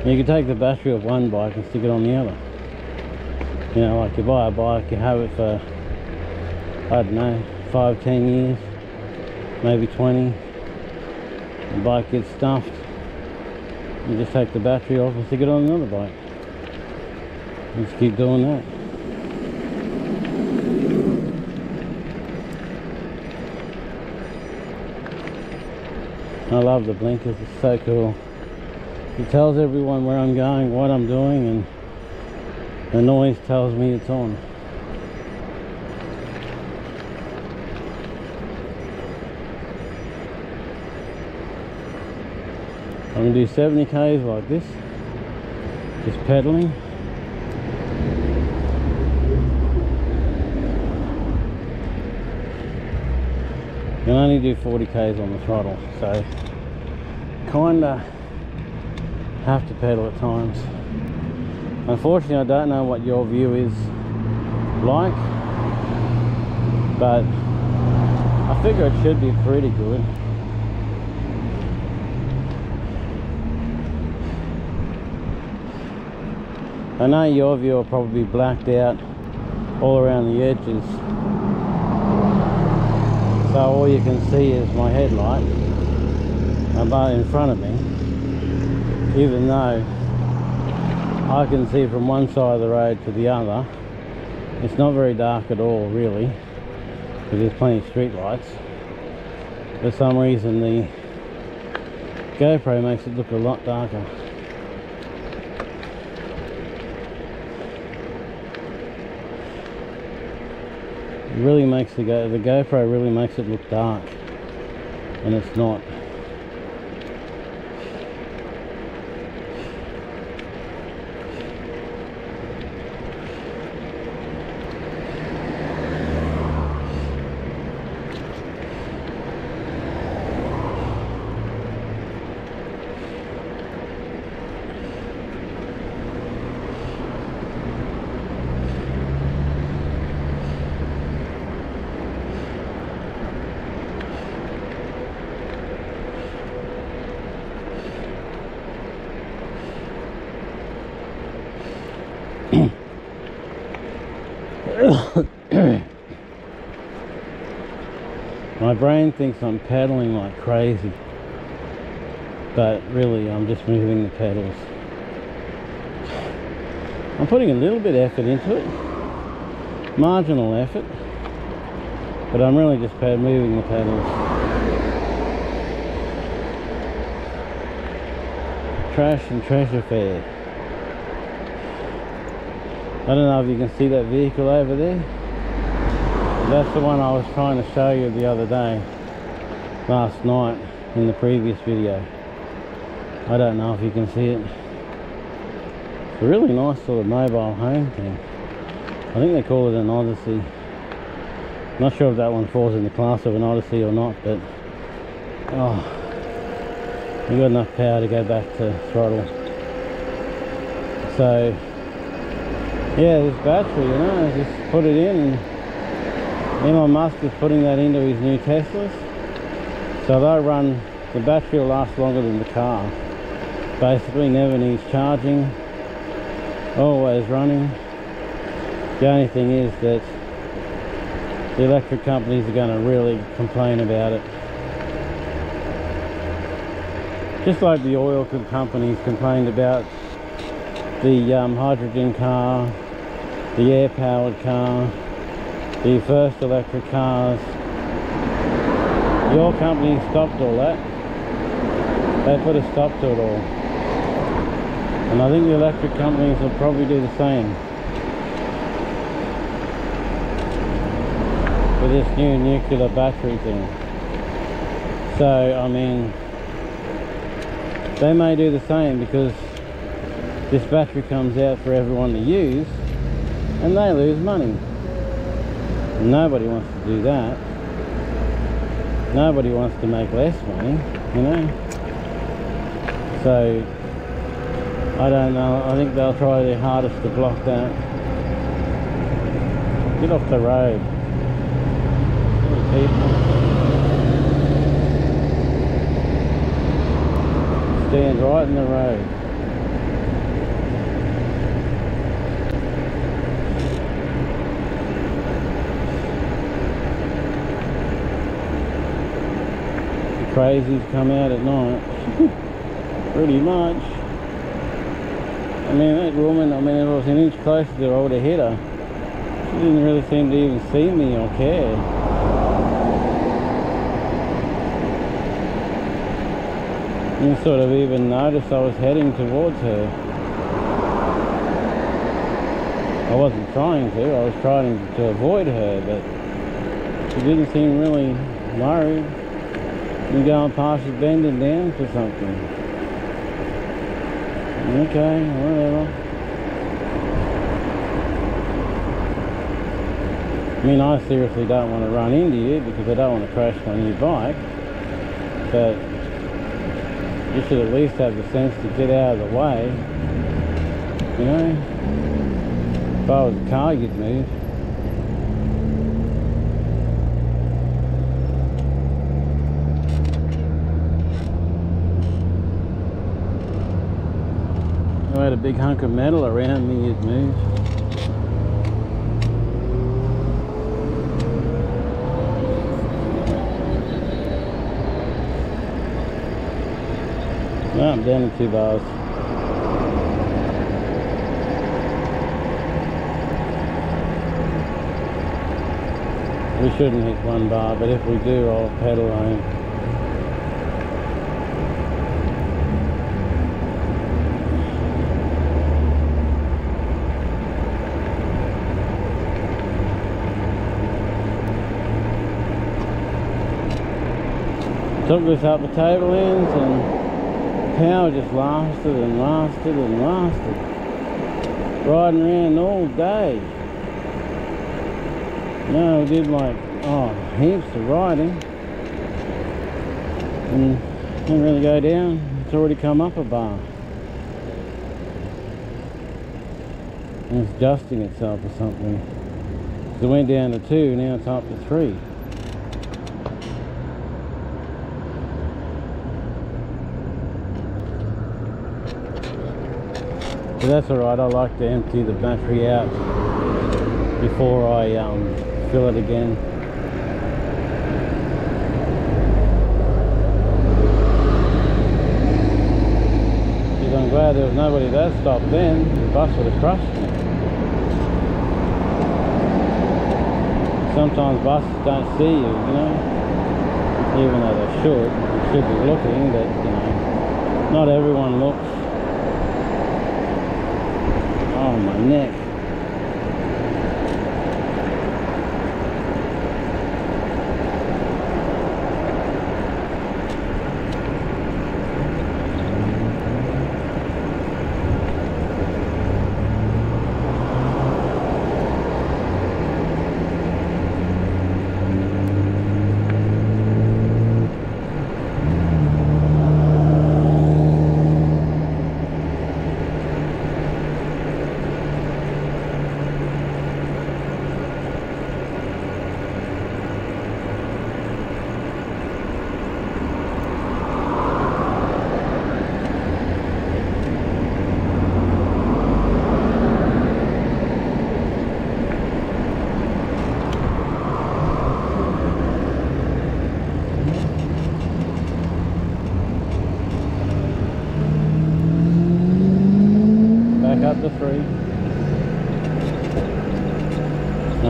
You can take the battery of one bike and stick it on the other. You know, like you buy a bike, you have it for, I don't know, 5-10 years, maybe 20. The bike gets stuffed. You just take the battery off and stick it on another bike. Just keep doing that. I love the blinkers, it's so cool. It tells everyone where I'm going, what I'm doing, and the noise tells me it's on. I'm going to do 70 k's like this, just pedaling. You can only do 40 k's on the throttle, so kinda have to pedal at times. Unfortunately, I don't know what your view is like, but I figure it should be pretty good. I know your view will probably be blacked out all around the edges, so all you can see is my headlight about in front of me, even though I can see from one side of the road to the other. It's not very dark at all really, because there's plenty of street lights. For some reason the GoPro makes it look a lot darker. It really makes the GoPro really makes it look dark, and it's not. My brain thinks I'm pedaling like crazy, but really I'm just moving the pedals. I'm putting a little bit of effort into it, marginal effort, but I'm really just moving the pedals. Trash and treasure fair. I don't know if you can see that vehicle over there. That's the one I was trying to show you the other day, last night in the previous video. I don't know if you can see it. It's a really nice sort of mobile home thing. I think they call it an Odyssey. Not sure if that one falls in the class of an Odyssey or not, but oh, you've got enough power to go back to throttle. So yeah, this battery, you know, just put it in, and Elon Musk is putting that into his new Teslas. So they'll run, the battery will last longer than the car. Basically never needs charging, always running. The only thing is that the electric companies are going to really complain about it. Just like the oil companies complained about the hydrogen car, the air-powered car, the first electric cars. The oil companies stopped all that. They put a stop to it all. And I think the electric companies will probably do the same with this new nuclear battery thing. So, I mean, they may do the same because this battery comes out for everyone to use and they lose money. Nobody wants to do that. Nobody wants to make less money, you know. So I don't know, I think they'll try their hardest to block that. Get off the road. People. Stand right in the road. The crazies come out at night. Pretty much. I mean, that woman, I mean, if I was an inch closer to her, I would have hit her. She didn't really seem to even see me or care. And sort of even noticed I was heading towards her. I wasn't trying to, I was trying to avoid her, but she didn't seem really worried. And going past her bending down for something. Okay, whatever. I mean, I seriously don't want to run into you because I don't want to crash my new bike, but you should at least have the sense to get out of the way, you know. If I was a car, you'd move. If I had a big hunk of metal around me, you'd move. No, I'm down to 2 bars. We shouldn't hit 1 bar, but if we do, I'll pedal home. Took us up the tablelands and power just lasted and lasted and lasted. Riding around all day. No, we did like, heaps of riding. And didn't really go down. It's already come up a bar. And it's adjusting itself or something. So it went down to 2, now it's up to 3. So that's alright, I like to empty the battery out before I fill it again. Because I'm glad there was nobody that stopped then. The bus would have crushed me. Sometimes buses don't see you, you know. Even though they should be looking, but you know, not everyone looks. Oh, my neck.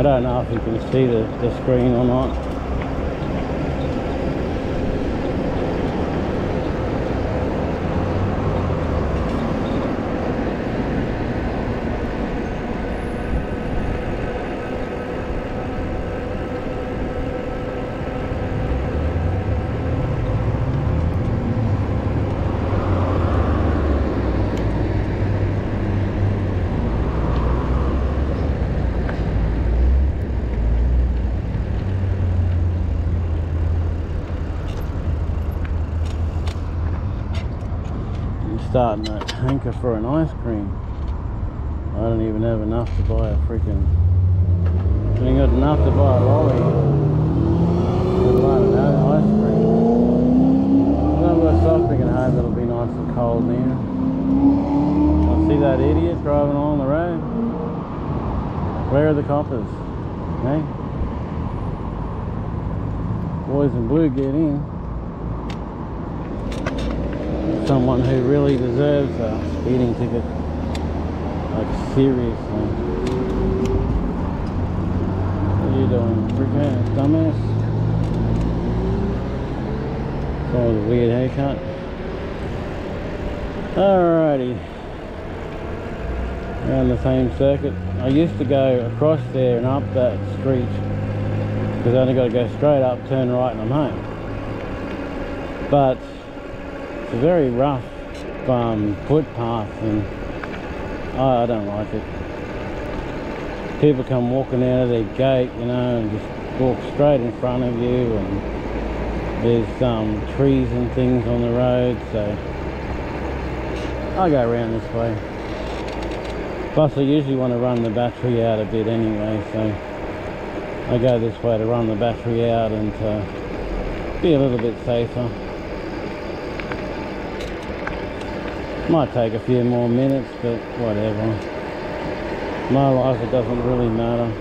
I don't know if you can see the screen or not. Starting to hanker for an ice cream. I don't even have enough to buy a freaking. I ain't got enough to buy a lolly. Let alone an ice cream. Well, worse off, we can hope it'll be nice and cold now. I see that idiot driving along the road. Where are the coppers? Hey? Boys in blue, get in. Someone who really deserves a speeding ticket, like seriously. What are you doing, freaking dumbass? Oh, the weird haircut. Alrighty, around the same circuit. I used to go across there and up that street because I only got to go straight up, turn right, and I'm home. But it's a very rough footpath, and I don't like it. People come walking out of their gate, you know, and just walk straight in front of you, and there's trees and things on the road, so I go around this way. Plus I usually want to run the battery out a bit anyway, so I go this way to run the battery out and be a little bit safer. Might take a few more minutes, but whatever. My life, it doesn't really matter.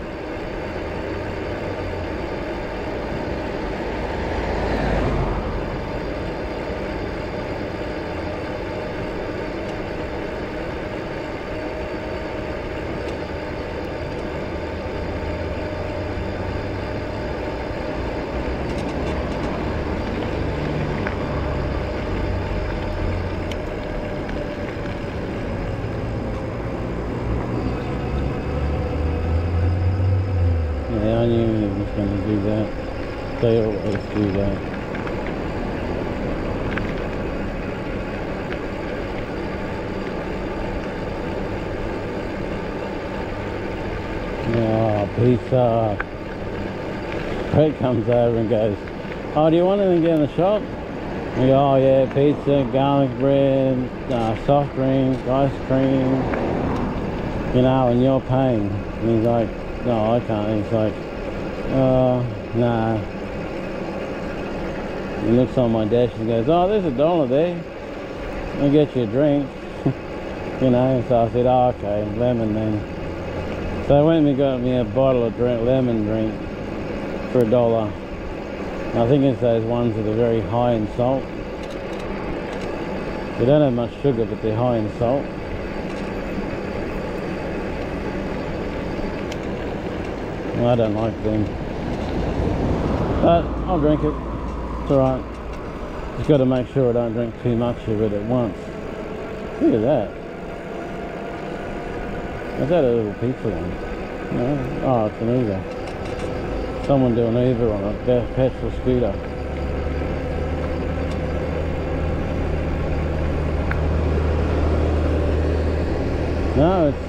I knew he was going to do that. They always do that. Oh, pizza. Craig comes over and goes, oh, do you want anything to get in the shop? We go, oh yeah, pizza, garlic bread, soft drink, ice cream, you know, and you're paying. And he's like, no, I can't. He's like, nah. He looks on my dash and goes, oh, there's $1 there. I'll get you a drink. You know, so I said, oh, okay, lemon then. So I went and got me a bottle of lemon drink for $1. I think it's those ones that are very high in salt. They don't have much sugar, but they're high in salt. Well, I don't like them, but I'll drink it. It's alright. Just got to make sure I don't drink too much of it at once. Look at that. Is that a little pizza one? No? Oh, it's an Uber. Someone doing Uber on a petrol scooter. No, it's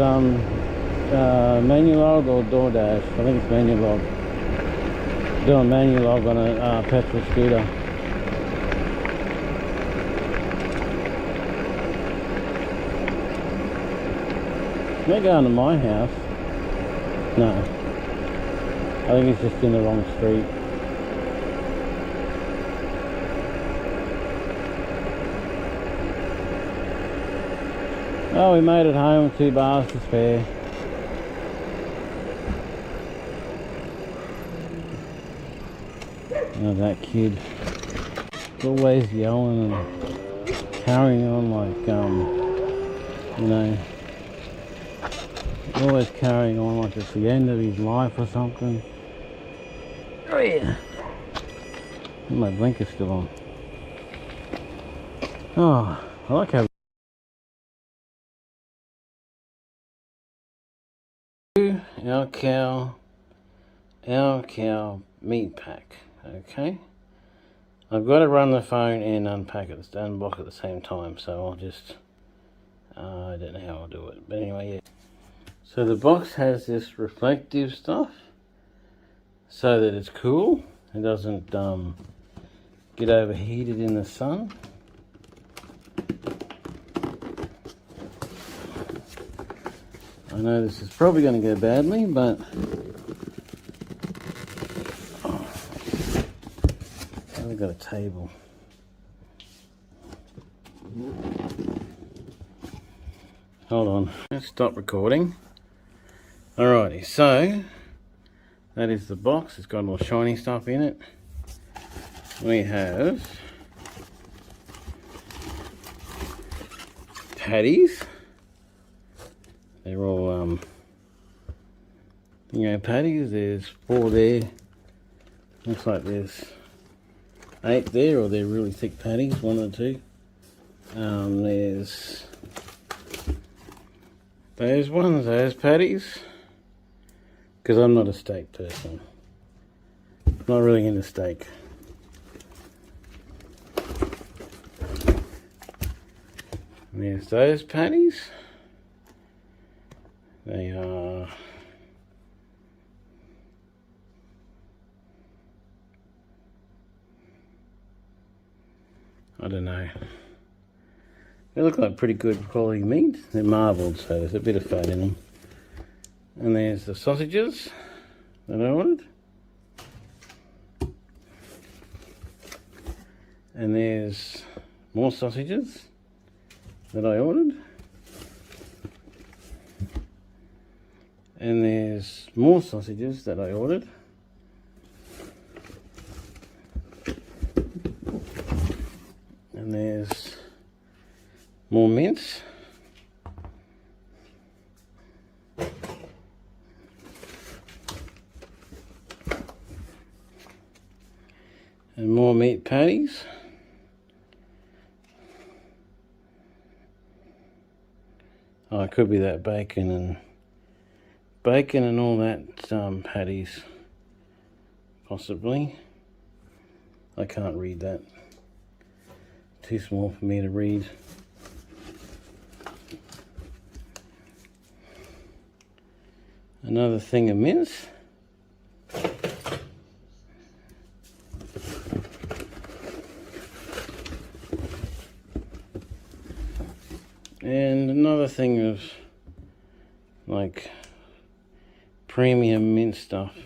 Manulog or DoorDash. I think it's Manulog. Doing Manulog on a petrol scooter. They're going to my house. No. I think it's just in the wrong street. Oh, we made it home with 2 bars to spare. Oh, that kid. He's always yelling and carrying on like, you know, Always carrying on like it's the end of his life or something. Oh yeah. And my blinker's still on. Oh, I like how our cow meat pack. Okay. I've got to run the phone and unpack it, unblock at the same time, so I'll just I don't know how I'll do it, but anyway, yeah. So the box has this reflective stuff so that it's cool. It doesn't get overheated in the sun. I know this is probably going to go badly, but we've got a table. Hold on, let's stop recording. Alrighty, so that is the box. It's got all shiny stuff in it. We have patties. They're all patties. There's 4 there. Looks like there's 8 there, or they're really thick patties, 1 or 2. There's those patties, because I'm not a steak person. Not really into steak. And there's those patties. They are I don't know. They look like pretty good quality meat. They're marbled, so there's a bit of fat in them. And there's the sausages that I ordered. And there's more sausages that I ordered. And there's more sausages that I ordered. And there's more mince. And more meat patties. Oh, it could be that bacon and all that patties, possibly. I can't read that. Too small for me to read. Another thing of mince. And another thing of like premium mint stuff.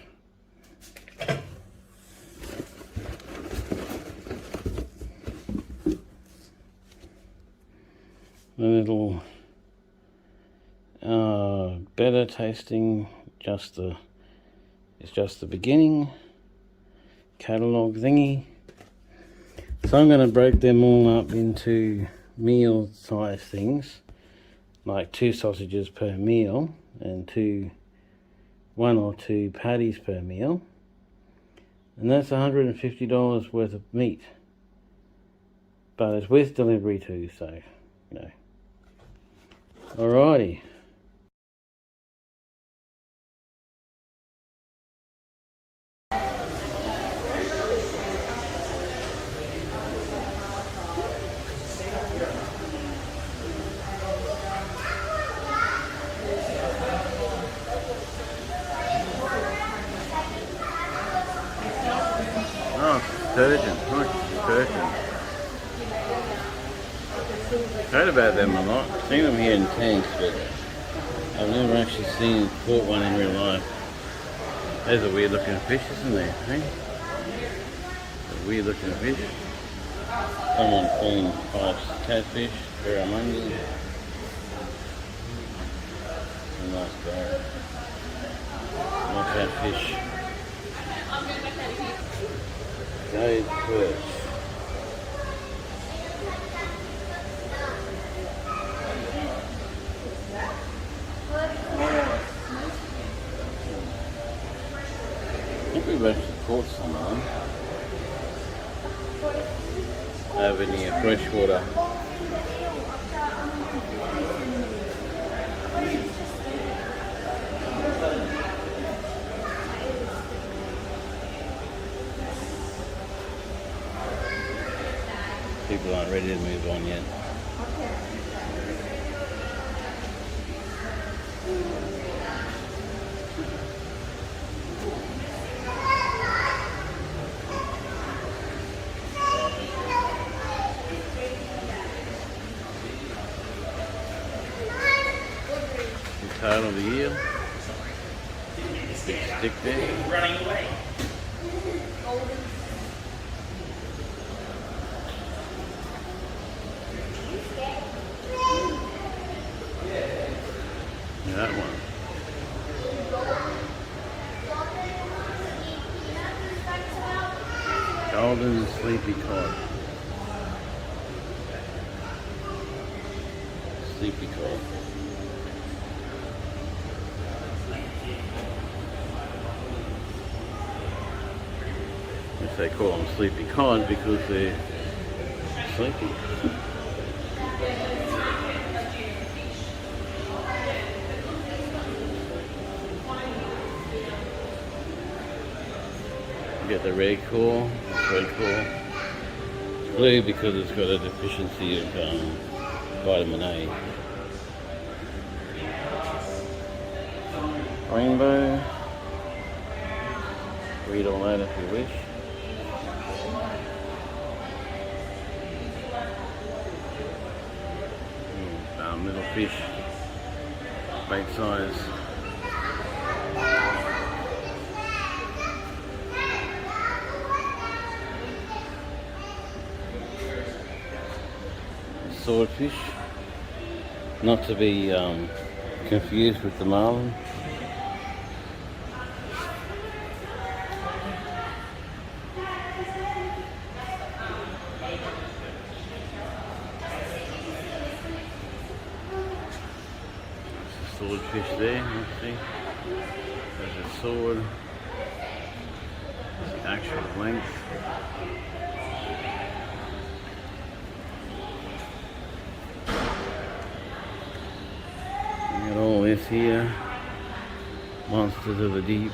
A little better tasting, it's just the beginning catalogue thingy. So I'm going to break them all up into meal size things, like 2 sausages per meal and 1 or 2 patties per meal, and that's $150 worth of meat, but it's with delivery too, so you know. Alrighty. Detergent, nice detergent. Heard about them a lot. I've seen them here in tanks, but I've never actually caught one in real life. There's a weird looking fish, isn't there? Hey? A weird looking fish. Someone calling 5 catfish, barramundi. A nice barra. More catfish. Jade perch. caught someone over near freshwater. People aren't ready to move on yet. The tail of the eel. Big stick there. Running away. That one. Golden sleepy cod. Sleepy cod. If they call them sleepy cod because they're sleepy. Get the red core, It's blue because it's got a deficiency of vitamin A. Rainbow. Read all that if you wish. Little fish, bait size. Swordfish, not to be confused with the marlin. Swordfish there, let's see. There's a sword. That's the actual length. Got all this here, monsters of the deep,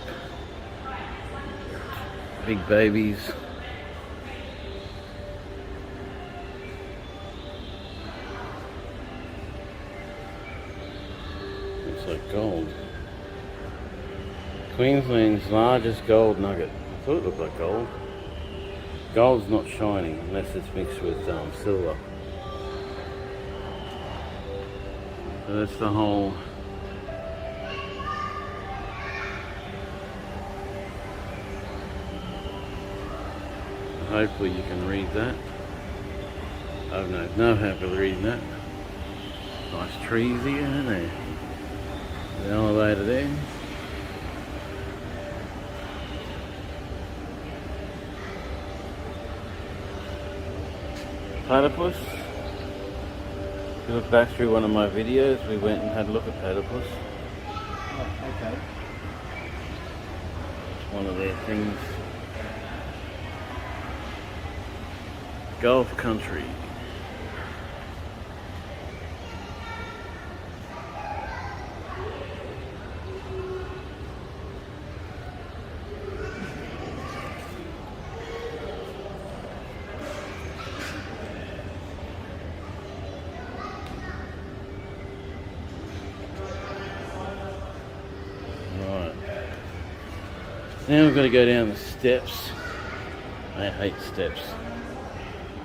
big babies. Looks like gold. Queensland's largest gold nugget. I thought it looked like gold. Gold's not shiny unless it's mixed with silver. So that's the whole hopefully you can read that. I've no hope of reading that. Nice trees here, aren't they? The elevator there. Platypus. If you look back through one of my videos, we went and had a look at platypus. Oh, okay. It's one of their things. Gulf country. Now we've got to go down the steps. I hate steps.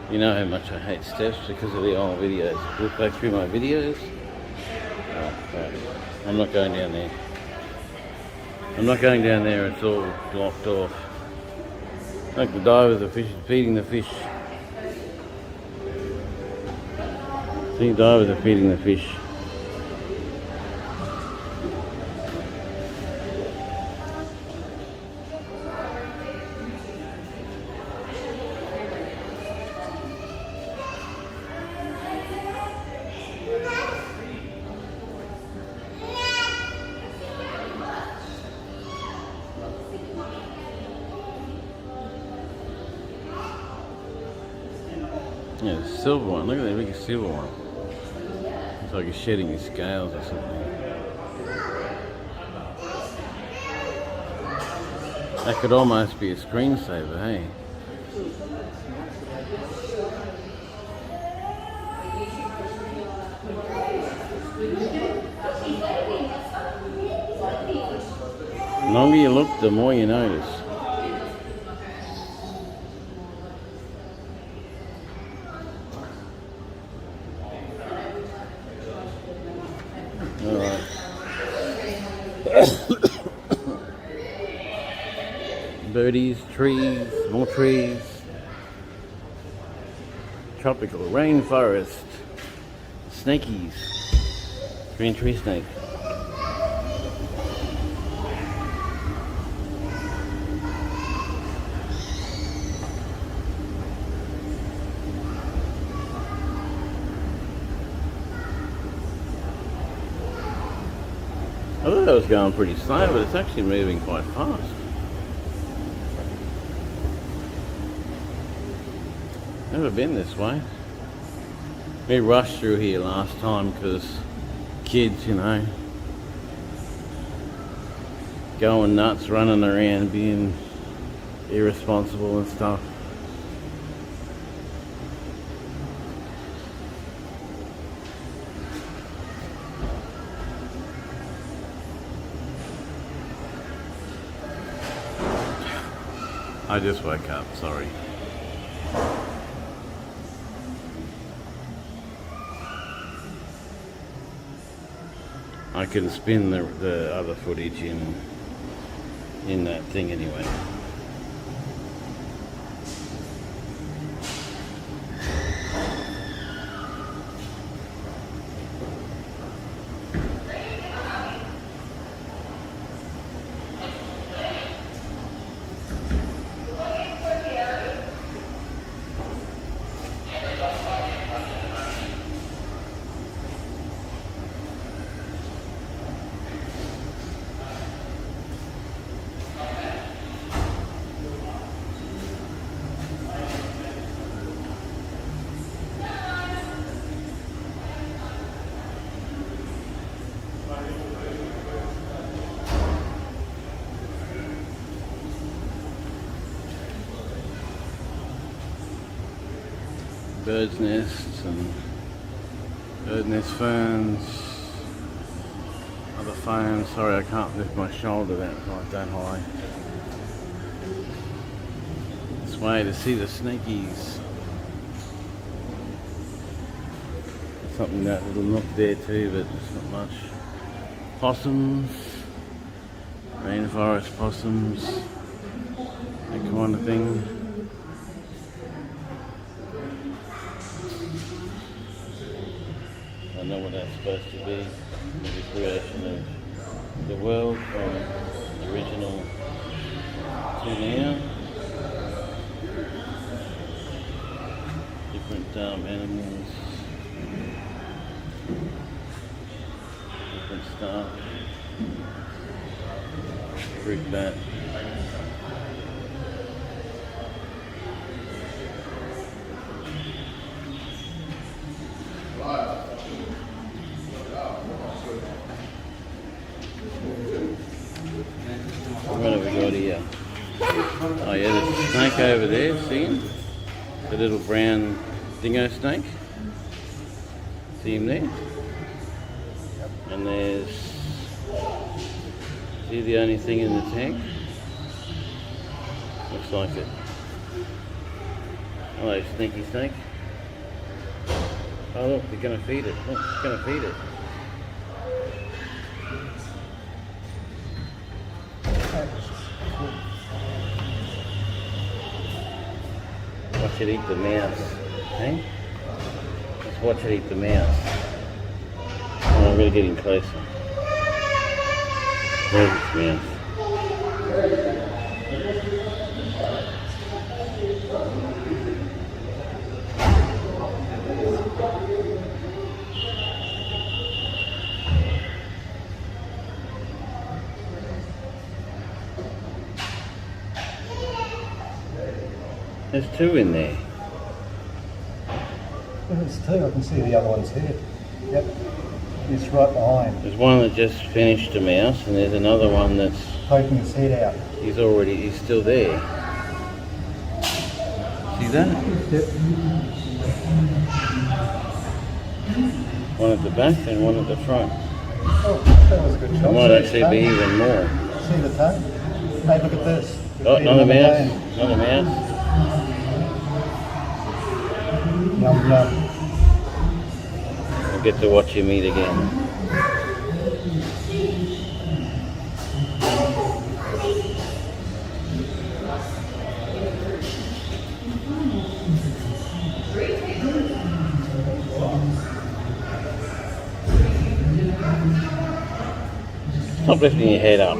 You know how much I hate steps because of the old videos. Look back through my videos. Oh, crap. I'm not going down there. I'm not going down there. It's all blocked off. Like the divers are feeding the fish. See, divers are feeding the fish. Yeah, the silver one. Look at that big silver one. It's like it's shedding his scales or something. That could almost be a screensaver, hey? The longer you look, the more you notice. Alright. Birdies, trees, more trees. Tropical rainforest. Snakies. Green tree snake. I thought I was going pretty slow, but it's actually moving quite fast. Never been this way. We rushed through here last time because kids, you know, going nuts, running around, being irresponsible and stuff. I just woke up, sorry. I can spin the other footage in that thing anyway. Birds' nests and bird nest ferns, other ferns. Sorry, I can't lift my shoulder that high. This way to see the snakies. Something that little nook there too, but it's not much. Possums, rainforest possums, that kind of thing. I know what that's supposed to be, the creation of the world from the original to now. Different animals, different stuff. Brick bat. What have we got here? Oh yeah, there's a snake over there, see him? The little brown dingo snake. See him there? And there's... See the only thing in the tank? Looks like it. Hello, sneaky snake. Oh look, they're gonna feed it. Look, it's gonna feed it. Watch it eat the mouse, hey? Just watch it eat the mouse. Oh, I'm gonna get in closer. There's its mouse. There's two in there. There's two. I can see the other one's here. Yep. It's right behind. There's one that just finished a mouse, and there's another one that's Poking his head out. he's still there. See that? Yep. One at the back and one at the front. Oh, that was a good shot. There might See actually the be tail? even more. See the tail? Hey, look at this. Oh, another mouse. Another mouse. Yum, yum. I'll get to watch him eat again. Stop lifting your head up.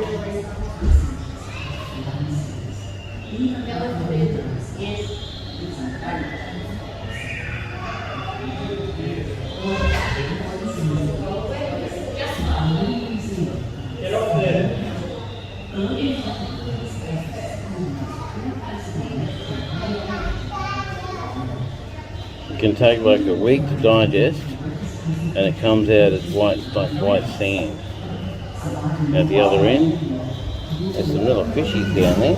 It can take like a week to digest, and it comes out as white, like white sand. At the other end, there's some little fishies down there.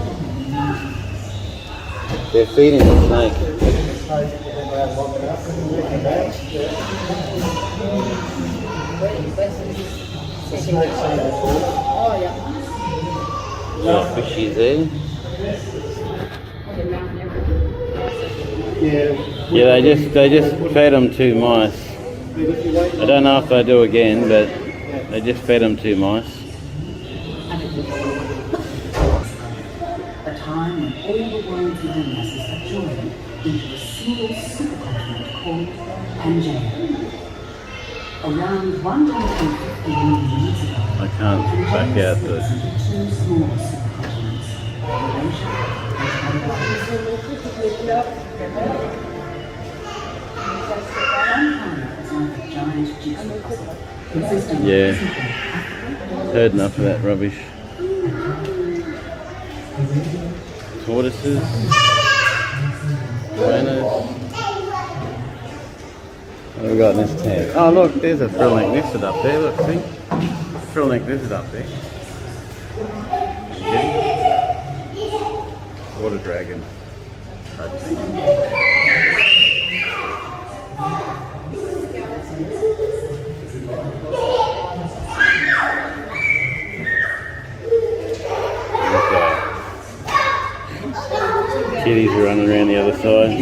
They're feeding the snake. Little fishies there. Yeah, they just fed them 2 mice. I don't know if they do again, but they just fed them 2 mice. A time when all the world's landmasses have joined into a single supercontinent called Pangea. Around 150 million years ago, I can't back out the... 2 small supercontinents, Eurasia and Antarctica. One planet is like a giant jigsaw puzzle, consisting Yeah. of Heard enough of that rubbish. Tortoises. Rhinos. What have we got in this tank? Oh look, there's a frillneck lizard up there, look, see? Frillneck lizard up there. Water dragon. Type thing. Kitties are running around the other side.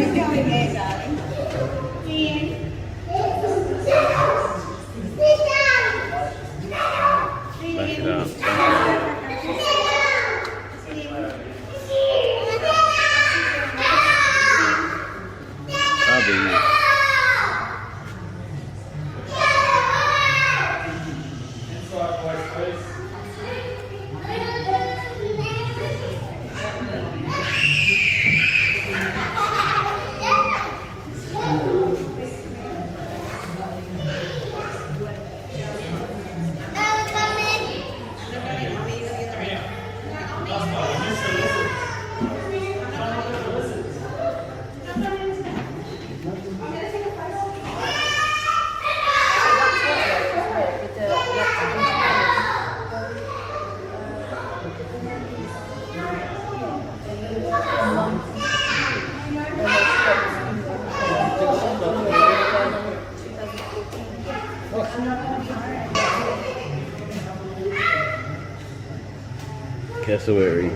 Back it up. Puppies. Cassowary.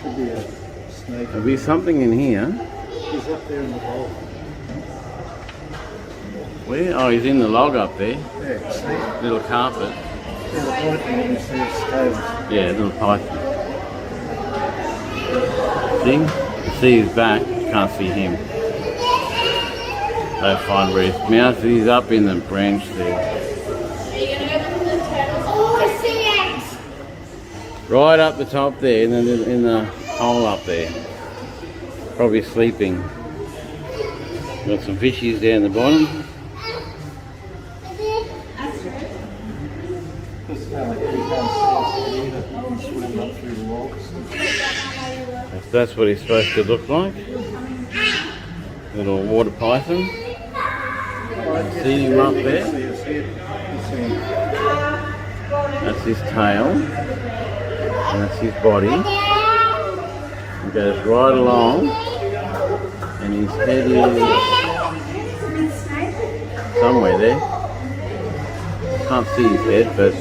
Should be a snake. There'll be something in here. He's up there in the hole. Where? Oh, he's in the log up there. Yeah, see? Little carpet. There's a point there, you see his tail. Yeah, little python. See? You see his back, you can't see him. They'll find where his mouth is up in the branch there. Right up the top there, in the hole up there. Probably sleeping. Got some fishies down the bottom. This is how you can't see us either. Swim up through the logs. If that's what he's supposed to look like. Little water python. See him up there? That's his tail. And that's his body. He goes right along. And his head is somewhere there. Can't see his head, but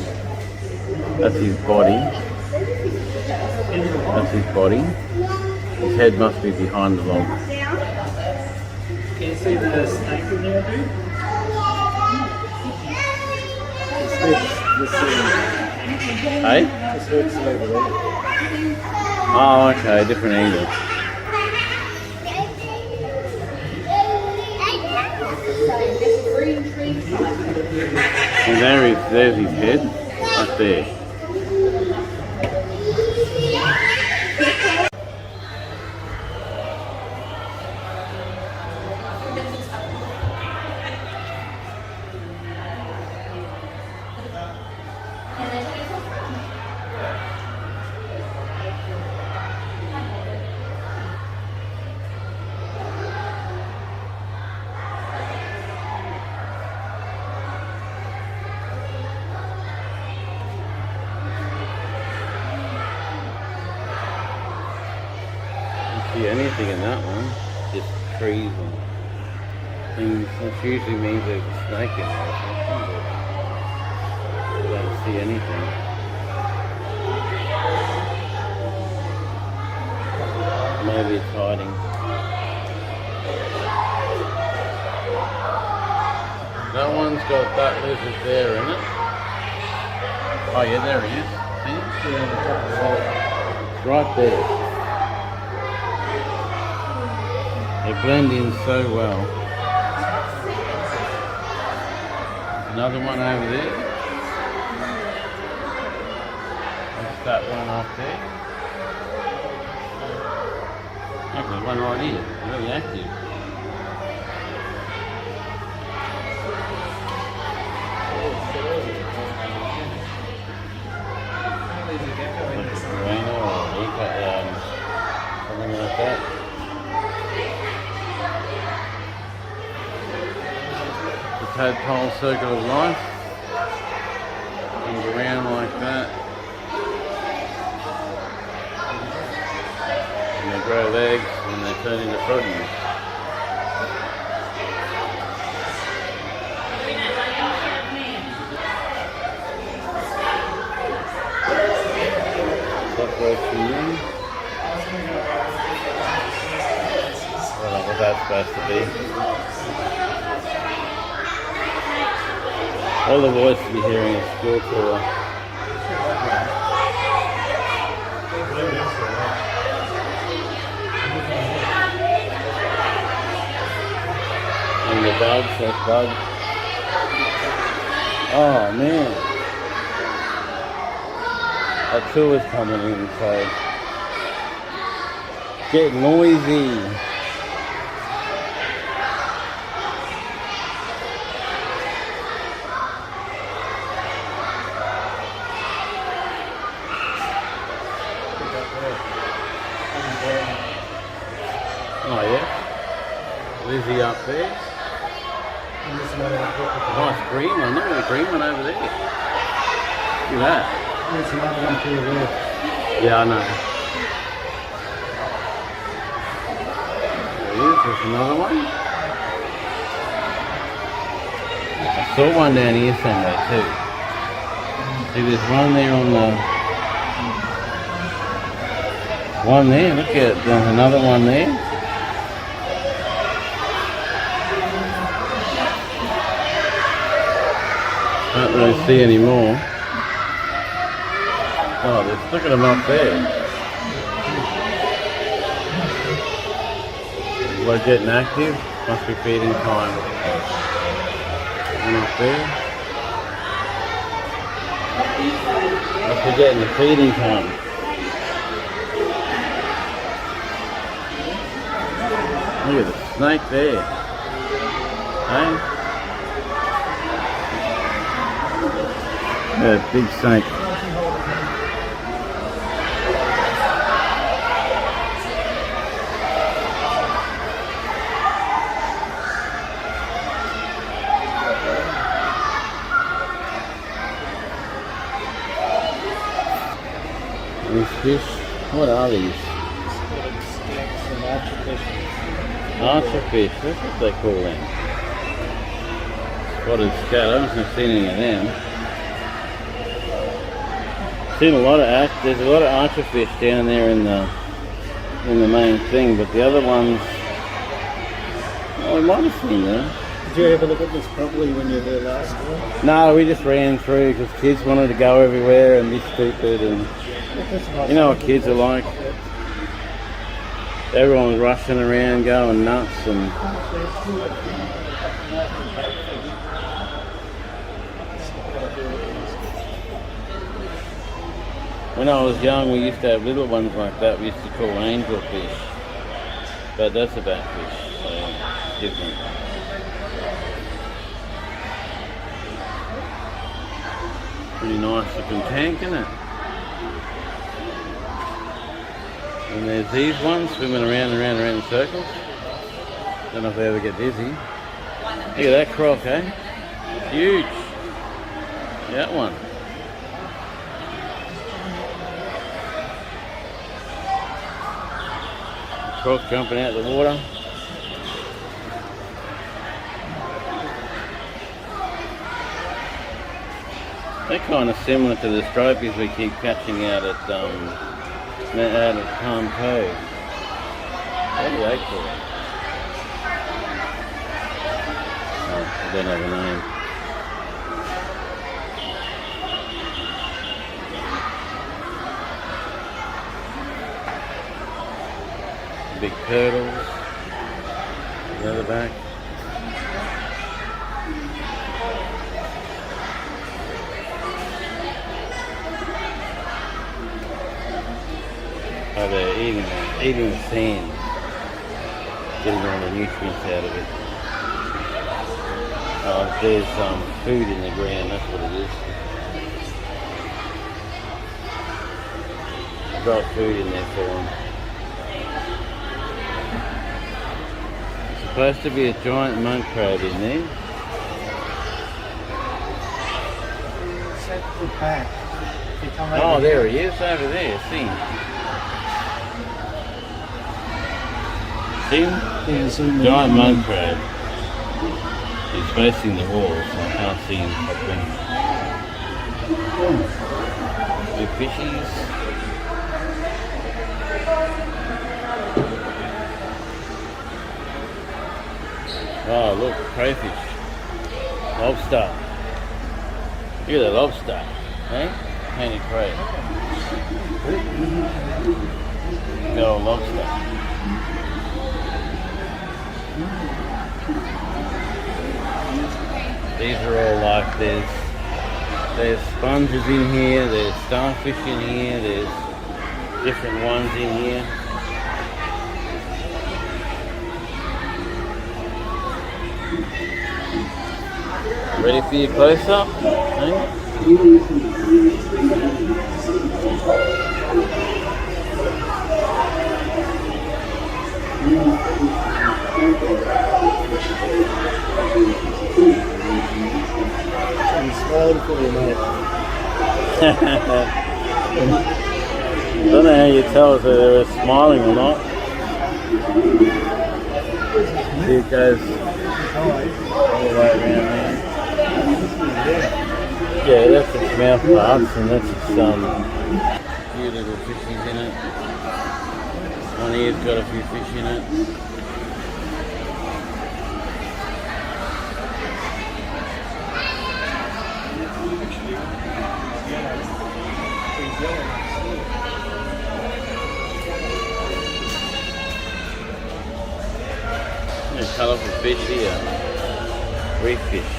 that's his body. That's his body. His head must be behind the log. Can you see the snake in there, dude? Hey? Oh, okay, different angle. And there's his head, right there. See anything in that one, just trees and things, which usually means there's a snake in there or something, but I don't see anything. Maybe it's hiding. That one's got that lizard there in it. Oh yeah, there he is. See? It's right there. They blend in so well. Another one over there. That's that one up there. Oh, there's one right here. Really active. Like a piranha or something like that. Tadpole circle of life, comes around like that, and they grow legs and they turn into froggies. That goes from there. I don't know what that's supposed to be. All the voices you're hearing is school tour. And the bugs, that bug. Oh man. That tour's coming in, so get noisy. Oh yeah, Lizzie up there. Nice green one, look at the green one over there. Look at that. There's another one through there. Yeah, I know. There he is, there's another one. I saw one down here somewhere too. See, there's one there on the... One there, look at it, there's another one there. Can't really see any more. Oh, look at them up there. We're getting active. Must be feeding time. One up there. Must be getting the feeding time. Look at the snake there. Hey? Yeah, big snake. These fish, what are these? Archer fish, that's what they call them. Spotted scat, I haven't seen any of them. Seen a lot of there's a lot of archer fish down there in the main thing, but the other ones, oh, I might have seen them. Did you ever look at this properly when you were there last night? No, we just ran through because kids wanted to go everywhere and be stupid, and you know what kids are like. Everyone was rushing around, going nuts, and when I was young, we used to have little ones like that. We used to call angelfish, but that's a batfish, so different. Pretty nice looking tank, isn't it? And there's these ones swimming around and around and around in circles. Don't know if they ever get dizzy. Look at that croc, eh? Huge. That one. Croc jumping out of the water. They're kind of similar to the stropies we keep catching out at Palm Cove. What do they call it? Oh, I don't have a name. Big turtles. Another back. Oh, they're eating the sand, getting all the nutrients out of it. Oh, there's food in the ground, that's what it is. I've got food in there for them. There's supposed to be a giant monk crab in there. Oh, there he is, over there, see him. See him? Yeah, giant mud crab. He's facing the wall, so I can't see him properly. Big fishies. Oh, look, crayfish. Lobster. Look at that lobster, eh? Painted crab. Good old lobster. These are all like, there's sponges in here, there's starfish in here, there's different ones in here. Ready for your close-up? I'm smiling for you, mate. I don't know how you tell if they were smiling or not. See, it goes all the way around there. Yeah, that's its mouth parts, and that's its few little fishies in it. One here's got a few fish in it. There's colourful fish here. Reef fish.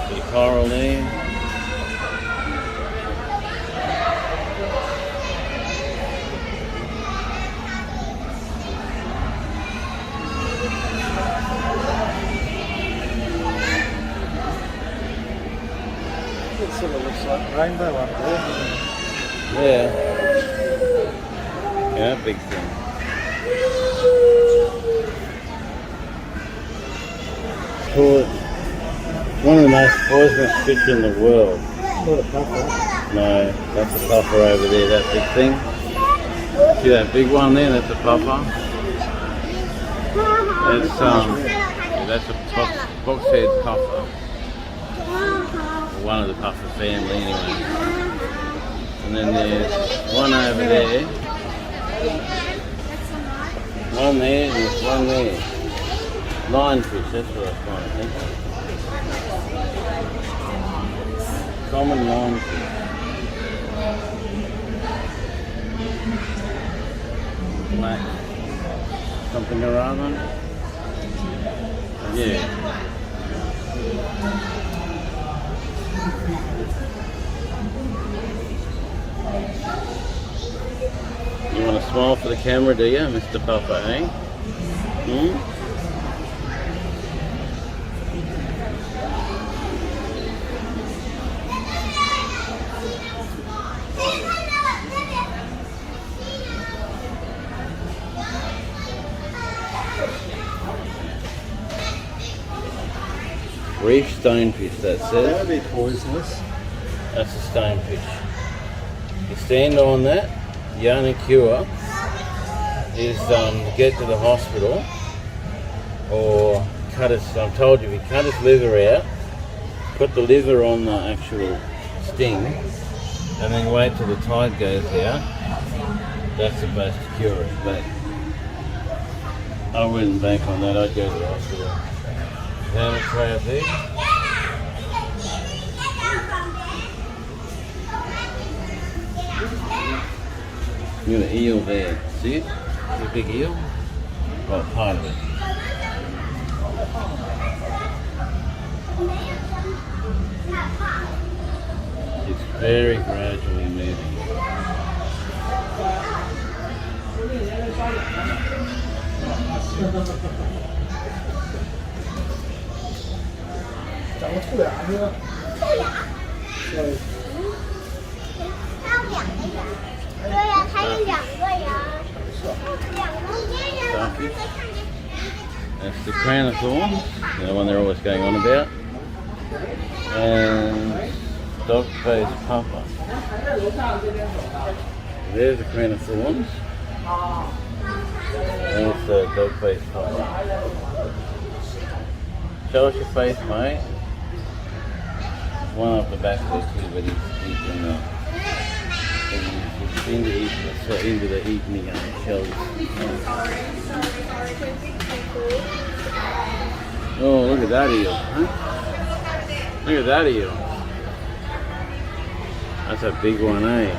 Bit of coral there. It sort of looks like rainbow up there. Yeah. Yeah, big thing. One of the most poisonous fish in the world. Not a puffer. No, that's a puffer over there, that big thing. See that big one there? That's a puffer. That's a box-head puffer. One of the puffer family anyway. And then there's one over there. One there and there's one there. Lionfish, that's what I was trying to think of. Common lionfish. Black something or other. Yeah. You want to smile for the camera, do you, Mr. Puffer, eh? Reef stonefish, that says. That would be poisonous. That's a stonefish. You stand on that, the only cure is to get to the hospital or cut his, I'm told you, if you cut his liver out, put the liver on the actual sting and then wait till the tide goes out, that's supposed to cure it. But I wouldn't bank on that, I'd go to the hospital. Down the tray up there. You got an eel there. See it? The big eel? Oh, part of it. It's very gradually moving. That's the crown of thorns, the one they're always going on about. And dog-faced puffer. There's the crown of thorns. And it's the dog-faced puffer. Show us your face, mate. One up the back there too, but he's in the... He's into the eating shells. Oh, look at that eel, huh? Look at that eel. That's a big one, eh?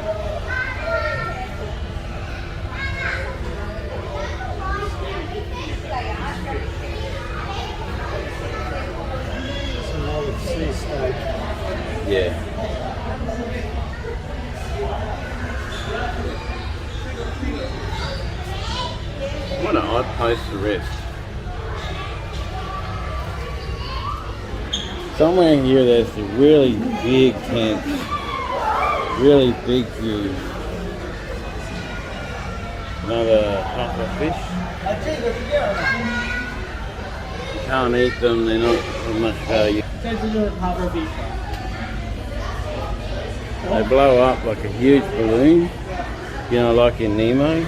That's an old sea snake. Yeah. What an odd place to rest. Somewhere here there's a really big tent, really big view. Another puffer fish. You can't eat them, they're not of much value. They blow up like a huge balloon, you know, like in Nemo.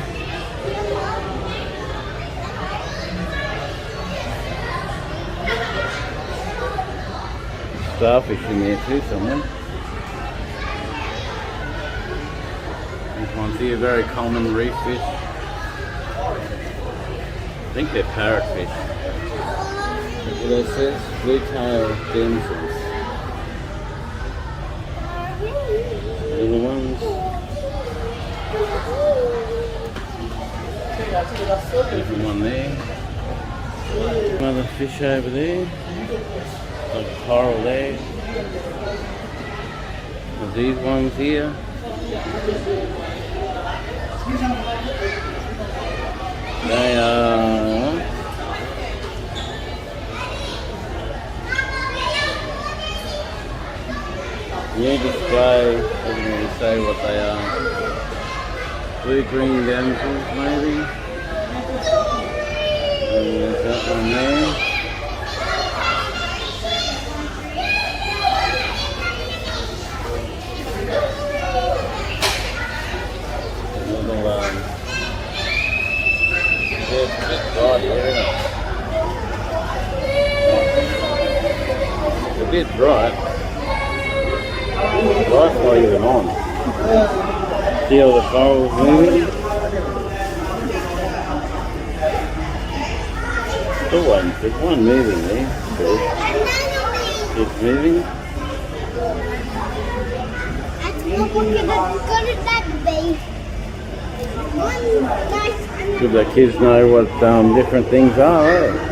Starfish in there too somewhere. This one's here, very common reef fish. I think they're parrotfish. Look what that says, blue-tailed damsels. Little ones. Different one there. Another fish over there. Like a coral there. There's these ones here. They are new display, doesn't really say what they are. Blue-green damsels maybe. And there's that one there. right. Life's not even on. See all the corals moving? There's one moving there. It's moving. Should the kids know what different things are, eh?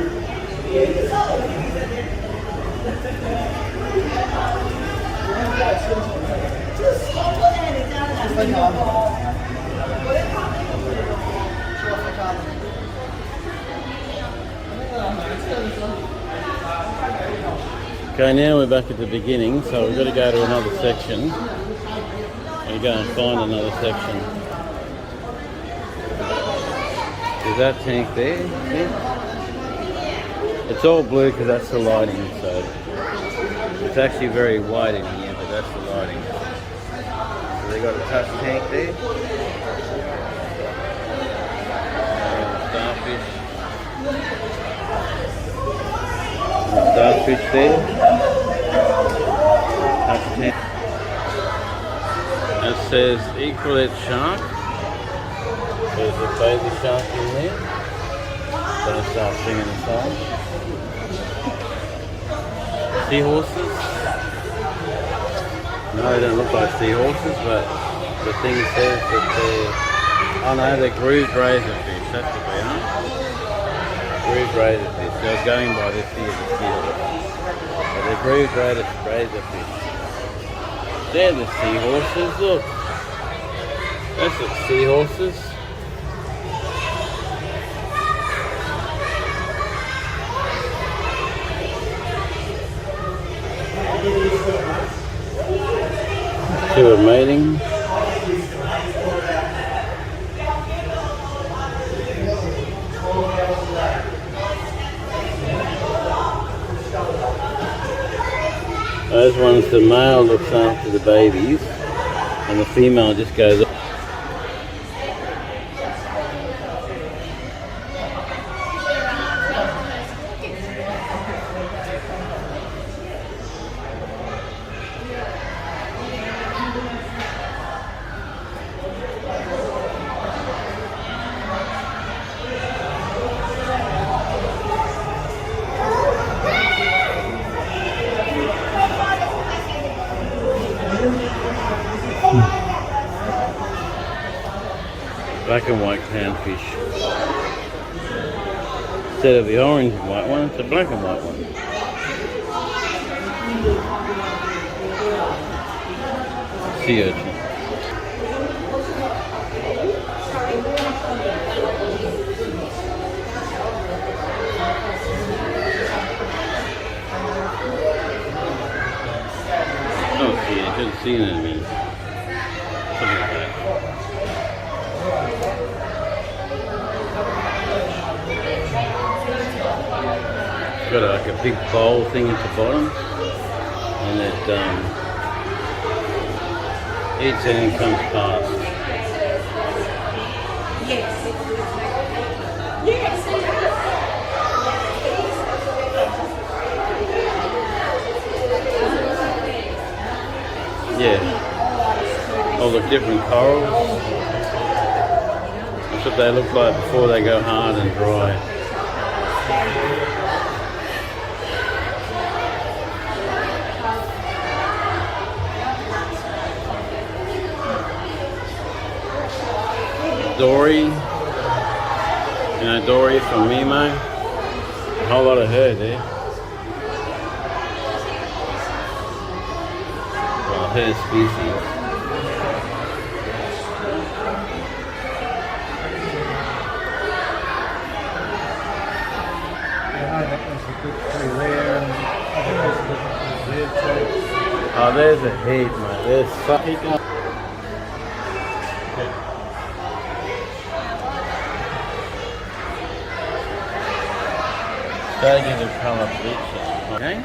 Okay, now we're back at the beginning, so we've got to go to another section. We're going to find another section. Is that tank there? Yeah. It's all blue because that's the lighting, so it's actually very white in here, but that's the lighting. So they got a touch tank there. Starfish. Starfish there. Touch tank. It says equalate shark. There's a baby shark in there. Gonna start singing a song. Seahorses. No, they don't look like seahorses, but the thing says that they're... Oh no, they're grooved razorfish. That's what they are. Grooved razorfish. So I was going by this here, the seahorse. But they're grooved razorfish. They're the seahorses, look. That's the seahorses. Two are mating. Those ones, the male looks after the babies and the female just goes up. Black and white clownfish. Instead of the orange and white one, it's a black and white one. Sea urchin. Oh, see, I should have seen it in a minute. Something like that. Got like a big bowl thing at the bottom, and it eats anything comes past. Yeah, all the different corals. That's what they look like before they go hard and dry. Dory, you know Dory from Nemo, a whole lot of her there. Well, her species. Oh, there's a heap, mate. There's something. They give a colour picture, okay?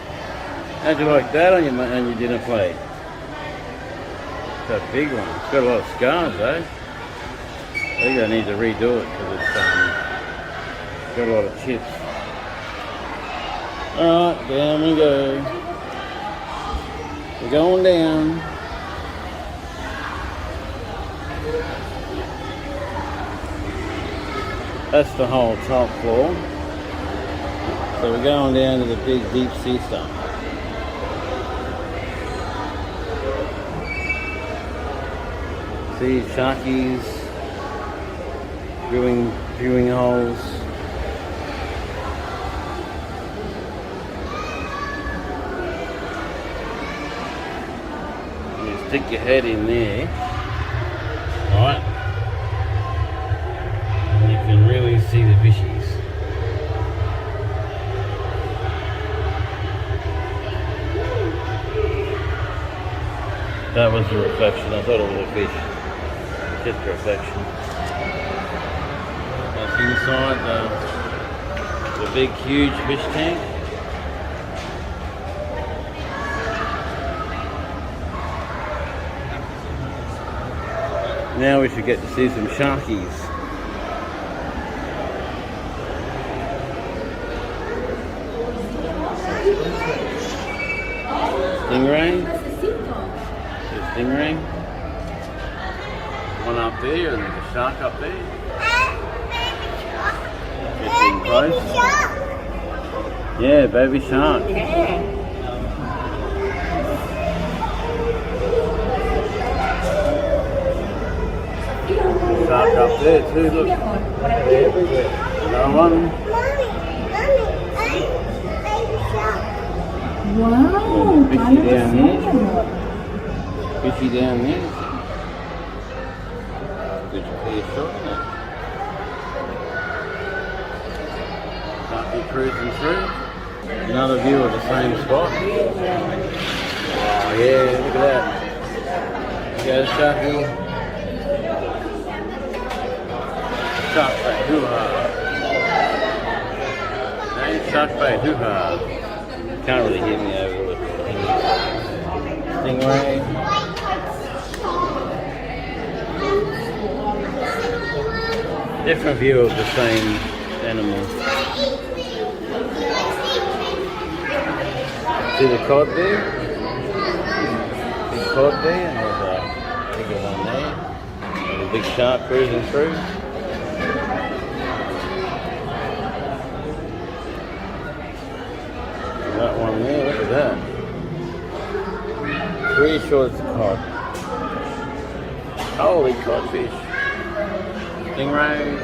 How'd you like that on your dinner plate? It's a big one. It's got a lot of scars though. I think I need to redo it because it's got a lot of chips. Alright, down we go. We're going down. That's the whole top floor. So we're going down to the big deep sea stuff. See sharkies, viewing holes. You stick your head in there, right? And you can really see the fishies. That was the reflection. I thought it was a fish. Just a reflection. That's inside the big, huge fish tank. Now we should get to see some sharkies. Stingray. Stingray. One up there, and there's a shark up there. Getting close. Yeah, baby shark. Shark up there too, look. Another one. Wow, Fishy down here. Fishy down there. Good clear shot, isn't it? Sharky cruising through. Another view of the same spot. Oh yeah, look at that. There goes Sharky. Shark bait, hoo-ha. Hey, shark bait, hoo-ha. Can't really hear me over with stingray. Different view of the same animal. See the cod there? Big cod there, and there's a bigger one there. There's a big shark cruising through. That one there, look at that. Pretty sure it's a cod. Holy codfish. Stingrays.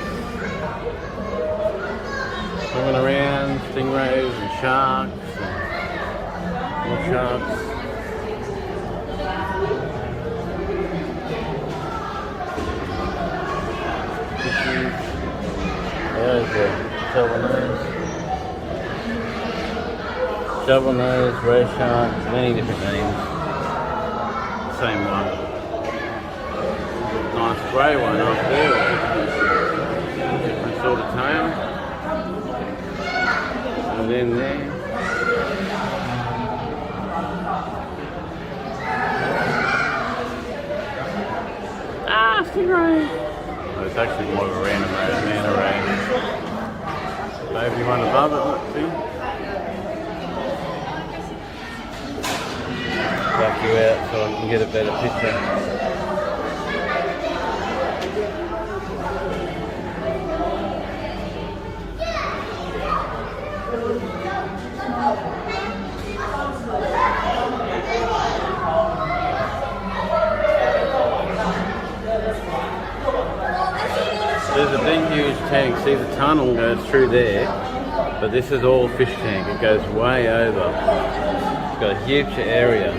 Swimming around, stingrays and sharks. And more sharks. Fishies. There's the silver nose. Shovel nose, red shark, many different names. Same one. Nice grey one up there. Different sort of tail. And then there. Ah, stingray! Oh, it's actually more of a random manta ray. Baby one above it, look, see? Back you out so I can get a better picture. There's a big huge tank, see the tunnel goes through there, but this is all fish tank, it goes way over. It's got a huge area.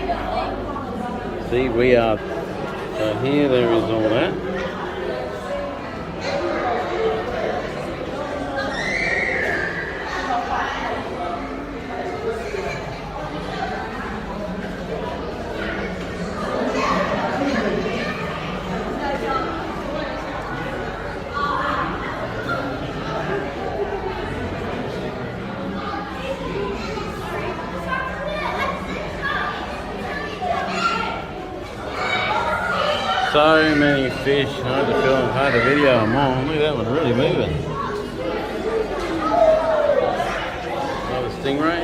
See, we are, so here there is all that. So many fish, hard to film, hard to video them all. Look at that one, really moving. Another stingray.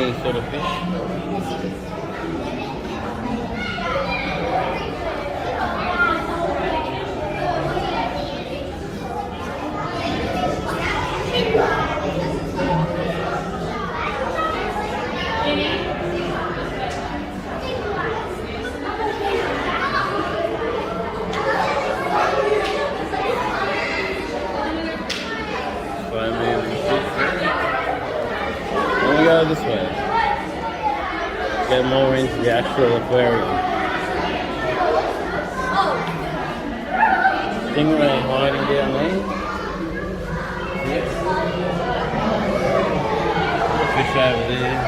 any sort of fish. Go this way. Get more into the actual aquarium. Stingray hiding down there. Yeah. Fish over there.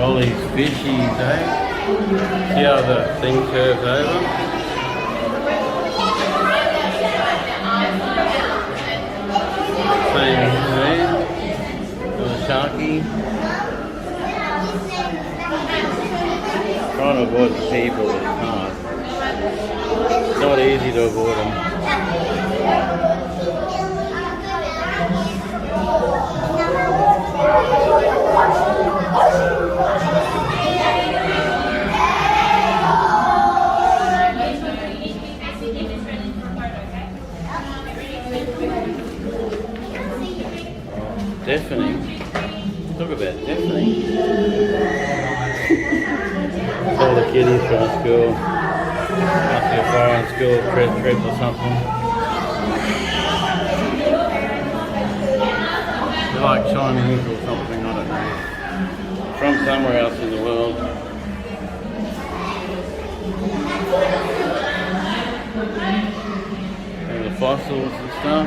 All these fishies, eh? See how the thing curves over? Same there. The sharky. Trying to avoid the people, but it's hard. It's not easy to avoid them. Deafening. Talk about deafening. All the kiddies from school. After a foreign school trip or something. They're like Chinese or something, I don't know. From somewhere else in the world. And the fossils and stuff.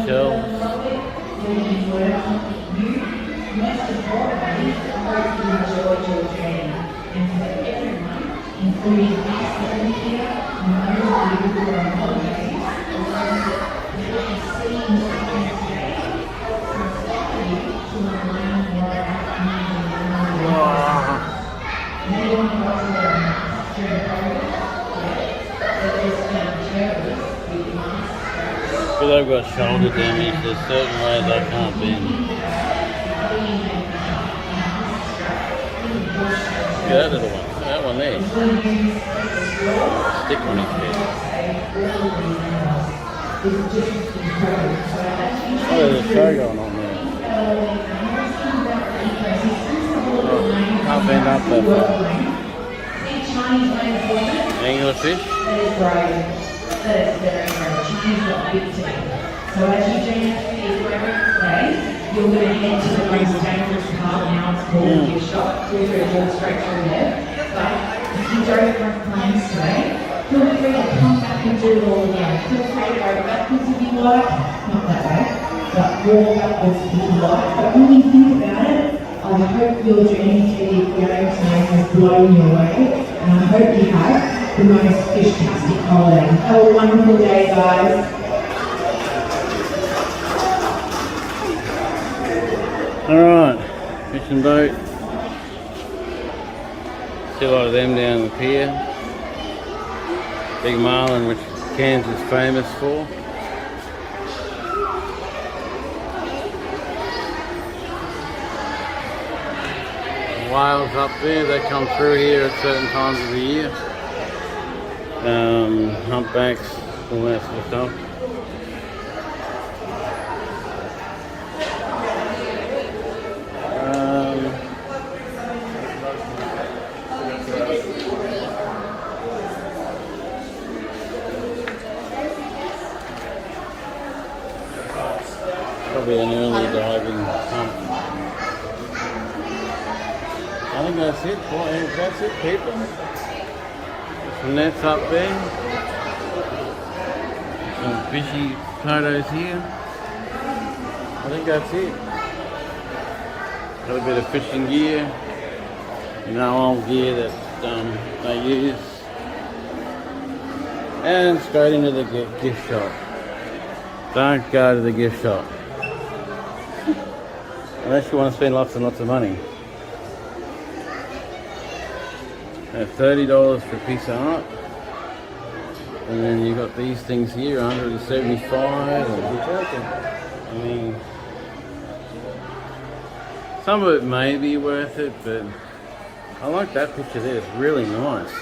Shells. Because I've got shoulder damage, there's certain ways I can't bend. Yeah, that little one. That one there. Stick on his head. Oh, there's a show going on there. Oh, can't bend up that far. Anglerfish. So as you join us for the aquarium today, you're going to head to the most dangerous part now. It's called the gift shop. We're going to walk straight through there. But if you don't have plans today, feel free to come back and do it all again. Feel free to go backwards if you like, not that way, but walk backwards if you like. But when you think about it, I hope your journey to the aquarium today has blown you away, and I hope you have the most fish-tastic holiday. Have a wonderful day, guys. Alright, fishing boat. See a lot of them down the pier. Big marlin, which Cairns is famous for. Whales up there, they come through here at certain times of the year. Humpbacks, all that sort of stuff. Probably an early diving pump. I think that's it. That's it, people. Some nets up there. Some fishy photos here. I think that's it. Got a bit of fishing gear. You know, old gear that they use. And straight into the gift shop. So Don't go to the gift shop. Unless you want to spend lots and lots of money. $30 for a piece of art. And then you got these things here, 175. I mean, some of it may be worth it, but I like that picture there. It's really nice.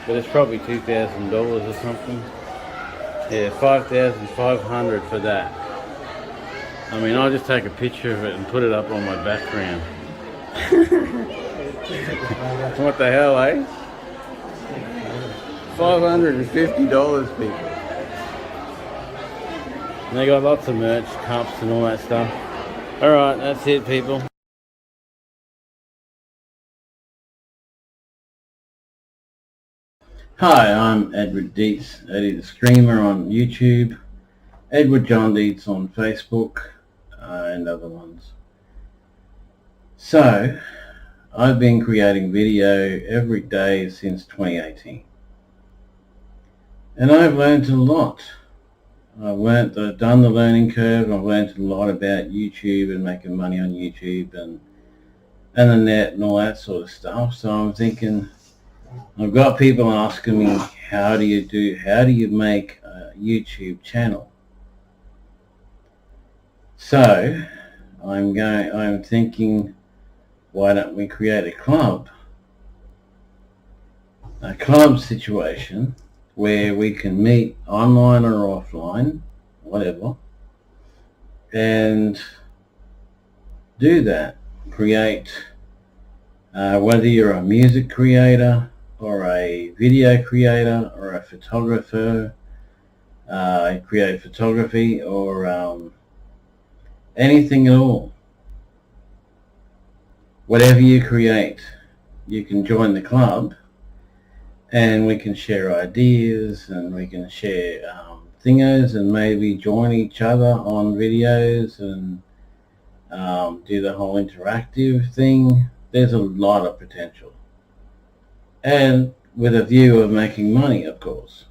But it's probably $2,000 or something. Yeah, $5,500 for that. I mean, I'll just take a picture of it and put it up on my background. What the hell, eh? $550, people. And they got lots of merch, cups and all that stuff. Alright, that's it, people. Hi, I'm Edward Dietz, Eddie the Streamer on YouTube, Edward John Dietz on Facebook, and other ones. So, I've been creating video every day since 2018. And I've learned a lot. I've done the learning curve. I've learned a lot about YouTube and making money on YouTube and the net and all that sort of stuff. So I'm thinking, I've got people asking me, how do you make a YouTube channel? So I'm thinking, why don't we create a club situation where we can meet online or offline, whatever, and do that. Create, whether you're a music creator or a video creator or a photographer, create photography or anything at all. Whatever you create, you can join the club and we can share ideas and we can share thingos and maybe join each other on videos and do the whole interactive thing. There's a lot of potential. And with a view of making money, of course.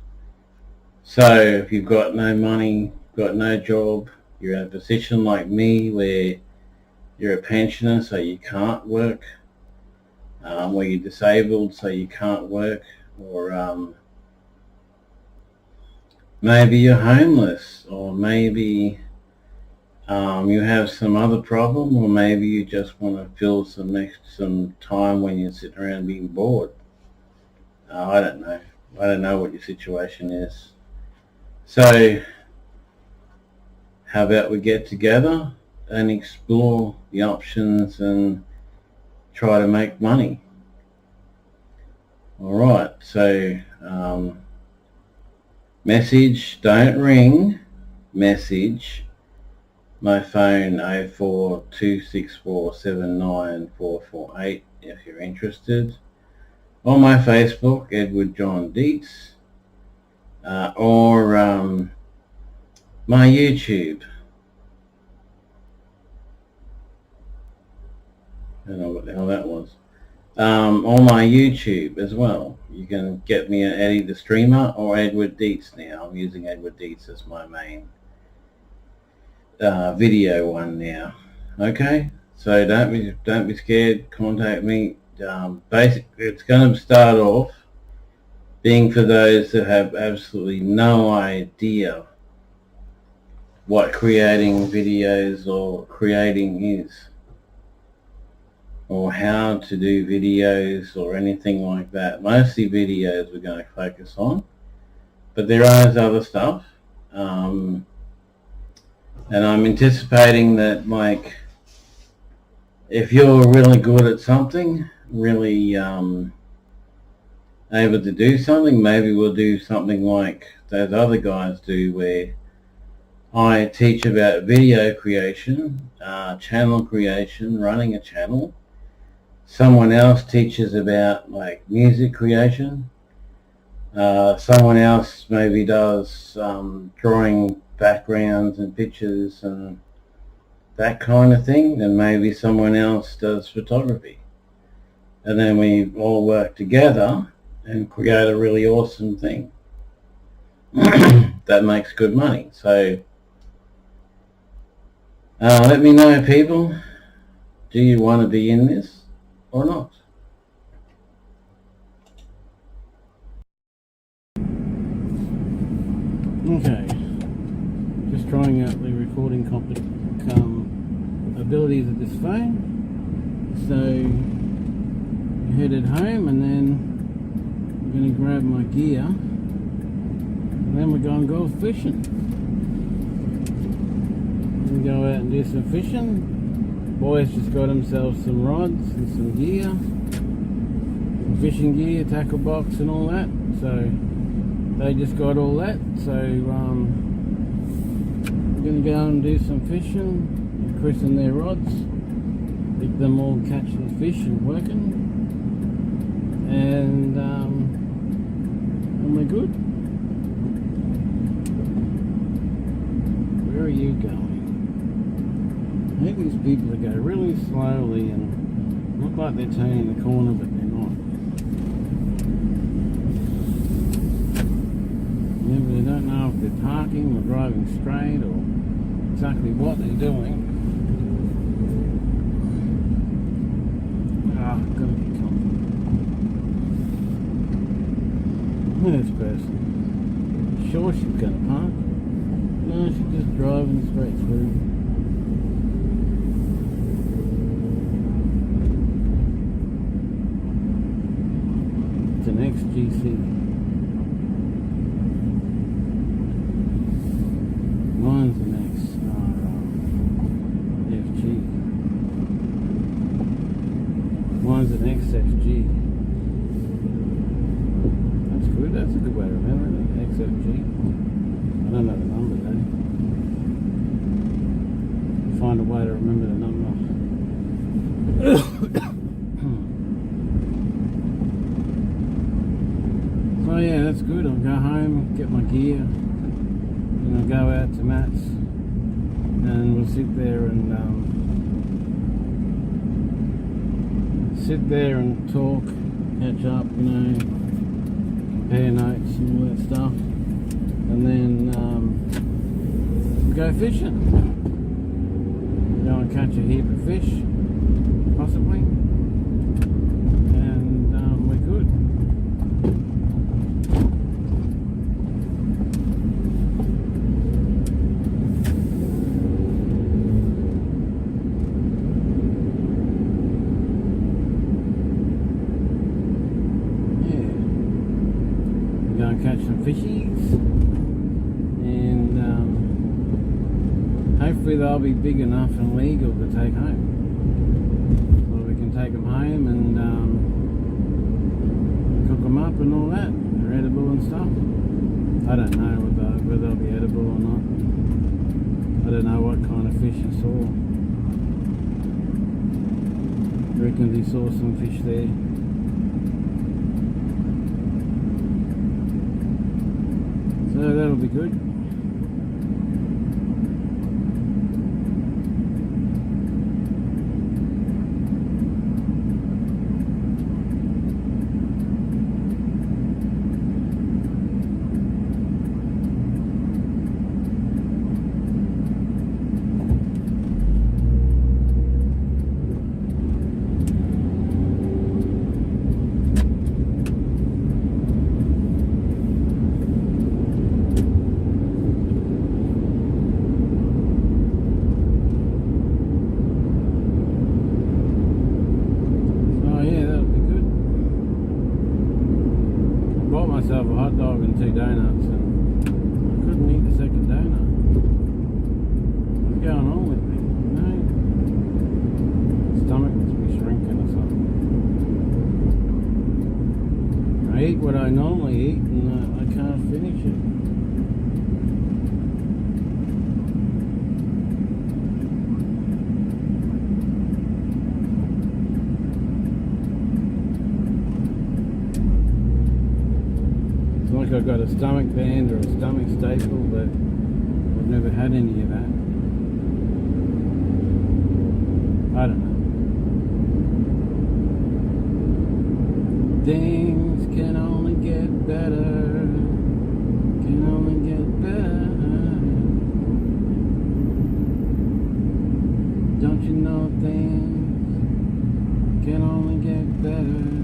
So if you've got no money, got no job, you're in a position like me where you're a pensioner so you can't work, or you're disabled so you can't work, or maybe you're homeless, or maybe you have some other problem, or maybe you just want to fill some time when you're sitting around being bored. I don't know. I don't know what your situation is. So how about we get together and explore the options and try to make money? Alright, so message, don't ring, message my phone 0426479448 if you're interested. On my Facebook, Edward John Dietz, or my YouTube. I don't know what the hell that was. On my YouTube as well. You can get me at Eddie the Streamer or Edward Dietz now. I'm using Edward Dietz as my main video one now. Okay, so don't be scared. Contact me. Basically, it's going to start off being for those that have absolutely no idea what creating videos or creating is, or how to do videos or anything like that. Mostly videos we're going to focus on, but there is other stuff. And I'm anticipating that, like, if you're really good at something, really able to do something, maybe we'll do something like those other guys do, where I teach about video creation, channel creation, running a channel. Someone else teaches about like music creation. Someone else maybe does drawing backgrounds and pictures and that kind of thing, and maybe someone else does photography. And then we all work together and create a really awesome thing that makes good money. So Let me know, people. Do you want to be in this or not? Okay, just trying out the recording abilities of this phone. So, headed home, and then I'm going to grab my gear, and then we're going to go fishing. We're going to go out and do some fishing. Boys just got themselves some rods and some gear, some fishing gear, tackle box and all that. So they just got all that. So we're going to go and do some fishing, christen their rods, get them all catching fish and working, and we're good. Where are you going? I think these people go really slowly and look like they're turning the corner, but they're not. Remember, they don't know if they're parking or driving straight or exactly what they're doing. Ah, I've got to be confident. Look at this person. Sure she's going to park. No, she's just driving straight through. An XGC. Mine's an FG. Mine's an XFG. That's good. That's a good way to remember it. XFG. I don't know the number though. Find a way to remember the number. So yeah, that's good. I'll go home, get my gear, and I'll go out to Matt's, and we'll sit there and talk, catch up, you know, compare notes and all that stuff, and then go fishing. Go and catch a heap of fish, possibly, and we're good. Catch some fishies, and hopefully they'll be big enough and legal to take home, so we can take them home and cook them up and all that. They're edible and stuff. I don't know whether they'll be edible or not. I don't know what kind of fish he saw. I reckon he saw some fish there. So that'll be good. Myself a hot dog and 2 donuts, and I couldn't eat the second donut. What's going on with me? No, stomach must be shrinking or something. I eat what I normally eat, and I can't finish it. I've got a stomach band or a stomach staple, but I've never had any of that. I don't know. Things can only get better, can only get better. Don't you know things can only get better?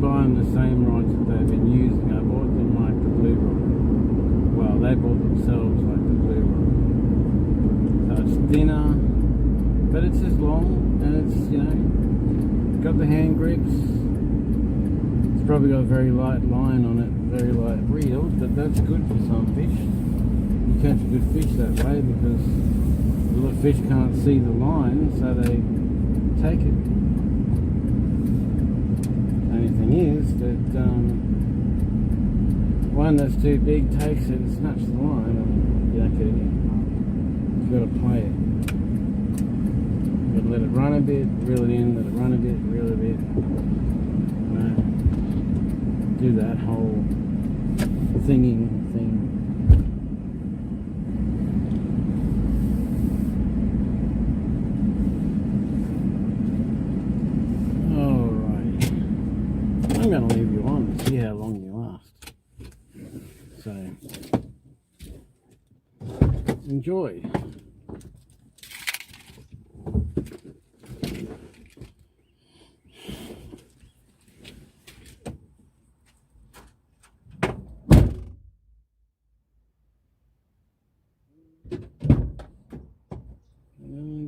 Buy them the same rods that they've been using. I bought them like the blue rod. Well, they bought themselves like the blue rod. So it's thinner, but it's as long, and it's, you know, got the hand grips. It's probably got a very light line on it, very light reel, but that's good for some fish. You catch a good fish that way because the fish can't see the line, so they take it. Only thing is that one that's too big takes it and snaps the line and you don't get it in. You've got to play it. You've got to let it run a bit, reel it in, let it run a bit, reel it a bit. You know, do that whole thing. I'm going to leave you on and see how long you last. So, enjoy.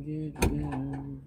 Get down.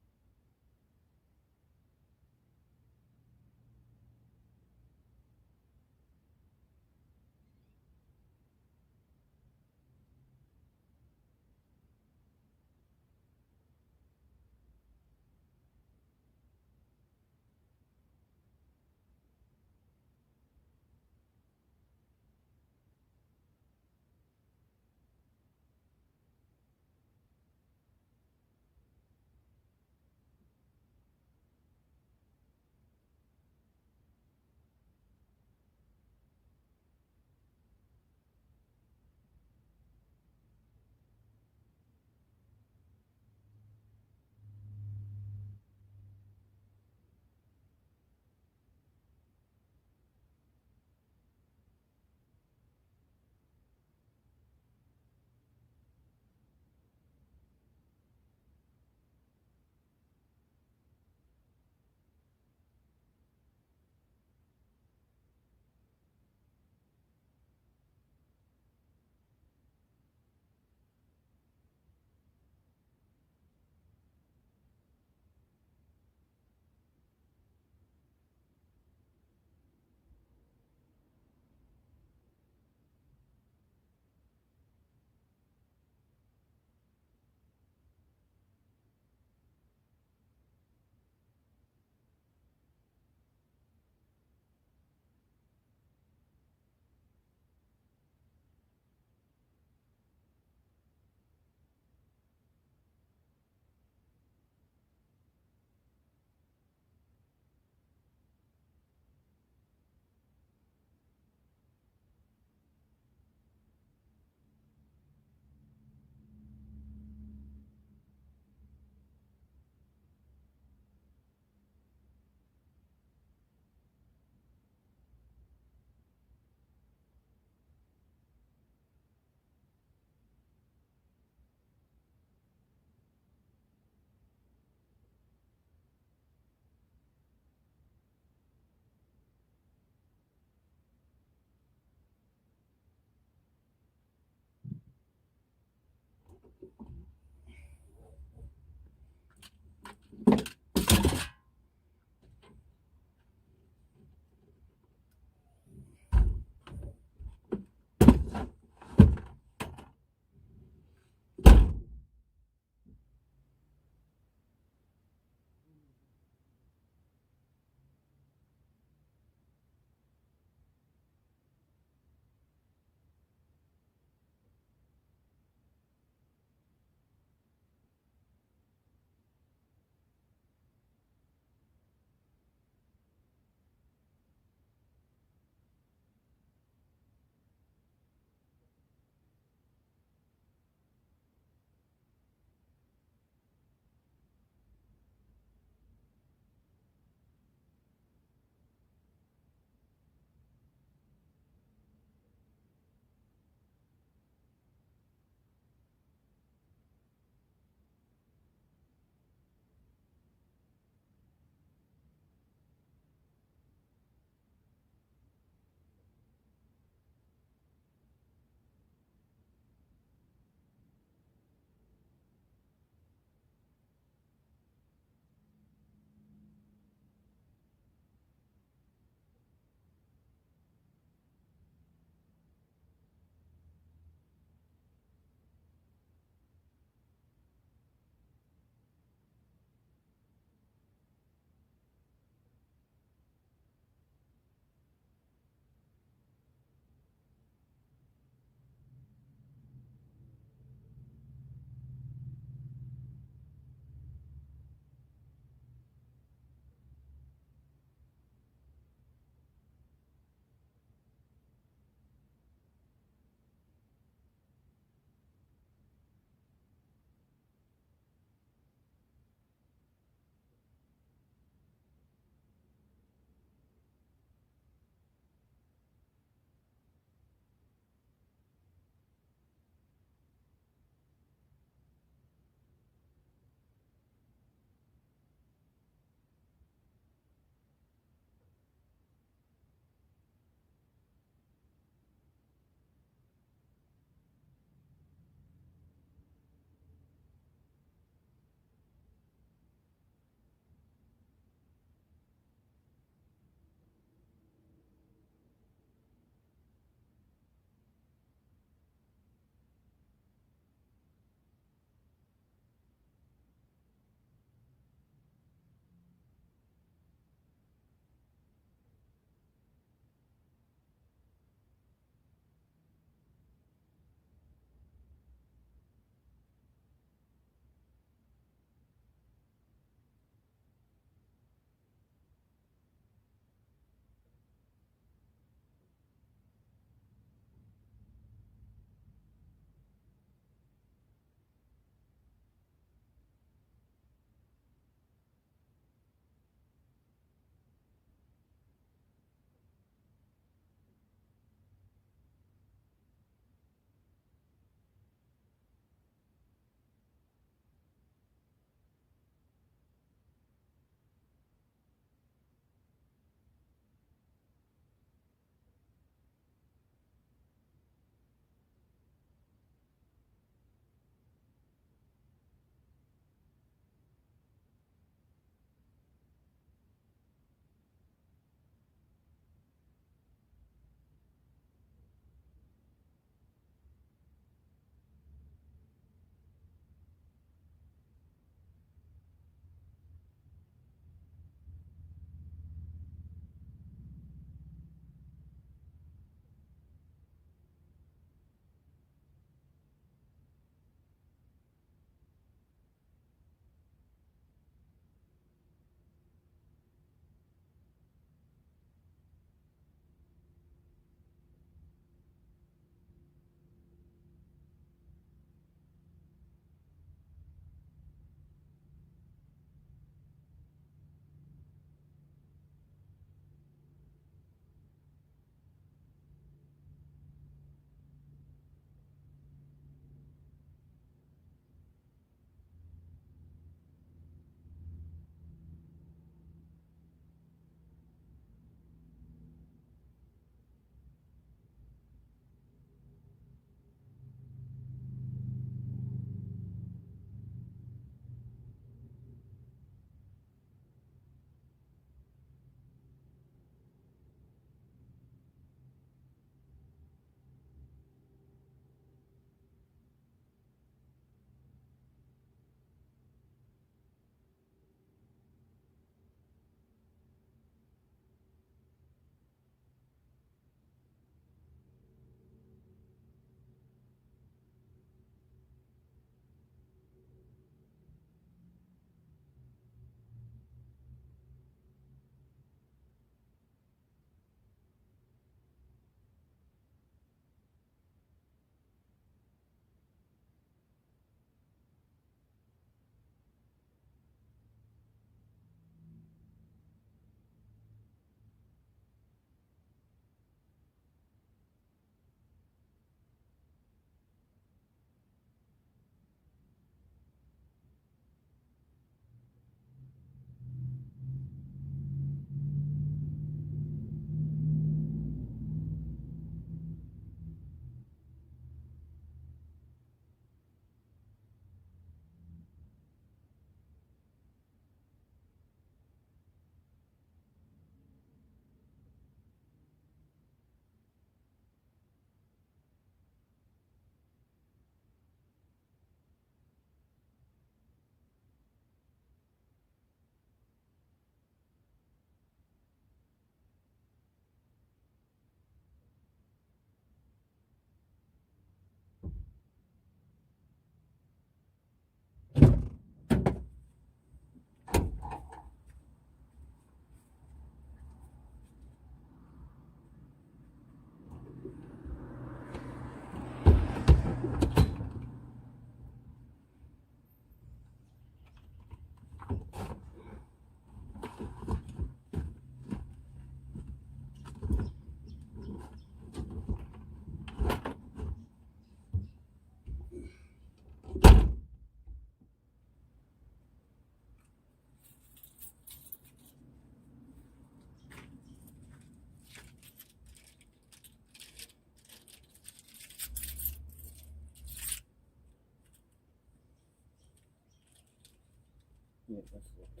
Yeah, that's locked.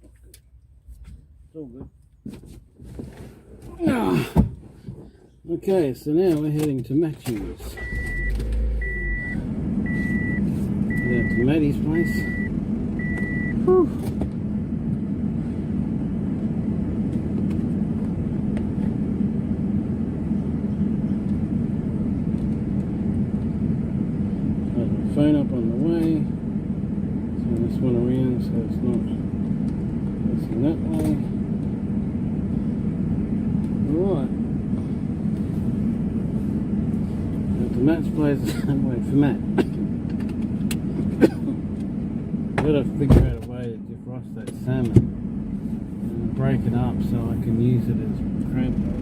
Not good. It's all good. Okay, so now we're heading to Matthew's. Down to Maddie's place. Whew. Phone up on the way, turn this one around so it's not facing that way. Alright, to Matt's place, wait for Matt. Gotta figure out a way to defrost that salmon and break it up so I can use it as crab bait.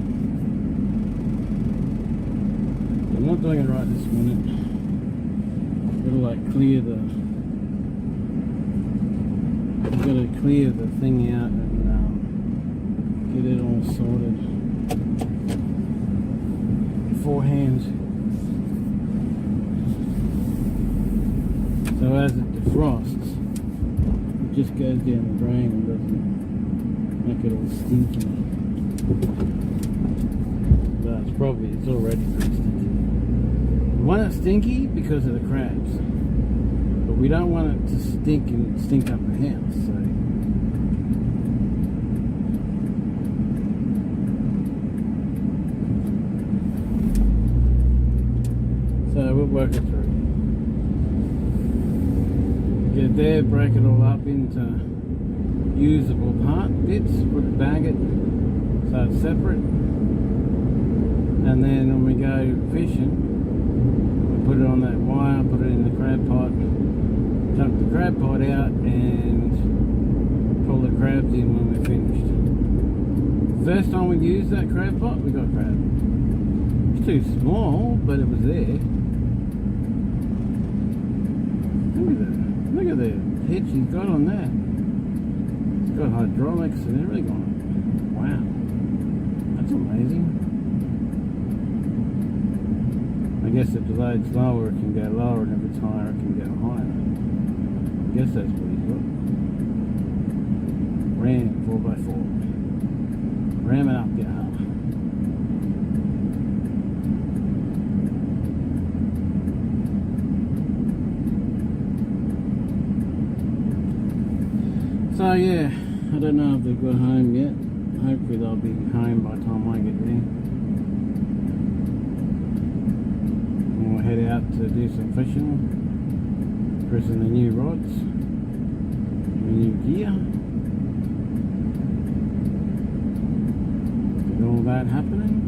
I'm not doing it right this minute. Gotta like clear the, I've got to clear the thing out and get it all sorted beforehand. So as it defrosts, it just goes down the drain and doesn't make it all stinky. But it's already pretty stinky. We want it stinky because of the crabs, but we don't want it to stink and stink up the house. So we'll work it through. Get it there, break it all up into usable bits, bag it so it's separate, and then when we go fishing, put it on that wire, put it in the crab pot, chuck the crab pot out and pull the crabs in when we're finished. First time we used that crab pot, we got crab. It's too small, but it was there. Look at the hitch he's got on that. It's got hydraulics and everything on it. Wow, that's amazing. I guess if the load's lower, it can go lower, and if it's higher, it can go higher. I guess that's what he's got. Ram 4x4. Ram it up, yeah. So yeah, I don't know if they've got home yet. Hopefully they'll be home by the time I get there. We'll head out to do some fishing, pressing the new rods, the new gear, get all that happening.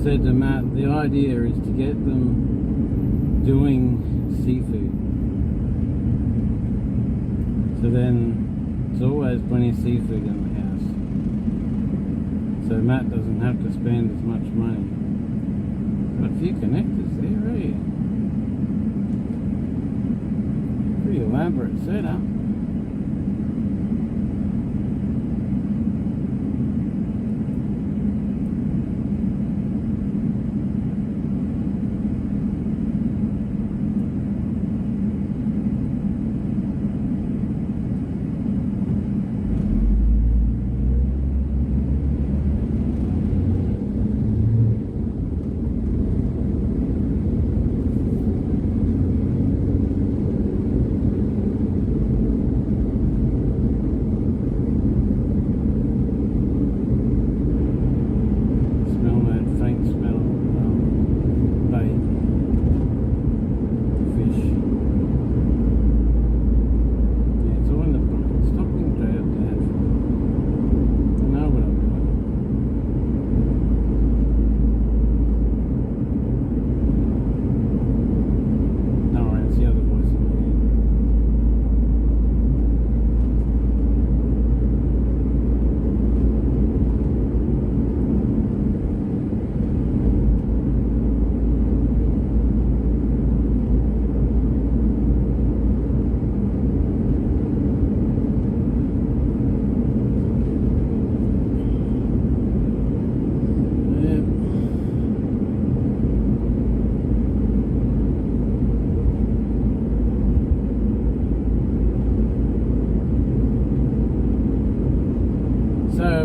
Said to Matt, the idea is to get them doing seafood. So then there's always plenty of seafood in the house. So Matt doesn't have to spend as much money. Got a few connectors there, eh? Pretty elaborate setup.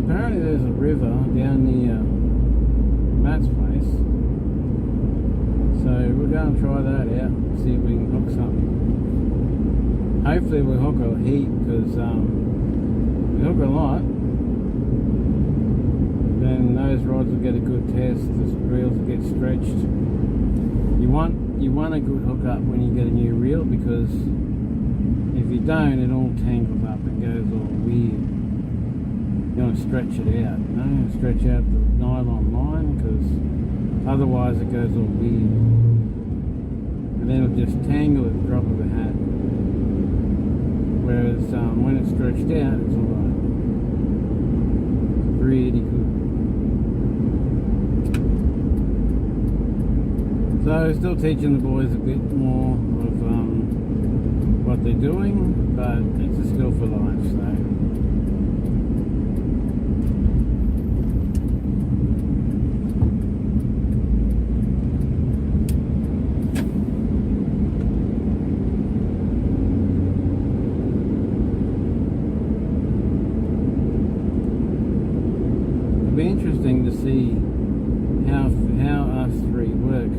apparently there's a river down near Matt's place. So we'll go and try that out, see if we can hook something. Hopefully we'll hook a heap, because we hook a lot, then those rods will get a good test, the reels will get stretched. You want a good hook up when you get a new reel, because if you don't, it all tangles up and goes all weird. You want to stretch it out, you know, stretch out the nylon line, because otherwise it goes all weird. And then it'll just tangle at the drop of a hat. Whereas when it's stretched out, it's alright. Pretty good. So still teaching the boys a bit more of what they're doing, but it's a skill for life, so. It'll be interesting to see how us three work,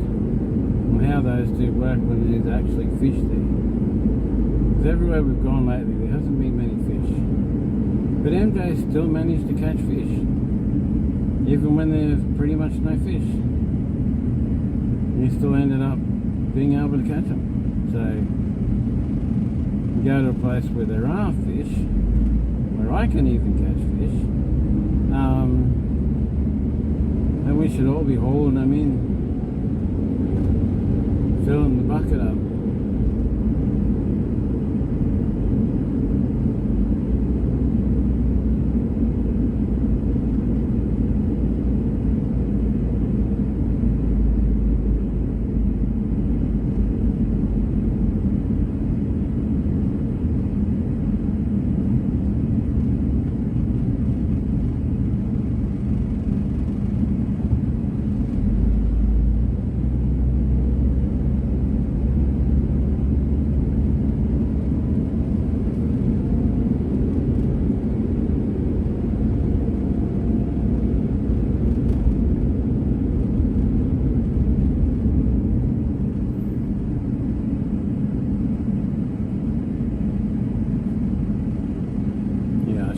or how those two work when there's actually fish there. Because everywhere we've gone lately, there hasn't been many fish. But MJ still managed to catch fish, even when there's pretty much no fish. He still ended up being able to catch them. So, you go to a place where there are fish, where I can even catch fish, and we should all be hauling them in, filling the bucket up.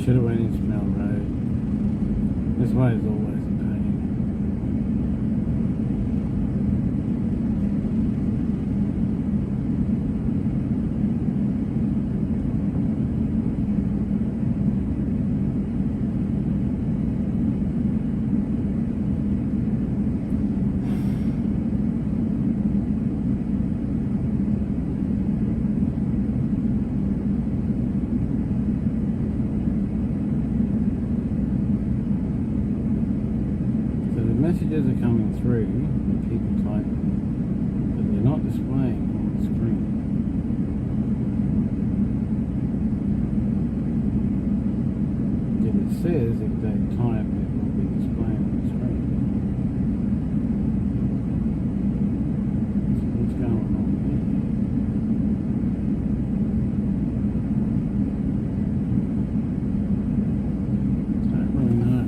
Should have went in Smell Road. This way is always a pain. Messages are coming through and people typing, but they're not displaying on the screen. If it says if they type, it will be displaying on the screen. So what's going on there? I don't really know.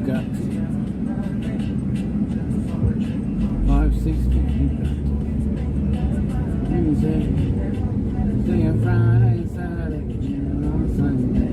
got 560. You got Tuesday, Friday, Saturday, and Sunday.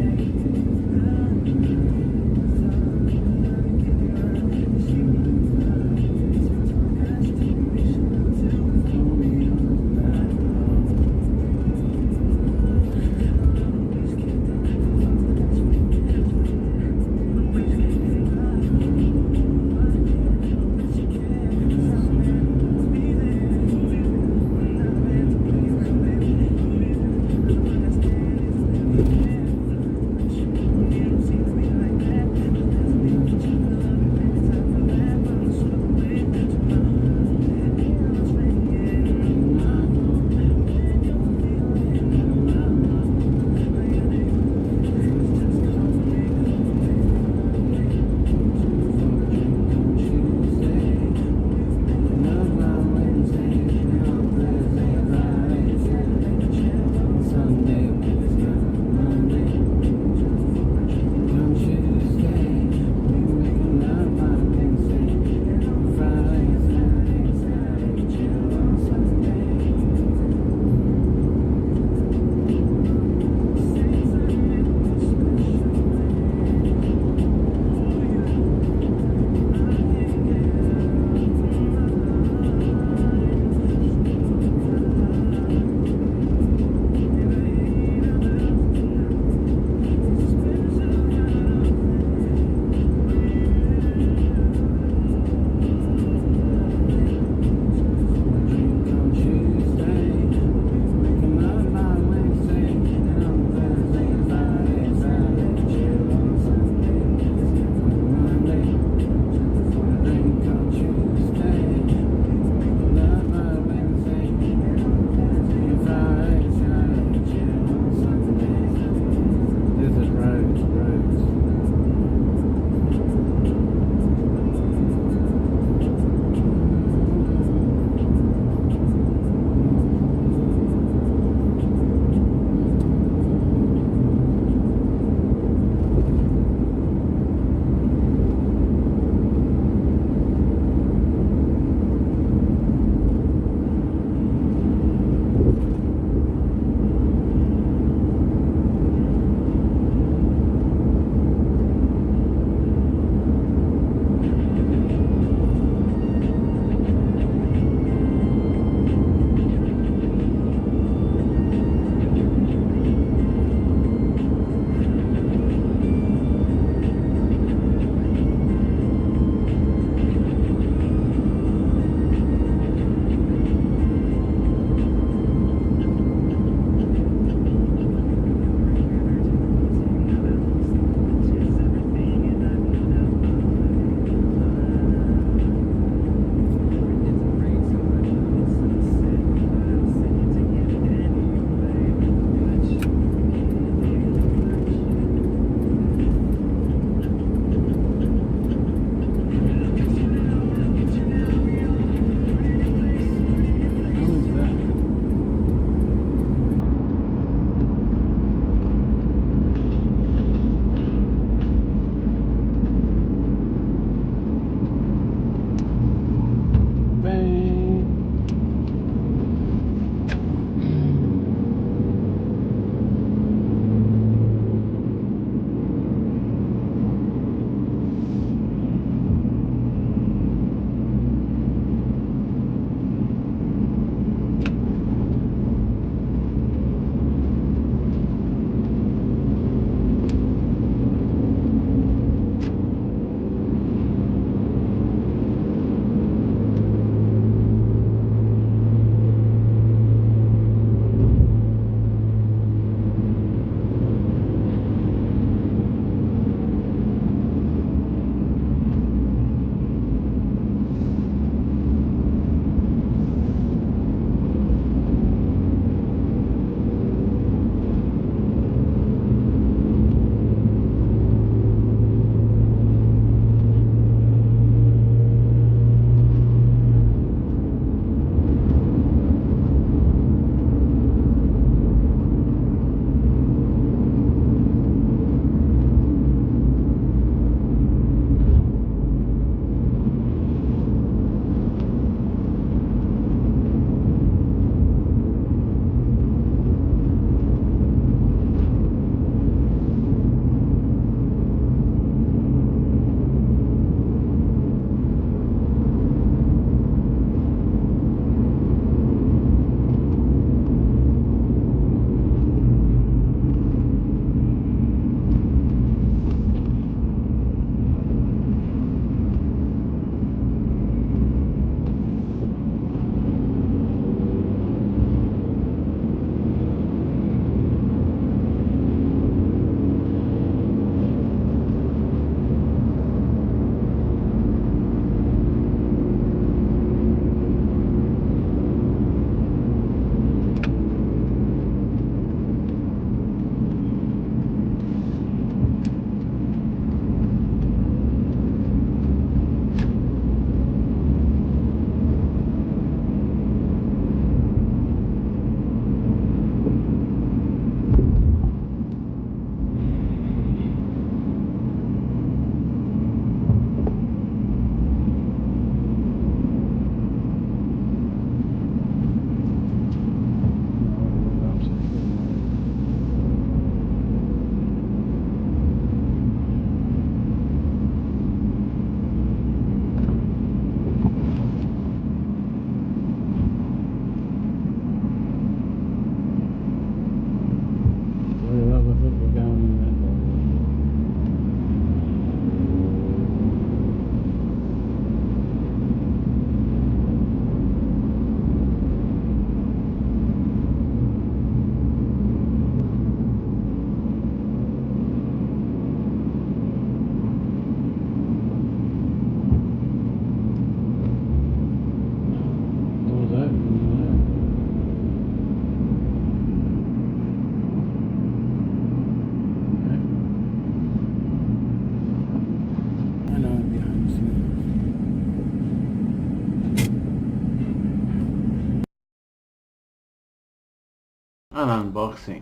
unboxing.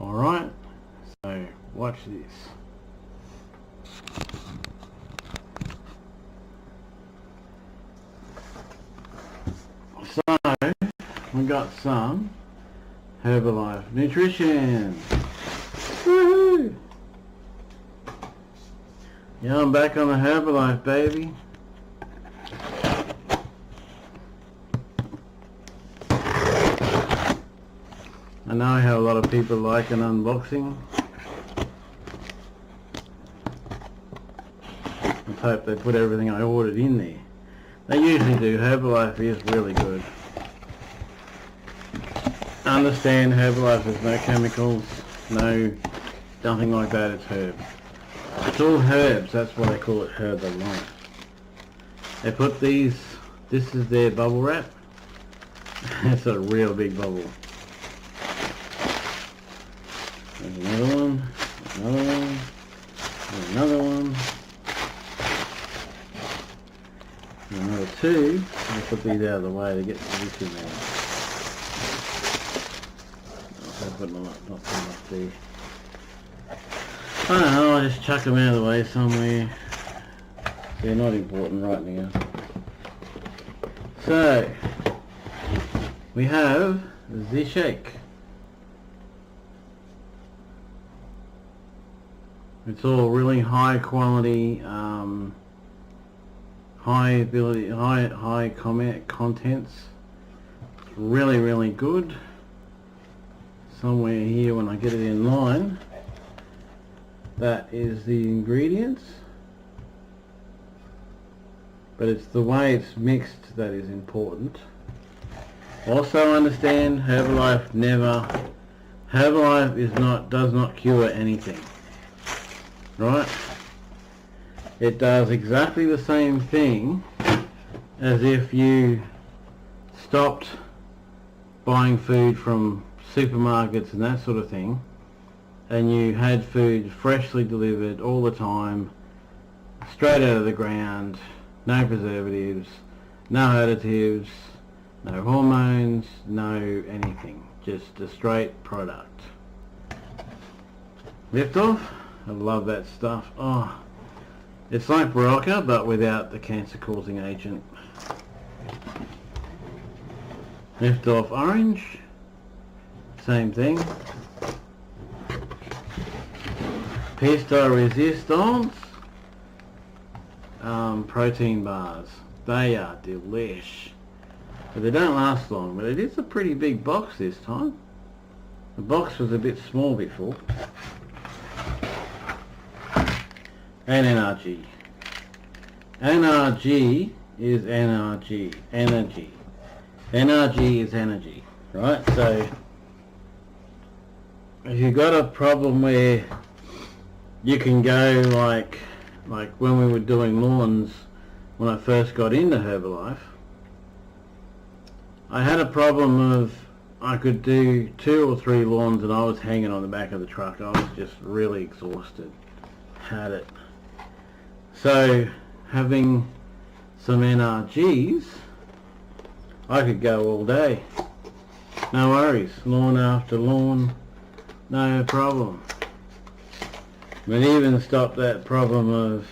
Alright, so watch this. So, we got some Herbalife nutrition. Woohoo! Yeah, I'm back on the Herbalife, baby. I know how a lot of people like an unboxing. Let's hope they put everything I ordered in there. They usually do. Herbalife is really good. Understand Herbalife has no chemicals, nothing like that. It's herb. It's all herbs. That's why they call it Herbalife. They put these. This is their bubble wrap. It's a real big bubble. There's another one. Another one. There's another one. And another two. I'll put these out of the way to get this in there. I'll put them up, not too much there. I don't know, I'll just chuck them out of the way somewhere. They're not important right now. So, we have the shake. It's all really high quality, high ability, high contents. It's really, really good. Somewhere here when I get it in line, that is the ingredients. But it's the way it's mixed that is important. Also understand Herbalife does not cure anything. Right? It does exactly the same thing as if you stopped buying food from supermarkets and that sort of thing, and you had food freshly delivered all the time, straight out of the ground, no preservatives, no additives, no hormones, no anything, just a straight product. Lift off. I love that stuff. Oh, it's like Barocca but without the cancer causing agent. Lift off orange. Same thing. Pesto resistance. Protein bars. They are delish. But they don't last long. But it is a pretty big box this time. The box was a bit small before. And NRG. NRG is NRG. Energy. NRG is energy. Right? So if you've got a problem where you can go like when we were doing lawns when I first got into Herbalife, I had a problem of I could do 2 or 3 lawns and I was hanging on the back of the truck. I was just really exhausted. Had it. So having some NRGs, I could go all day. No worries. Lawn after lawn, no problem. But even stop that problem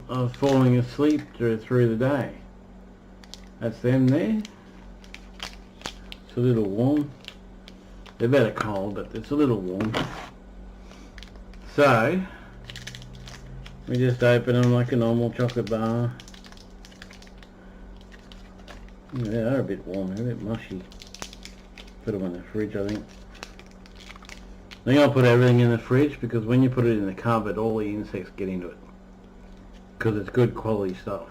of falling asleep through the day. That's them there. It's a little warm. They're better cold, but it's a little warm. So we just open them like a normal chocolate bar. Yeah, they are a bit warm, they're a bit mushy. Put them in the fridge, I think. I think I'll put everything in the fridge because when you put it in the cupboard, all the insects get into it. Because it's good quality stuff.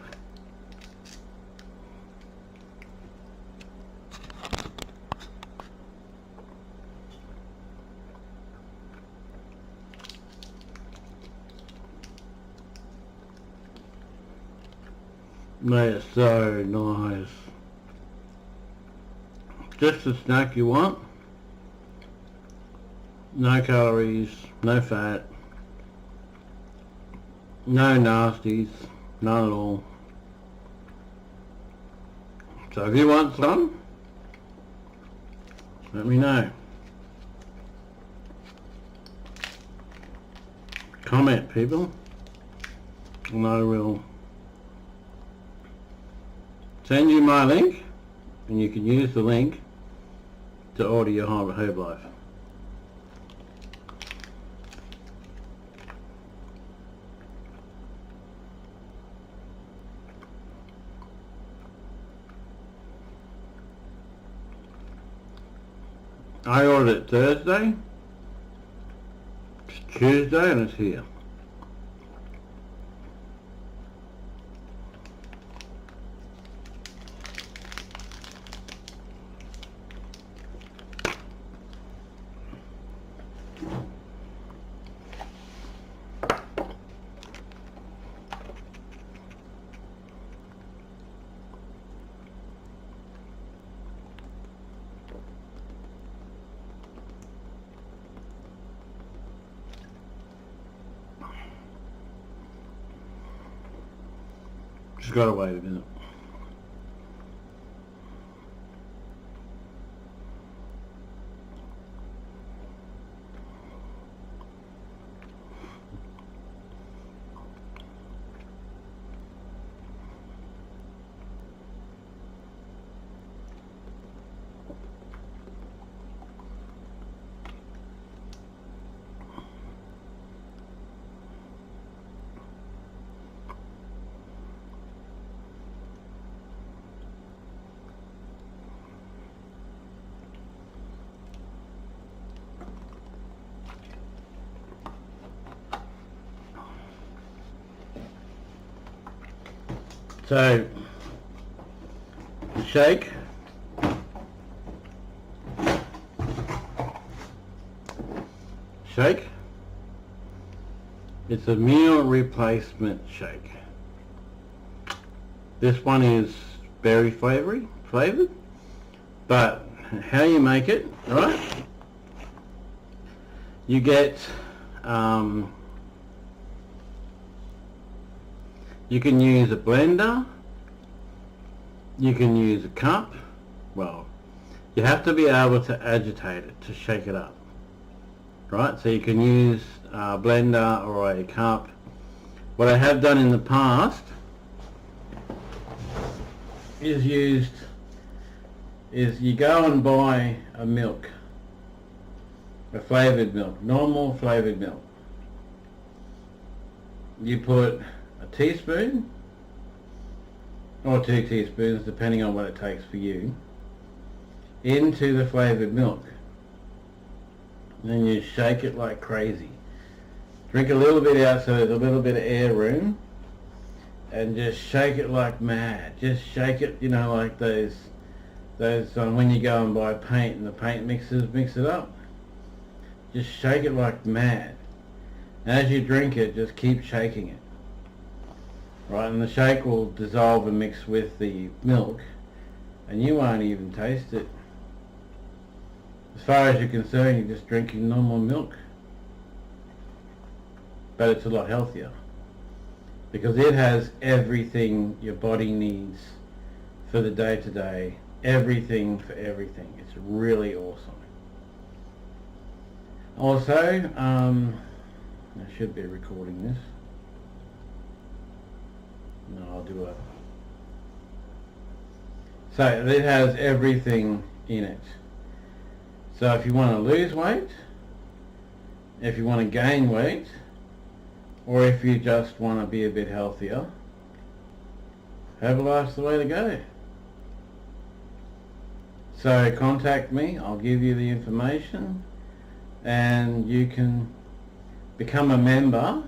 They are so nice. Just the snack you want. No calories, no fat, no nasties, none at all. So if you want some, let me know. Comment, people, and I will send you my link, and you can use the link to order your Herbalife. I ordered it Thursday, it's Tuesday, and it's here. Just gotta wait a minute. So, the shake, it's a meal replacement shake. This one is berry flavored, but how you make it, right? You get, you can use a blender, you can use a cup. Well, you have to be able to agitate it to shake it up, right? So you can use a blender or a cup. What I have done in the past is you go and buy a milk, a flavoured milk, normal flavoured milk. You put a teaspoon or 2 teaspoons, depending on what it takes for you, into the flavoured milk. Then you shake it like crazy. Drink a little bit out so there's a little bit of air room, and just shake it like mad. Just shake it, you know, like those when you go and buy paint and the paint mixers mix it up. Just shake it like mad. As you drink it, just keep shaking it. Right, and the shake will dissolve and mix with the milk, and you won't even taste it. As far as you're concerned, you're just drinking normal milk. But it's a lot healthier, because it has everything your body needs for the day-to-day, everything for everything. It's really awesome. Also, I should be recording this. No, I'll do it. So it has everything in it. So if you want to lose weight, if you want to gain weight, or if you just want to be a bit healthier, Herbalife's the way to go. So contact me, I'll give you the information, and you can become a member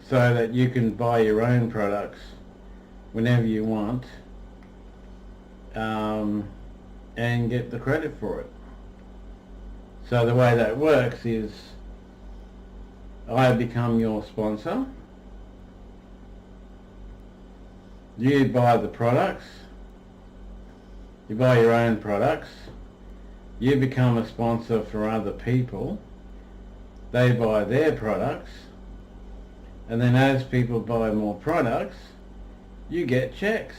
so that you can buy your own products whenever you want, and get the credit for it. So the way that works is I become your sponsor, you buy the products, you buy your own products, you become a sponsor for other people, they buy their products, and then as people buy more products, you get checks.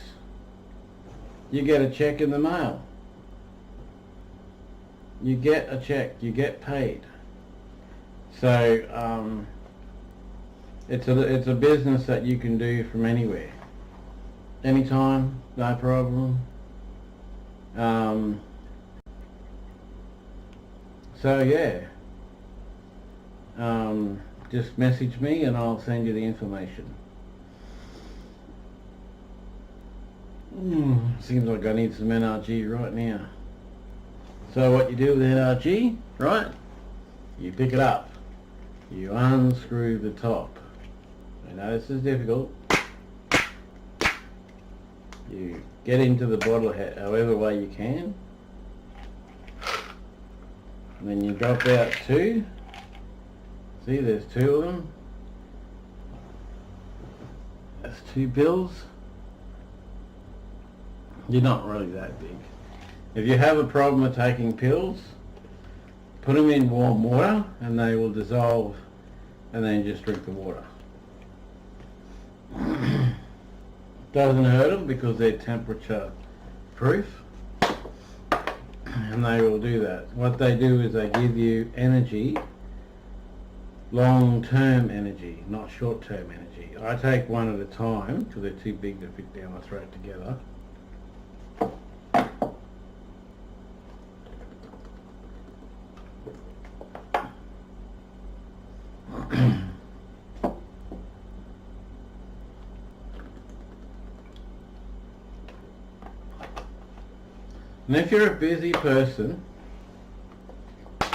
you get a check in the mail. You get a check, you get paid. So it's a business that you can do from anywhere, anytime, no problem. So yeah, just message me and I'll send you the information. Seems like I need some NRG right now. So what you do with NRG, right? You pick it up. You unscrew the top. I know this is difficult. You get into the bottle however way you can. And then you drop out 2. See, there's 2 of them. That's 2 pills. You're not really that big. If you have a problem with taking pills, put them in warm water and they will dissolve, and then just drink the water. Doesn't hurt them because they're temperature proof, and they will do that. What they do is they give you energy, long-term energy, not short-term energy. I take one at a time because they're too big to fit down my throat together. And if you're a busy person,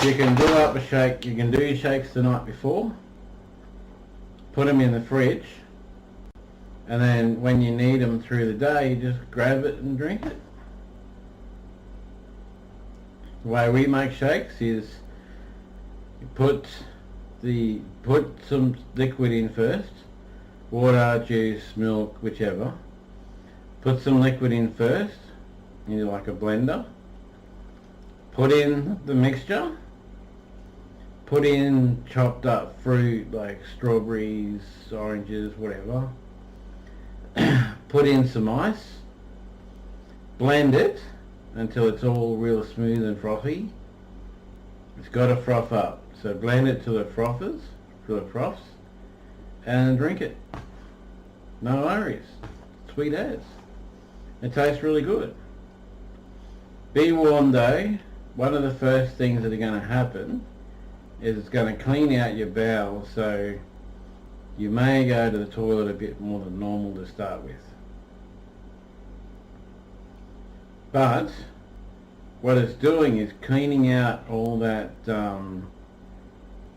you can do up a shake. You can do your shakes the night before, put them in the fridge, and then when you need them through the day, you just grab it and drink it. The way we make shakes is you put some liquid in first, water, juice, milk, whichever. Put some liquid in first, into like a blender. Put in the mixture. Put in chopped up fruit like strawberries, oranges, whatever. Put in some ice. Blend it until it's all real smooth and frothy. It's got to froth up. So blend it till it froths, and drink it. No worries. Sweet as. It tastes really good. Be warned though, one of the first things that are going to happen is it's going to clean out your bowels, so you may go to the toilet a bit more than normal to start with. But what it's doing is cleaning out all that,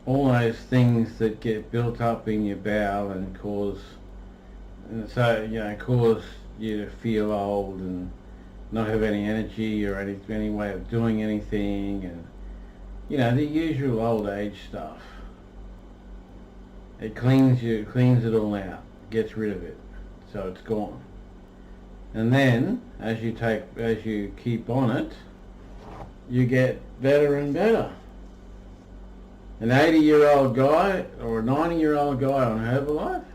all those things that get built up in your bowel and cause you to feel old and not have any energy or any way of doing anything, and the usual old age stuff. It cleans it all out, gets rid of it, so it's gone. And then as you keep on it, you get better and better. An 80-year-old guy or a 90-year-old guy on Herbalife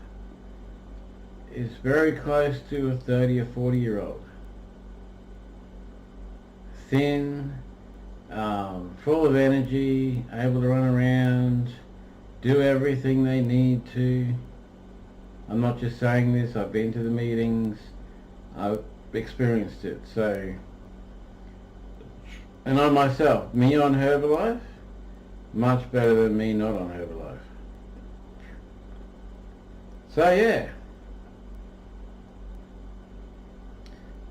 is very close to a 30 or 40-year-old. Thin, full of energy, able to run around, do everything they need to. I'm not just saying this, I've been to the meetings, I've experienced it. So, and I myself, me on Herbalife, much better than me not on Herbalife. So yeah,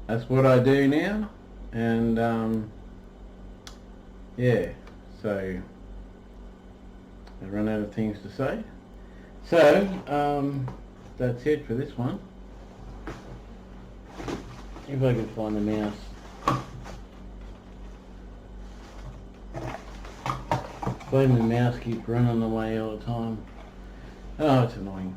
that's what I do now. And yeah, so I run out of things to say. So that's it for this one. If I can find the mouse. The mouse keeps running away all the time. Oh, it's annoying.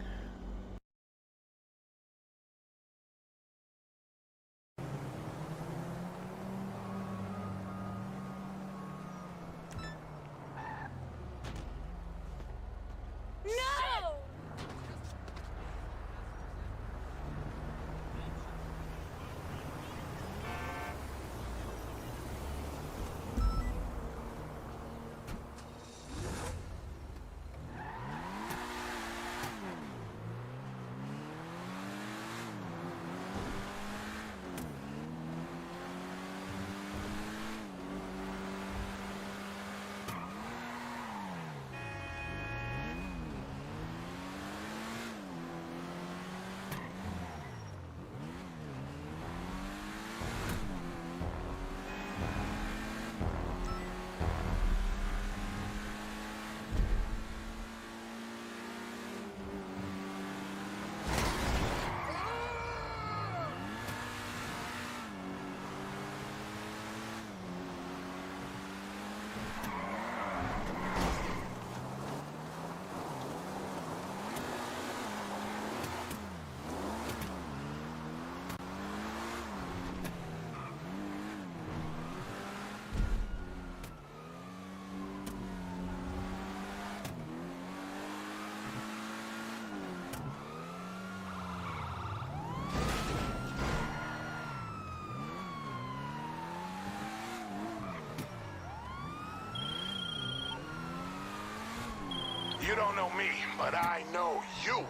You don't know me, but I know you.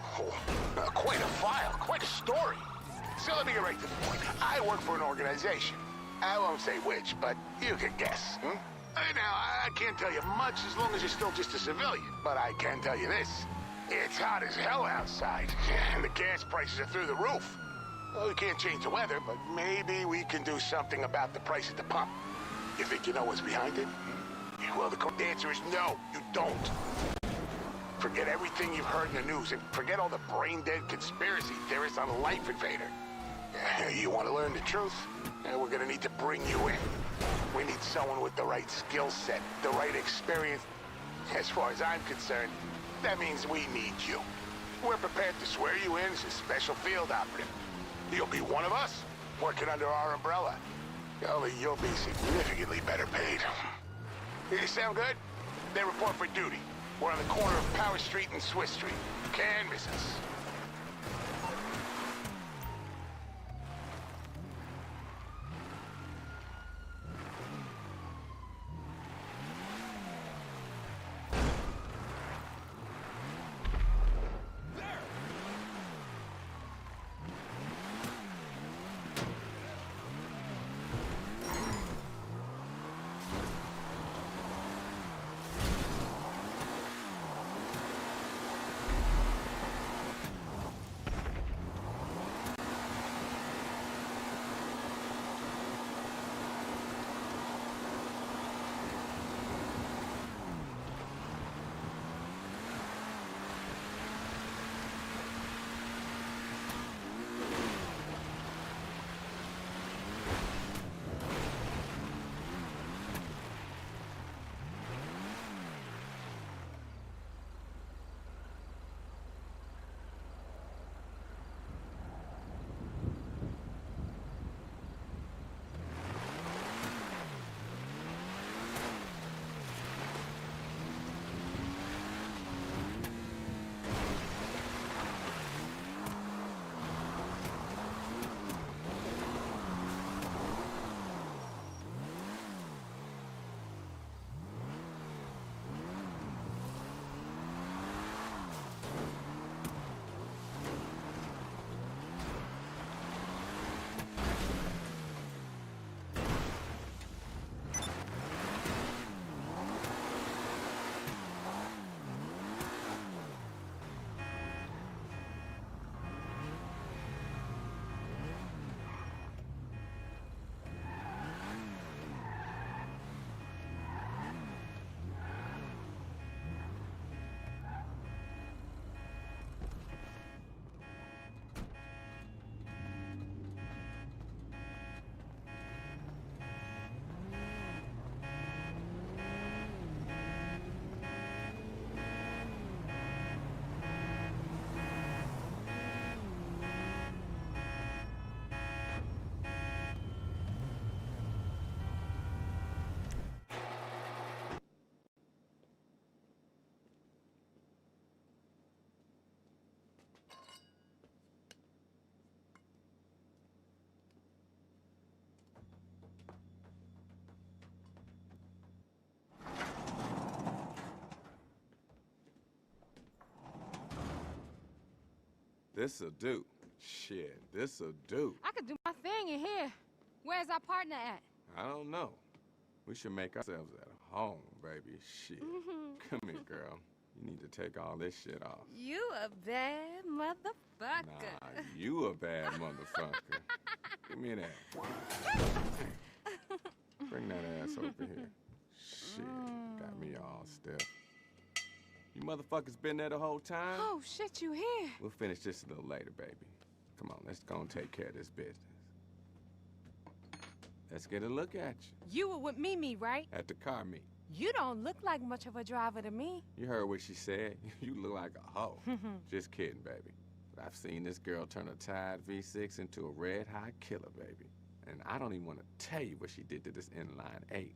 Quite a file, quite a story. So let me get right to the point. I work for an organization. I won't say which, but you can guess. Now, I can't tell you much as long as you're still just a civilian, but I can tell you this. It's hot as hell outside, and the gas prices are through the roof. Well, we can't change the weather, but maybe we can do something about the price at the pump. You think you know what's behind it? Well, the correct answer is no, you don't. Forget everything you've heard in the news, and forget all the brain-dead conspiracy theorists on a life invader. You want to learn the truth? We're gonna need to bring you in. We need someone with the right skill set, the right experience. As far as I'm concerned, that means we need you. We're prepared to swear you in as a special field operative. You'll be one of us, working under our umbrella. Only you'll be significantly better paid. You sound good? Then report for duty. We're on the corner of Power Street and Swiss Street. Can't miss us. This'll do. Shit, this'll do. I could do my thing in here. Where's our partner at? I don't know. We should make ourselves at home, baby. Shit. Come here, girl. You need to take all this shit off. You a bad motherfucker. Nah, you a bad motherfucker. Give me that. Bring that ass over here. Shit, got me all stiff. You motherfuckers been there the whole time? Oh, shit, you here. We'll finish this a little later, baby. Come on, let's go and take care of this business. Let's get a look at you. You were with Mimi, right? At the car meet. You don't look like much of a driver to me. You heard what she said. You look like a hoe. Just kidding, baby. But I've seen this girl turn a tired V6 into a red-hot killer, baby. And I don't even want to tell you what she did to this inline 8.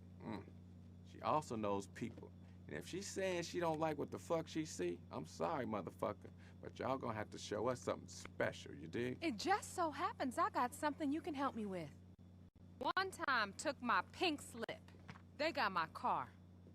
She also knows people. And if she's saying she don't like what the fuck she see, I'm sorry, motherfucker, but y'all gonna have to show us something special, you dig? It just so happens I got something you can help me with. One time took my pink slip. They got my car.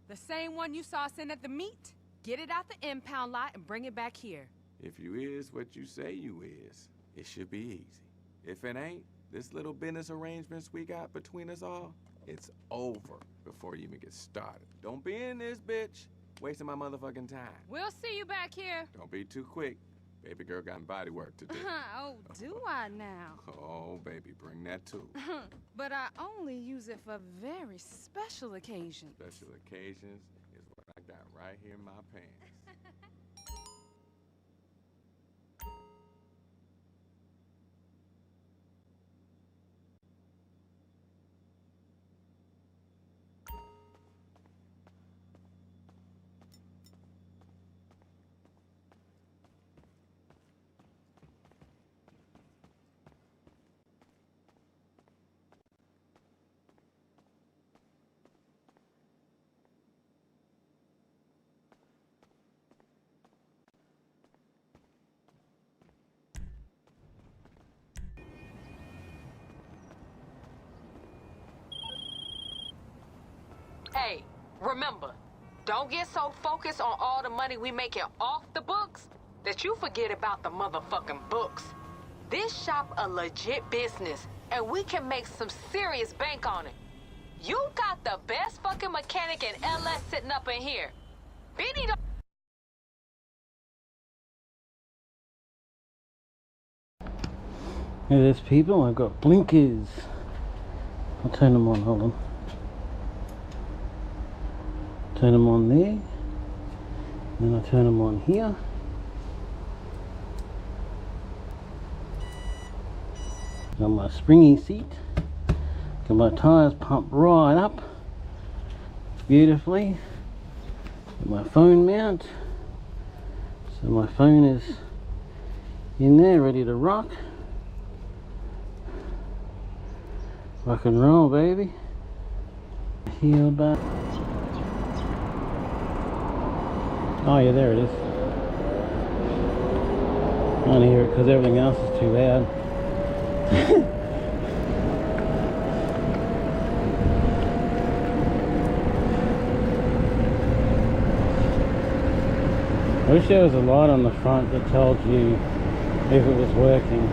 The same one you saw us in at the meet? Get it out the impound lot and bring it back here. If you is what you say you is, it should be easy. If it ain't, this little business arrangements we got between us all, it's over before you even get started. Don't be in this, bitch, wasting my motherfucking time. We'll see you back here. Don't be too quick. Baby girl got body work to do. Oh, do I now? Oh, baby, bring that too. But I only use it for very special occasions. Special occasions is what I got right here in my pants. Hey, remember, don't get so focused on all the money we making off the books that you forget about the motherfucking books. This shop a legit business, and we can make some serious bank on it. You got the best fucking mechanic in LS sitting up in here. Benny don't... Hey, there's people. I've got blinkers. I'll turn them on. Hold on. Turn them on there. Then I turn them on here. Got my springy seat. Got my tyres pumped right up beautifully. Got my phone mount. So my phone is in there, ready to rock. Rock and roll, baby. Heel back. Oh yeah, there it is. I can't hear it because everything else is too loud. I wish there was a light on the front that told you if it was working.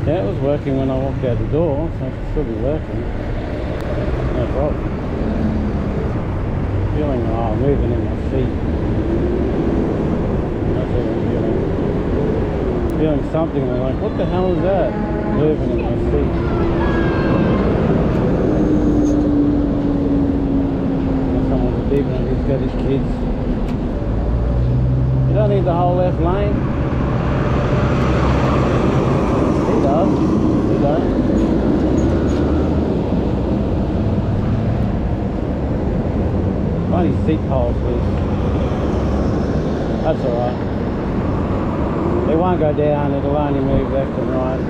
Yeah, it was working when I walked out the door, so it should still be working. No problem. Feeling, moving in my seat. That's what I'm feeling. Feeling something, I'm like, what the hell is that? Moving in my seat. Someone's a big one, he's got his kids. You don't need the whole left lane. He does. Funny seat holes loose. That's alright. It won't go down, it'll only move left and right.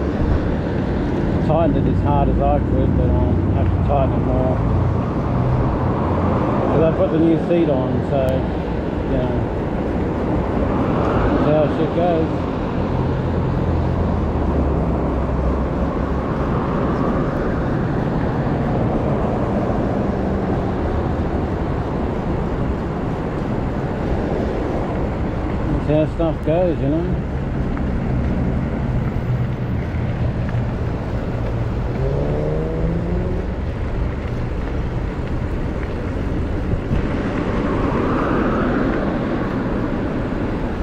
Tightened it as hard as I could, but I'll have to tighten it more. Because I put the new seat on, so, you know, that's how shit goes. That's how stuff goes, you know.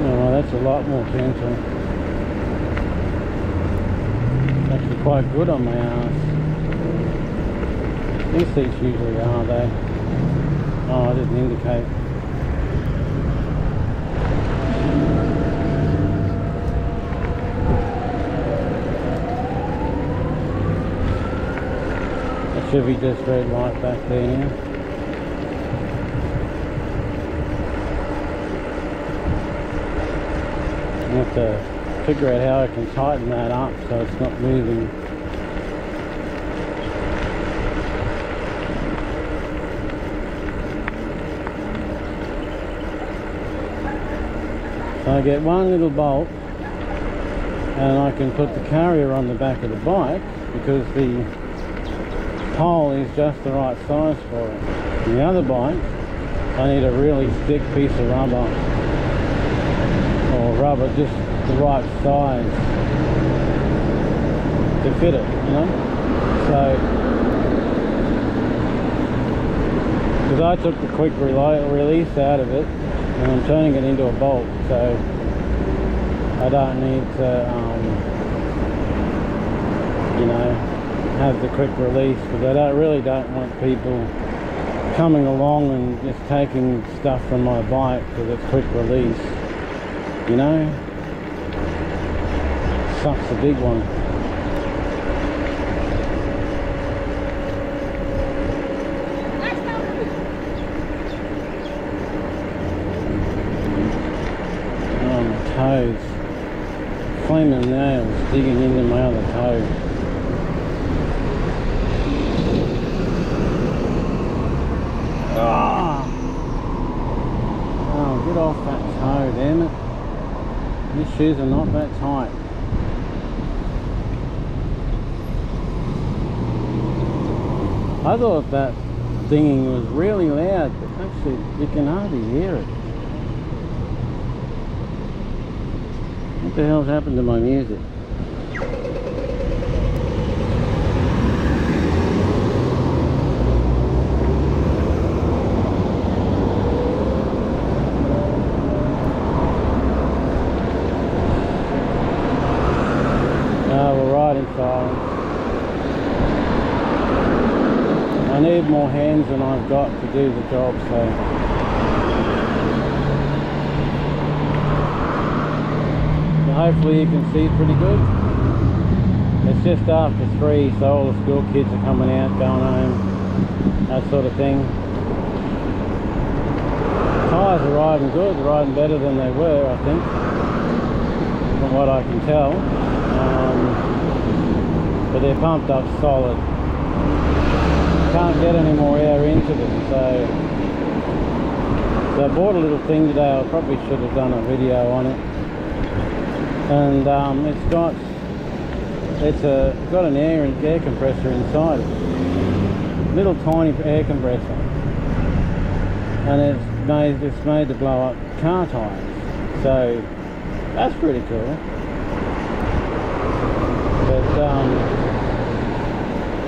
Oh, that's a lot more gentle. Actually quite good on my ass. These seats usually are though. Oh, I didn't indicate. Should be just red light back there now. I have to figure out how I can tighten that up so it's not moving. So I get one little bolt and I can put the carrier on the back of the bike because the pole is just the right size for it. And the other bike, I need a really thick piece of rubber, or rubber just the right size to fit it, you know. So, because I took the quick release out of it and I'm turning it into a bolt, so I don't need to, you know, have the quick release, because I really don't want people coming along and just taking stuff from my bike for the quick release, you know. Sucks a big one. Toes, flaming nails digging into my other toe. Oh, get off that toe, damn it. These shoes are not that tight. I thought that dinging was really loud, but actually you can hardly hear it. What the hell's happened to my music? We'll ride in silence. I need more hands than I've got to do the job, so hopefully you can see pretty good. It's just after 3, so all the school kids are coming out, going home, that sort of thing. Tyres are riding good, they're riding better than they were, I think, from what I can tell. But they're pumped up solid. Can't get any more air into them, so I bought a little thing today. I probably should have done a video on it. And it's got an air compressor inside it, little tiny air compressor, and it's made to blow up car tires. So that's pretty cool. But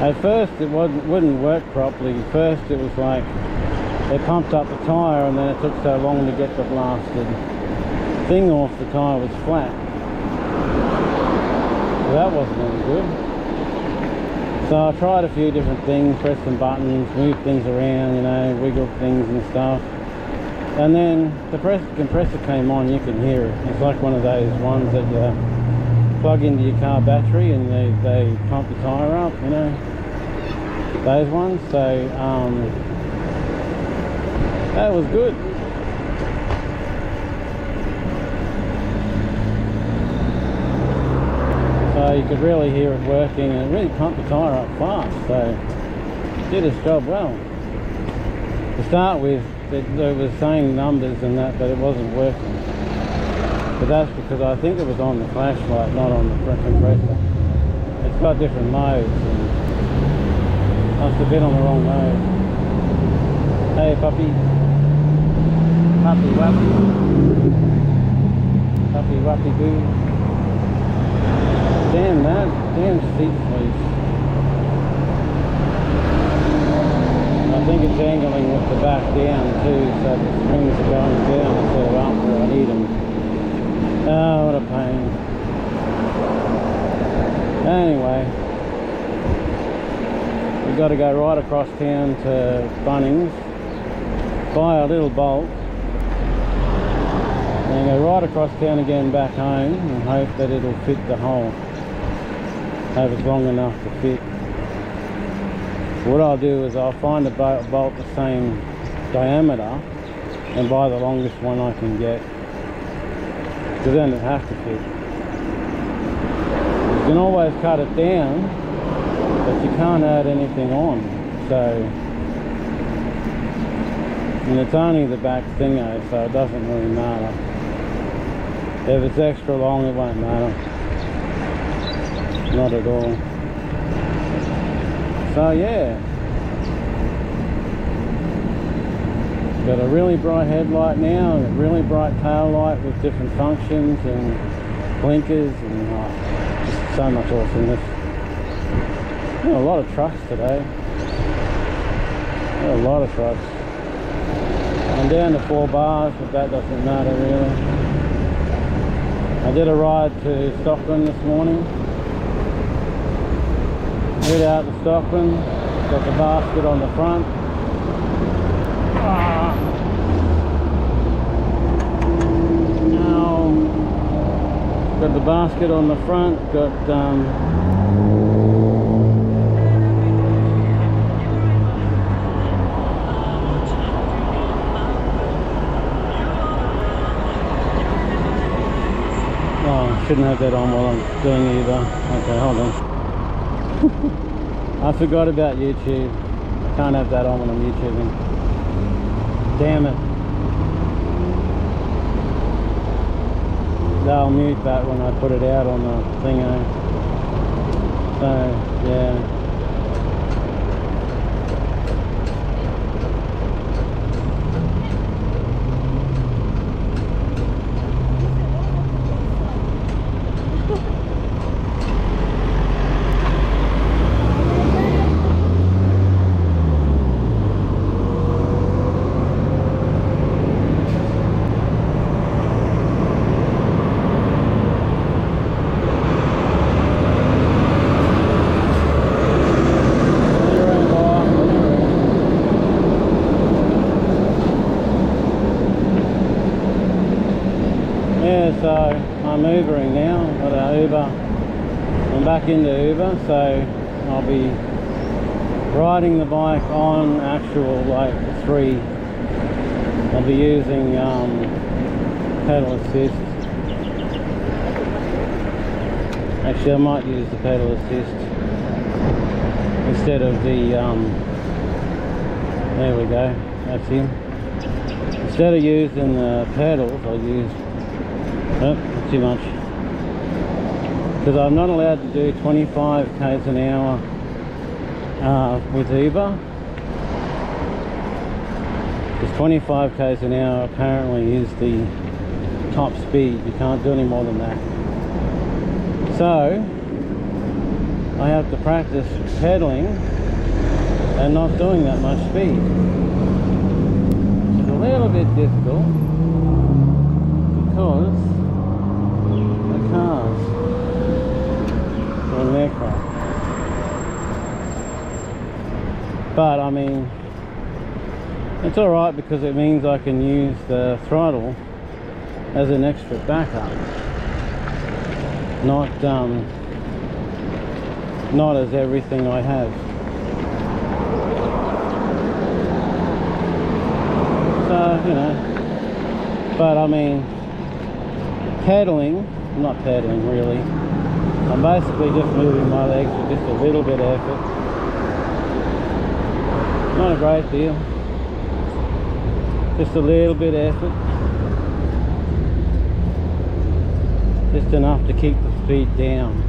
at first it wouldn't work properly. First it was like they pumped up the tire, and then it took so long to get the blasted thing off. The tire was flat. That wasn't any good. So I tried a few different things, pressed some buttons, moved things around, you know, wiggled things and stuff. And then the compressor came on, you can hear it. It's like one of those ones that you plug into your car battery and they pump the tyre up, you know, those ones. So that was good. So you could really hear it working, and it really pumped the tyre up fast, so it did its job well. To start with, it was saying numbers and that, but it wasn't working. But that's because I think it was on the flashlight, not on the compressor. It's got different modes, and must have been on the wrong mode. Hey puppy. Puppy wuppy. Puppy wuppy boo. Damn seat please. I think it's angling with the back down too, so the springs are going down instead of up where I need them. Oh, what a pain. Anyway, we've got to go right across town to Bunnings, buy a little bolt, and go right across town again back home and hope that it'll fit the hole. Hope it's long enough to fit. What I'll do is I'll find a bolt the same diameter and buy the longest one I can get, because then it'll have to fit. You can always cut it down, but you can't add anything on. So, and it's only the back thingo, so it doesn't really matter. If it's extra long, it won't matter. Not at all. So yeah. Got a really bright headlight now, and a really bright tail light with different functions and blinkers, and just so much awesomeness. A lot of trucks today. A lot of trucks. I'm down to 4 bars, but that doesn't matter really. I did a ride to Stockton this morning. Head out to Stockton, got the basket on the front. Now, got the basket on the front, got shouldn't have that on while I'm doing either. Okay, hold on. I forgot about YouTube. I can't have that on when I'm YouTubing. Damn it. They'll mute that when I put it out on the thingo. So, yeah. So I'm Ubering now, got an Uber. I'm back into Uber, so I'll be riding the bike on actual like 3. I'll be using pedal assist. Actually, I might use the pedal assist instead of the there we go, that's him. Instead of using the pedals, I'll use too much, because I'm not allowed to do 25 k's an hour with Uber, because 25 k's an hour apparently is the top speed. You can't do any more than that. So I have to practice pedaling and not doing that much speed. It's a little bit difficult because cars on their car. But I mean, it's alright because it means I can use the throttle as an extra backup, not as everything I have. So, you know, but I mean, pedaling, not pedaling really, I'm basically just moving my legs with just a little bit of effort. Not a great deal, just a little bit of effort, just enough to keep the speed down,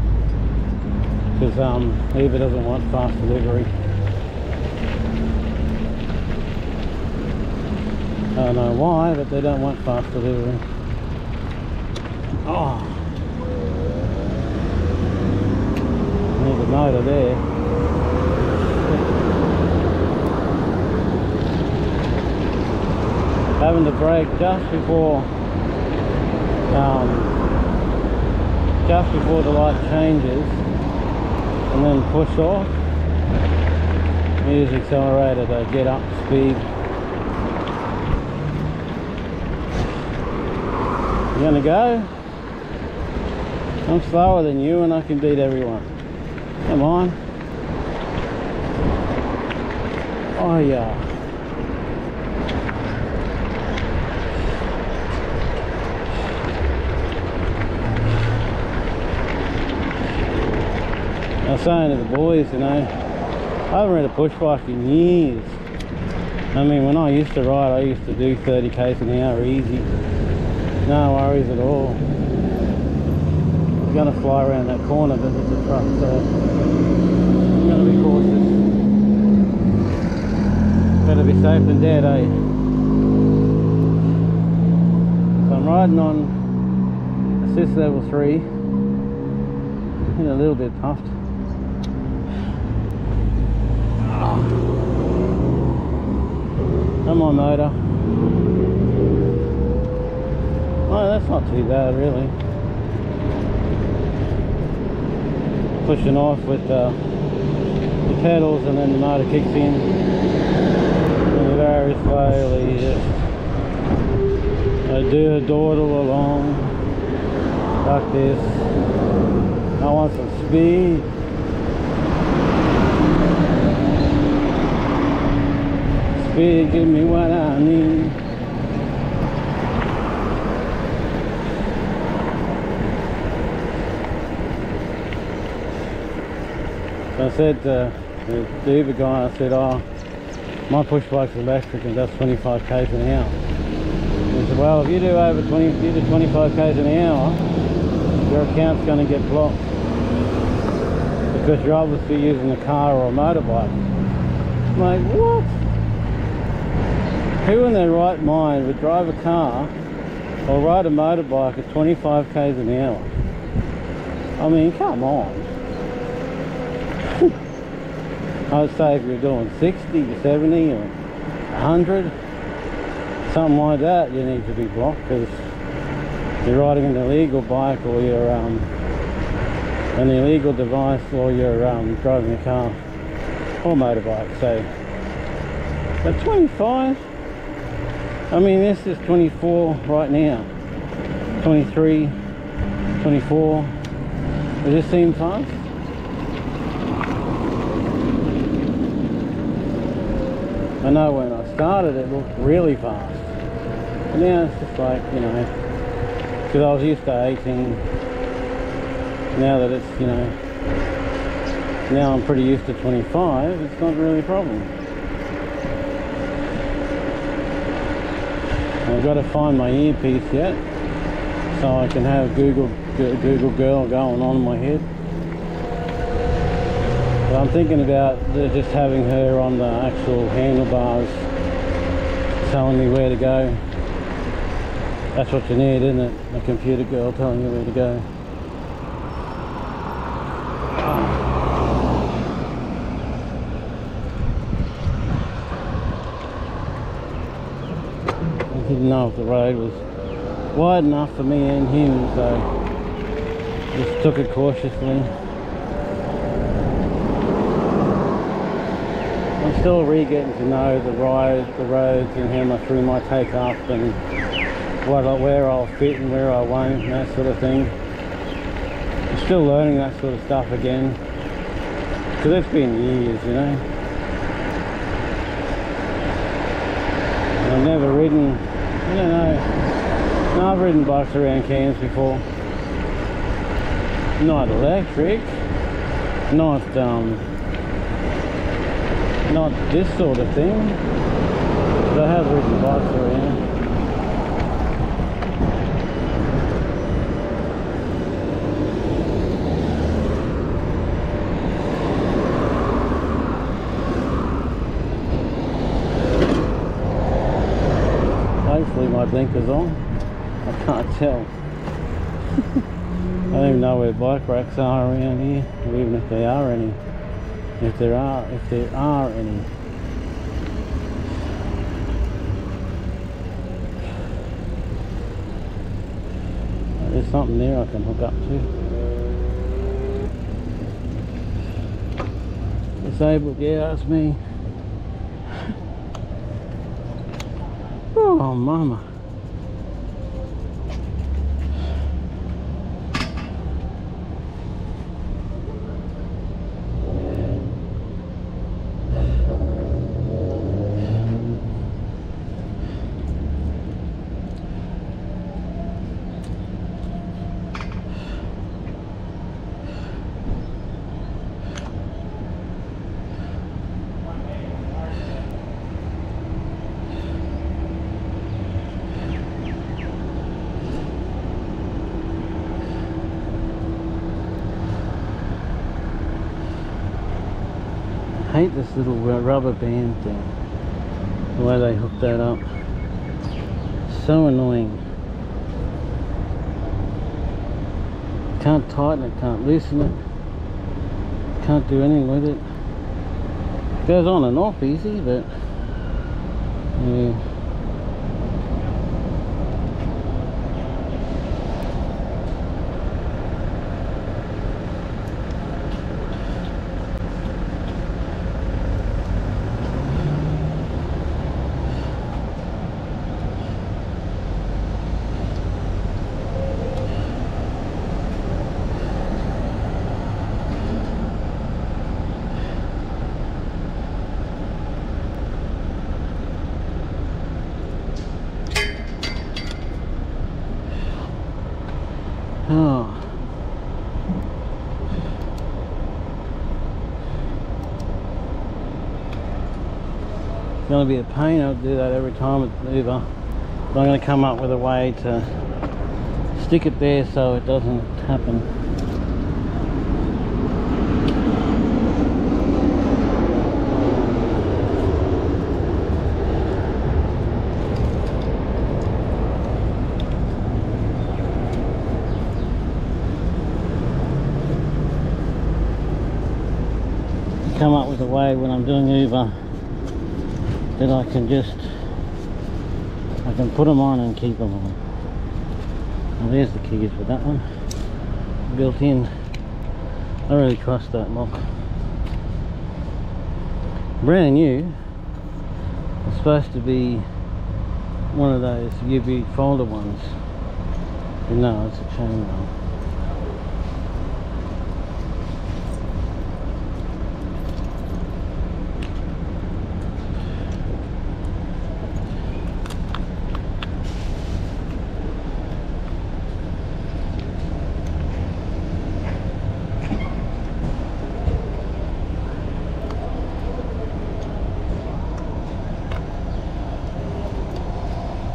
because Uber doesn't want fast delivery. I don't know why, but they don't want fast delivery. Oh, need a motor there. Having to brake just before the light changes, and then push off. Use the accelerator to get up to speed. You gonna go? I'm slower than you and I can beat everyone. Come on. Oh yeah. I was saying to the boys, you know, I haven't ridden a push bike in years. I mean, when I used to ride, I used to do 30 k's an hour easy. No worries at all. going to fly around that corner, but there's a truck, so I'm going to be cautious. Better be safe than dead, eh? So I'm riding on assist level 3. A little bit puffed. On my motor. Oh, that's not too bad, really. Pushing off with the pedals, and then the motor kicks in. And very slowly just dawdle along like this. I want some speed. Speed, give me what I need. So I said to the Uber guy, I said, oh, my push bike's electric and does 25 k's an hour. He said, well, if you do over 25 k's an hour, your account's going to get blocked because you're obviously using a car or a motorbike. I'm like, what? Who in their right mind would drive a car or ride a motorbike at 25 k's an hour? I mean, come on. I'd say if you're doing 60 to 70 or 100, something like that, you need to be blocked because you're riding an illegal bike, or you're an illegal device, or you're driving a car or motorbike. So, but 25, I mean, this is 24 right now, 23, 24. Does this seem fast? I know when I started it looked really fast, but now it's just like, you know, because I was used to 18, now that it's, you know, now I'm pretty used to 25, it's not really a problem. I've got to find my earpiece yet, so I can have Google Girl going on in my head. But I'm thinking about just having her on the actual handlebars telling me where to go. That's what you need, isn't it? A computer girl telling you where to go. I didn't know if the road was wide enough for me and him, so just took it cautiously. I'm still getting to know the roads and how much room I take up and where I'll fit and where I won't and that sort of thing. I'm still learning that sort of stuff again, because it's been years, you know. And I've never ridden, I don't know, no, I've ridden bikes around Cairns before. Not electric, not this sort of thing, but I have ridden bikes around. Hopefully my blinker's on. I can't tell. I don't even know where bike racks are around here, or even if there are any. If there are any. There's something there I can hook up to. Disabled, yeah, that's me. Oh, mama. hate this little rubber band thing, the way they hook that up. So annoying. Can't tighten it, can't loosen it, can't do anything with it. Goes on and off easy, but yeah. Oh. It's going to be a pain. I'll do that every time it's over. But I'm going to come up with a way to stick it there so it doesn't happen. Come up with a way when I'm doing Uber that I can put them on and keep them on. Now there's the keys for that one, built in. I really trust that lock. Brand new. It's supposed to be one of those UV folder ones, but no, it's a chain lock.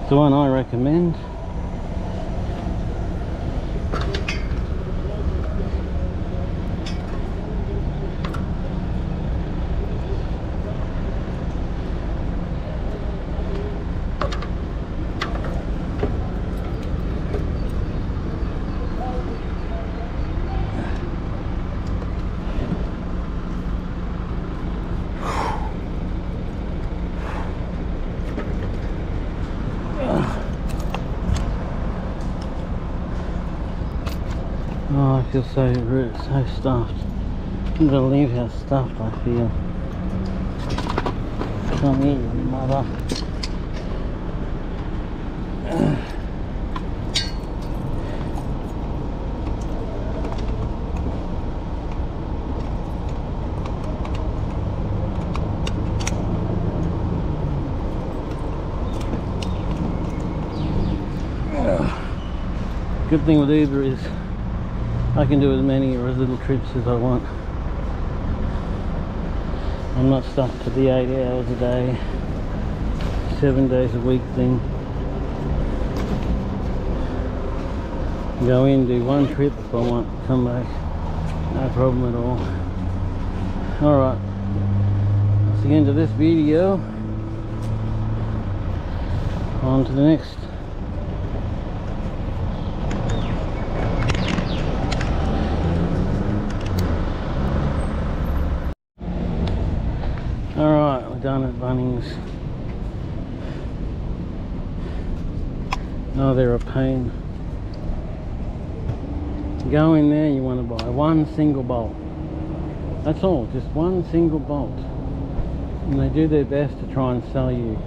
The one I recommend. Oh, I feel so stuffed. I can't believe how stuffed I feel. Come here, you mother. Good thing with Uber is I can do as many or as little trips as I want. I'm not stuck to the 8 hours a day, 7 days a week thing. Go in, do one trip if I want, come back, no problem at all. Alright, that's the end of this video. On to the next. Alright, we're done at Bunnings. Oh, they're a pain. Go in there, you want to buy one single bolt. That's all, just one single bolt. And they do their best to try and sell you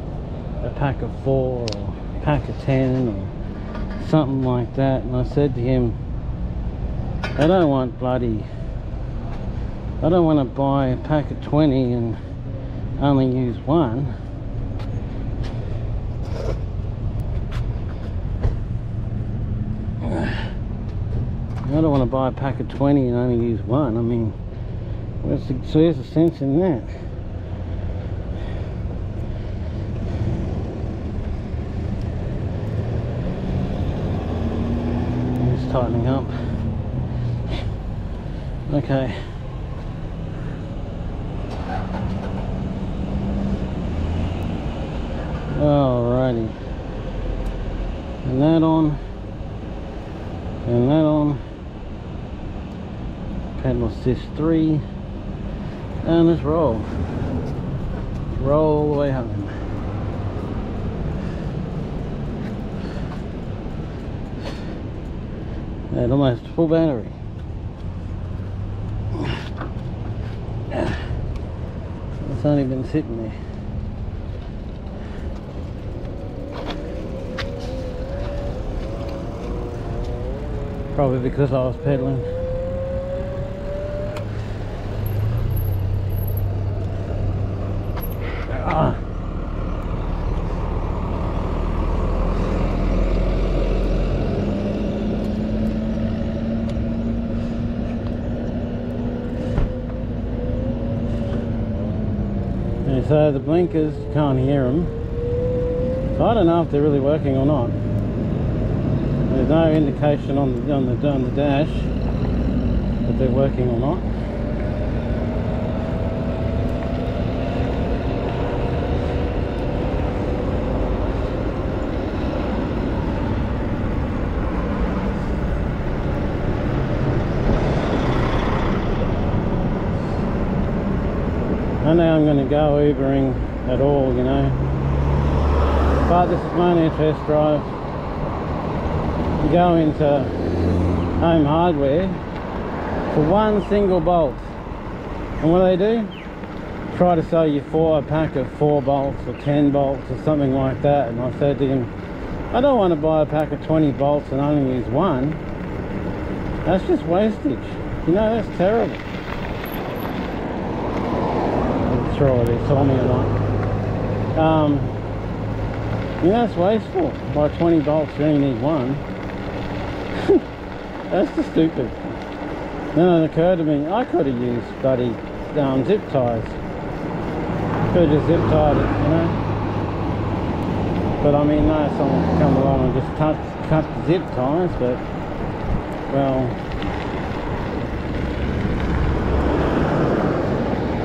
a pack of 4 or a pack of 10 or something like that. And I said to him, I don't want to buy a pack of 20 and only use one. I don't want to buy a pack of 20 and only use one. I mean, so here's the sense in that. It's tightening up. Okay. ready. And that on. And that on. Pedal assist 3. And let's roll. Roll all the way home. At almost full battery. It's only been sitting there. Probably because I was pedaling. So the blinkers, you can't hear them. So I don't know if they're really working or not. There's no indication on the dash that they're working or not. I know I'm going to go Ubering at all, you know, but this is mainly a test drive. You go into Home Hardware for one single bolt, and what do? Try to sell you a pack of 4 bolts or 10 bolts or something like that. And I said to him, I don't want to buy a pack of 20 bolts and only use one. That's just wastage, you know, that's terrible. Sure what they told me or not. You know, it's wasteful. By 20 bolts you only need one. That's just stupid. Then it occurred to me, I could have used bloody zip ties. Could have just zip tied it, you know. But I mean, no, someone could come along and just cut the zip ties, but, well,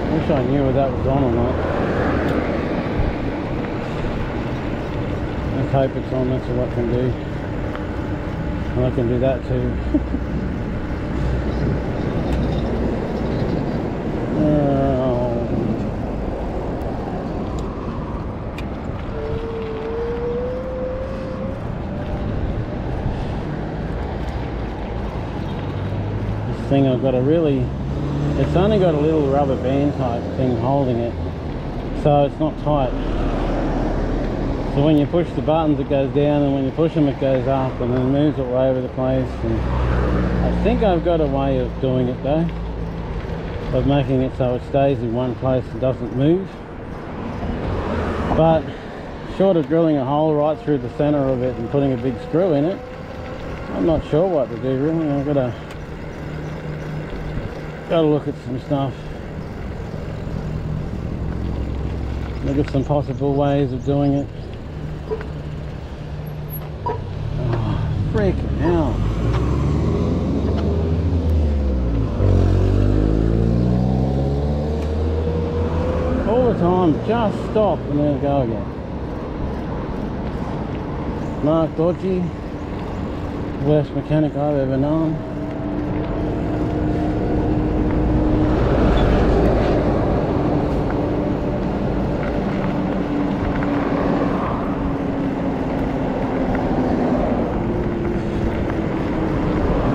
I wish I knew whether that was on or not. Let's hope it's on, that's all I can do. And I can do that too. This thing I've got a really... It's only got a little rubber band type thing holding it, so it's not tight. So when you push the buttons it goes down, and when you push them it goes up, and then it moves all over the place. And I think I've got a way of doing it though, of making it so it stays in one place and doesn't move. But short of drilling a hole right through the center of it and putting a big screw in it, I'm not sure what to do really. I've got to look at some stuff. Look at some possible ways of doing it. Oh, freaking hell. All the time, just stop and then go again. Mark Dodgy, worst mechanic I've ever known.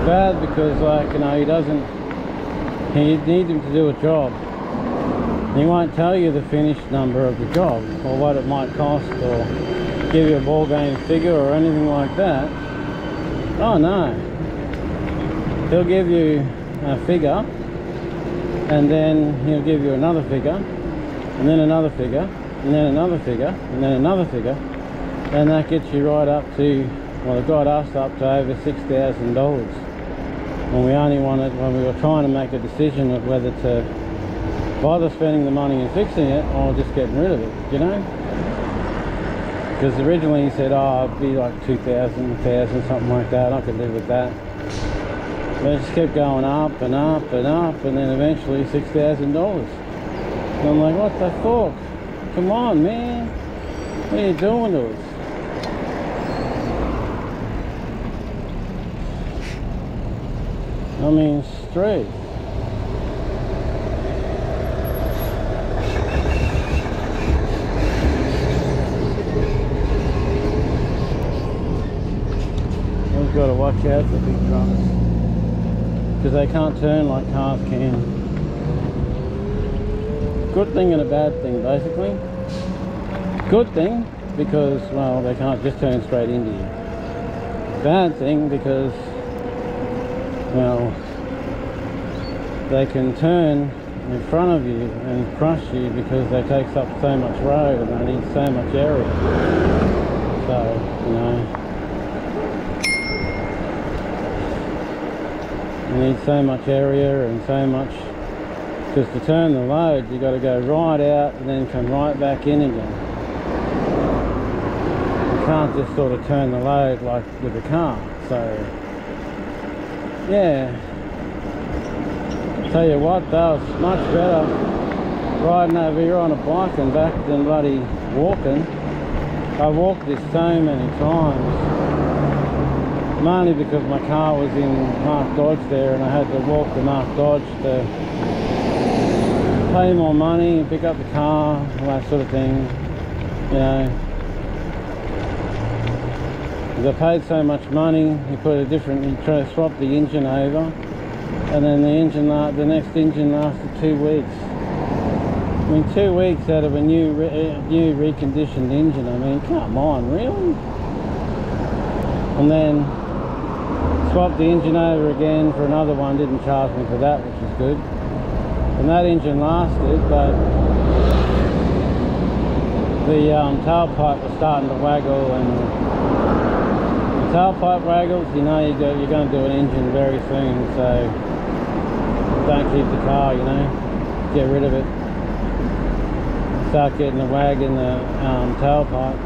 Bad because, like, you know, he needs him to do a job. He won't tell you the finished number of the job or what it might cost or give you a ball game figure or anything like that. Oh no, he'll give you a figure and then he'll give you another figure and then another figure and then another figure and then another figure, and that gets you right up to, well, it got us up to over $6,000 when we only wanted, when we were trying to make a decision of whether to either spending the money and fixing it or just getting rid of it, you know. Because originally he said, oh, it'd be like 2,000, 1,000, something like that. I could live with that. But it just kept going up and up and up, and then eventually $6,000. And I'm like, what the fuck? Come on, man. What are you doing to us? I mean, straight. We've got to watch out for big trucks because they can't turn like cars can. Good thing and a bad thing, basically. Good thing because, well, they can't just turn straight into you. Bad thing because, well, they can turn in front of you and crush you because they take up so much road and they need so much area. So, you know, you need so much area and so much, because to turn the load you got to go right out and then come right back in again. You can't just sort of turn the load like with a car. So yeah, tell you what, that was much better riding over here on a bike and back than bloody walking. I walked this so many times, mainly because my car was in Mark Dodge there and I had to walk to Mark Dodge to pay more money and pick up the car, all that sort of thing, you know. Because I paid so much money, you put a different, you try to swap the engine over, and then the next engine lasted 2 weeks. I mean, 2 weeks out of a new reconditioned engine, I mean, come on, really? And then swapped the engine over again for another one, didn't charge me for that, which is good. And that engine lasted, but the tailpipe was starting to waggle, and the tailpipe waggles, you know you're going to do an engine very soon, so don't keep the car, you know, get rid of it. Start getting a wag in the tailpipe.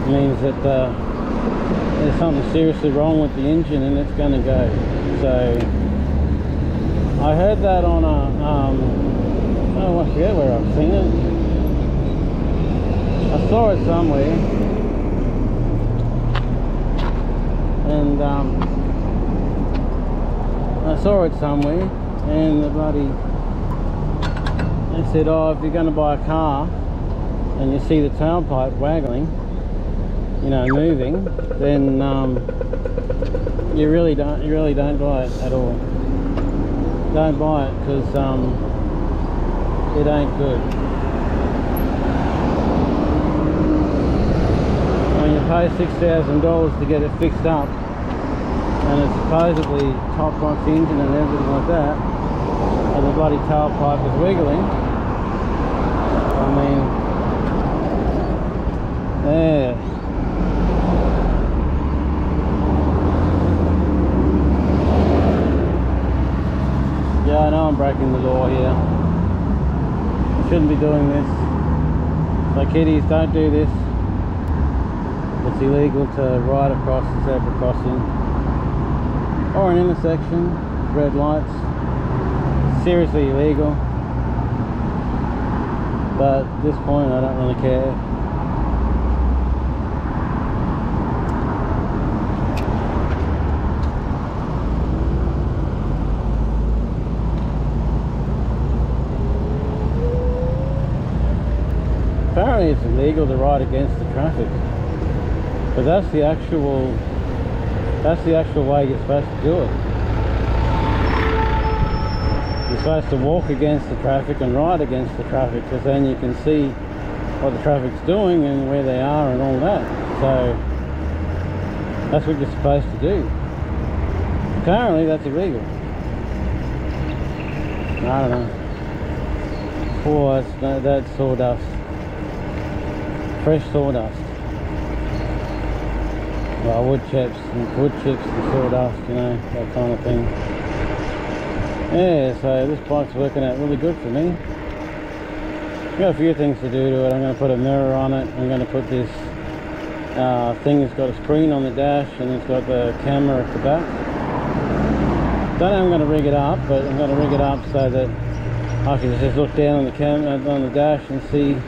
It means that there's something seriously wrong with the engine and it's going to go. So I heard that on a, oh, I forget where I've seen it. I saw it somewhere, and the bloody, they said, oh, if you're going to buy a car and you see the tailpipe waggling, you know, moving, then you really don't buy it at all. Don't buy it, because it ain't good. When you pay $6,000 to get it fixed up, and it's supposedly top box engine and everything like that, and the bloody tailpipe is wiggling, I mean, yeah. Yeah, I know I'm breaking the law here. I shouldn't be doing this. So kiddies, don't do this. It's illegal to ride across the zebra crossing or an intersection, red lights. Seriously illegal. But at this point I don't really care. Apparently it's illegal to ride against the traffic, but that's the actual way you're supposed to do it. You're supposed to walk against the traffic and ride against the traffic, because then you can see what the traffic's doing and where they are and all that. So that's what you're supposed to do. Apparently that's illegal. I don't know. Oh, that's sawdust. Fresh sawdust. Well, wood chips and sawdust, you know, that kind of thing. Yeah, so this bike's working out really good for me. I've got a few things to do to it. I'm going to put a mirror on it. I'm going to put this thing that's got a screen on the dash and it's got the camera at the back. Don't know how I'm going to rig it up, but I'm going to rig it up so that I can just look down on the camera, on the dash, and see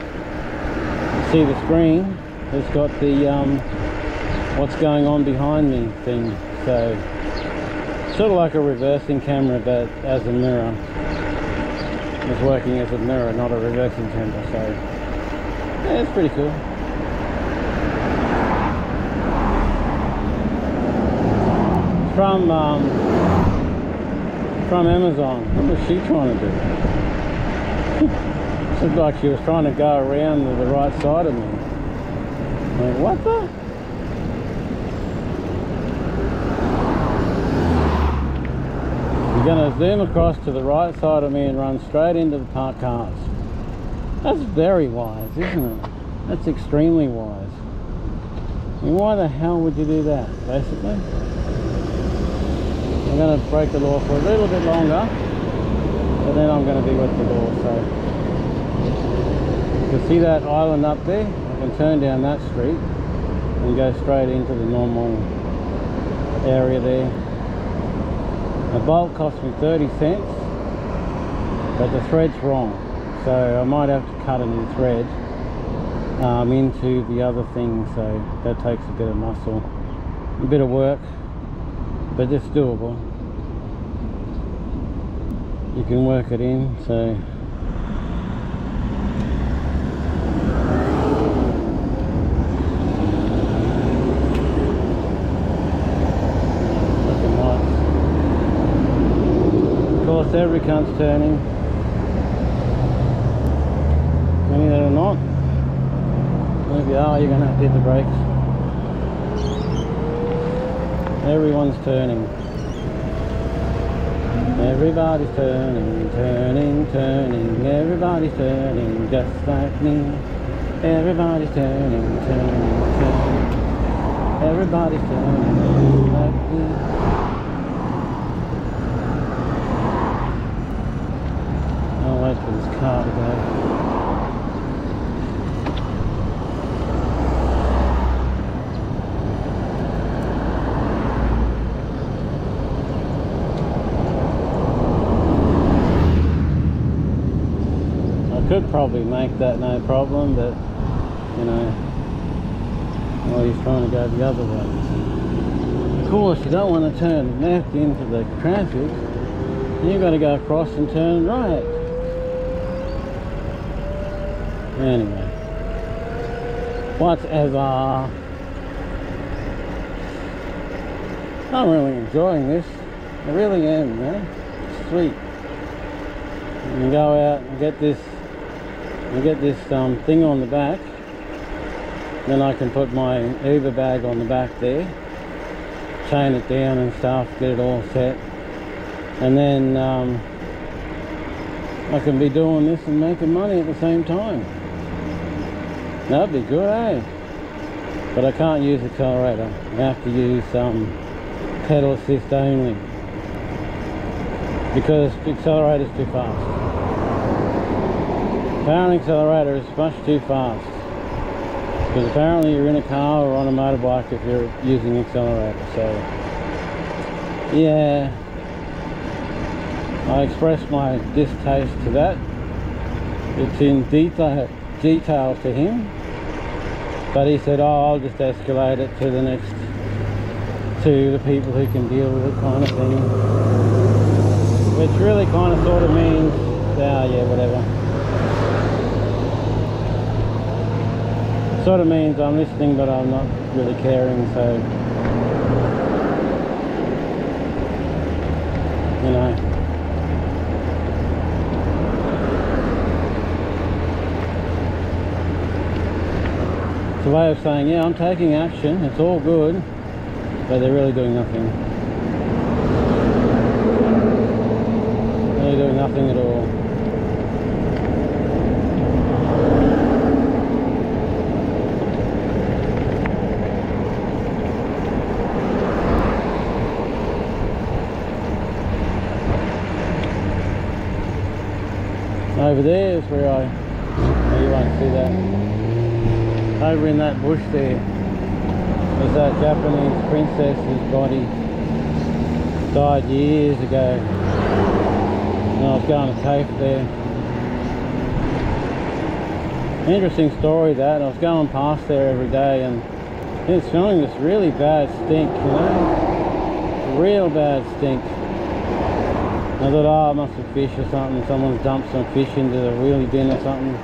the screen. It's got the what's going on behind me thing. so sort of like a reversing camera, but as a mirror. It's working as a mirror, not a reversing camera, so yeah, it's pretty cool. From Amazon. What was she trying to do? It looked like she was trying to go around to the right side of me. Like, what the? You're going to zoom across to the right side of me and run straight into the parked cars. That's very wise, isn't it? That's extremely wise. I mean, why the hell would you do that, basically? I'm going to break the law for a little bit longer, but then I'm going to be with the law. So you can see that island up there. I can turn down that street and go straight into the normal area there. A bolt cost me 30 cents, but the thread's wrong, so I might have to cut a new thread into the other thing, so that takes a bit of muscle, a bit of work, but it's doable. You can work it in, so looking nice. Of course, every cunt's turning. Many that are not. Maybe you're going to have to hit the brakes. Everyone's turning. Everybody's turning, turning, turning. Everybody's turning just like me. Everybody's turning, turning, turning. Everybody's turning just like me. I'll wait for this car to go. Could probably make that no problem, but you know, well, he's trying to go the other way. Of course, you don't want to turn left into the traffic. You've got to go across and turn right. Anyway, whatever. I'm really enjoying this. I really am, man. It's sweet. You can go out and get this. Thing on the back, then I can put my Uber bag on the back there, chain it down and stuff, get it all set, and then I can be doing this and making money at the same time. That'd be good, eh? But I can't use accelerator. I have to use pedal assist only, because the accelerator's too fast. Apparently accelerator is much too fast, because apparently you're in a car or on a motorbike if you're using accelerator. So yeah, I expressed my distaste to that. It's in detail to him, but he said, oh, I'll just escalate it to the people who can deal with it, kind of thing, which really kind of sort of means, yeah, whatever. Sort of means I'm listening, but I'm not really caring, so you know. It's a way of saying, yeah, I'm taking action, it's all good, but they're really doing nothing. Really doing nothing at all. Over there is where oh, you won't see that. Over in that bush there is that Japanese princess's body. Died years ago. And I was going to tape there. Interesting story that. I was going past there every day and it's smelling this really bad stink, you know. real bad stink. I thought, oh, it must be fish or something. Someone's dumped some fish into the wheelie bin or something.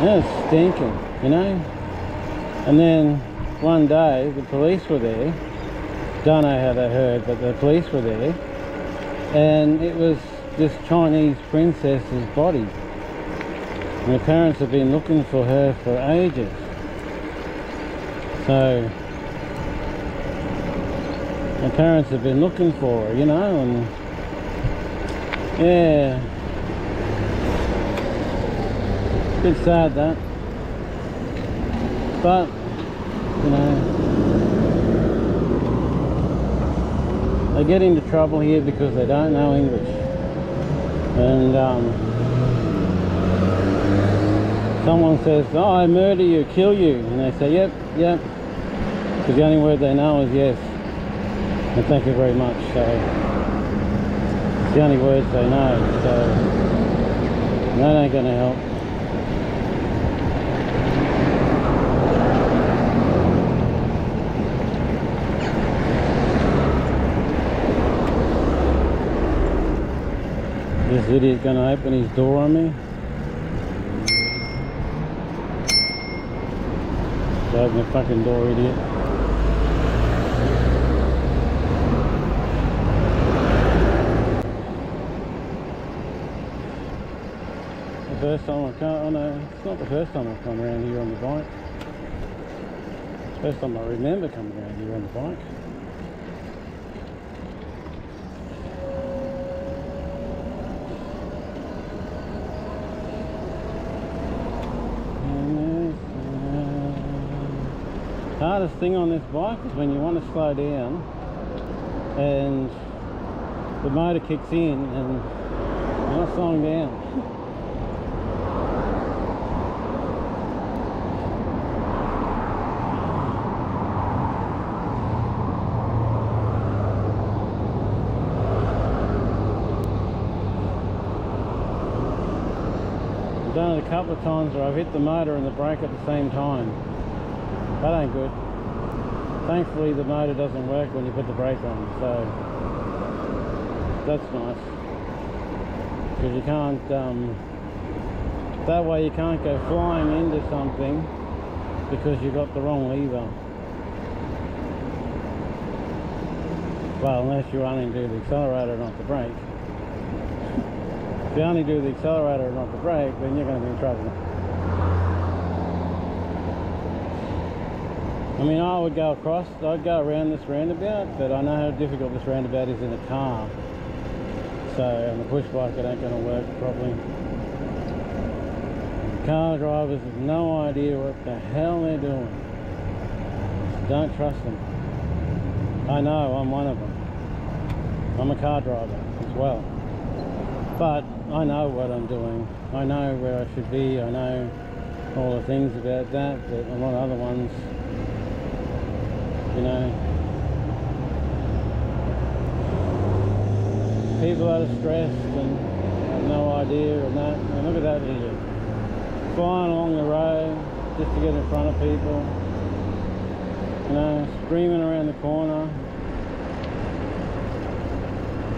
And it's stinking, you know. And then one day the police were there. Don't know how they heard, but the police were there. And it was this Chinese princess's body. And the parents have been looking for her for ages. So my parents have been looking for her, you know, and yeah, bit sad that, but you know, they get into trouble here because they don't know English, and someone says, oh, I murder you, kill you, and they say, yep, yep, because the only word they know is yes, and thank you very much. So it's the only words they know, so that ain't gonna help. This idiot gonna open his door on me? Open the fucking door, idiot. The first time I come, oh no, it's not the first time I've come around here on the bike. It's the first time I remember coming around here on the bike. The hardest thing on this bike is when you want to slow down and the motor kicks in and you're not slowing down. I've done it a couple of times where I've hit the motor and the brake at the same time. That ain't good. Thankfully the motor doesn't work when you put the brake on, so that's nice. Because you can't, that way you can't go flying into something because you got the wrong lever. Well, unless you only do the accelerator and not the brake. If you only do the accelerator and not the brake, then you're going to be in trouble. I mean, I would go across, I'd go around this roundabout, but I know how difficult this roundabout is in a car. So, on the push bike it ain't going to work properly. Car drivers have no idea what the hell they're doing. So don't trust them. I know, I'm one of them. I'm a car driver as well. But I know what I'm doing. I know where I should be. I know all the things about that, but a lot of other ones, you know, people that are stressed and have no idea and that. And look at that idiot flying along the road just to get in front of people, you know, screaming around the corner.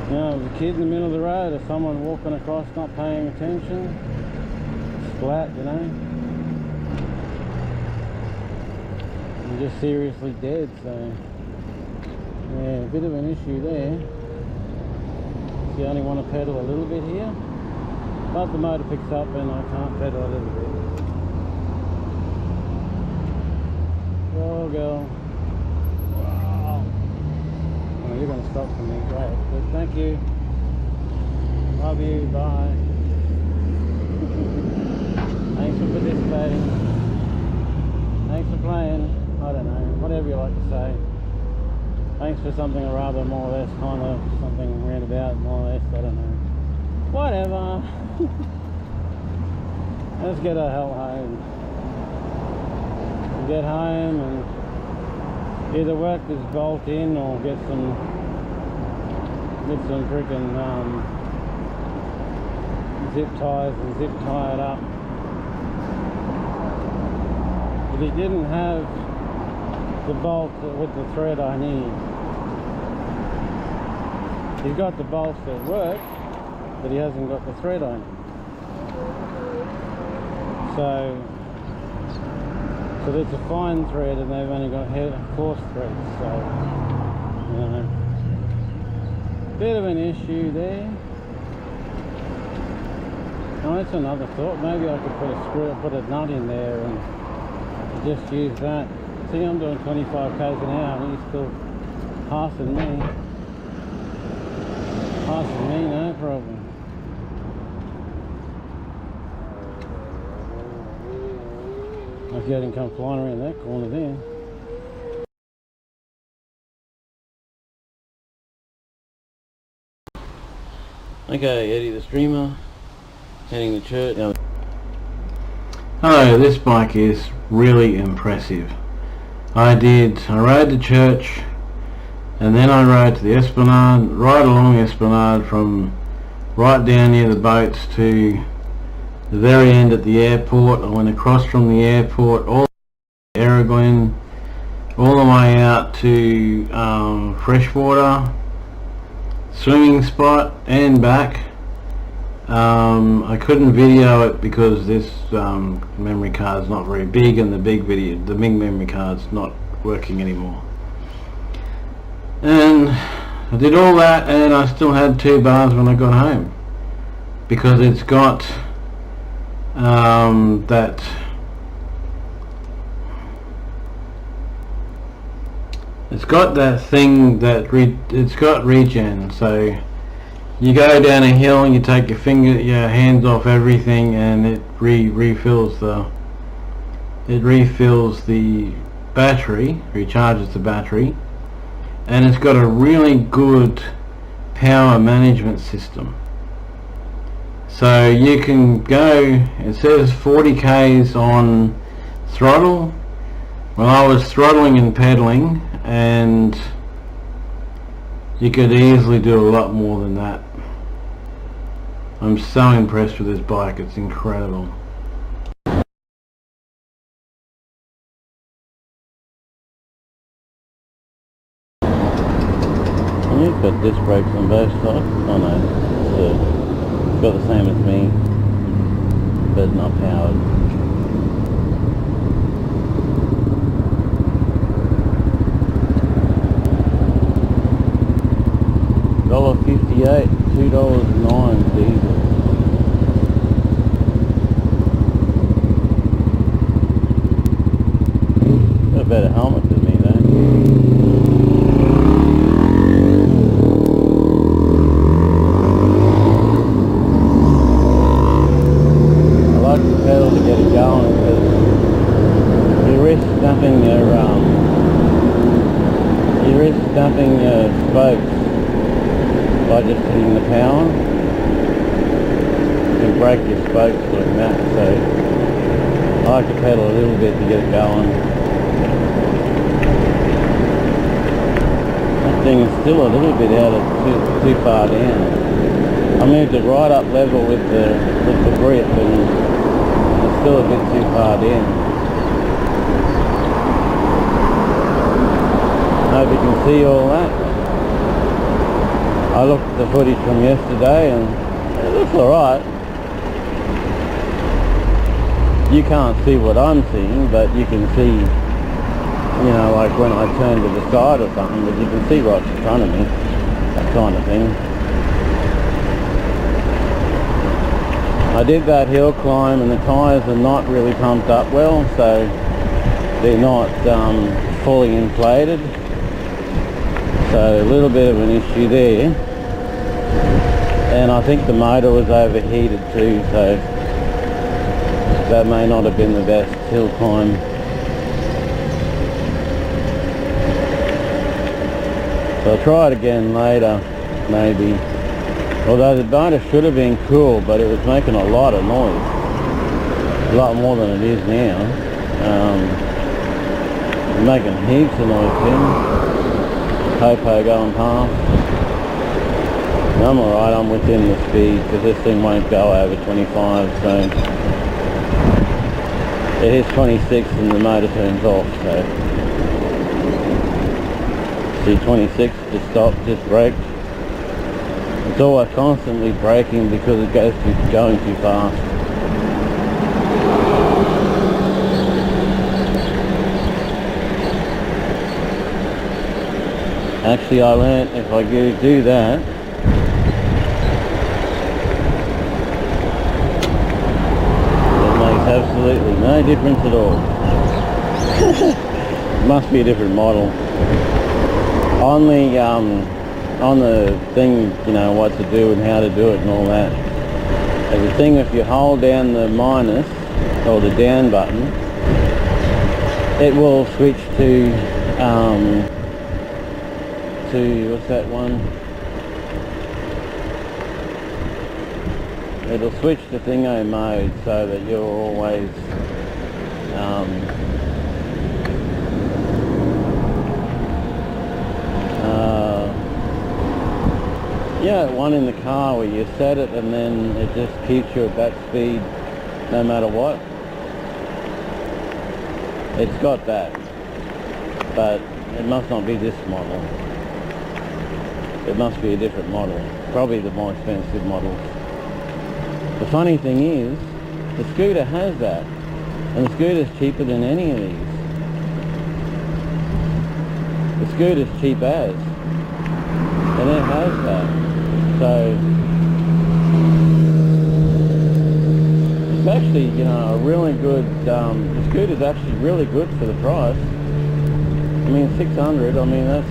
You know, there's a kid in the middle of the road or someone walking across not paying attention. Splat, you know. And just seriously dead, so yeah, a bit of an issue there. So you only want to pedal a little bit here, but the motor picks up and I can't pedal a little bit. Oh girl. Wow. Oh, you're going to stop for me, great. But thank you. Love you, bye. Thanks for participating. Thanks for playing. I don't know, whatever you like to say. Thanks for something or rather, more or less, kind of something roundabout, more or less, I don't know. Whatever. Let's get our hell home. We'll get home and either work this bolt in or get some freaking zip ties and zip tie it up. If it didn't have the bolt with the thread I need, He's got the bolts that work, but he hasn't got the thread on. So it's a fine thread, and they've only got coarse threads. So, you know, bit of an issue there. Oh, that's another thought. Maybe I could put a nut in there and just use that. See, I'm doing 25 k's an hour, and he's still passing me. Passing me, no problem. If you hadn't come flying around that corner there. Okay, Eddie the streamer, heading to church. Hello, this bike is really impressive. I rode to church, and then I rode to the Esplanade, right along the Esplanade from right down near the boats to the very end at the airport. I went across from the airport all the way to Aragon, all the way out to freshwater swimming spot and back. I couldn't video it because this memory card's not very big, and the big memory card's not working anymore. And I did all that, and I still had 2 bars when I got home, because it's got that thing that it's got regen. So you go down a hill and you take your hands off everything, and it refills the battery, recharges the battery, and it's got a really good power management system. So you can go, it says 40 k's on throttle. Well, I was throttling and pedaling, and you could easily do a lot more than that. I'm so impressed with this bike, it's incredible. You've got disc brakes on both sides. Oh no, it's got the same as me, but not powered. $1.58, $2.09 diesel. Got a better helmet than me though. I like the pedal to get it going, because you risk dumping your spokes by just hitting the power. You can break your spokes like that, so I like to pedal a little bit to get it going. That thing is still a little bit out of too far down. I moved it right up level with the grip, and it's still a bit too far down. I hope you can see all that. I looked at the footage from yesterday, and it looks alright. You can't see what I'm seeing, but you can see, you know, like when I turn to the side or something, but you can see right in front of me, that kind of thing. I did that hill climb, and the tyres are not really pumped up well, so they're not fully inflated. So a little bit of an issue there, and I think the motor was overheated too, so that may not have been the best hill climb. So I'll try it again later, maybe. Although the motor should have been cool, but it was making a lot of noise, a lot more than it is now. Making heaps of noise here. Popo going past. I'm alright, I'm within the speed, because this thing won't go over 25, so it hits 26 and the motor turns off, so see 26, just stopped, just braked. It's always constantly braking because it goes going too fast. Actually, I learnt if I do that, it makes absolutely no difference at all. It must be a different model. On the thing, you know, what to do and how to do it and all that. There's a thing, if you hold down the minus or the down button, it will switch to what's that one? It'll switch to thingo mode so that you're always yeah, one in the car where you set it and then it just keeps you at that speed no matter what. It's got that, but it must not be this model. It must be a different model, probably the more expensive models. The funny thing is, the scooter has that, and the scooter's cheaper than any of these. The scooter's cheap as, and it has that. So it's actually, you know, a really good, the scooter's actually really good for the price. I mean, 600, I mean, that's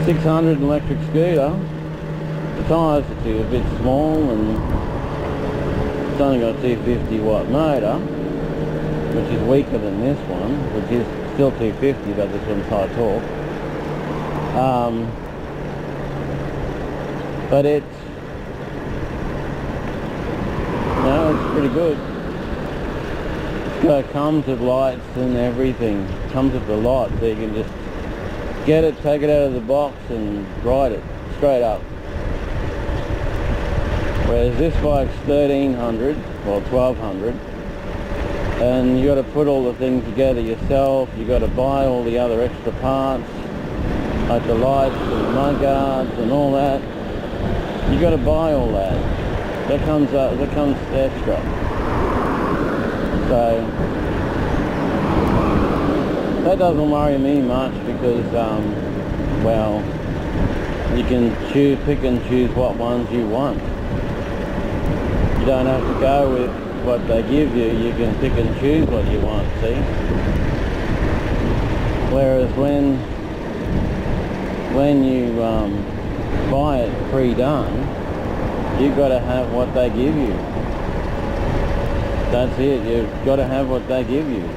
600 electric scooter. The tyres are a bit small and it's only got a 250 watt motor, which is weaker than this one, which is still 250, but this one's high torque. But it's, no, it's pretty good. It comes with lights and everything. It comes with the lot, so you can just get it, take it out of the box and ride it straight up. Whereas this bike's 1300 or 1200, and you got to put all the things together yourself. You got to buy all the other extra parts, like the lights and the mud guards and all that. You got to buy all that. That comes extra. So that doesn't worry me much because, well, you can pick and choose what ones you want. You don't have to go with what they give you. You can pick and choose what you want, see? Whereas when you buy it pre-done, you've got to have what they give you. That's it, you've got to have what they give you.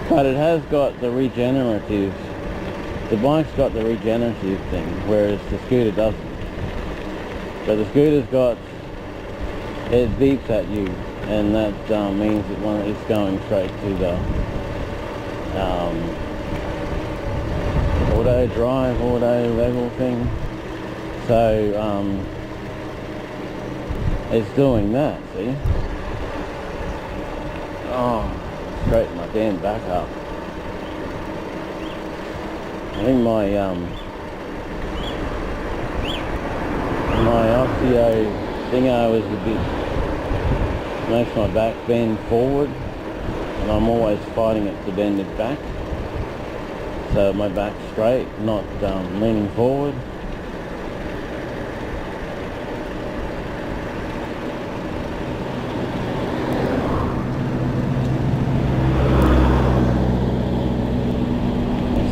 But it has got the regenerative, the bike's got the regenerative thing, whereas the scooter doesn't. So the scooter's got, it beeps at you, and that means that it's going straight to the auto drive, auto level thing. So it's doing that, see? Oh, straighten my damn back up. I think my osteo thingo is a bit, makes my back bend forward, and I'm always fighting it to bend it back. So my back's straight, not leaning forward.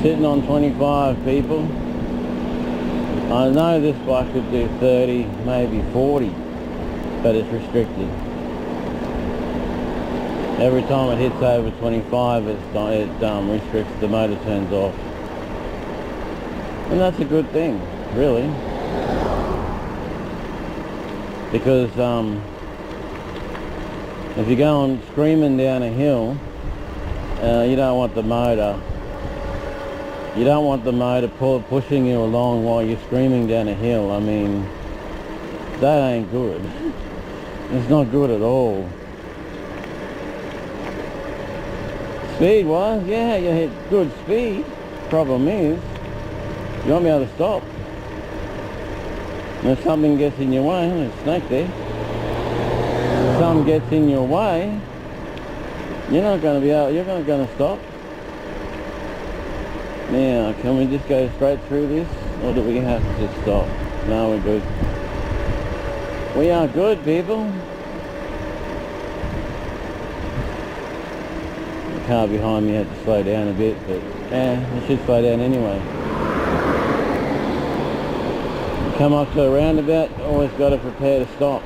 Sitting on 25 people. I know this bike could do 30, maybe 40, but it's restricted. Every time it hits over 25, it restricts, the motor turns off. And that's a good thing, really. Because if you're going screaming down a hill, you don't want the motor. You don't want the motor pushing you along while you're screaming down a hill. I mean, that ain't good. It's not good at all. Speed-wise, yeah, you hit good speed. Problem is, You won't be able to stop. And if something gets in your way, there's a snake there. If something gets in your way, you're not going to be able, you're not going to stop. Now, can we just go straight through this, or do we have to just stop? No, we're good. We are good, people. The car behind me had to slow down a bit, but it should slow down anyway. You come up to a roundabout, you always got to prepare to stop.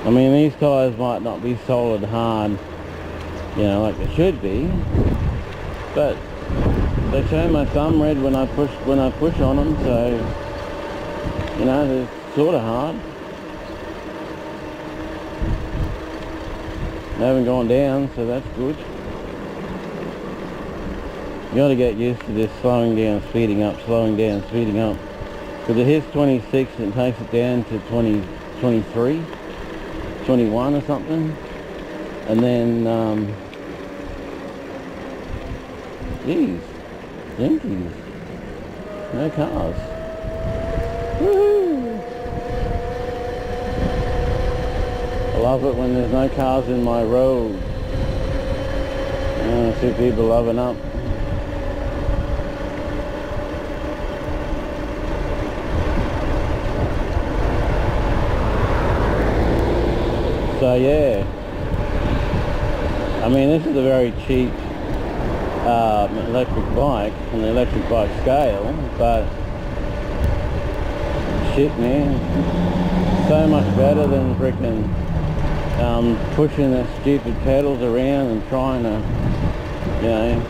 I mean, these tyres might not be solid hard, you know, like they should be, but they show my thumb red when I push on them, so you know they're sort of hard. They haven't gone down, so that's good. You got to get used to this slowing down, speeding up, slowing down, speeding up. Because it hits 26 and takes it down to 20, 23, 21 or something, and then geez. Jinkies. No cars. Woohoo! I love it when there's no cars in my road. I see people loving up. So yeah. I mean, this is a very cheap electric bike on the electric bike scale, but shit, man, so much better than freaking pushing the stupid pedals around and trying to, you know,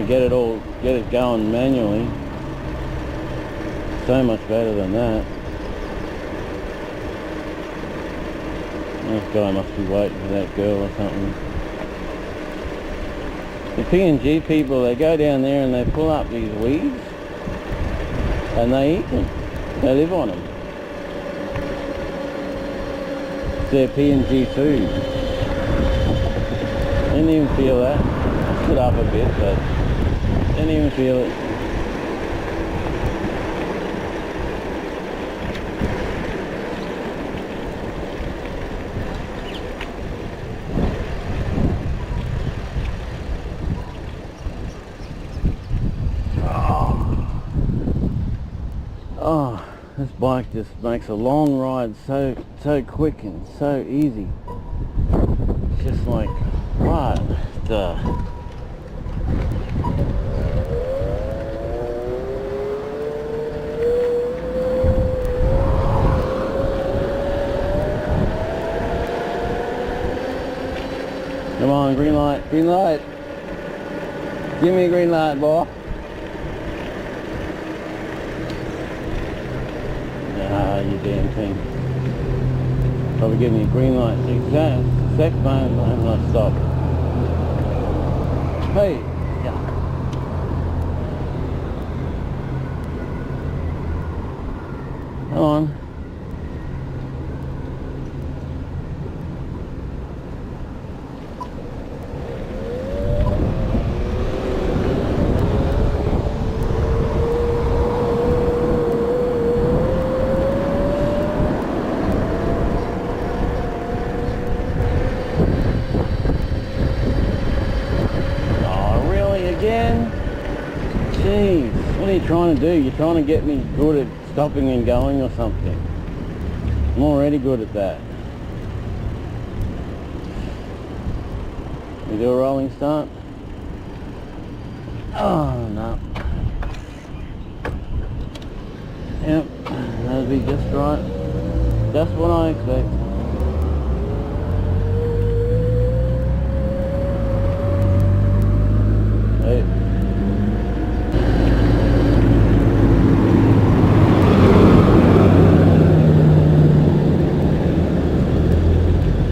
get it going manually. So much better than that. This guy must be waiting for that girl or something. The P&G people, they go down there and they pull up these weeds and they eat them. They live on them. It's their P&G food. Didn't even feel that. Stood up a bit, but didn't even feel it. Oh, this bike just makes a long ride so quick and so easy. It's just like, what the? Come on, green light, green light. Give me a green light, boy. You damn thing. Probably give me a green light. Exact moment when I stop. Hey, yeah. Come on. Jeez, what are you trying to do? You're trying to get me good at stopping and going or something. I'm already good at that. We do a rolling start? Oh, no. Yep, that'll be just right. Just what I expect. Hey.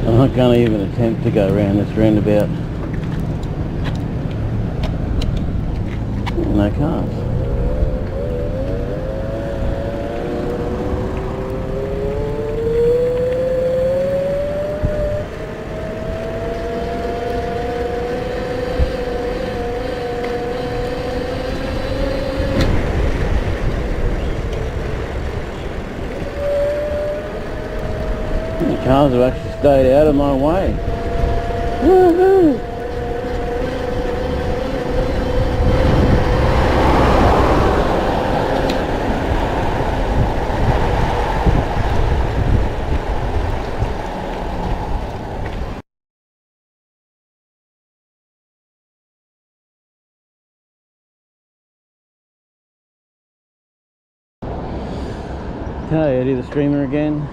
I'm not going to even attempt to go around this roundabout. No cars. The cars have actually stayed out of my way. Woohoo! Okay, Eddie the streamer again.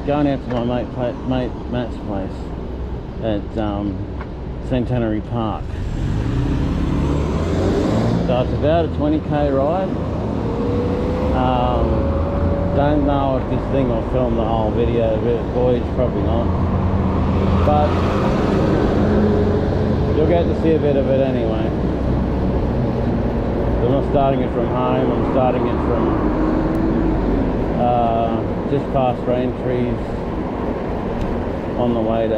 Going out to my mate Matt's place at Centenary Park. So it's about a 20k ride. Don't know if this thing will film the whole video, but voyage probably not. But you'll get to see a bit of it anyway. I'm not starting it from home, I'm starting it from just past rain trees on the way to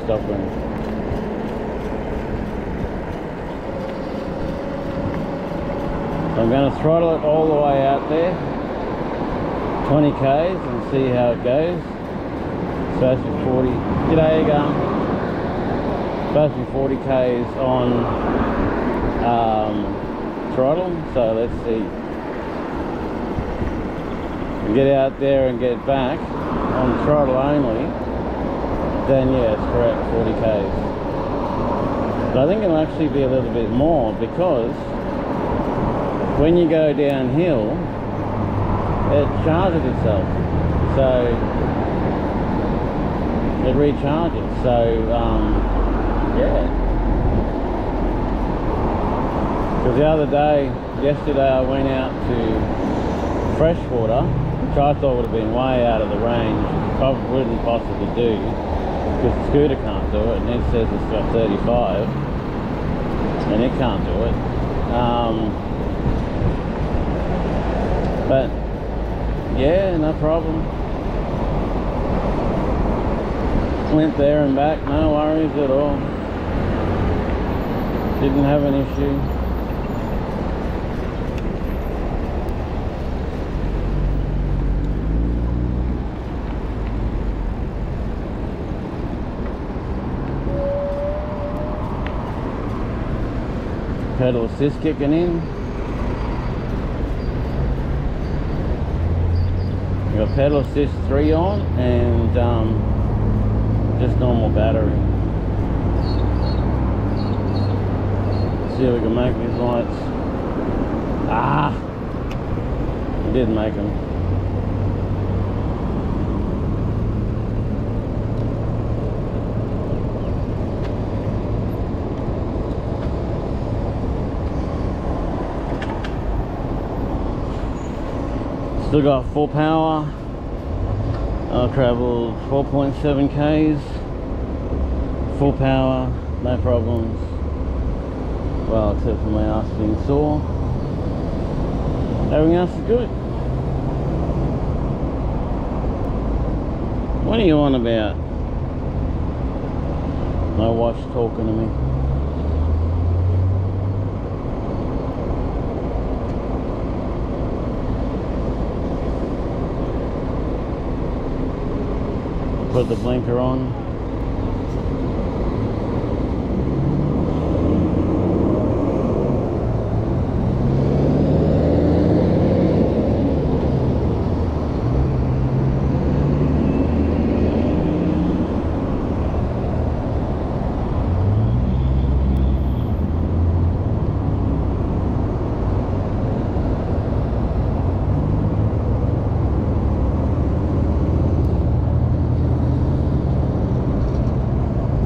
Stockholm. So I'm going to throttle it all the way out there, 20 k's, and see how it goes. Supposed to be 40. G'day again. Supposed to be 40 k's on throttle. So let's see. We get out there and get back on throttle only, then yeah, it's correct, 40 k's. But I think it'll actually be a little bit more, because when you go downhill, it charges itself. So it recharges. So yeah. Because the other day, yesterday, I went out to freshwater, which I thought would have been way out of the range, probably wouldn't possibly do, because the scooter can't do it, and it says it's got 35, and it can't do it. But yeah, no problem. Went there and back, no worries at all. Didn't have an issue. Pedal assist kicking in. We got pedal assist 3 on and just normal battery. See if we can make these lights. Ah! We did make them. Still got full power. I'll travel 4.7 k's. Full power, no problems. Well, except for my ass being sore. Everything else is good. What are you on about? My wife's talking to me. Put the blinker on.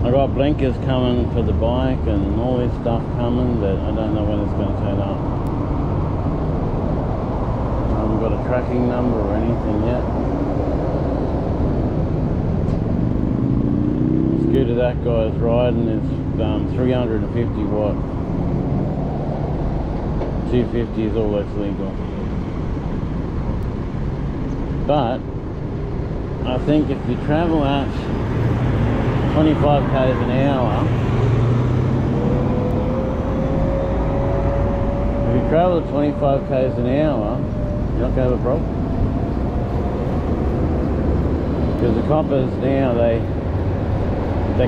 I got blinkers coming for the bike and all this stuff coming, but I don't know when it's going to turn up. I haven't got a tracking number or anything yet. The scooter that guy's riding is 350 watt. 250 is all that's legal. But I think if you travel at 25 k's an hour. If you travel at 25 k's an hour, you're not going to have a problem. Because the coppers now, they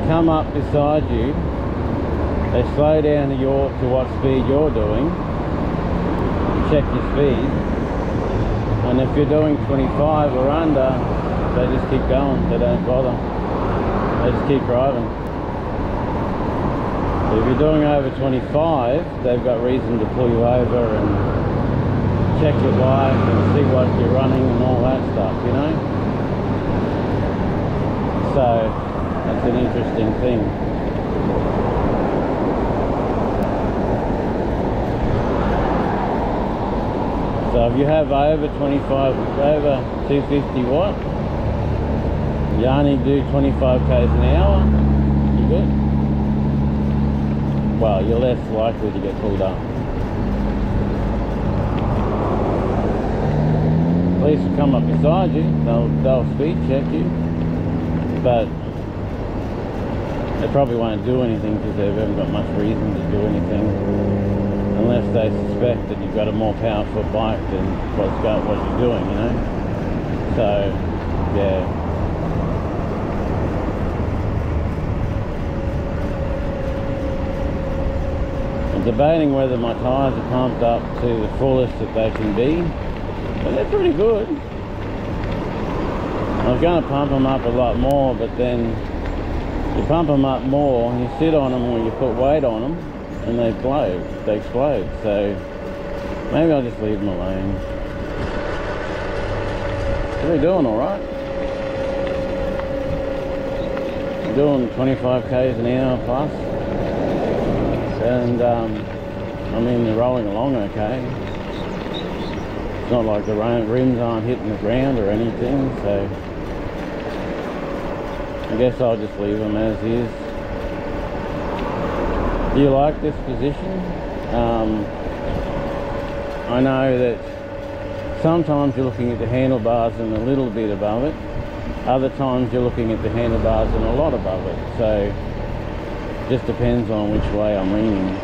come up beside you, they slow down to what speed you're doing, check your speed, and if you're doing 25 or under, they just keep going, they don't bother, they just keep driving. But if you're doing over 25, they've got reason to pull you over and check your bike and see what you're running and all that stuff, you know. So that's an interesting thing. So if you have over 25, over 250 watt, you only do 25 k's an hour, you're good. Well, you're less likely to get pulled up. Police will come up beside you, they'll speed check you, but they probably won't do anything because they haven't got much reason to do anything unless they suspect that you've got a more powerful bike than what you're doing, you know. So yeah, I'm debating whether my tyres are pumped up to the fullest that they can be, but they're pretty good. I was going to pump them up a lot more, but then you pump them up more, you sit on them or you put weight on them, and they explode. So maybe I'll just leave them alone. They're doing all right. They're doing 25 k's an hour plus, and I mean they're rolling along okay. It's not like the rims aren't hitting the ground or anything, so I guess I'll just leave them as is. Do you like this position? I know that sometimes you're looking at the handlebars and a little bit above it. Other times you're looking at the handlebars and a lot above it. So it just depends on which way I'm leaning.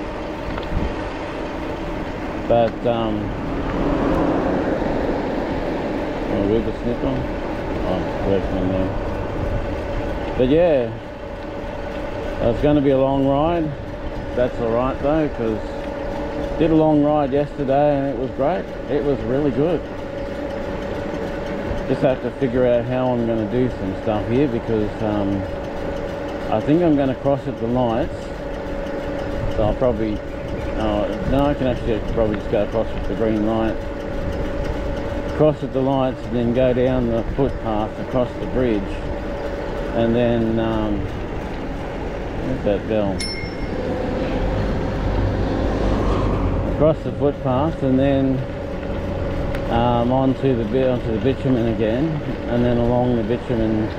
But with the snipper, I'm working in there. But yeah, it's going to be a long ride. That's alright though, because did a long ride yesterday and it was great. It was really good. Just have to figure out how I'm going to do some stuff here, because I think I'm going to cross at the lights. So I'll probably no, I can actually probably just go across with the green light, cross at the lights, and then go down the footpath across the bridge, and then where's that bell? Across the footpath, and then onto the bitumen again, and then along the bitumen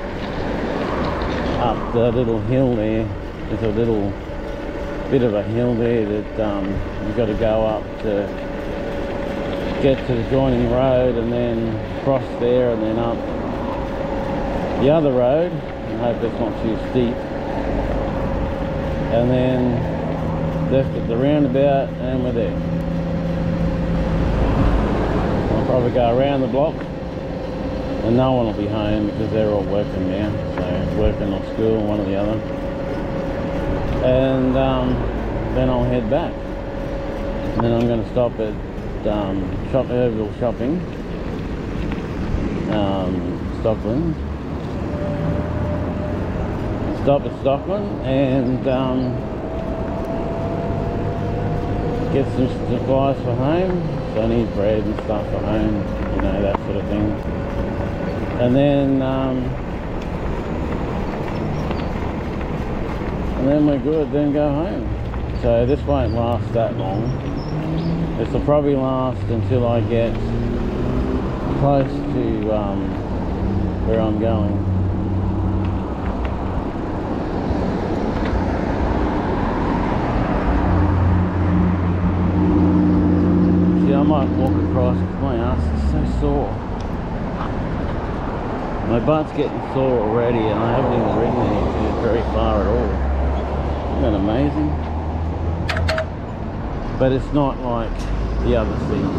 up the little hill there. There's a little bit of a hill there that you've got to go up to get to the joining road, and then cross there, and then up the other road. I hope it's not too steep. And then left at the roundabout, and we're there. I'll probably go around the block, and no one will be home because they're all working now, so working or school, one or the other. And then I'll head back. And then I'm going to stop at Herbal Shopping, Stockland. Stop at Stockland and get some supplies for home. So I need bread and stuff for home, you know, that sort of thing. And then we're good, then go home. So this won't last that long. This will probably last until I get close to where I'm going. See, I might walk across because my ass is so sore. My butt's getting sore already, and I haven't even ridden anything very far at all. Isn't that amazing? But it's not like the other seat.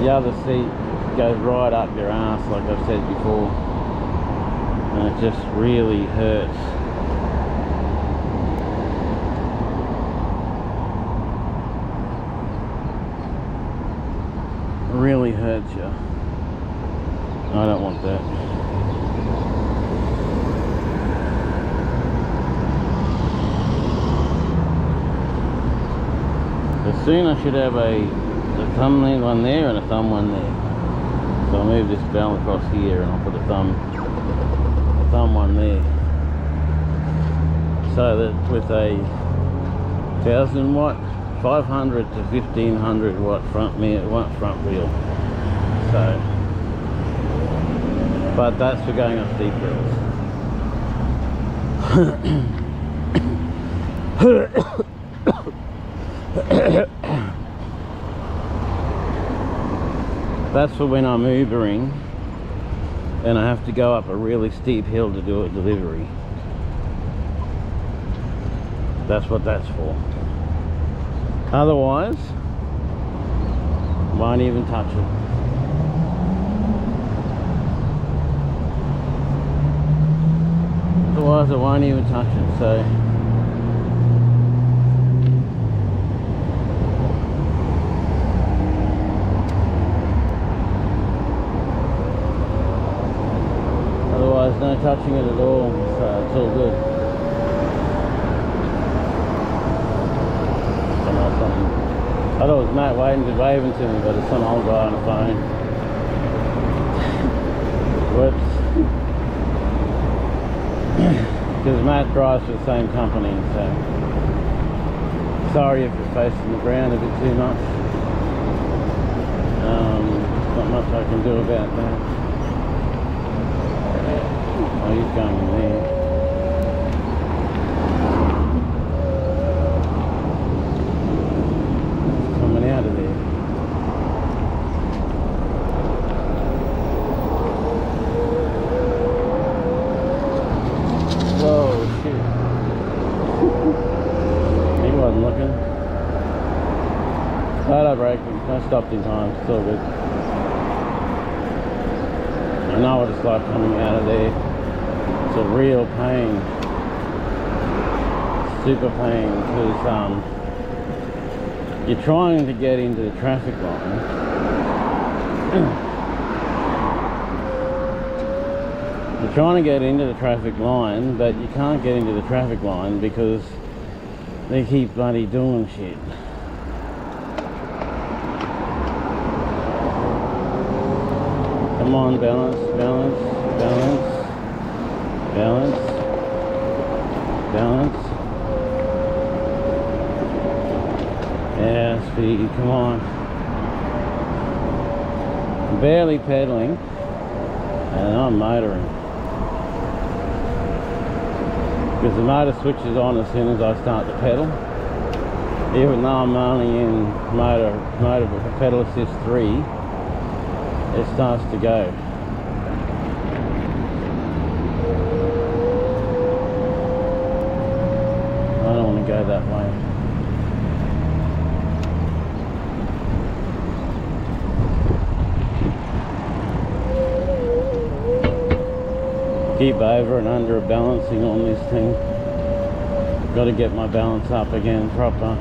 The other seat goes right up your ass, like I've said before, and it just really hurts. It really hurts you. I don't want that. But soon I should have a thumbnail one there and a thumb one there. So I'll move this bell across here and I'll put a thumb one there. So that with a 1000 watt, 500 to 1500 watt front wheel. So, but that's for going up steep hills. That's for when I'm Ubering and I have to go up a really steep hill to do a delivery. That's what that's for. Otherwise, won't even touch it. Otherwise, I won't even touch it. So. Otherwise, no touching it at all, so it's all good. I thought it was Matt waving to me, but it's some old guy on the phone. Whoops. Because Matt drives for the same company, so sorry if you're facing the ground a bit too much. Not much I can do about that. Oh, he's going in there. He's coming out of there. Whoa, shit. He wasn't looking. Photo braking. I stopped in time. It's all good. I know what it's like coming out of there. It's a real pain, super pain, because you're trying to get into the traffic line. You're trying to get into the traffic line, but you can't get into the traffic line because they keep bloody doing shit. Come on, balance, balance, balance. Balance, balance. Yeah, speed, come on. I'm barely pedaling and I'm motoring. Because the motor switches on as soon as I start to pedal. Even though I'm only in motor pedal assist 3, it starts to go. Go that way. Keep over and under balancing on this thing. Got to get my balance up again proper.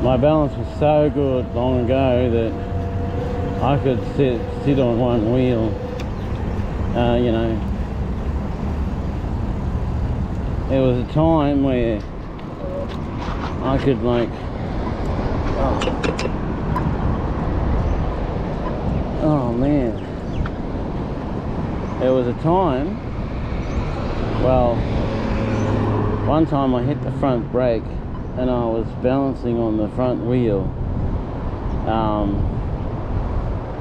My balance was so good long ago that I could sit on one wheel, you know. There was a time where I could like, oh man, there was a time, well, one time I hit the front brake and I was balancing on the front wheel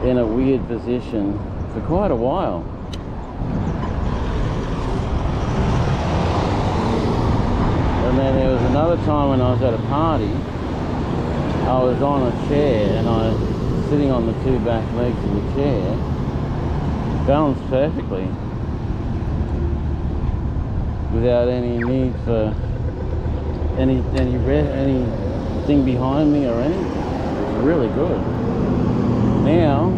in a weird position for quite a while. And then there was another time when I was at a party, I was on a chair and I was sitting on the two back legs of the chair, balanced perfectly, without any need for anything behind me or anything. It was really good. Now,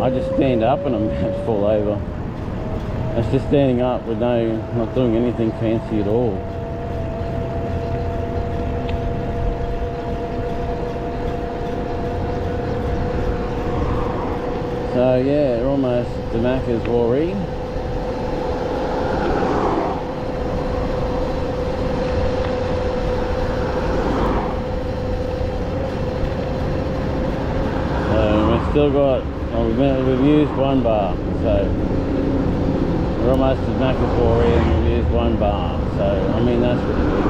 I just stand up and I'm about to fall over. It's just standing up with not doing anything fancy at all. So yeah, we're almost to Macca's Waree. So we've still got, we've used one bar, so we're almost to Macca's Waree and we've used one bar. So I mean that's pretty good.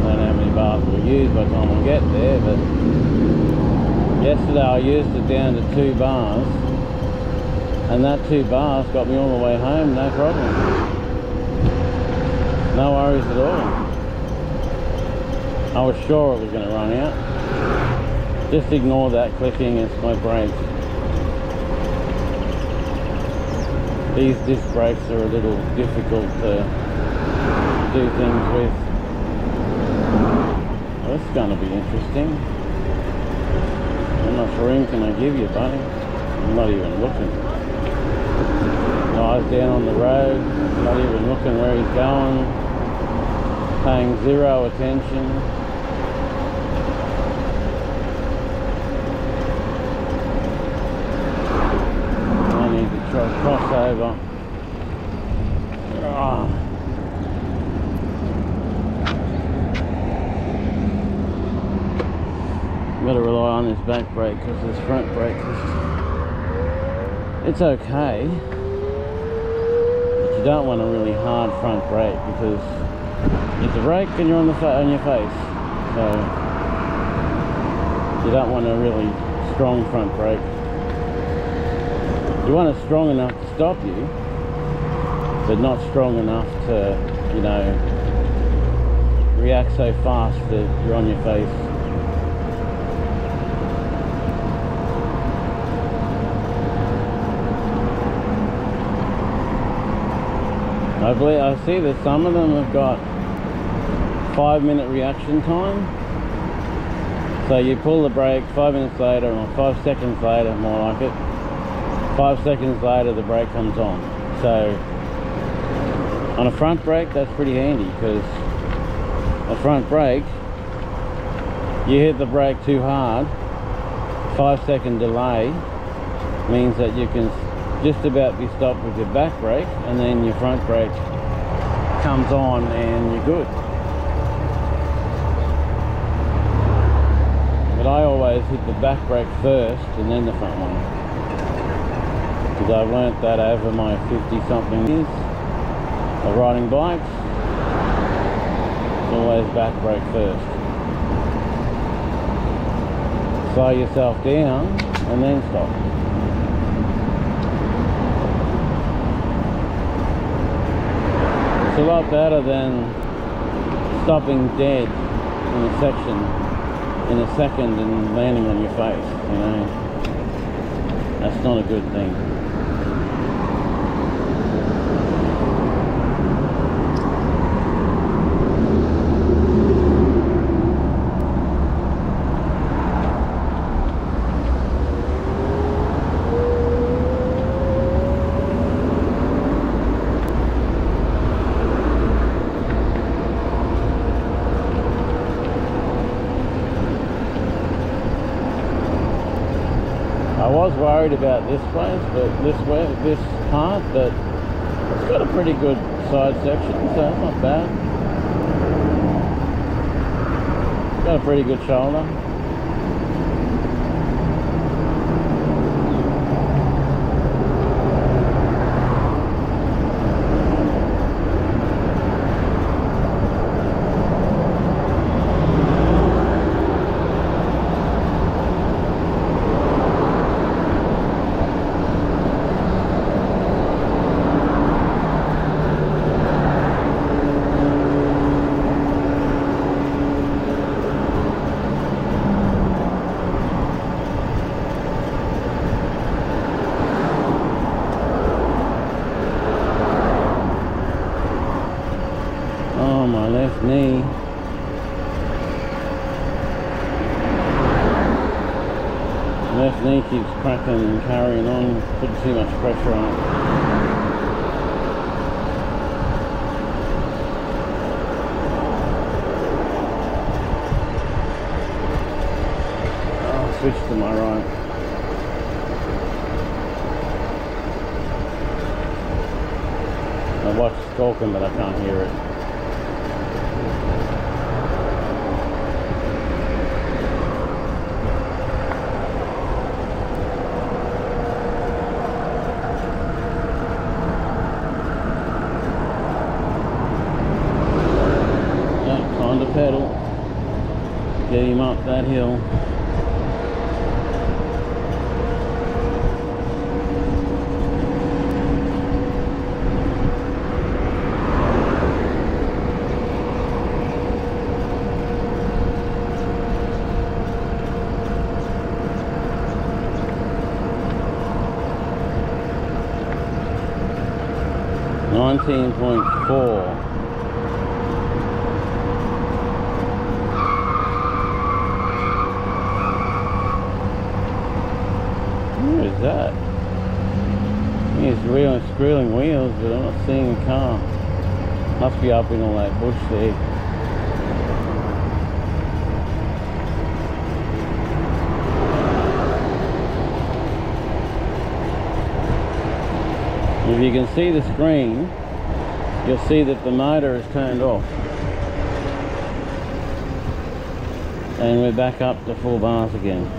I don't know how many bars we'll use by the time we get there, but yesterday I used it down to 2 bars, and that 2 bars got me all the way home, no problem. No worries at all. I was sure it was going to run out. Just ignore that clicking, it's my brakes. These disc brakes are a little difficult to do things with. Well, this is going to be interesting. How much room can I give you, buddy? I'm not even looking. Eyes down on the road, not even looking where he's going, paying 0 attention. I need to try to cross over. Got to rely on this back brake because this front brake it's okay, but you don't want a really hard front brake because it's a brake and you're on your face, so you don't want a really strong front brake. You want it strong enough to stop you, but not strong enough to, you know, react so fast that you're on your face. I see that some of them have got 5-minute reaction time. So you pull the brake 5 minutes later, or 5 seconds later, more like it. 5 seconds later the brake comes on. So on a front brake that's pretty handy, because a front brake, you hit the brake too hard, 5-second delay means that you can just about be stopped with your back brake, and then your front brake comes on and you're good. But I always hit the back brake first and then the front one, because I've learnt that over my 50-something years of riding bikes. It's always back brake first. Slow yourself down and then stop. It's a lot better than stopping dead in a section in a second and landing on your face, you know. That's not a good thing. I was worried about this place, but this part, but it's got a pretty good side section, so it's not bad. It's got a pretty good shoulder. My left knee. left knee keeps cracking and carrying on, putting too much pressure on it. I'll switch to my right. I watch talking, but I can't hear it. Pedal, get him up that hill. .4. What is that? He's really squirreling wheels, but I'm not seeing a car. Must be up in all that bush there. If you can see the screen, you'll see that the motor is turned off. And we're back up to full bars again.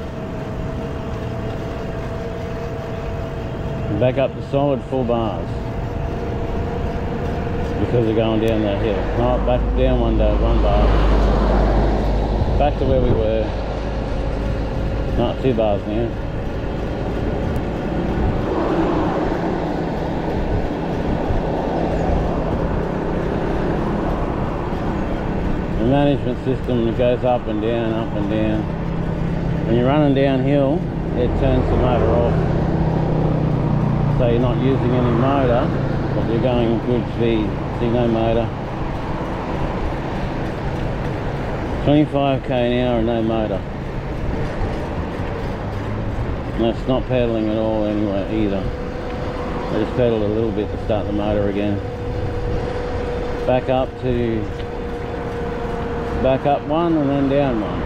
Back up to solid full bars. Because we're going down that hill. No, back down one bar. Back to where we were. Not 2 bars now. The management system goes up and down, up and down. When you're running downhill, it turns the motor off. So you're not using any motor, but you're going good speed. See, no motor. 25k an hour and no motor. And that's not pedaling at all anyway either. I just pedaled a little bit to start the motor again. Back up one and then down one.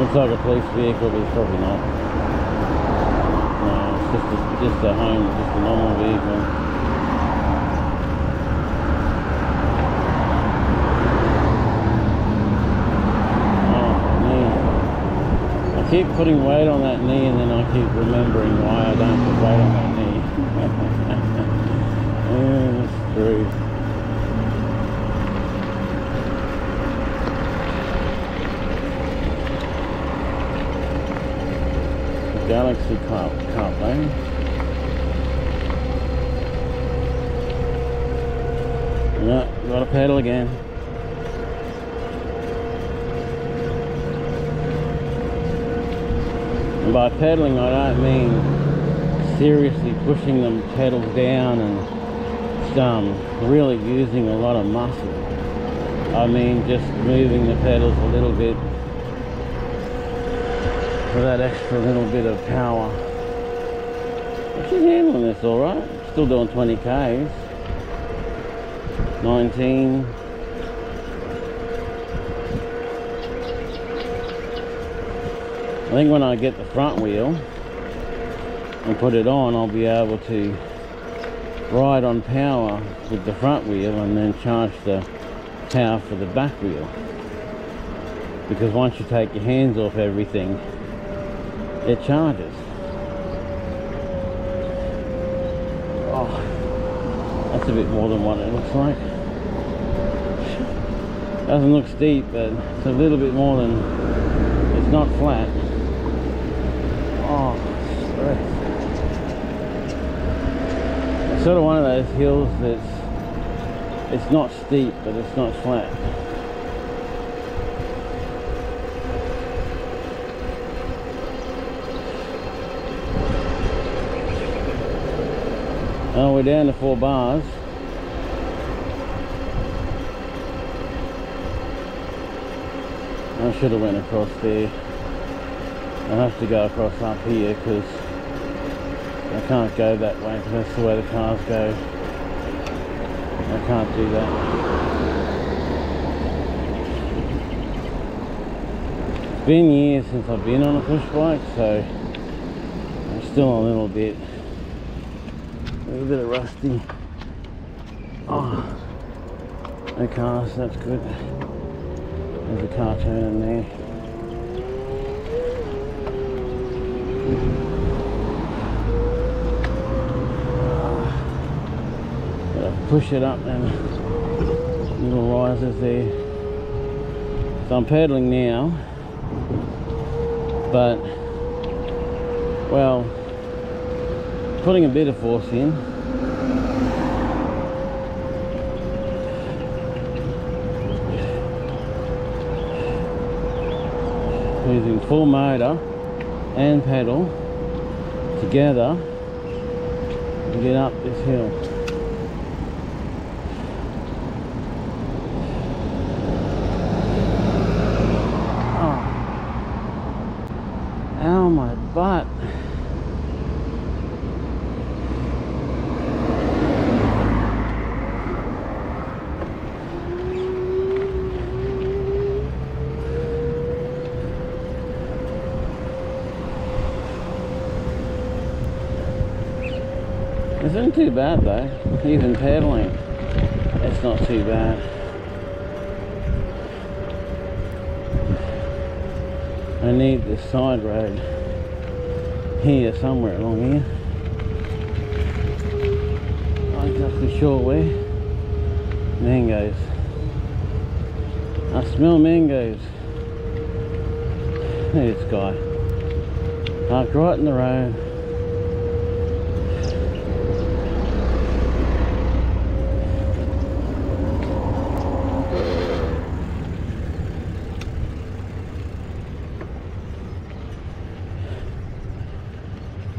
Looks like a police vehicle, but it's probably not. No, it's just a normal vehicle. Oh, knee. I keep putting weight on that knee, and then I keep remembering why I don't put weight on that knee. Yeah, that's true. Galaxy CarPlay. No, gotta pedal again. And by pedaling, I don't mean seriously pushing them pedals down and really using a lot of muscle. I mean just moving the pedals a little bit for that extra little bit of power. She's handling this alright. Still doing 20 k's. 19. I think when I get the front wheel and put it on, I'll be able to ride on power with the front wheel and then charge the power for the back wheel. Because once you take your hands off everything, it charges. Oh, that's a bit more than what it looks like. Doesn't look steep, but it's a little bit more than, it's not flat. Oh, stress. It's sort of one of those hills that's, it's not steep, but it's not flat. Oh, we're down to 4 bars. I should have went across there. I have to go across up here because I can't go that way because that's the way the cars go. I can't do that. It's been years since I've been on a push bike, so I'm still a little bit rusty. Oh, no cars, that's good. There's a car turning there. Push it up and little risers there. So I'm pedaling now, but well, putting a bit of force in. Using full motor and pedal together to get up this hill. Ow, my butt. Isn't too bad though, even pedaling, it's not too bad. I need this side road here, somewhere along here. Not exactly sure where. Mangoes. I smell mangoes. There's this guy. Parked right in the road.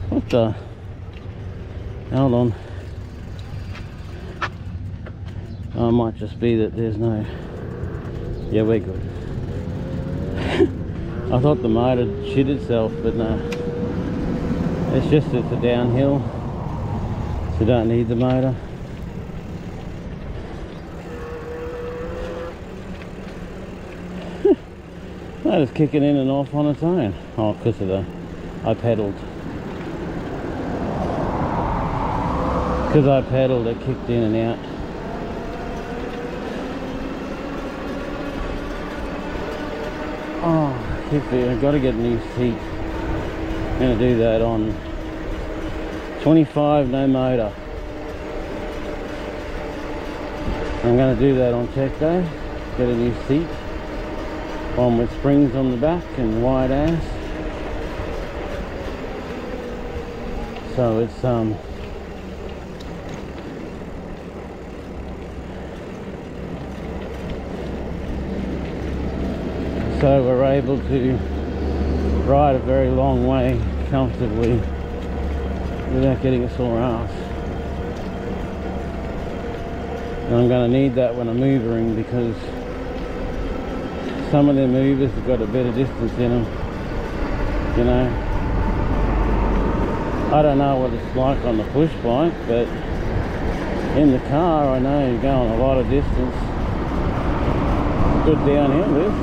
What the? Hold on. Oh, it might just be that there's no... Yeah, we're good. I thought the motor shit itself, but no. It's just it's a downhill, so you don't need the motor. Motor's kicking in and off on its own. Oh, because of the... I pedalled. Because I pedalled, it kicked in and out. Oh, I've got to get a new seat. I'm going to do that on 25, no motor. I'm going to do that on check day. Get a new seat. One with springs on the back and wide ass. So it's so we're able to ride a very long way comfortably without getting a sore ass. And I'm going to need that when I'm Ubering because some of them Ubers have got a better distance in them, you know. I don't know what it's like on the push bike, but in the car I know you're going a lot of distance. Good downhill this.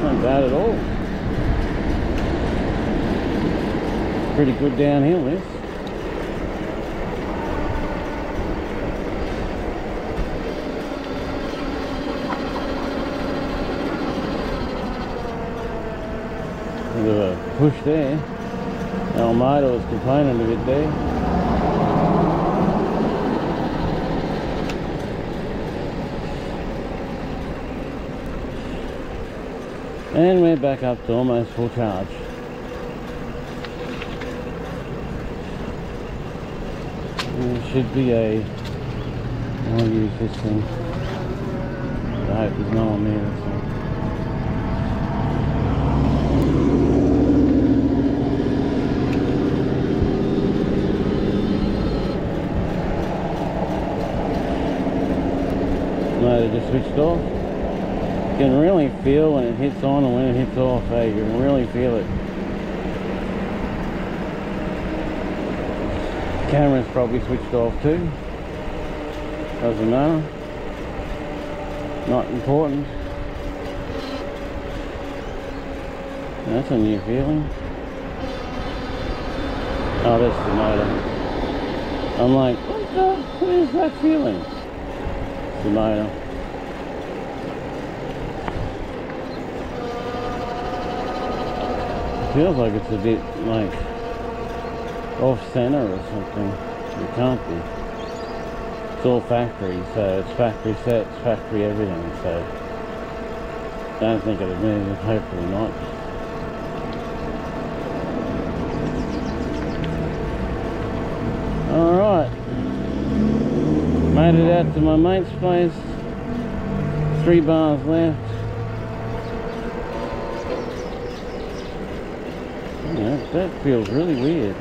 Not bad at all. Pretty good downhill this. Bit of a push there. Our motor was complaining a bit there. And we're back up to almost full charge. And it should be I'll use this thing. I hope there's no one there. So. Motor just switched off. You can really feel when it hits on and when it hits off. Hey, you can really feel it. Camera's probably switched off too. Doesn't matter. Not important. That's a new feeling. Oh, that's the motor. I'm like, what is that feeling? It's the motor. Feels like it's a bit like off center or something. It can't be. It's all factory, so it's factory set, it's factory everything, so don't think it'll move, hopefully not. Alright, made it out to my mate's place, 3 bars left. Yeah, that feels really weird.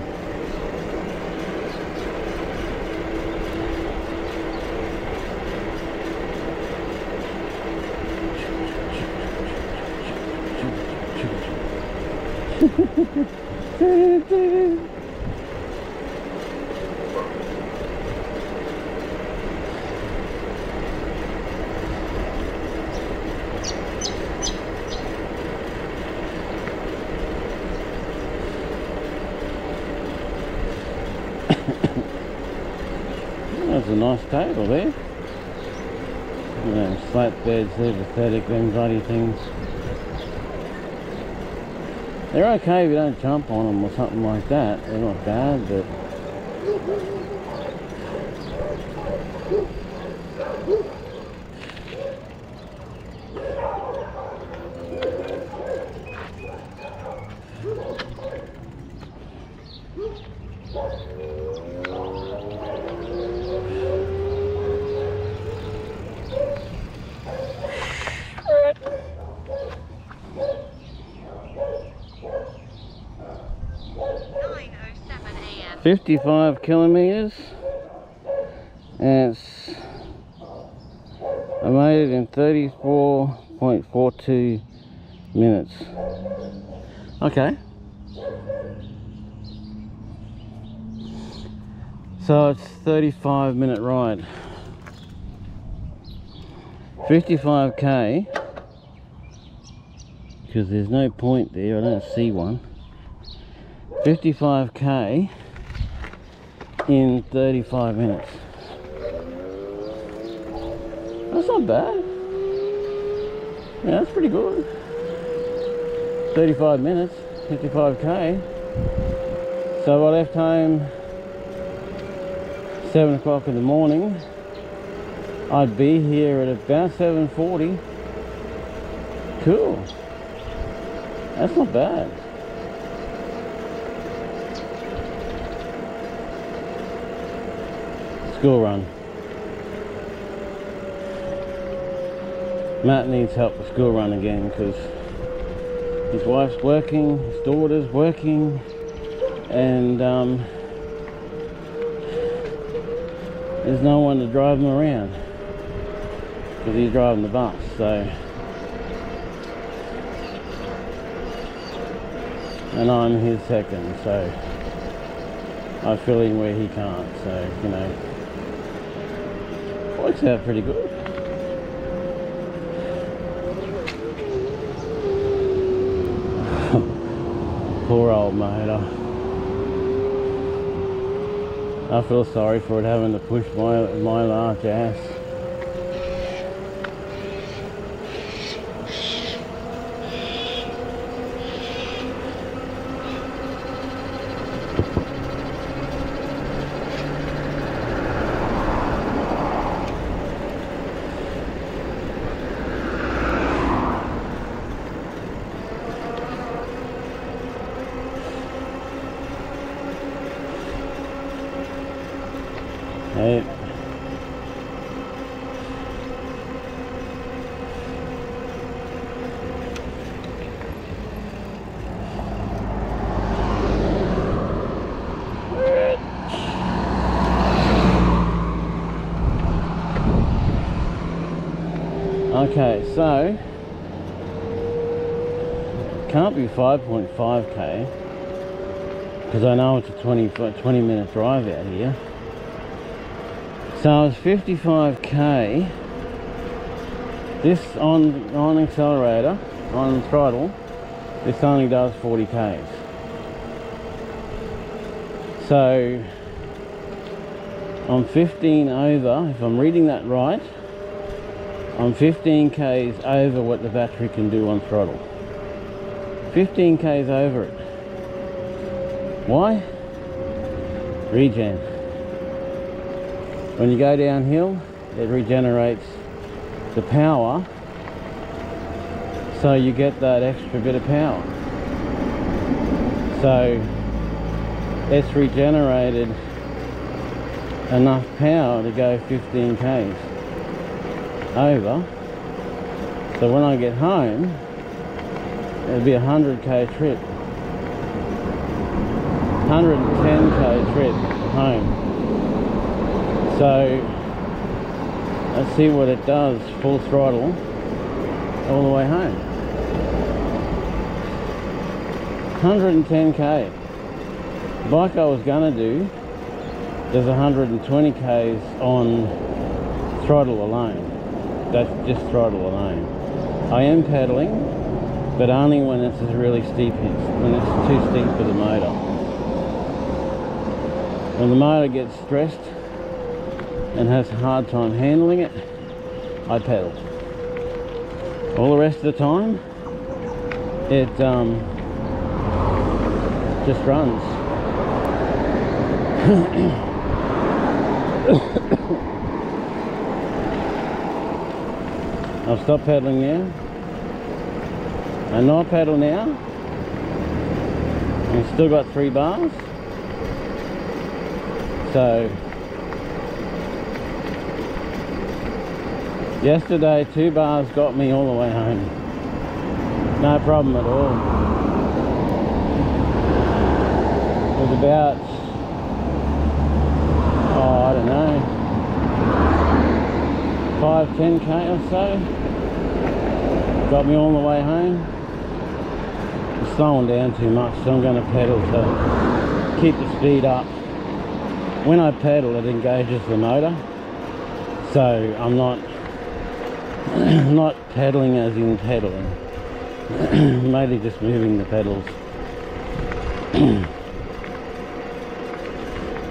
That's a nice table there. You know, slat beds, they're pathetic, them bloody things. They're okay if you don't jump on them or something like that. They're not bad, but... AM. 55 kilometers, and I made it in 34.42 minutes. Okay. So it's 35-minute ride. 55k, because there's no point there, I don't see one. 55k in 35 minutes. That's not bad. Yeah, that's pretty good. 35 minutes, 55k. So I left home 7 o'clock in the morning. I'd be here at about 7:40. Cool. That's not bad. School run. Matt needs help with school run again because his wife's working, his daughter's working, and there's no one to drive him around because he's driving the bus, so. And I'm his second, so I fill in where he can't, so, you know, works out pretty good. Poor old motor. I feel sorry for it having to push my large ass. Okay, so can't be 5.5k because I know it's a 20-minute drive out here. So it's 55k. This on accelerator, on throttle, this only does 40k's. So I'm 15 over, if I'm reading that right, I'm 15k's over what the battery can do on throttle. 15k's over it. Why? Regen. When you go downhill, it regenerates the power, so you get that extra bit of power. So it's regenerated enough power to go 15k's over. So when I get home, it'll be a 100k trip, 110k trip home. So let's see what it does full throttle all the way home. 110k. The bike I was gonna do does 120k's on throttle alone. That's just throttle alone. I am pedaling, but only when it's really steep, when it's too steep for the motor. When the motor gets stressed and has a hard time handling it, I pedal. All the rest of the time, it just runs. I've stopped pedaling now. I not pedal now. I've still got 3 bars. So yesterday 2 bars got me all the way home. No problem at all. It was about, oh, I don't know, 5-10k or so. Got me all the way home. It's slowing down too much, so I'm going to pedal to keep the speed up. When I pedal, it engages the motor, so I'm not pedaling as in pedaling. Mainly just moving the pedals.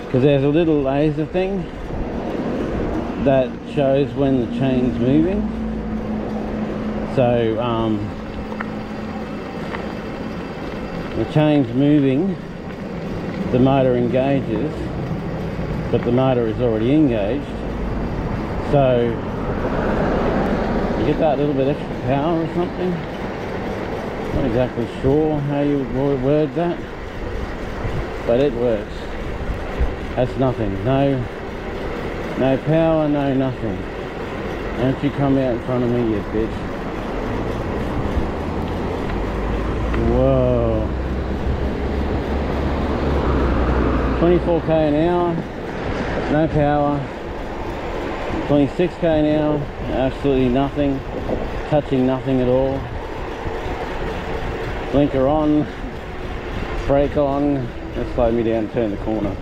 Because there's a little laser thing that shows when the chain's moving. So the chain's moving, the motor engages, but the motor is already engaged. So you get that little bit extra power or something. Not exactly sure how you would word that, but it works. That's nothing. No power, no nothing. Don't you come out in front of me, you bitch. Whoa. 24k an hour, no power. 26k an hour, absolutely nothing. Touching nothing at all. Blinker on, brake on. That slowed me down to turn the corner.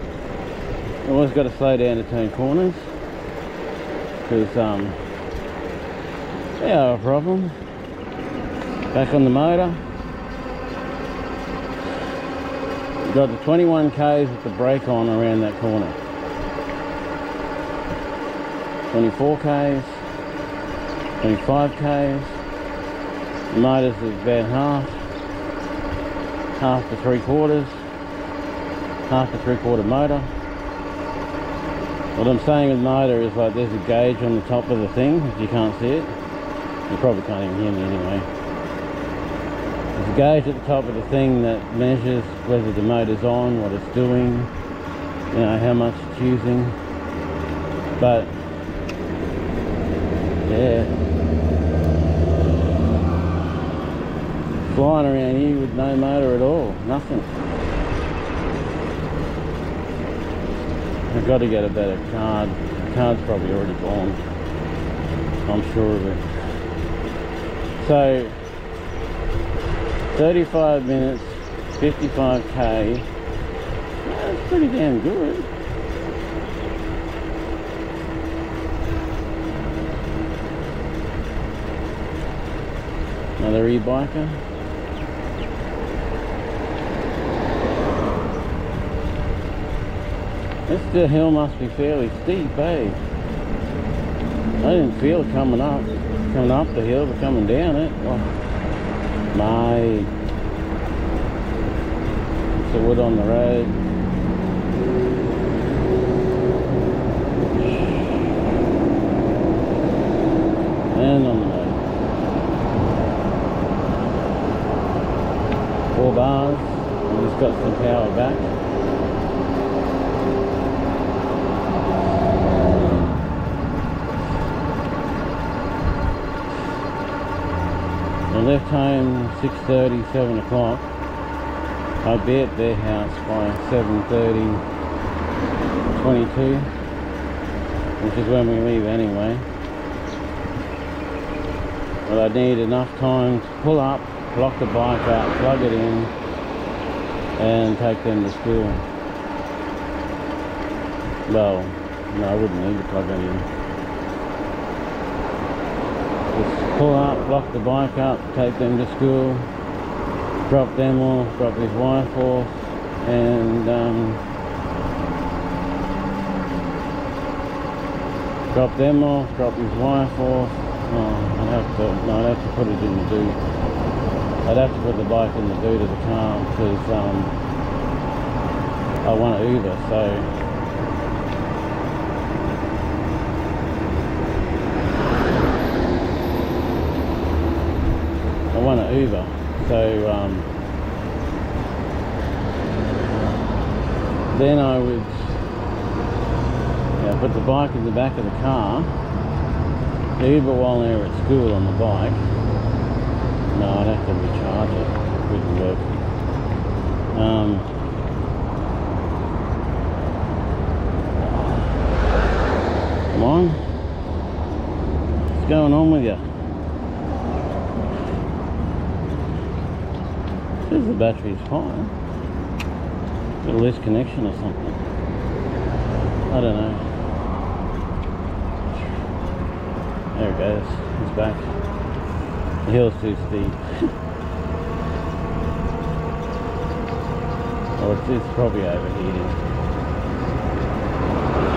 Always got to slow down to turn corners, because they are a problem. Back on the motor. Got the 21k's with the brake on around that corner. 24k's, 25k's. The motor's about half to 3/4, half to 3/4 motor. What I'm saying with motor is, like, there's a gauge on the top of the thing, if you can't see it. You probably can't even hear me anyway. There's a gauge at the top of the thing that measures whether the motor's on, what it's doing, you know, how much it's using. But yeah, flying around here with no motor at all, nothing. I've got to get a better card. The card's probably already gone, I'm sure of it. So 35 minutes, 55k. That's pretty damn good. Another e-biker. This hill must be fairly steep, eh? I didn't feel it coming up the hill, but coming down it. Oh, mate. It's the wood on the road. And on the road. 4 bars. And it's got some power back. I left home 6:30, 7 o'clock. I'd be at their house by 7:30, 22, which is when we leave anyway. But I need enough time to pull up, lock the bike up, plug it in, and take them to school. Well, no, I wouldn't need to plug it in. Just pull up, lock the bike up, take them to school, drop them off, drop his wife off, and drop them off, drop his wife off. I'd have to put it in the boot. I'd have to put the bike in the boot of the car because I want to Uber, so I want to Uber, so then I would put the bike in the back of the car, Uber while they're at school on the bike. No, I'd have to recharge it. It wouldn't work. Come on. What's going on with you? Says the battery's fine. Got a loose connection or something. I don't know. There it goes. It's back. The hill's too steep. Or it's probably overheating.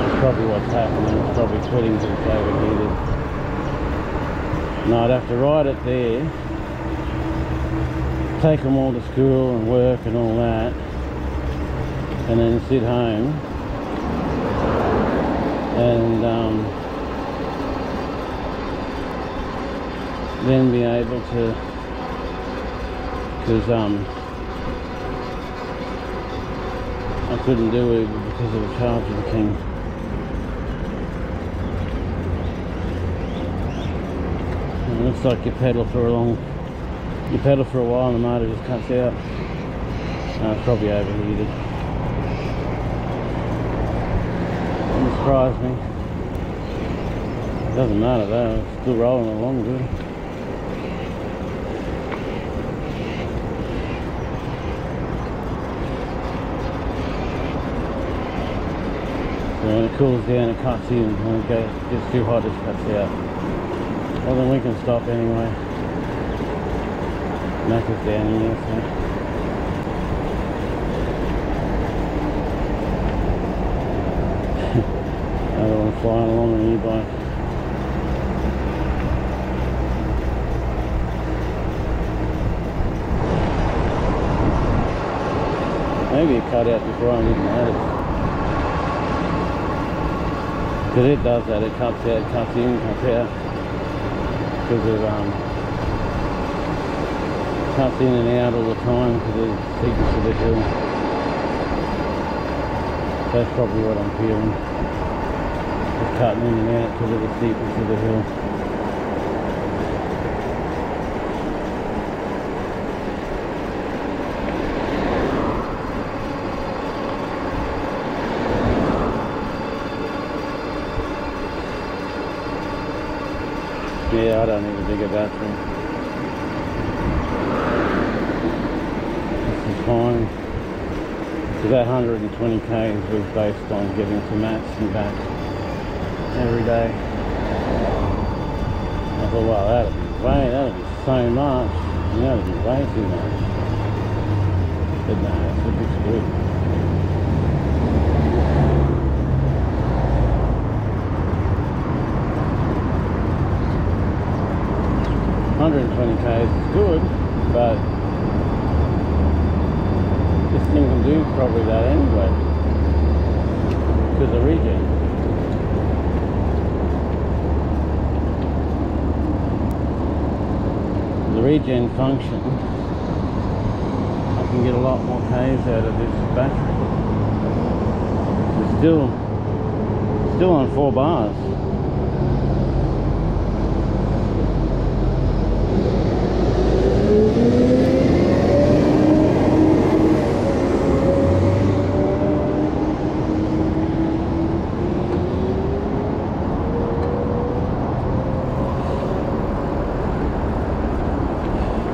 It's probably what's happening. It's probably quitting because it's overheated. No, I'd have to ride it there, take them all to school and work and all that, and then sit home and then be able to, because I couldn't do it because of the charging thing. And it looks like you pedal for a while and the motor just cuts out. No, it's probably overheated. Doesn't surprise me. It doesn't matter though, it's still rolling along good. So when it cools down it cuts in, when it gets too hot it cuts out. Well then we can stop anyway. Mac is down here, so. Another one flying along an e-bike. Maybe it cut out before I even had it. Because it does that, it cuts out, cuts in, cuts out. Because of cuts in and out all the time because of the steepness of the hill. That's probably what I'm feeling. Just cutting in and out because of the steepness of the hill. Yeah, I don't need a bigger battery. That 120 k's was based on getting to Matt's and back every day. I thought, well, that'd be so much. That'd be way too much. But no, it looks good. $120 is good, but this thing can do probably that anyway because of regen. The regen function, I can get a lot more Ks out of this battery. It's still on 4 bars.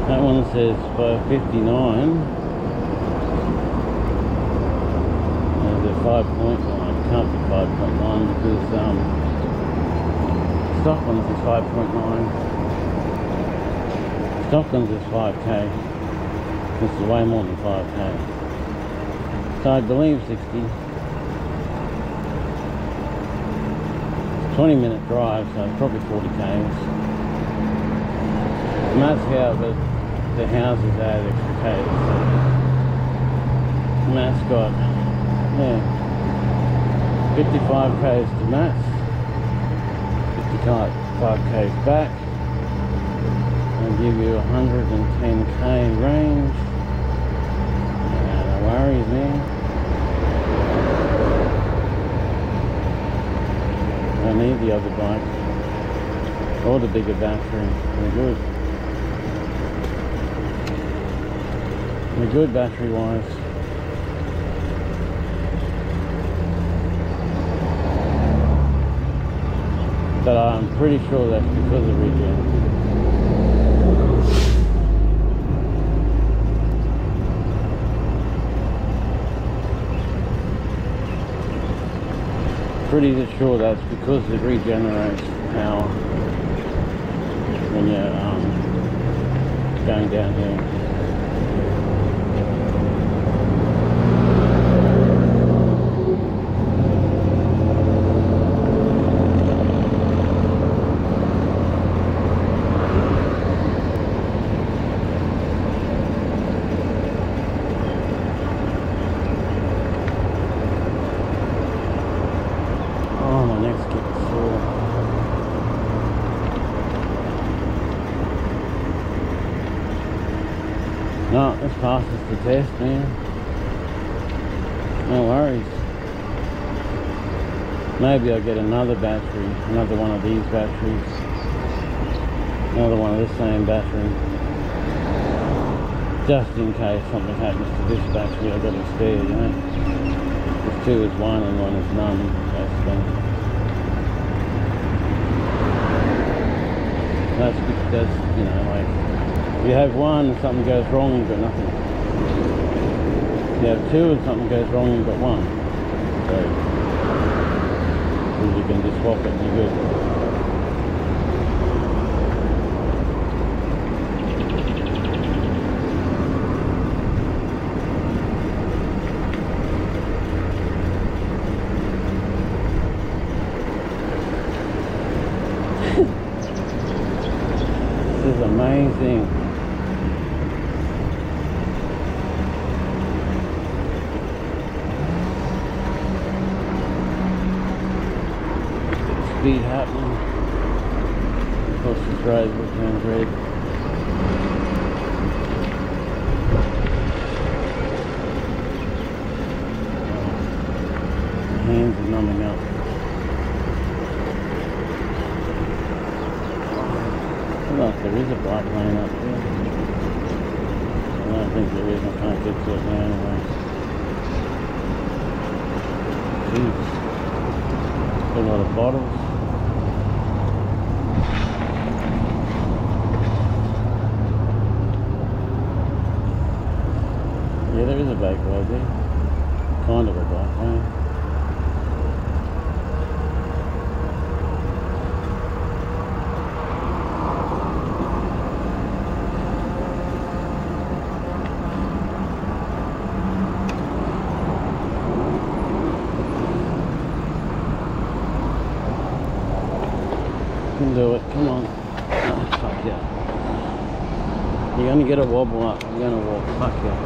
That one says 559. The 5.9 can't be 5.9 because stock ones is 5.9. Stock ones is 5k. This is way more than 5k. So I believe 60. 20-minute drive, so it's probably 40 k's. And that's how the houses add extra k's. And Matt's got 55 k's to Matt's, 55 k's back, and give you 110k range. No worries, man. I don't need the other bike or the bigger battery. They're good. They're good battery wise. But I'm pretty sure that's because of regen. Pretty sure that's because it regenerates power when you're going downhill. No, this passes the test, man. No worries. Maybe I'll get another battery, another one of these batteries, another one of the same battery, just in case something happens to this battery. I've got a spare, you know. There's 2 is 1 and 1 is none, basically. That's you know, like, if you have 1 and something goes wrong, you've got nothing. If you have 2 and something goes wrong, you've got 1. So you can just swap it and you're good. This is amazing. Speed happening. Of course, this road will turn red. My hands are numbing up. Look, there is a bike lane up there. I don't think there is. I can't get to it now anyway. Jeez. Got a lot of bottles. Yeah, there is a bike right there. Kind of a bike lane. Can do it, come on. Oh, fuck yeah. You're gonna get a wobble up, I'm gonna walk, fuck yeah.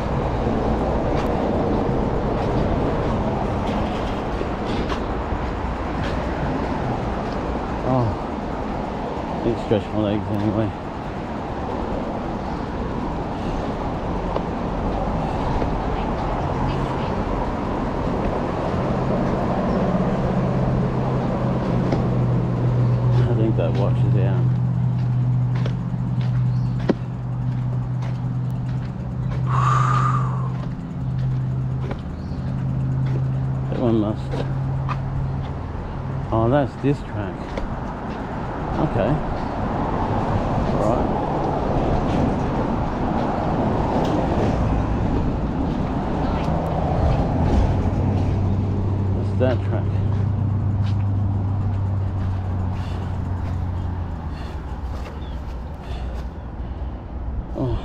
Oh, need to stretch my legs anyway. I think that watch is out. That one must. Oh, that's this track. Okay. Right. That's that track. Oh.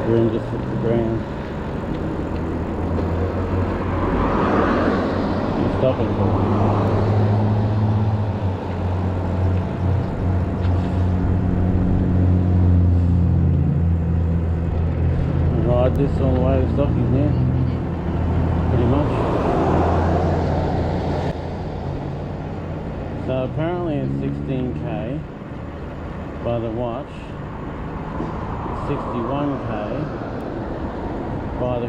Room just hit the ground. I'm stopping for ride this all the way to Stockies now, pretty much. So apparently it's 16k by the watch. 61k by the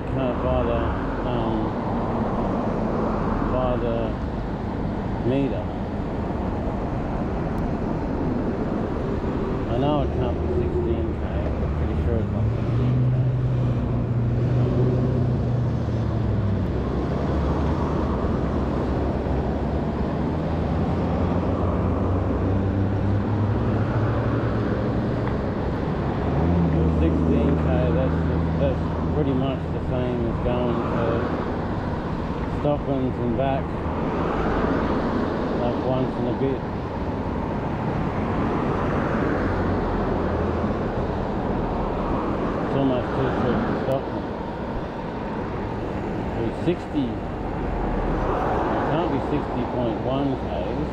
meter. I know it can't be 16k. I'm pretty sure it's not 16k. That's pretty much the same as going to Stocklands and back like once in a bit. It's almost 2 trips to Stocklands. It's 60, it can't be 60.1 k's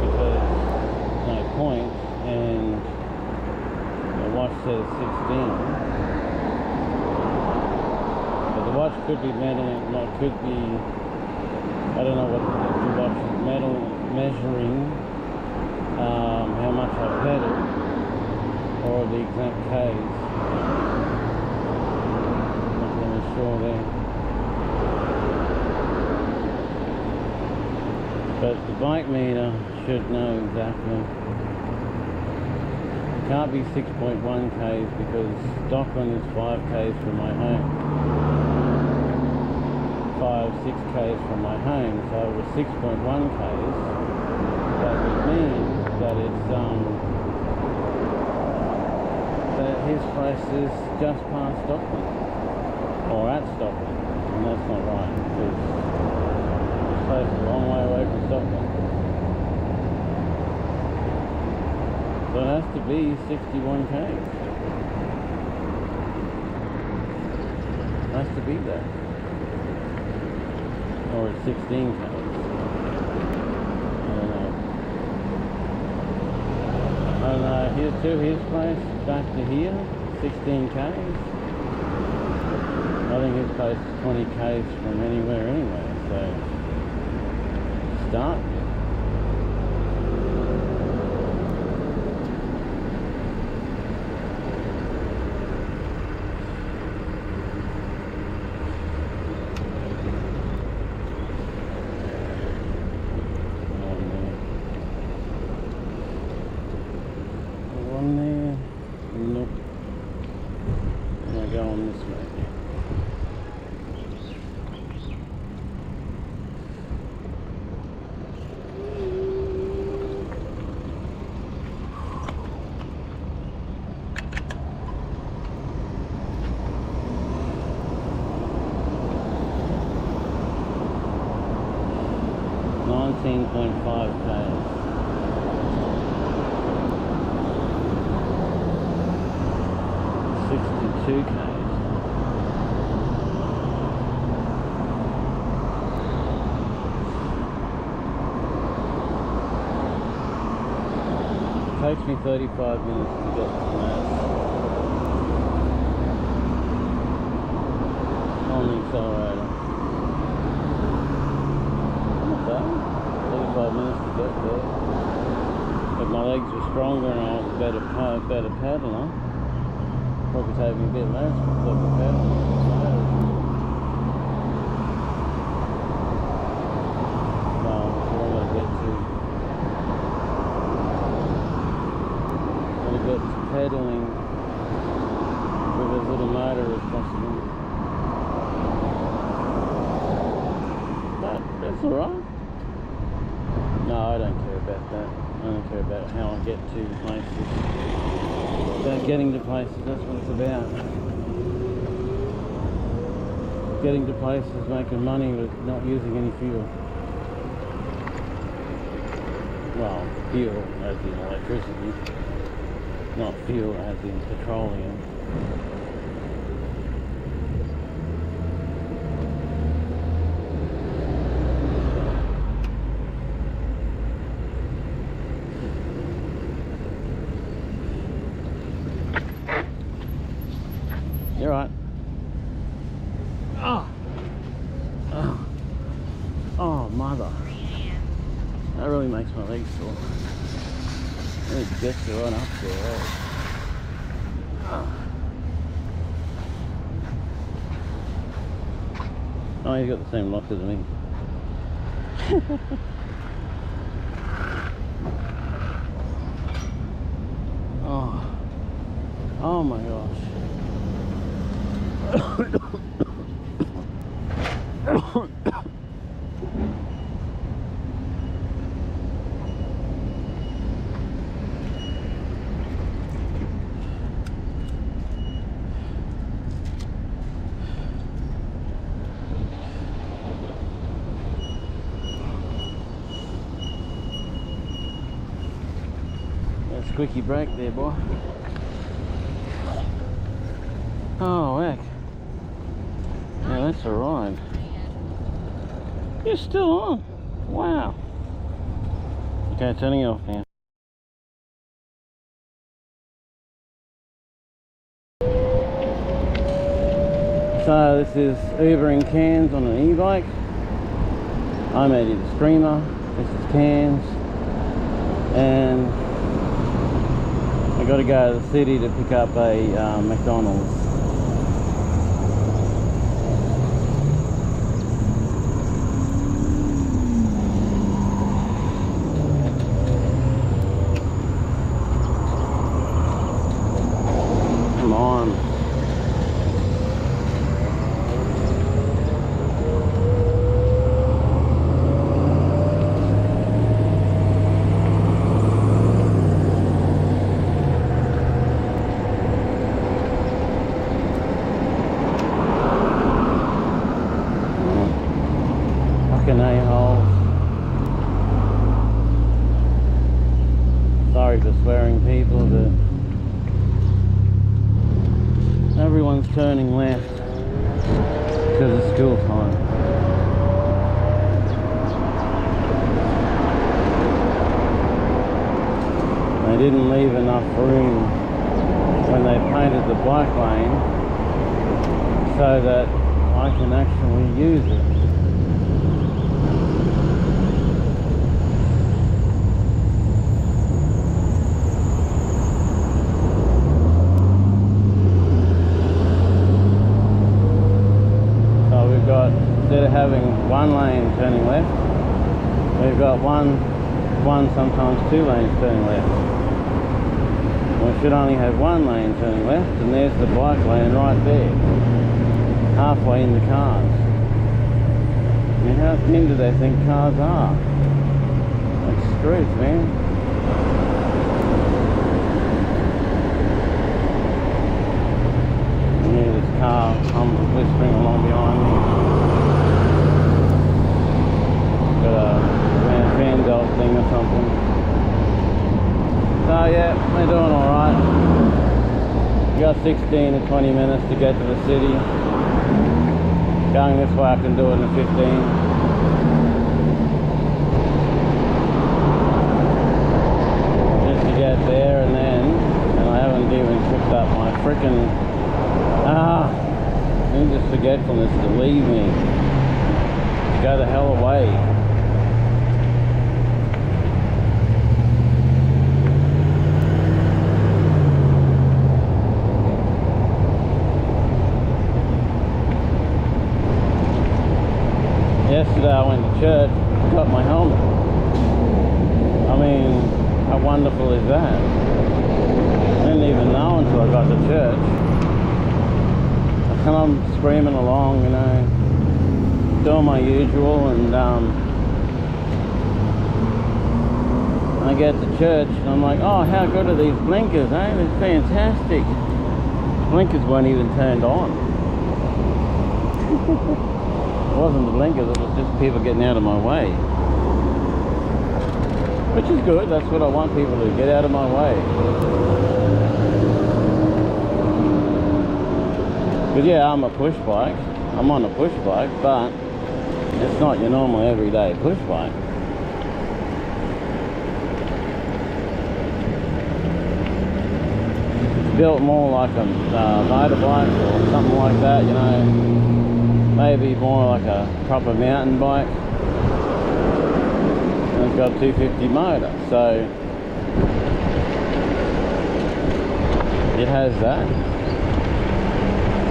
because no point, and the watch says 16. The watch could be measuring, could be, I don't know what the watch is measuring, how much I pedaled, or the exact K's. Not really sure there. But the bike meter should know exactly. It can't be 6.1 K's because Dockland is 5 K's from my home. 6 k's from my home, so with 6.1 k's, that would mean that it's that his place is just past Stockland, or at Stockland, and that's not right because his place is a long way away from Stockland. So it has to be 61 k's. Has to be that. Or it's 16 k's. I don't know. Here to his place, back to here, 16 k's. I think his place is 20 k's from anywhere anyway, so start. Takes me 35 minutes to get to Mass on the accelerator. Not bad. 35 minutes to get there. If my legs were stronger and I was a better paddler, probably take me a bit less because I've been paddling. No, that's where I'm going to get to. Get pedaling with as little motor as possible. But that's alright. No, I don't care about that. I don't care about how I get to places. About getting to places, that's what it's about. Getting to places, making money with not using any fuel. Well, fuel as in electricity. Not fuel as in petroleum. You're right. Oh. Oh. Oh, mother. That really makes my legs sore. It gets you right up there, right? Oh, he's got the same lock as me. Oh. Oh my gosh. Squeaky brake there, boy. Oh, heck. Yeah, that's alright. You're still on. Wow. Okay, turning it off now. So this is Ubering Cairns on an e-bike. I'm Eddie the Streamer. This is Cairns. And I got to go to the city to pick up a McDonald's. Come on. Sorry for swearing, people, but everyone's turning left. because it's school time. They didn't leave enough room when they painted the bike lane so that I can actually use it. So we've got, instead of having one lane turning left, we've got one, sometimes two lanes turning left. We should only have one lane turning left, and there's the bike lane right there, halfway in the cars. I mean, how thin do they think cars are? Like streets, man. And yeah, this car whispering along behind me. Got a fan dog thing or something. So yeah, we're doing alright. We got 16 to 20 minutes to get to the city. Going this way I can do it in 15. Just to get there and I haven't even cooked up my frickin' just forgetfulness to leave me. Go the hell away. Yesterday I went to church, got my helmet. I mean, how wonderful is that? I didn't even know until I got to church. And I'm screaming along, you know, doing my usual, and I get to church and I'm like, oh, how good are these blinkers, eh? They're fantastic. Blinkers weren't even turned on. It wasn't the blinkers, it was just people getting out of my way. Which is good, that's what I want people to get out of my way. Because yeah, I'm a push bike. I'm on a push bike, but it's not your normal everyday push bike. It's built more like a motorbike or something like that, you know. Maybe more like a proper mountain bike. And it's got a 250 motor, so it has that.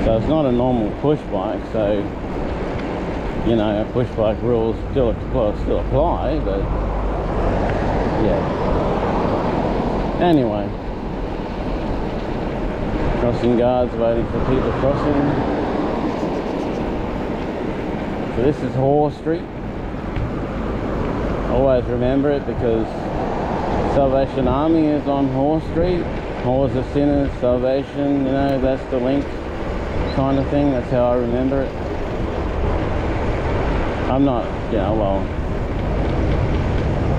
So it's not a normal push bike, so you know, push bike rules still apply, but yeah. Anyway, crossing guards waiting for people crossing. So this is Hore Street. Always remember it because Salvation Army is on Hore Street. Whores are sinners, salvation, you know, that's the link kind of thing. That's how I remember it. I'm not, you know, well,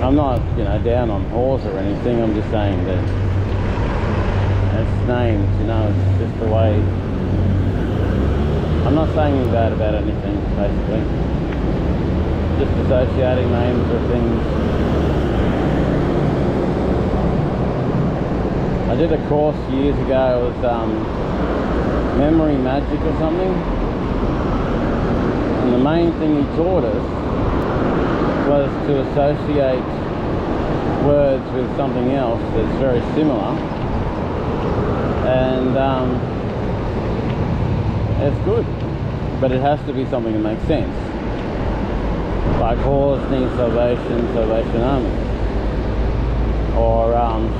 I'm not, you know, down on whores or anything. I'm just saying that it's names, you know, it's just the way. I'm not saying anything bad about anything, basically. Just associating names or things. I did a course years ago. It was memory magic or something. And the main thing he taught us was to associate words with something else that's very similar. And it's good, but it has to be something that makes sense. Like horse needs salvation, Salvation Army. Or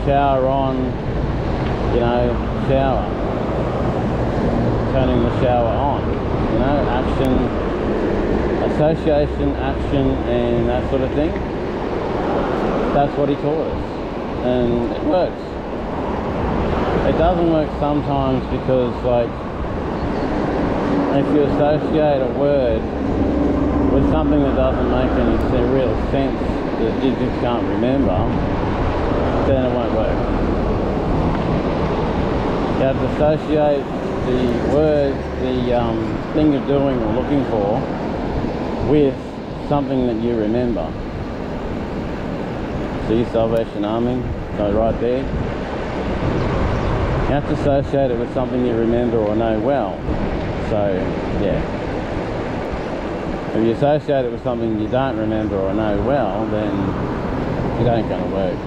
shower on, you know, shower. Turning the shower on. You know, action, association, action, and that sort of thing. That's what he taught us. And it works. It doesn't work sometimes because, like, if you associate a word with something that doesn't make any real sense, that you just can't remember, then it won't work. You have to associate the word, the thing you're doing or looking for with something that you remember. See, Salvation Army, so right there. You have to associate it with something you remember or know well. So, yeah. If you associate it with something you don't remember or know well, then it ain't going to work.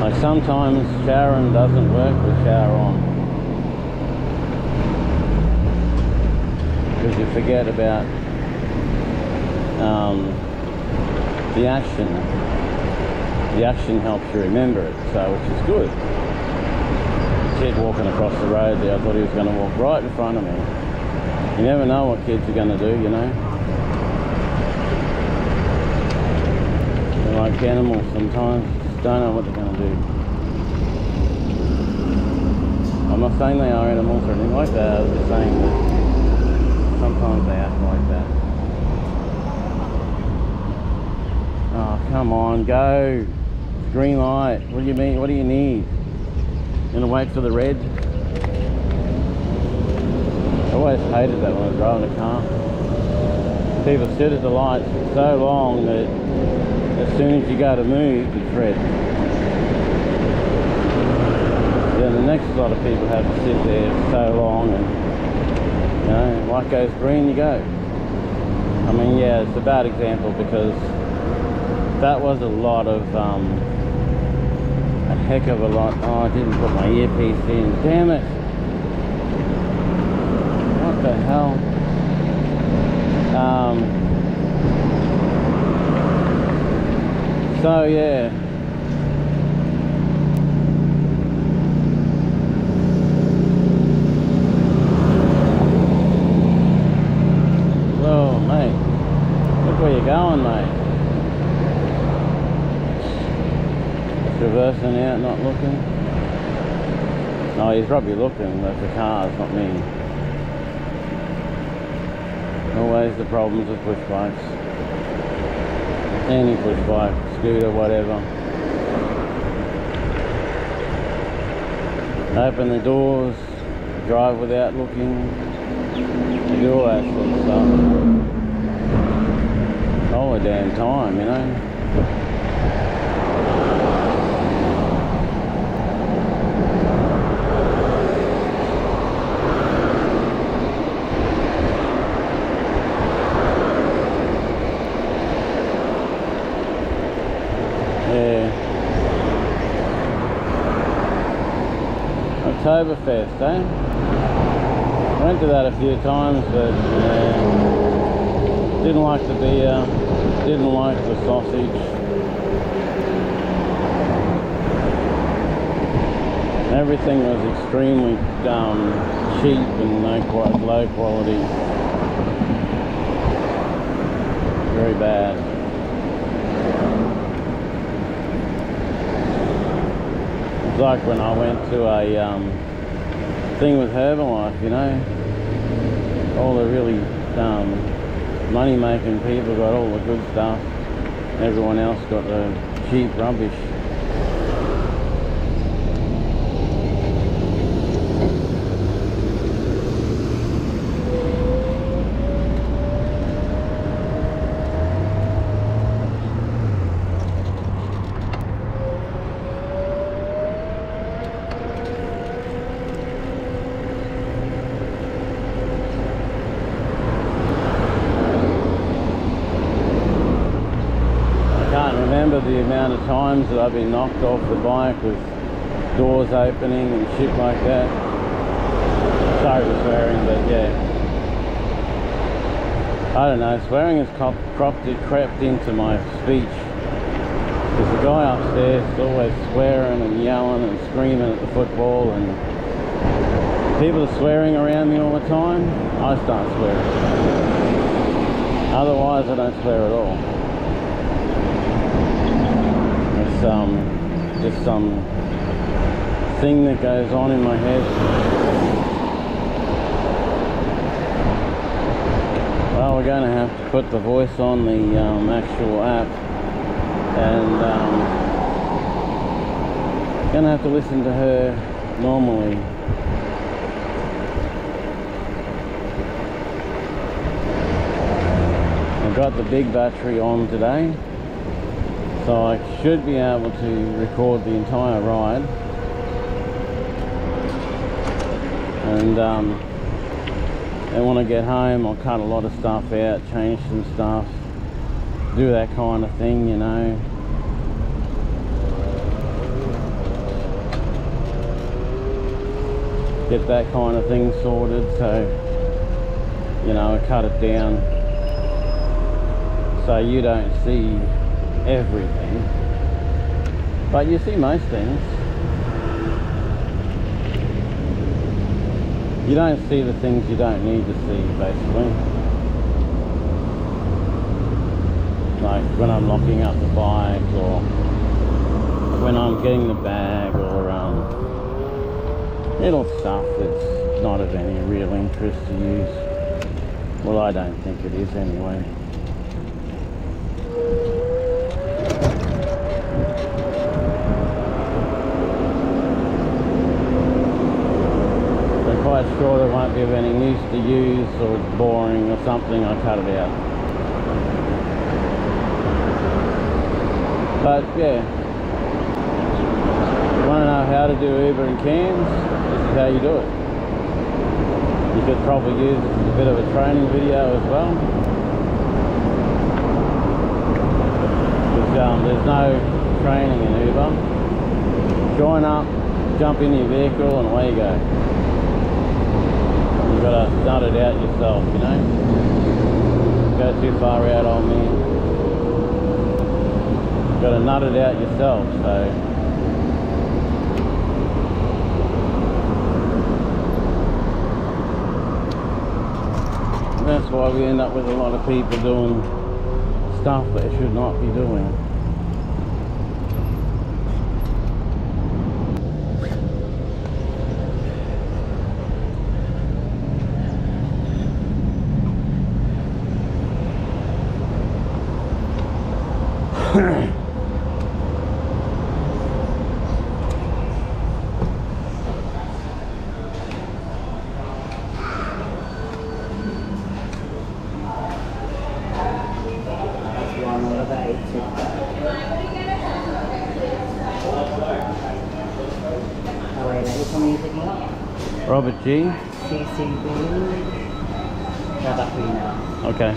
Like sometimes showering doesn't work with shower on. Because you forget about the action. The action helps you remember it, so which is good. Kid walking across the road there, I thought he was going to walk right in front of me. You never know what kids are going to do, you know. They're like animals sometimes, you just don't know what they're going to do. I'm not saying they are animals or anything like that, I was just saying that sometimes they act like that. Oh, come on, go. It's green light. What do you mean? What do you need? You gonna wait for the red? I always hated that when I was driving a car. People sit at the lights for so long that as soon as you go to move, it's red. Then the next lot of people have to sit there for so long, and you know, light goes green, you go. I mean, yeah, it's a bad example because that was a lot of, a heck of a lot. Oh, I didn't put my earpiece in. Damn it. What the hell? So, yeah. Whoa, mate. Look where you're going, mate. Reversing out, not looking. No, he's probably looking, but the car's not me. Always the problems with push bikes. Any push bike, scooter, whatever. Open the doors, drive without looking. You do all that sort of stuff. All the damn time, you know. Oktoberfest, eh? Went to that a few times, but didn't like the beer, didn't like the sausage. Everything was extremely cheap and low quality. Very bad. It's like when I went to a thing with Herbalife, you know, all the really money-making people got all the good stuff, everyone else got the cheap rubbish. The amount of times that I've been knocked off the bike with doors opening and shit like that. Sorry for swearing, but yeah. I don't know, swearing has crept into my speech. There's a guy upstairs always swearing and yelling and screaming at the football, and people are swearing around me all the time. I start swearing. Otherwise I don't swear at all. Just some thing that goes on in my head. Well, we're going to have to put the voice on the actual app, and going to have to listen to her normally. I've got the big battery on today, so I should be able to record the entire ride. And then when I get home, I'll cut a lot of stuff out, change some stuff, do that kind of thing, you know. Get that kind of thing sorted, so, you know, I cut it down so you don't see everything, but you see most things. You don't see the things you don't need to see, basically. Like when I'm locking up the bike, or when I'm getting the bag, or little stuff that's not of any real interest to use. Well, I don't think it is anyway. Quite sure it won't be of any use to use, or it's boring or something, I cut it out. But yeah, you want to know how to do Uber in Cairns, this is how you do it. You could probably use it as a bit of a training video as well. Because there's no training in Uber. Join up, jump in your vehicle, and away you go. You've got to nut it out yourself, you know. Go too far out on me. You've got to nut it out yourself, so. That's why we end up with a lot of people doing stuff they should not be doing. Robert G. CCB. Okay.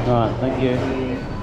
Alright, thank you.